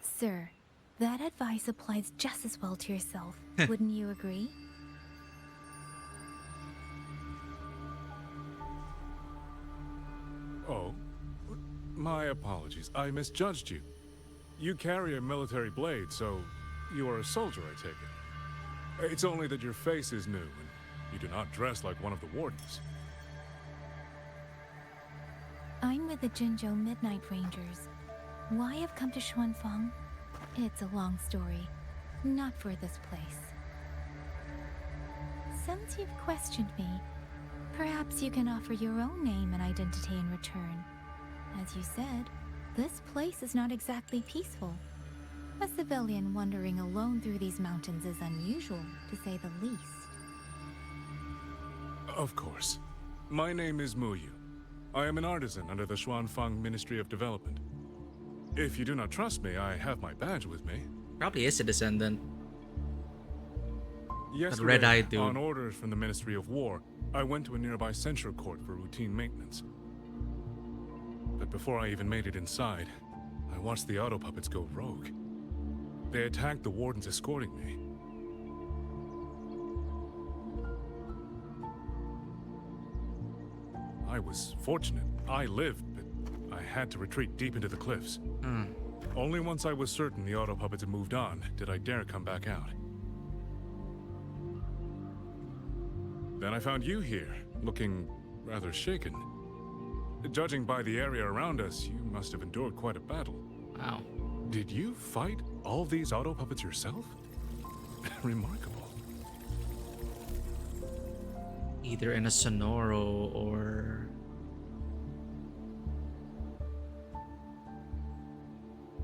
Sir, that advice applies just as well to yourself. Wouldn't you agree? Oh, my apologies. I misjudged you. You carry a military blade, so you are a soldier, I take it. It's only that your face is new, and you do not dress like one of the wardens. I'm with the Jinzhou Midnight Rangers. Why I've come to Xuanfang? It's a long story. Not for this place. Since you've questioned me, perhaps you can offer your own name and identity in return. As you said, this place is not exactly peaceful. A civilian wandering alone through these mountains is unusual, to say the least. Of course. My name is Muyu. I am an artisan under the Xuanfang Ministry of Development. If you do not trust me, I have my badge with me. Probably is a descendant. Yesterday, red-eyed dude. on orders from the Ministry of War, I went to a nearby censure court for routine maintenance. But before I even made it inside, I watched the auto puppets go rogue. They attacked the wardens escorting me. I was fortunate. I lived, but I had to retreat deep into the cliffs. Only once I was certain the auto puppets had moved on did I dare come back out. Then I found you here, looking rather shaken. Judging by the area around us, you must have endured quite a battle. Wow. Did you fight all these auto puppets yourself? Remarkable. Either in a Sonoro or...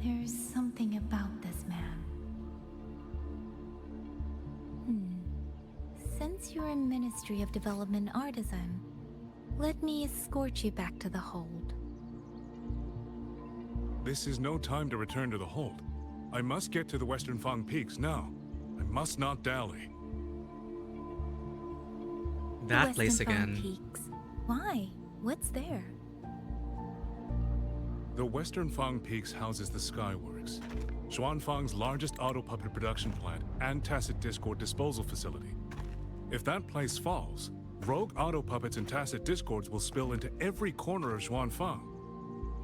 There's something about this man. Since you're a Ministry of Development artisan, let me escort you back to the hold. This is no time to return to the hold. I must get to the Western Fang Peaks now. I must not dally. That place Western Fang again. Peaks. Why? What's there? The Western Fang Peaks houses the Skyworks, Xuanfang's largest auto puppet production plant and tacit discord disposal facility. If that place falls, rogue auto puppets and tacit discords will spill into every corner of Xuanfang.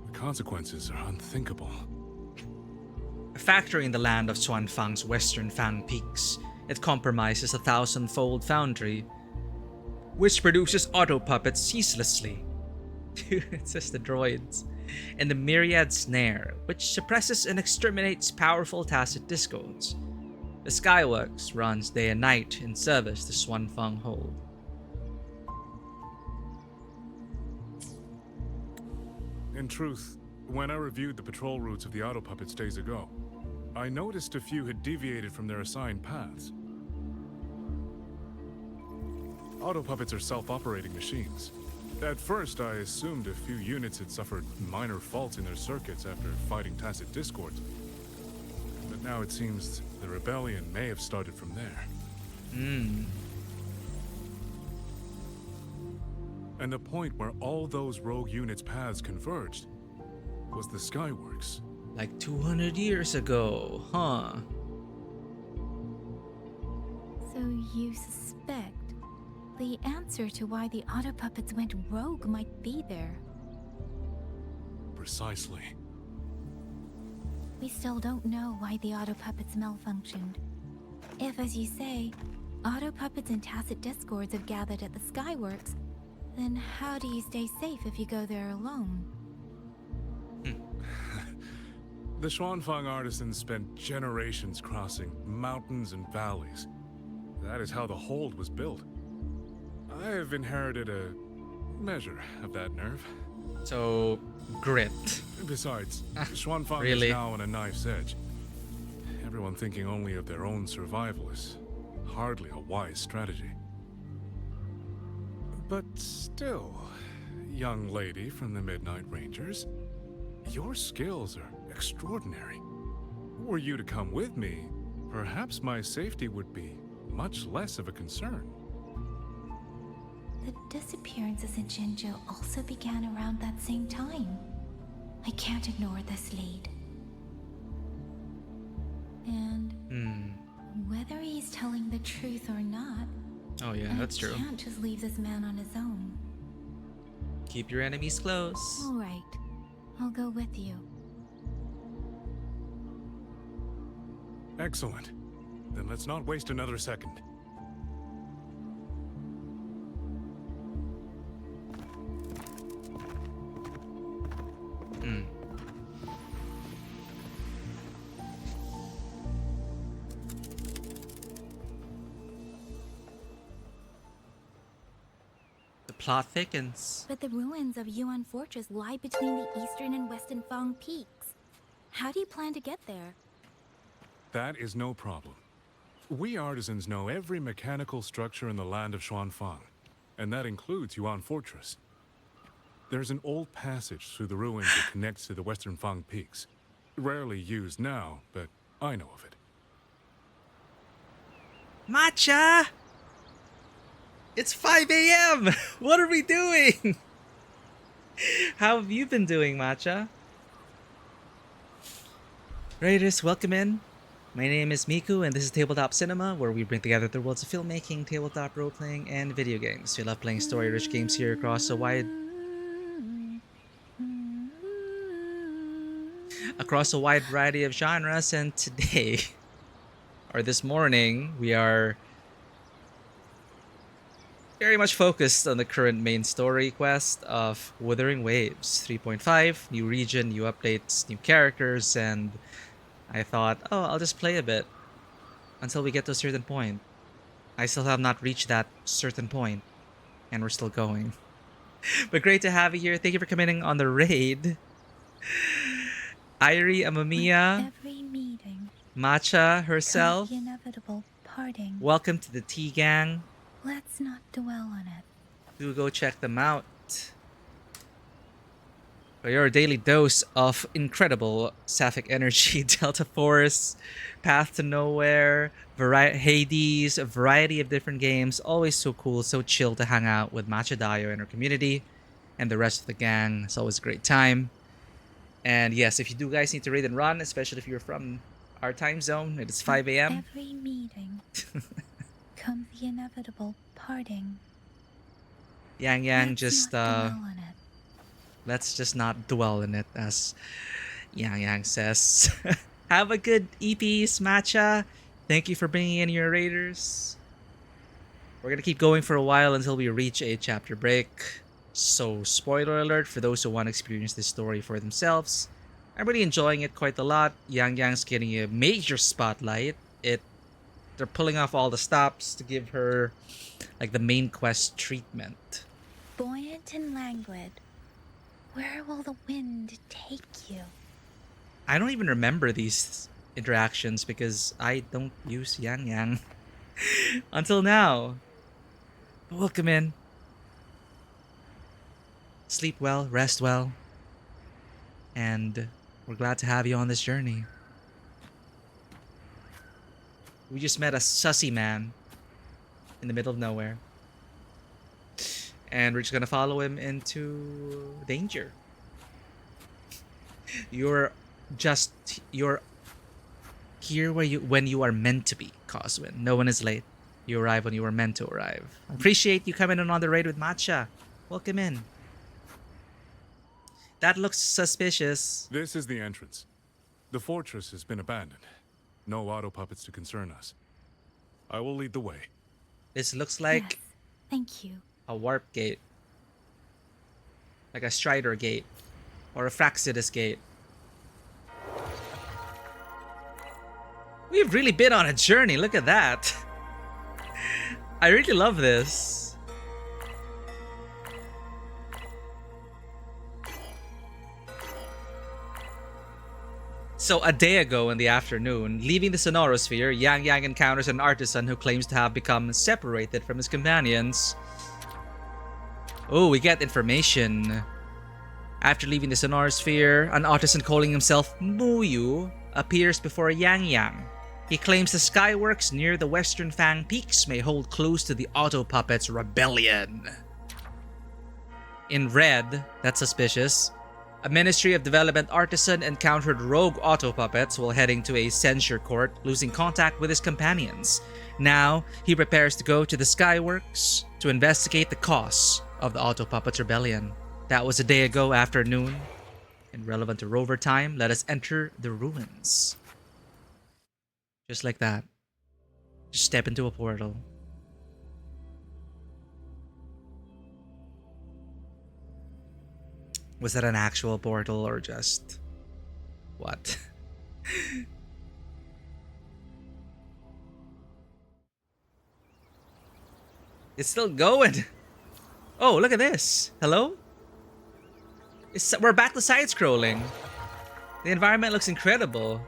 The consequences are unthinkable. A factory in the land of Xuanfang's Western Fang Peaks. It compromises a 1,000-fold foundry, which produces auto puppets ceaselessly. It says the droids. And the Myriad Snare, which suppresses and exterminates powerful tacit discords. The Skyworks runs day and night in service to Xuanfang Hold. In truth, when I reviewed the patrol routes of the auto puppets days ago, I noticed a few had deviated from their assigned paths. Auto puppets are self-operating machines. At first, I assumed a few units had suffered minor faults in their circuits after fighting tacit discords. But now it seems the rebellion may have started from there. And the point where all those rogue units' paths converged was the Skyworks. Like 200 years ago, huh? So you suspect the answer to why the auto puppets went rogue might be there. Precisely. We still don't know why the auto puppets malfunctioned. If, as you say, auto puppets and tacit discords have gathered at the Skyworks, then how do you stay safe if you go there alone? The Xuanfang artisans spent generations crossing mountains and valleys. That is how the hold was built. I have inherited a measure of that nerve. So, grit. Besides, Xuanfang Really? is now on a knife's edge. Everyone thinking only of their own survival is hardly a wise strategy. But still, young lady from the Midnight Rangers, your skills are extraordinary. Were you to come with me, perhaps my safety would be much less of a concern. The disappearances in Jinzhou also began around that same time. I can't ignore this lead. And whether he's telling the truth or not, Oh yeah, that's true. I can't just leave this man on his own. Keep your enemies close. All right, I'll go with you. Excellent. Then let's not waste another second. The plot thickens. But the ruins of Yuan Fortress lie between the eastern and western Fang peaks. How do you plan to get there? That is no problem. We artisans know every mechanical structure in the land of Xuanfang, and that includes Yuan Fortress. There's an old passage through the ruins that connects to the western Fang peaks. Rarely used now, but I know of it. Matcha! It's 5 a.m. What are we doing? How have you been doing, Matcha? Raiders, welcome in. My name is Miku, and this is Tabletop Cinema, where we bring together the worlds of filmmaking, tabletop role-playing, and video games. We love playing story-rich games here across a wide variety of genres, and today, or this morning, we are very much focused on the current main story quest of Wuthering Waves 3.5, new region, new updates, new characters, and I thought, oh, I'll just play a bit until we get to a certain point. I still have not reached that certain point, and we're still going. But great to have you here. Thank you for coming on the raid. Airi Amamiya, Every meeting, Matcha herself. the inevitable parting. Welcome to the Tea Gang. Let's not dwell on it. Do go check them out. For your daily dose of incredible sapphic energy, Delta Force, Path to Nowhere, Hades, a variety of different games. Always so cool, so chill to hang out with Matcha Dayo and her community and the rest of the gang. It's always a great time. And yes, if you do guys need to raid and run, especially if you're from our time zone, it is 5 a.m. Every meeting comes the inevitable parting. Yang Let's just not dwell on it. let's just not dwell in it, as Yang says. Have a good EPs, Matcha. Thank you for bringing in your raiders. We're gonna keep going for a while until we reach a chapter break. So, spoiler alert for those who want to experience this story for themselves. I'm really enjoying it quite a lot. Yang's getting a major spotlight. They're pulling off all the stops to give her like the main quest treatment. Buoyant and languid, where will the wind take you? I don't even remember these interactions because I don't use Yang until now. But welcome in. Sleep well, rest well, and we're glad to have you on this journey. We just met a sussy man in the middle of nowhere, and we're just gonna follow him into danger. You're here when you are meant to be, Coswin. No one is late. You arrive when you were meant to arrive. I appreciate you coming in on the raid with Matcha. Welcome in. That looks suspicious. This is the entrance. The fortress has been abandoned. No auto puppets to concern us. I will lead the way. This looks like Yes, thank you. a warp gate. Like a Strider gate. Or a Fraxidus gate. We've really been on a journey. Look at that. I really love this. So a day ago in the afternoon, leaving the Sonorosphere, Yang Yang encounters an artisan who claims to have become separated from his companions. Oh, we get information. After leaving the Sonorosphere, an artisan calling himself Muyu appears before Yang Yang. He claims the skyworks near the Western Fang Peaks may hold clues to the Auto Puppets' rebellion. In red, that's suspicious. A Ministry of Development artisan encountered rogue Auto Puppets while heading to a censure court, losing contact with his companions. Now, he prepares to go to the Skyworks to investigate the cause of the Auto Puppets' rebellion. That was a day ago afternoon. And relevant to Rover time, let us enter the ruins. Just like that. Just step into a portal. Was that an actual portal or just... what? It's still going. Oh, look at this. Hello? We're back to side-scrolling. The environment looks incredible.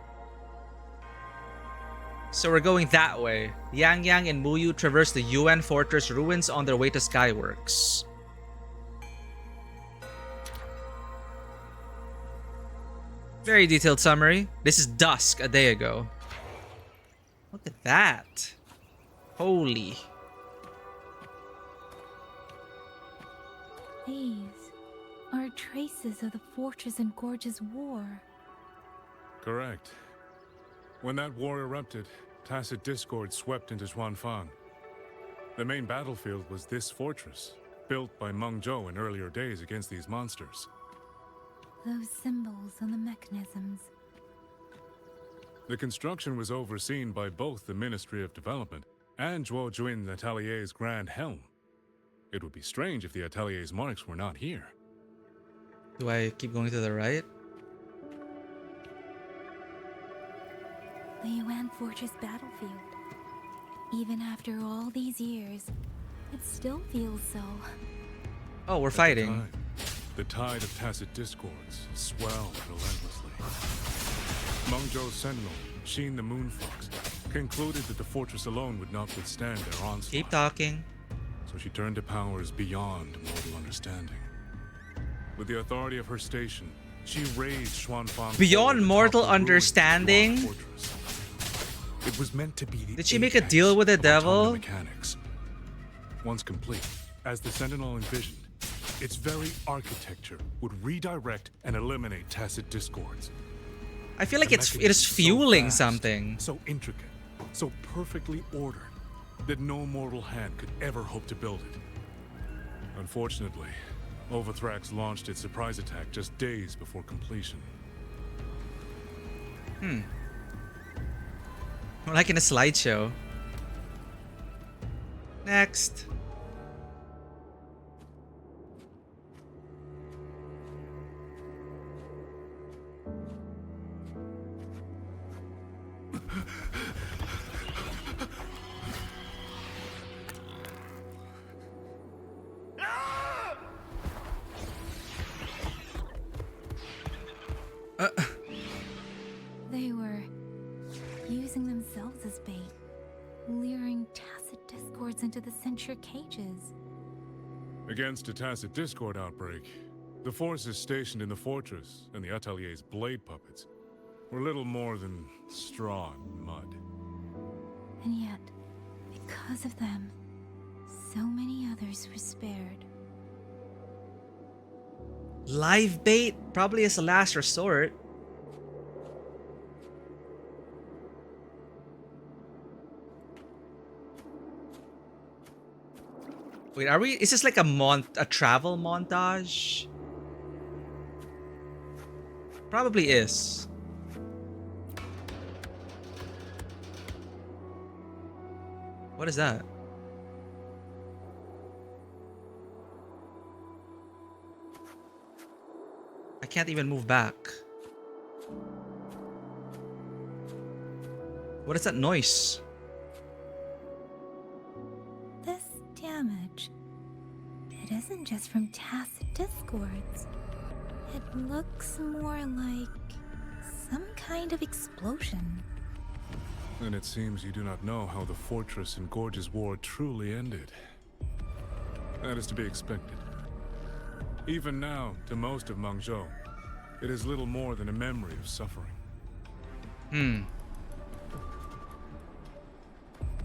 So we're going that way. Yang Yang and Muyu traverse the UN Fortress ruins on their way to Skyworks. Very detailed summary. This is dusk a day ago. Look at that. Holy. These are traces of the Fortress and Gorge's war. Correct. When that war erupted, tacit discord swept into Xuanfang. The main battlefield was this fortress, built by Meng Zhou in earlier days against these monsters. Those symbols on the mechanisms. The construction was overseen by both the Ministry of Development and Zhuo Juin Atelier's Grand Helm. It would be strange if the Atelier's marks were not here. Do I keep going to the right? The UN Fortress battlefield. Even after all these years, it still feels so. Oh, we're fighting. The tide of tacit discords swelled relentlessly. Meng Zhou's sentinel, Sheen the Moonfox, concluded that the fortress alone would not withstand their onslaught. Keep talking. So she turned to powers beyond mortal understanding. With the authority of her station, she raised Xuanfang beyond mortal understanding. It was meant to be the Did she make a deal with the devil? Mechanics. Once complete, as the Sentinel envisioned, its very architecture would redirect and eliminate tacit discords. I feel like it is fueling something. So intricate, so perfectly ordered, that no mortal hand could ever hope to build it. Unfortunately, Overthrax launched its surprise attack just days before completion. Like in a slideshow. Next. They were using themselves as bait, luring tacit discords into the censure cages. Against a tacit discord outbreak, the forces stationed in the fortress and the Atelier's blade puppets were little more than straw and mud. And yet, because of them, so many others were spared. Live bait? Probably as a last resort. Wait, are we? Is this like a travel montage? Probably is. What is that? I can't even move back. What is that noise? This damage, it isn't just from tacit discords. It looks more like some kind of explosion. And it seems you do not know how the Fortress and Gorge's War truly ended. That is to be expected. Even now, to most of Mangzhou, it is little more than a memory of suffering.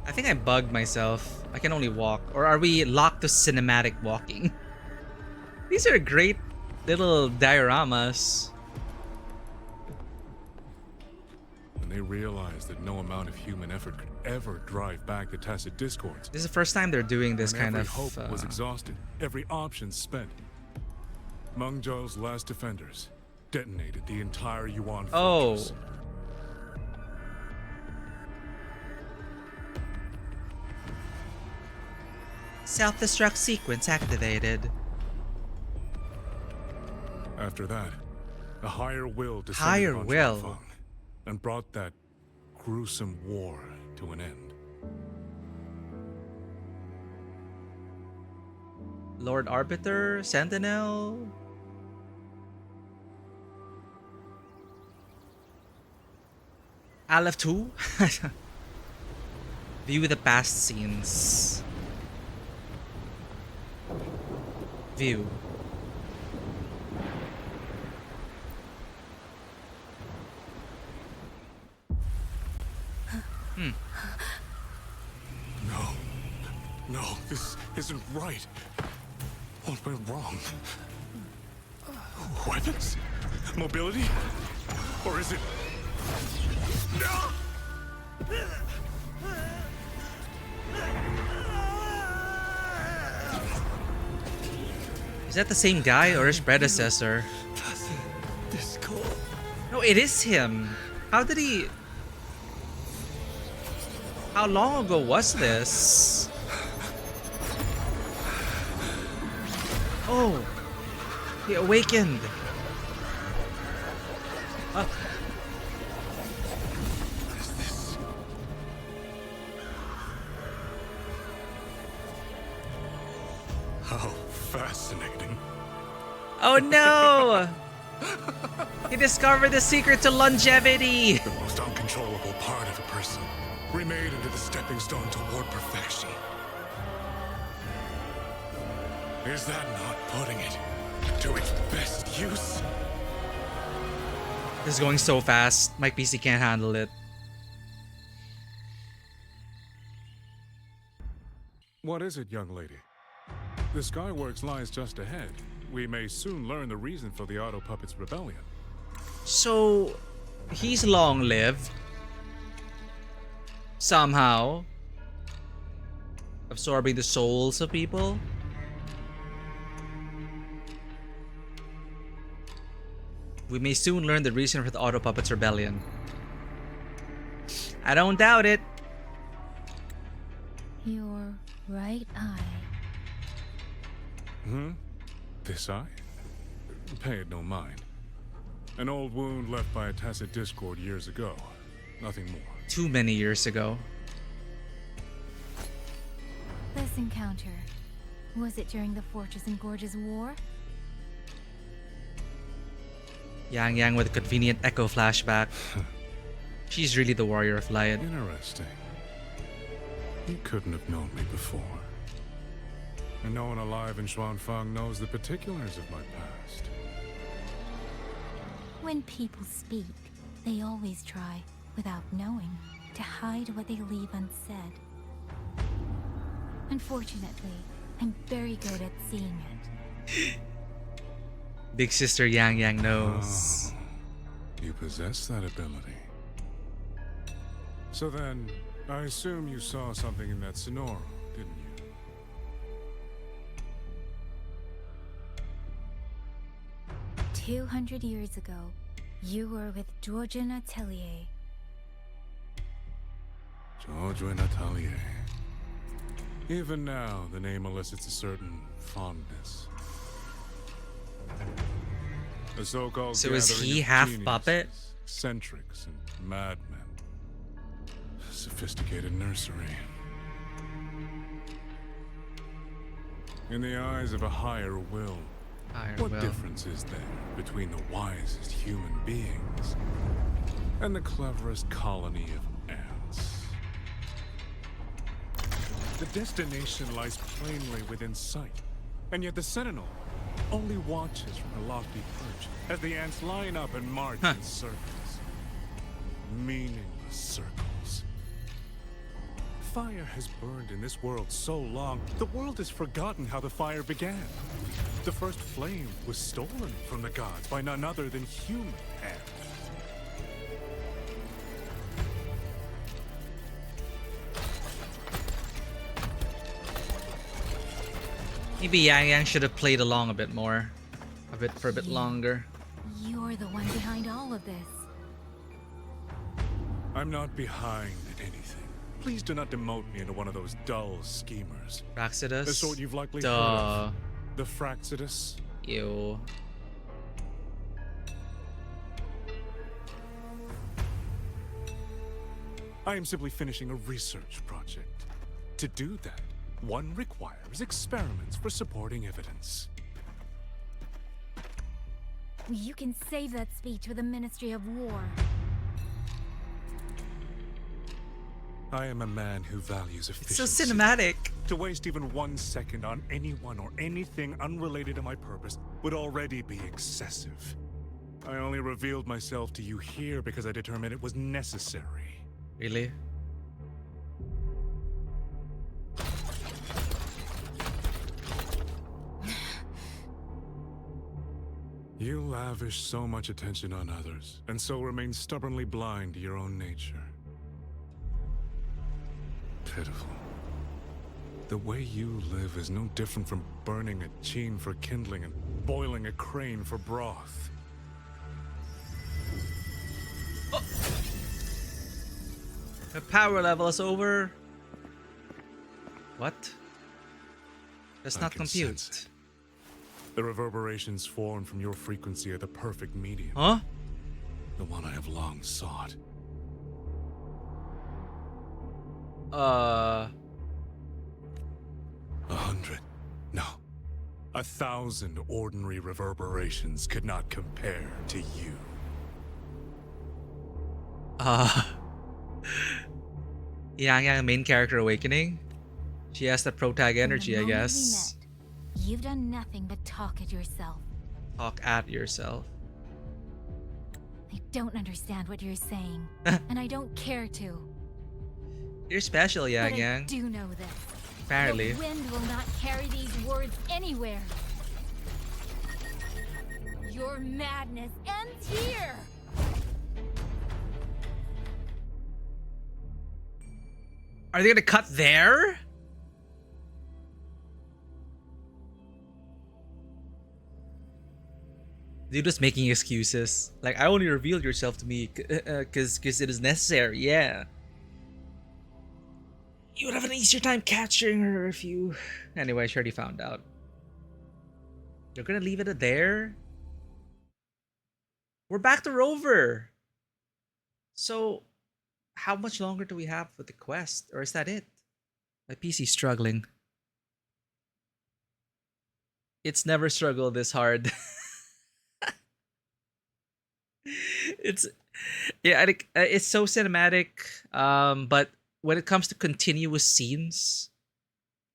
I think I bugged myself. I can only walk. Or are we locked to cinematic walking? These are great little dioramas. When they realized that no amount of human effort could ever drive back the tacit discords. This is the first time they're doing this kind every of... hope was exhausted, every option spent. Mengzhou's last defenders detonated the entire Yuan fortress. Self-destruct sequence activated. After that, a higher will descended on Shuangfang and brought that gruesome war to an end. Lord Arbiter, Sentinel. Aleph 2. View the past scenes. View. No, this isn't right. What went wrong? Weapons? Mobility? Or is it... Is that the same guy or his predecessor? No, it is him. How did he... How long ago was this? Oh, he awakened. How fascinating. Oh no! He discovered the secret to longevity. The most uncontrollable part of a person, remade into the stepping stone toward perfection. Is that not putting it to its best use? This is going so fast. My PC can't handle it. What is it, young lady? The Skyworks lies just ahead. We may soon learn the reason for the Auto Puppet's rebellion. So, he's long-lived. Somehow. Absorbing the souls of people. We may soon learn the reason for the Auto Puppet's rebellion. I don't doubt it. Your right eye. This eye? Pay it no mind. An old wound left by a tacit discord years ago. Nothing more. Too many years ago. This encounter, was it during the Fortress and Gorge's War? Yang Yang with a convenient echo flashback. She's really the warrior of light. Interesting. You couldn't have known me before. And no one alive in Xuanfang knows the particulars of my past. When people speak, they always try, without knowing, to hide what they leave unsaid. Unfortunately, I'm very good at seeing it. Big sister Yang Yang knows. Oh, you possess that ability. So then, I assume you saw something in that Sonoro, didn't you? 200 years ago, you were with Georgian Atelier. Georgian Atelier. Even now, the name elicits a certain fondness. The so-called So is gathering he of half geniuses, puppet? Eccentrics and madmen. Sophisticated nursery. In the eyes of a higher will, what difference is there between the wisest human beings and the cleverest colony of ants. The destination lies plainly within sight, and yet the Sentinel only watches from her lofty perch as the ants line up and march in circles. Meaningless circles. Fire has burned in this world so long, the world has forgotten how the fire began. The first flame was stolen from the gods by none other than human hands. Maybe Yang Yang should have played along a bit more. For a bit longer. You're the one behind all of this. I'm not behind anything. Please do not demote me into one of those dull schemers. Fraxidus? The sort you've likely heard Duh. of. The Fraxidus? Ew. I am simply finishing a research project. To do that, one requires experiments for supporting evidence. You can save that speech for the Ministry of War. I am a man who values efficiency. It's so cinematic. To waste even 1 second on anyone or anything unrelated to my purpose would already be excessive. I only revealed myself to you here because I determined it was necessary. Really? You lavish so much attention on others, and so remain stubbornly blind to your own nature. Pitiful. The way you live is no different from burning a chine for kindling and boiling a crane for broth. The power level is over. What? Does I not can compute. sense it. The reverberations formed from your frequency are the perfect medium. Huh? The one I have long sought. 100. No. 1,000 ordinary reverberations could not compare to you. Yang Yang main character awakening. She has the protag energy, I guess. You've done nothing but talk at yourself. Talk at yourself. I don't understand what you're saying, and I don't care to. You're special, Yang But I Yang. do know this. Apparently. The wind will not carry these words anywhere. Your madness ends here. Are they gonna cut there? You're just making excuses. Like, I only revealed yourself to me because it is necessary, yeah. You would have an easier time capturing her if you... Anyway, she already found out. You're gonna leave it there? We're back to Rover! So, how much longer do we have with the quest? Or is that it? My PC's struggling. It's never struggled this hard. It's it's so cinematic, but when it comes to continuous scenes,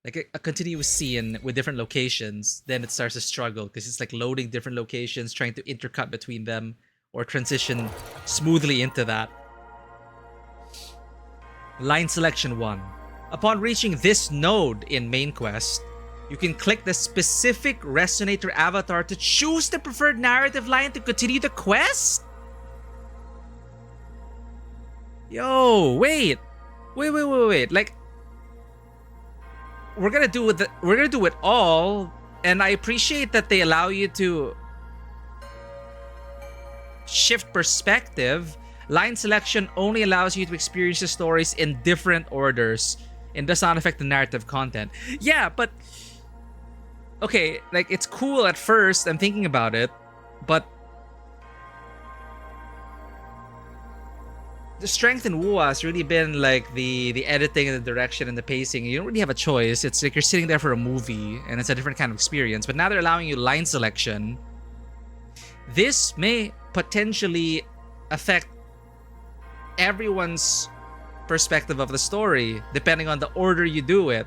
like a continuous scene with different locations, then it starts to struggle because it's like loading different locations, trying to intercut between them or transition smoothly into that. Line selection 1. Upon reaching this node in main quest, you can click the specific resonator avatar to choose the preferred narrative line to continue the quest? Yo, wait. Like, we're gonna do it all, and I appreciate that they allow you to shift perspective. Line selection only allows you to experience the stories in different orders and does not affect the narrative content. Yeah, but okay, like, it's cool at first. I'm thinking about it, but the strength in Wu has really been like the editing and the direction and the pacing. You don't really have a choice. It's like you're sitting there for a movie and it's a different kind of experience. But now they're allowing you line selection. This may potentially affect everyone's perspective of the story, depending on the order you do it.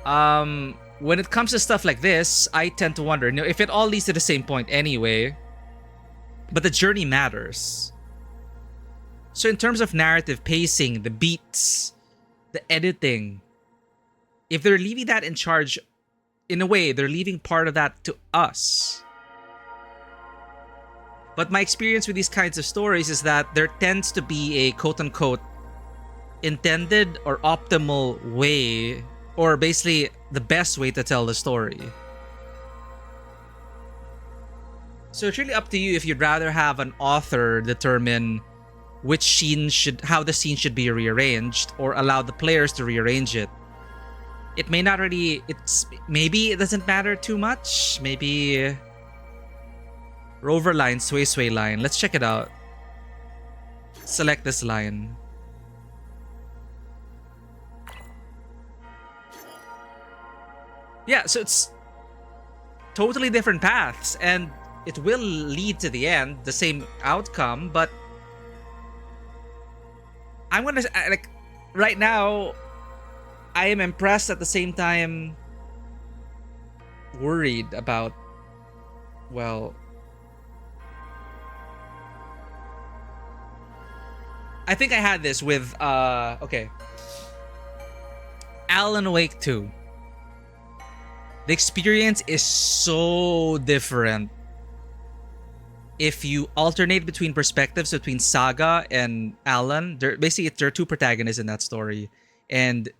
When it comes to stuff like this, I tend to wonder, if it all leads to the same point anyway, but the journey matters. So in terms of narrative pacing, the beats, the editing, if they're leaving that in charge, in a way, they're leaving part of that to us. But my experience with these kinds of stories is that there tends to be a quote-unquote intended or optimal way, or basically the best way to tell the story. So it's really up to you if you'd rather have an author determine how the scene should be rearranged, or allow the players to rearrange it. It may not really, maybe it doesn't matter too much. Maybe Rover line, Sway Sway line. Let's check it out. Select this line. Yeah, so it's totally different paths, and it will lead to the end, the same outcome, but I'm gonna, like, right now, I am impressed at the same time worried about, well, I think I had this with, okay, Alan Wake 2. The experience is so different if you alternate between perspectives between Saga and Alan. There are two protagonists in that story, and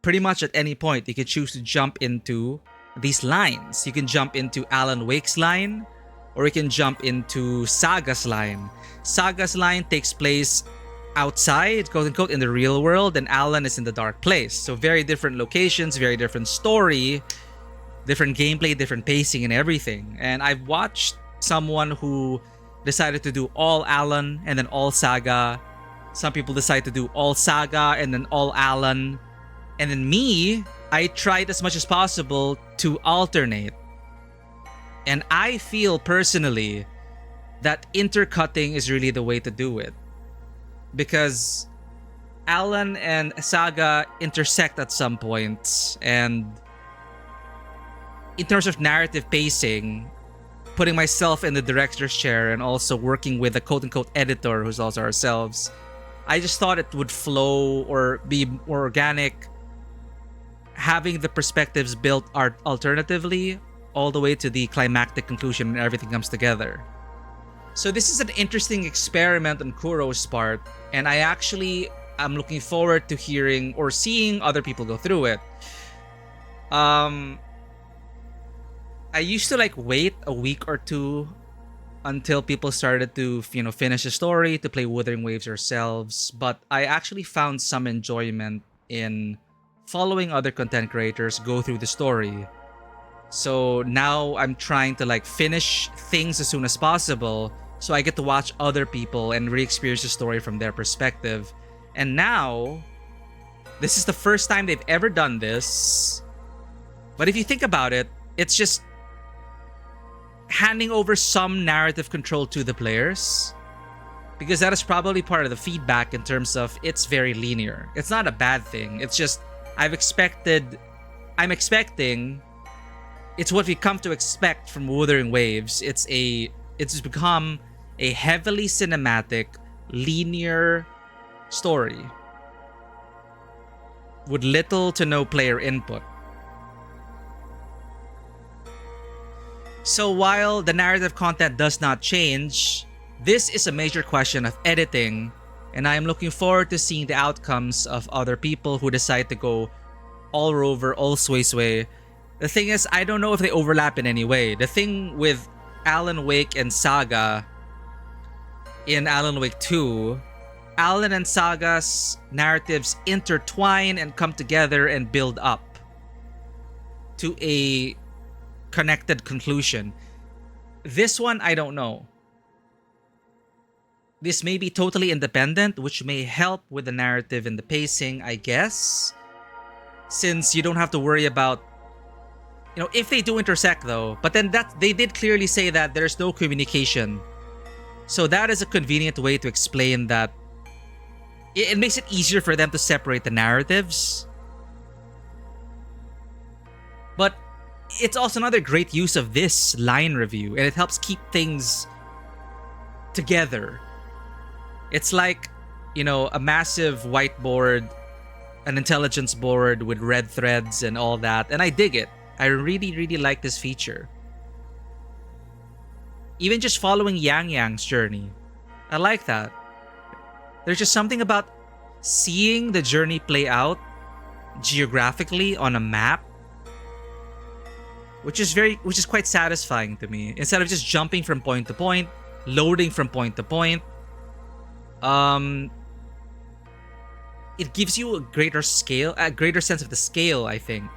pretty much at any point you can choose to jump into these lines. You can jump into Alan Wake's line, or you can jump into Saga's line. Saga's line takes place outside, quote unquote, in the real world, and Alan is in the dark place. So very different locations, very different story, different gameplay, different pacing and everything. And I've watched someone who decided to do all Alan and then all Saga. Some people decide to do all Saga and then all Alan. And then me, I tried as much as possible to alternate. And I feel personally that intercutting is really the way to do it, because Alan and Saga intersect at some points, and in terms of narrative pacing, putting myself in the director's chair and also working with a quote-unquote editor who's also ourselves, I just thought it would flow or be more organic, having the perspectives built alternatively all the way to the climactic conclusion and everything comes together. So this is an interesting experiment on Kuro's part, and I actually am looking forward to hearing or seeing other people go through it. I used to wait a week or two until people started to finish the story, to play Wuthering Waves ourselves, but I actually found some enjoyment in following other content creators go through the story. So now I'm trying to finish things as soon as possible, so I get to watch other people and re-experience the story from their perspective. And now, this is the first time they've ever done this. But if you think about it, it's just handing over some narrative control to the players, because that is probably part of the feedback in terms of it's very linear. It's not a bad thing. It's just I'm expecting, it's what we come to expect from Wuthering Waves. It's become a heavily cinematic, linear story with little to no player input. So while the narrative content does not change, this is a major question of editing, and I am looking forward to seeing the outcomes of other people who decide to go all Rover, all Sway Sway. The thing is, I don't know if they overlap in any way. The thing with Alan Wake and Saga in Alan Wake 2, Alan and Saga's narratives intertwine and come together and build up to a connected conclusion. This one, I don't know. This may be totally independent, which may help with the narrative and the pacing, I guess, since you don't have to worry about, if they do intersect though. But then they did clearly say that there's no communication So that is a convenient way to explain that it makes it easier for them to separate the narratives. But it's also another great use of this line review, and it helps keep things together. It's like, you know, a massive whiteboard, an intelligence board with red threads and all that, and I dig it. I really, really like this feature. Even just following Yang Yang's journey, I like that. There's just something about seeing the journey play out geographically on a map, which is quite satisfying to me. Instead of just jumping from point to point, loading from point to point, it gives you a greater sense of the scale, I think.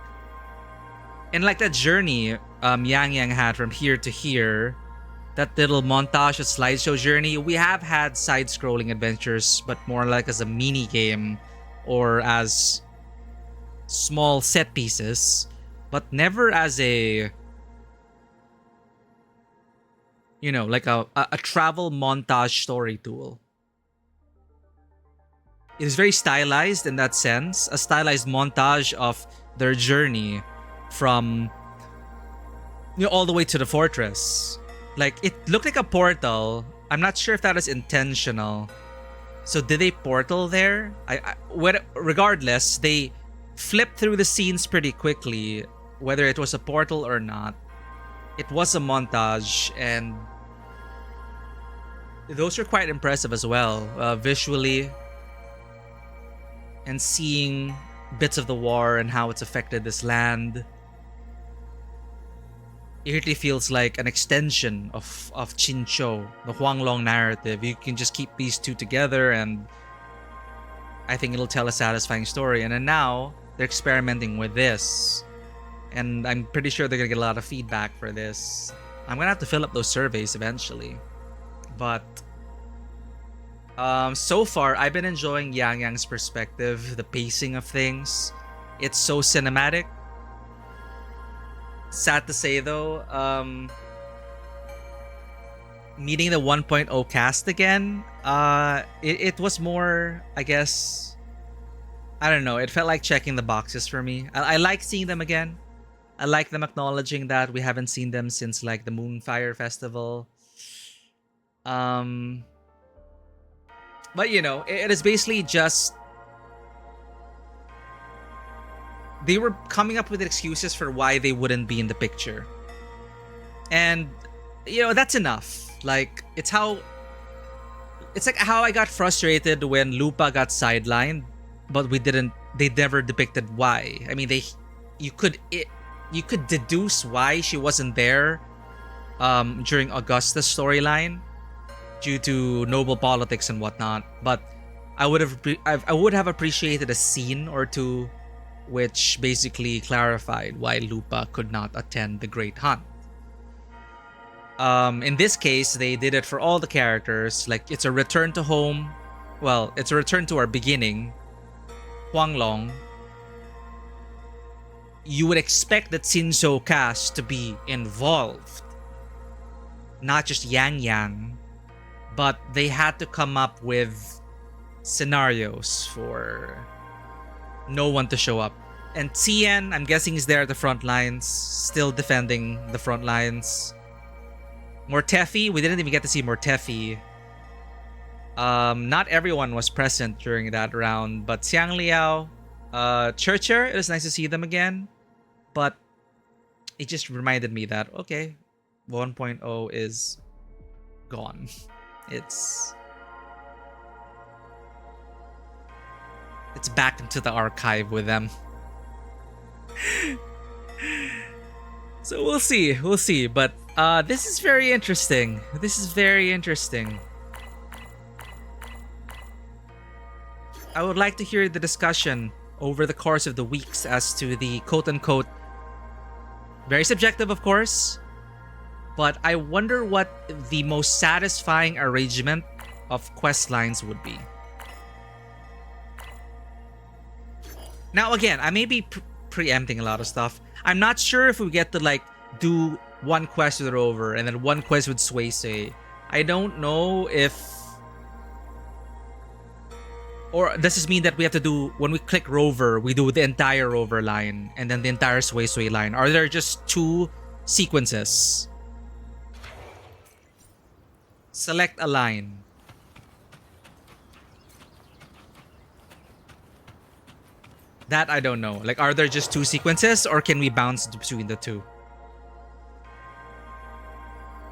And like that journey Yang Yang had from here to here, that little montage, a slideshow journey, we have had side-scrolling adventures, but more like as a mini game or as small set pieces, but never as a, you know, like a travel montage story tool. It is very stylized in that sense, a stylized montage of their journey from, you know, all the way to the fortress. Like, it looked like a portal. I'm not sure if that is intentional. So did they portal there? Regardless, they flipped through the scenes pretty quickly, whether it was a portal or not. It was a montage, and those are quite impressive as well, visually, and seeing bits of the war and how it's affected this land. It really feels like an extension of Chinchou, the Huanglong narrative. You can just keep these two together, and I think it'll tell a satisfying story. And then now they're experimenting with this, and I'm pretty sure they're gonna get a lot of feedback for this. I'm gonna have to fill up those surveys eventually, but so far I've been enjoying Yang Yang's perspective, the pacing of things. It's so cinematic. Sad to say though, meeting the 1.0 cast again, it was more, I guess, I don't know, it felt like checking the boxes for me. I like seeing them again. I like them acknowledging that we haven't seen them since like the Moonfire Festival. But you know, it is basically just they were coming up with excuses for why they wouldn't be in the picture. And you know, that's enough. Like, it's like how I got frustrated when Lupa got sidelined, but they never depicted why. I mean, you could deduce why she wasn't there during Augusta's storyline due to noble politics and whatnot, but I would have appreciated a scene or two which basically clarified why Lupa could not attend the Great Hunt. In this case, they did it for all the characters. Like, it's a return to home. Well, it's a return to our beginning, Huanglong. You would expect the Xinzhou cast to be involved, not just Yang Yang, but they had to come up with scenarios for no one to show up. And Tien, I'm guessing, is there at the front lines, still defending the front lines. Mortefi, we didn't even get to see Mortefi. Not everyone was present during that round, but Xiang Liao, Churcher, it was nice to see them again. But it just reminded me that, okay, 1.0 is gone. It's back into the archive with them. So we'll see. But this is very interesting. I would like to hear the discussion over the course of the weeks as to the quote-unquote, very subjective of course, but I wonder what the most satisfying arrangement of quest lines would be. Now again, I may be preempting a lot of stuff. I'm not sure if we get to like do one quest with Rover and then one quest with Suisei, I don't know if... Or does this mean that we have to do, when we click Rover, we do the entire Rover line and then the entire Sway Sway line? Are there just 2 sequences? Select a line. That I don't know. Like, are there just 2 sequences or can we bounce between the 2?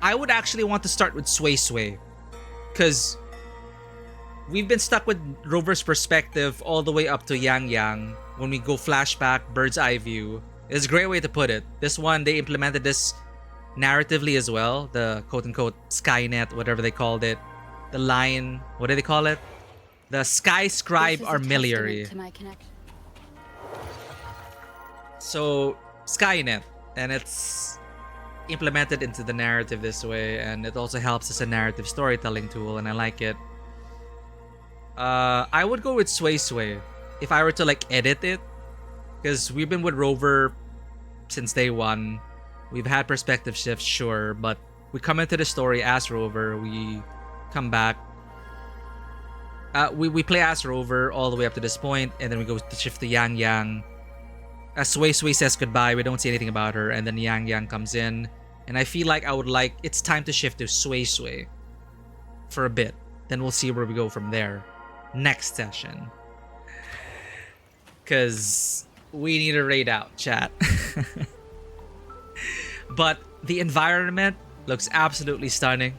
I would actually want to start with Sway Sway, because we've been stuck with Rover's perspective all the way up to Yang Yang. When we go flashback, bird's eye view. It's a great way to put it. This one, they implemented this narratively as well. The quote-unquote Skynet, whatever they called it. The line, what do they call it? The Sky Scribe Armillary. So, Skynet. And it's implemented into the narrative this way. And it also helps as a narrative storytelling tool. And I like it. I would go with Sway Sway if I were to like edit it, because we've been with Rover since day one. We've had perspective shifts, sure, but we come into the story as Rover. We come back. We play as Rover all the way up to this point, and then we go to shift to Yang Yang. As Sway Sway says goodbye, we don't see anything about her, and then Yang Yang comes in, and I feel like it's time to shift to Sway Sway for a bit. Then we'll see where we go from there. Next session, because we need to raid out, chat. But the environment looks absolutely stunning.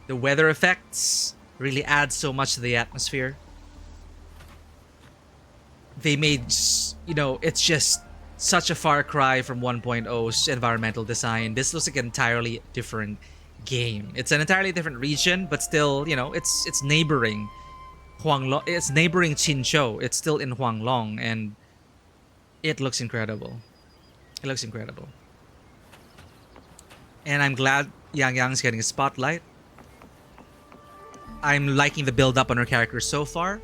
The weather effects really add so much to the atmosphere. They made, it's just such a far cry from 1.0's environmental design. This looks like an entirely different game. It's an entirely different region, but still, it's neighboring Huanglong. It's neighboring Qinzhou. It's still in Huanglong, and it looks incredible. It looks incredible. And I'm glad Yang Yang's getting a spotlight. I'm liking the build up on her character so far,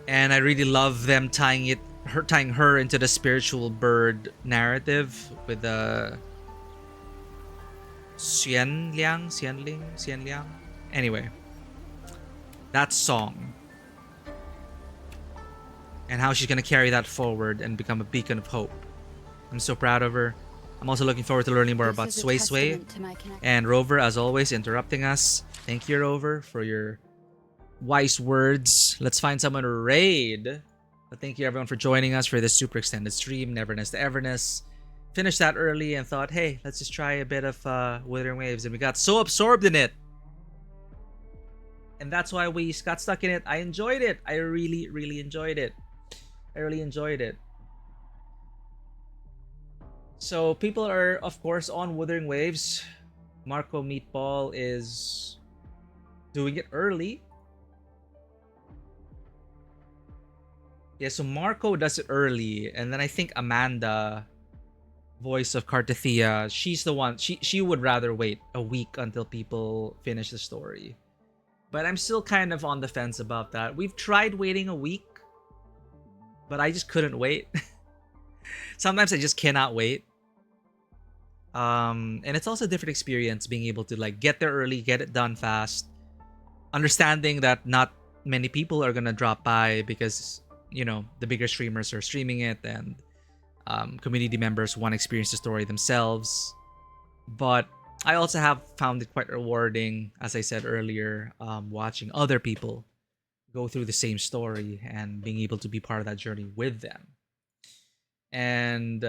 and I really love them tying her into the spiritual bird narrative with the Xianliang. Anyway, that song and how she's gonna carry that forward and become a beacon of hope. I'm so proud of her. I'm also looking forward to learning more about Sway Sway and Rover, as always, interrupting us. Thank you, Rover, for your wise words. Let's find someone to raid. But thank you, everyone, for joining us for this super extended stream, Neverness to Everness. Finished that early and thought, hey, let's just try a bit of Wuthering Waves, and we got so absorbed in it, and that's why we got stuck in it. I enjoyed it. I really enjoyed it. So people are, of course, on Wuthering Waves. Marco Meatball is doing it early. Yeah, so Marco does it early, and then I think Amanda, voice of Cartathea, she's the one, she would rather wait a week until people finish the story. But I'm still kind of on the fence about that. We've tried waiting a week, but I just couldn't wait. Sometimes I just cannot wait. And it's also a different experience being able to like get there early, get it done fast, understanding that not many people are gonna drop by because, the bigger streamers are streaming it, and community members want to experience the story themselves. But I also have found it quite rewarding, as I said earlier, watching other people go through the same story and being able to be part of that journey with them. And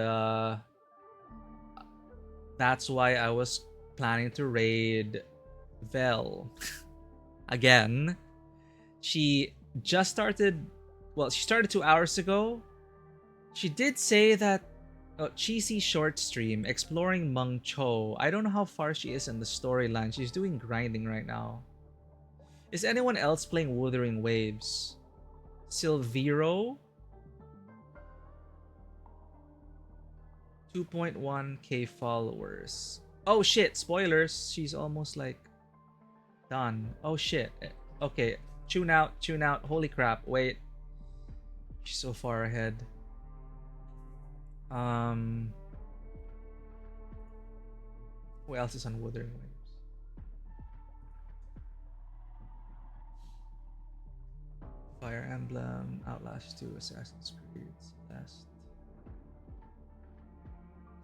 that's why I was planning to raid Vel. Again, she just started, she started 2 hours ago. She did say that cheesy short stream exploring Meng Cho. I don't know how far she is in the storyline. She's doing grinding right now. Is anyone else playing Wuthering Waves? Silvero? 2.1k followers. Oh shit, spoilers. She's almost like done. Oh shit. Okay, tune out. Holy crap, wait. She's so far ahead. Who else is on Wuthering Waves? Fire Emblem, Outlast 2, Assassin's Creed, Celeste,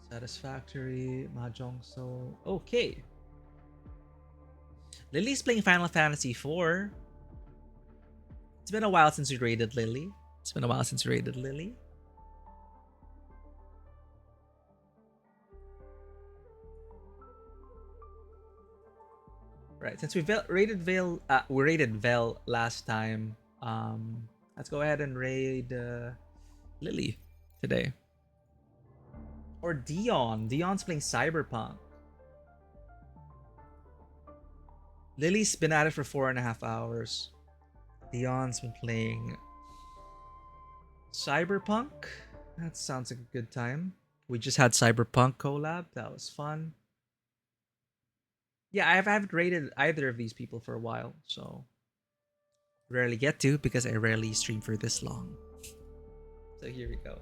Satisfactory, Mahjong Soul. Okay. Lily's playing Final Fantasy IV. It's been a while since we raided Lily. Right, since we raided Vel last time. Let's go ahead and raid Lily today. Or Dion. Dion's playing Cyberpunk. Lily's been at it for 4.5 hours. Dion's been playing Cyberpunk. That sounds like a good time. We just had Cyberpunk collab. That was fun. Yeah, I haven't rated either of these people for a while, so rarely get to because I rarely stream for this long. So here we go.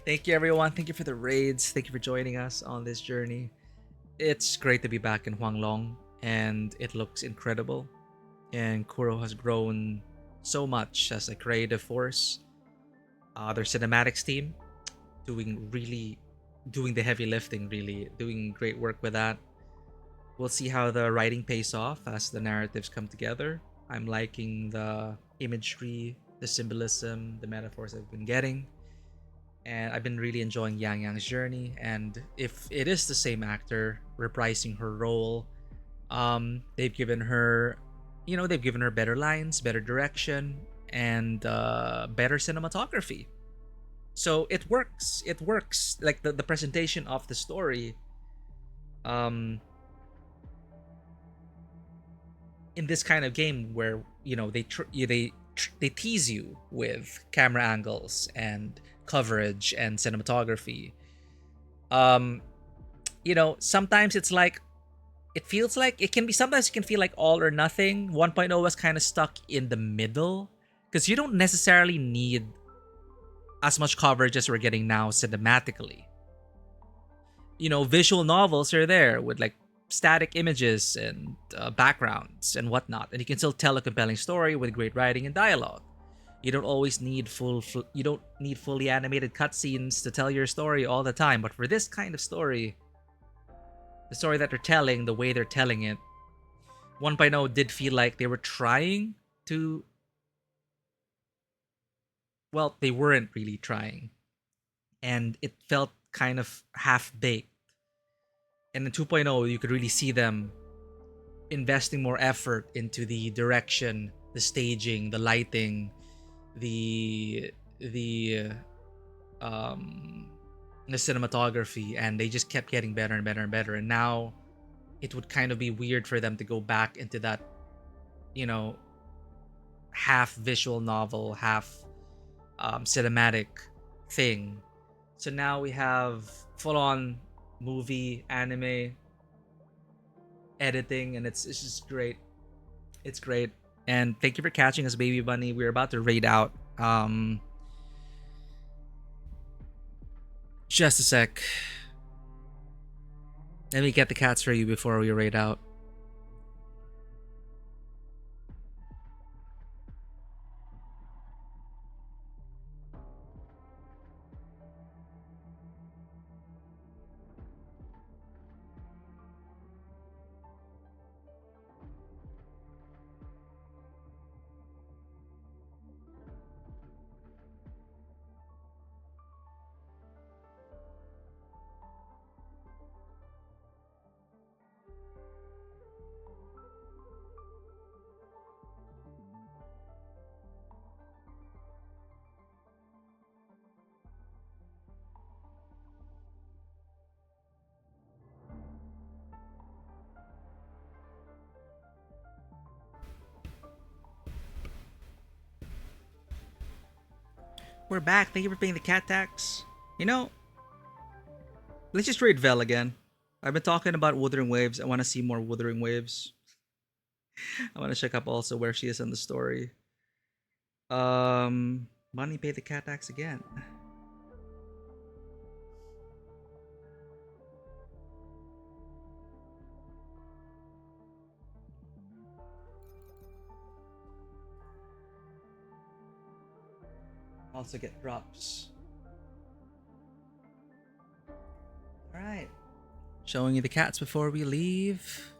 Thank you, everyone. Thank you for the raids. Thank you for joining us on this journey. It's great to be back in Huanglong, and it looks incredible. And Kuro has grown so much as a creative force. Their cinematics team doing the heavy lifting, really doing great work with that. We'll see how the writing pays off as the narratives come together. I'm liking the imagery, the symbolism, the metaphors I've been getting. And I've been really enjoying Yang Yang's journey. And if it is the same actor reprising her role, they've given her better lines, better direction, and better cinematography. So it works. It works. Like the presentation of the story, in this kind of game where they tease you with camera angles and coverage and cinematography. Sometimes it's like it feels like sometimes it can feel like all or nothing. 1.0 was kind of stuck in the middle because you don't necessarily need as much coverage as we're getting now cinematically. Visual novels are there with like static images and backgrounds and whatnot, and you can still tell a compelling story with great writing and dialogue. You don't always need fully animated cutscenes to tell your story all the time, but for this kind of story, the story that they're telling, the way they're telling it, 1.0 did feel like they were trying to. Well, they weren't really trying, and it felt kind of half-baked. And in 2.0, you could really see them investing more effort into the direction, the staging, the lighting, the cinematography, and they just kept getting better and better and better. And now it would kind of be weird for them to go back into that, half visual novel, half cinematic thing. So now we have full-on movie, anime, editing, and it's just great. It's great. And thank you for catching us, Baby Bunny. We're about to raid out. Just a sec. Let me get the cats for you before we raid out. We're back. Thank you for paying the cat tax. Let's just raid Vel again. I've been talking about Wuthering Waves. I want to see more Wuthering Waves. I want to check up also where she is in the story. Money pay the cat tax again. Also get drops. Alright. Showing you the cats before we leave.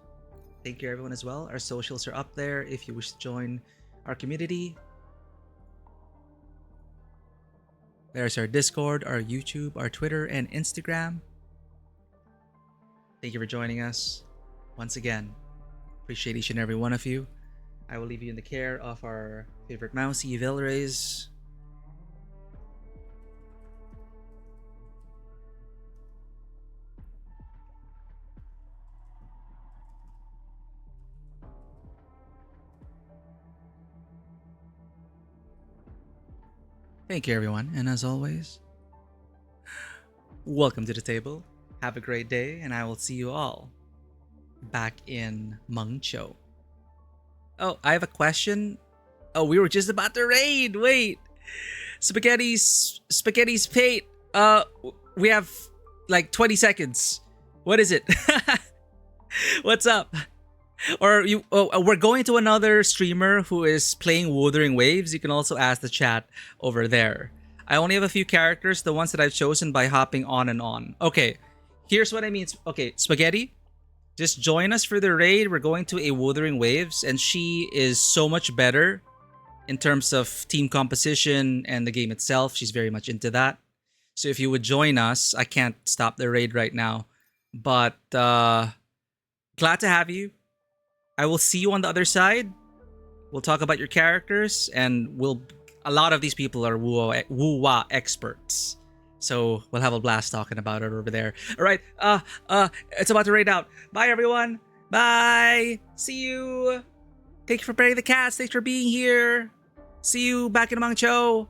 Thank you everyone as well. Our socials are up there if you wish to join our community. There's our Discord, our YouTube, our Twitter, and Instagram. Thank you for joining us once again. Appreciate each and every one of you. I will leave you in the care of our favorite mousey, Vilrays. Thank you, everyone, and as always, welcome to the table. Have a great day, and I will see you all back in Mengcho. Oh, I have a question. Oh, we were just about to raid. Wait, Spaghetti's Pate. We have like 20 seconds. What is it? What's up? Or you? Oh, we're going to another streamer who is playing Wuthering Waves. You can also ask the chat over there. I only have a few characters, the ones that I've chosen by hopping on and on. Okay, here's what I mean. Okay, Spaghetti, just join us for the raid. We're going to a Wuthering Waves, and she is so much better in terms of team composition and the game itself. She's very much into that. So if you would join us, I can't stop the raid right now, but glad to have you. I will see you on the other side. We'll talk about your characters, and a lot of these people are Wu-Wa experts. So we'll have a blast talking about it over there. All right, it's about to raid out. Bye, everyone. Bye. See you. Thank you for playing the cast. Thanks for being here. See you back in Mangcho.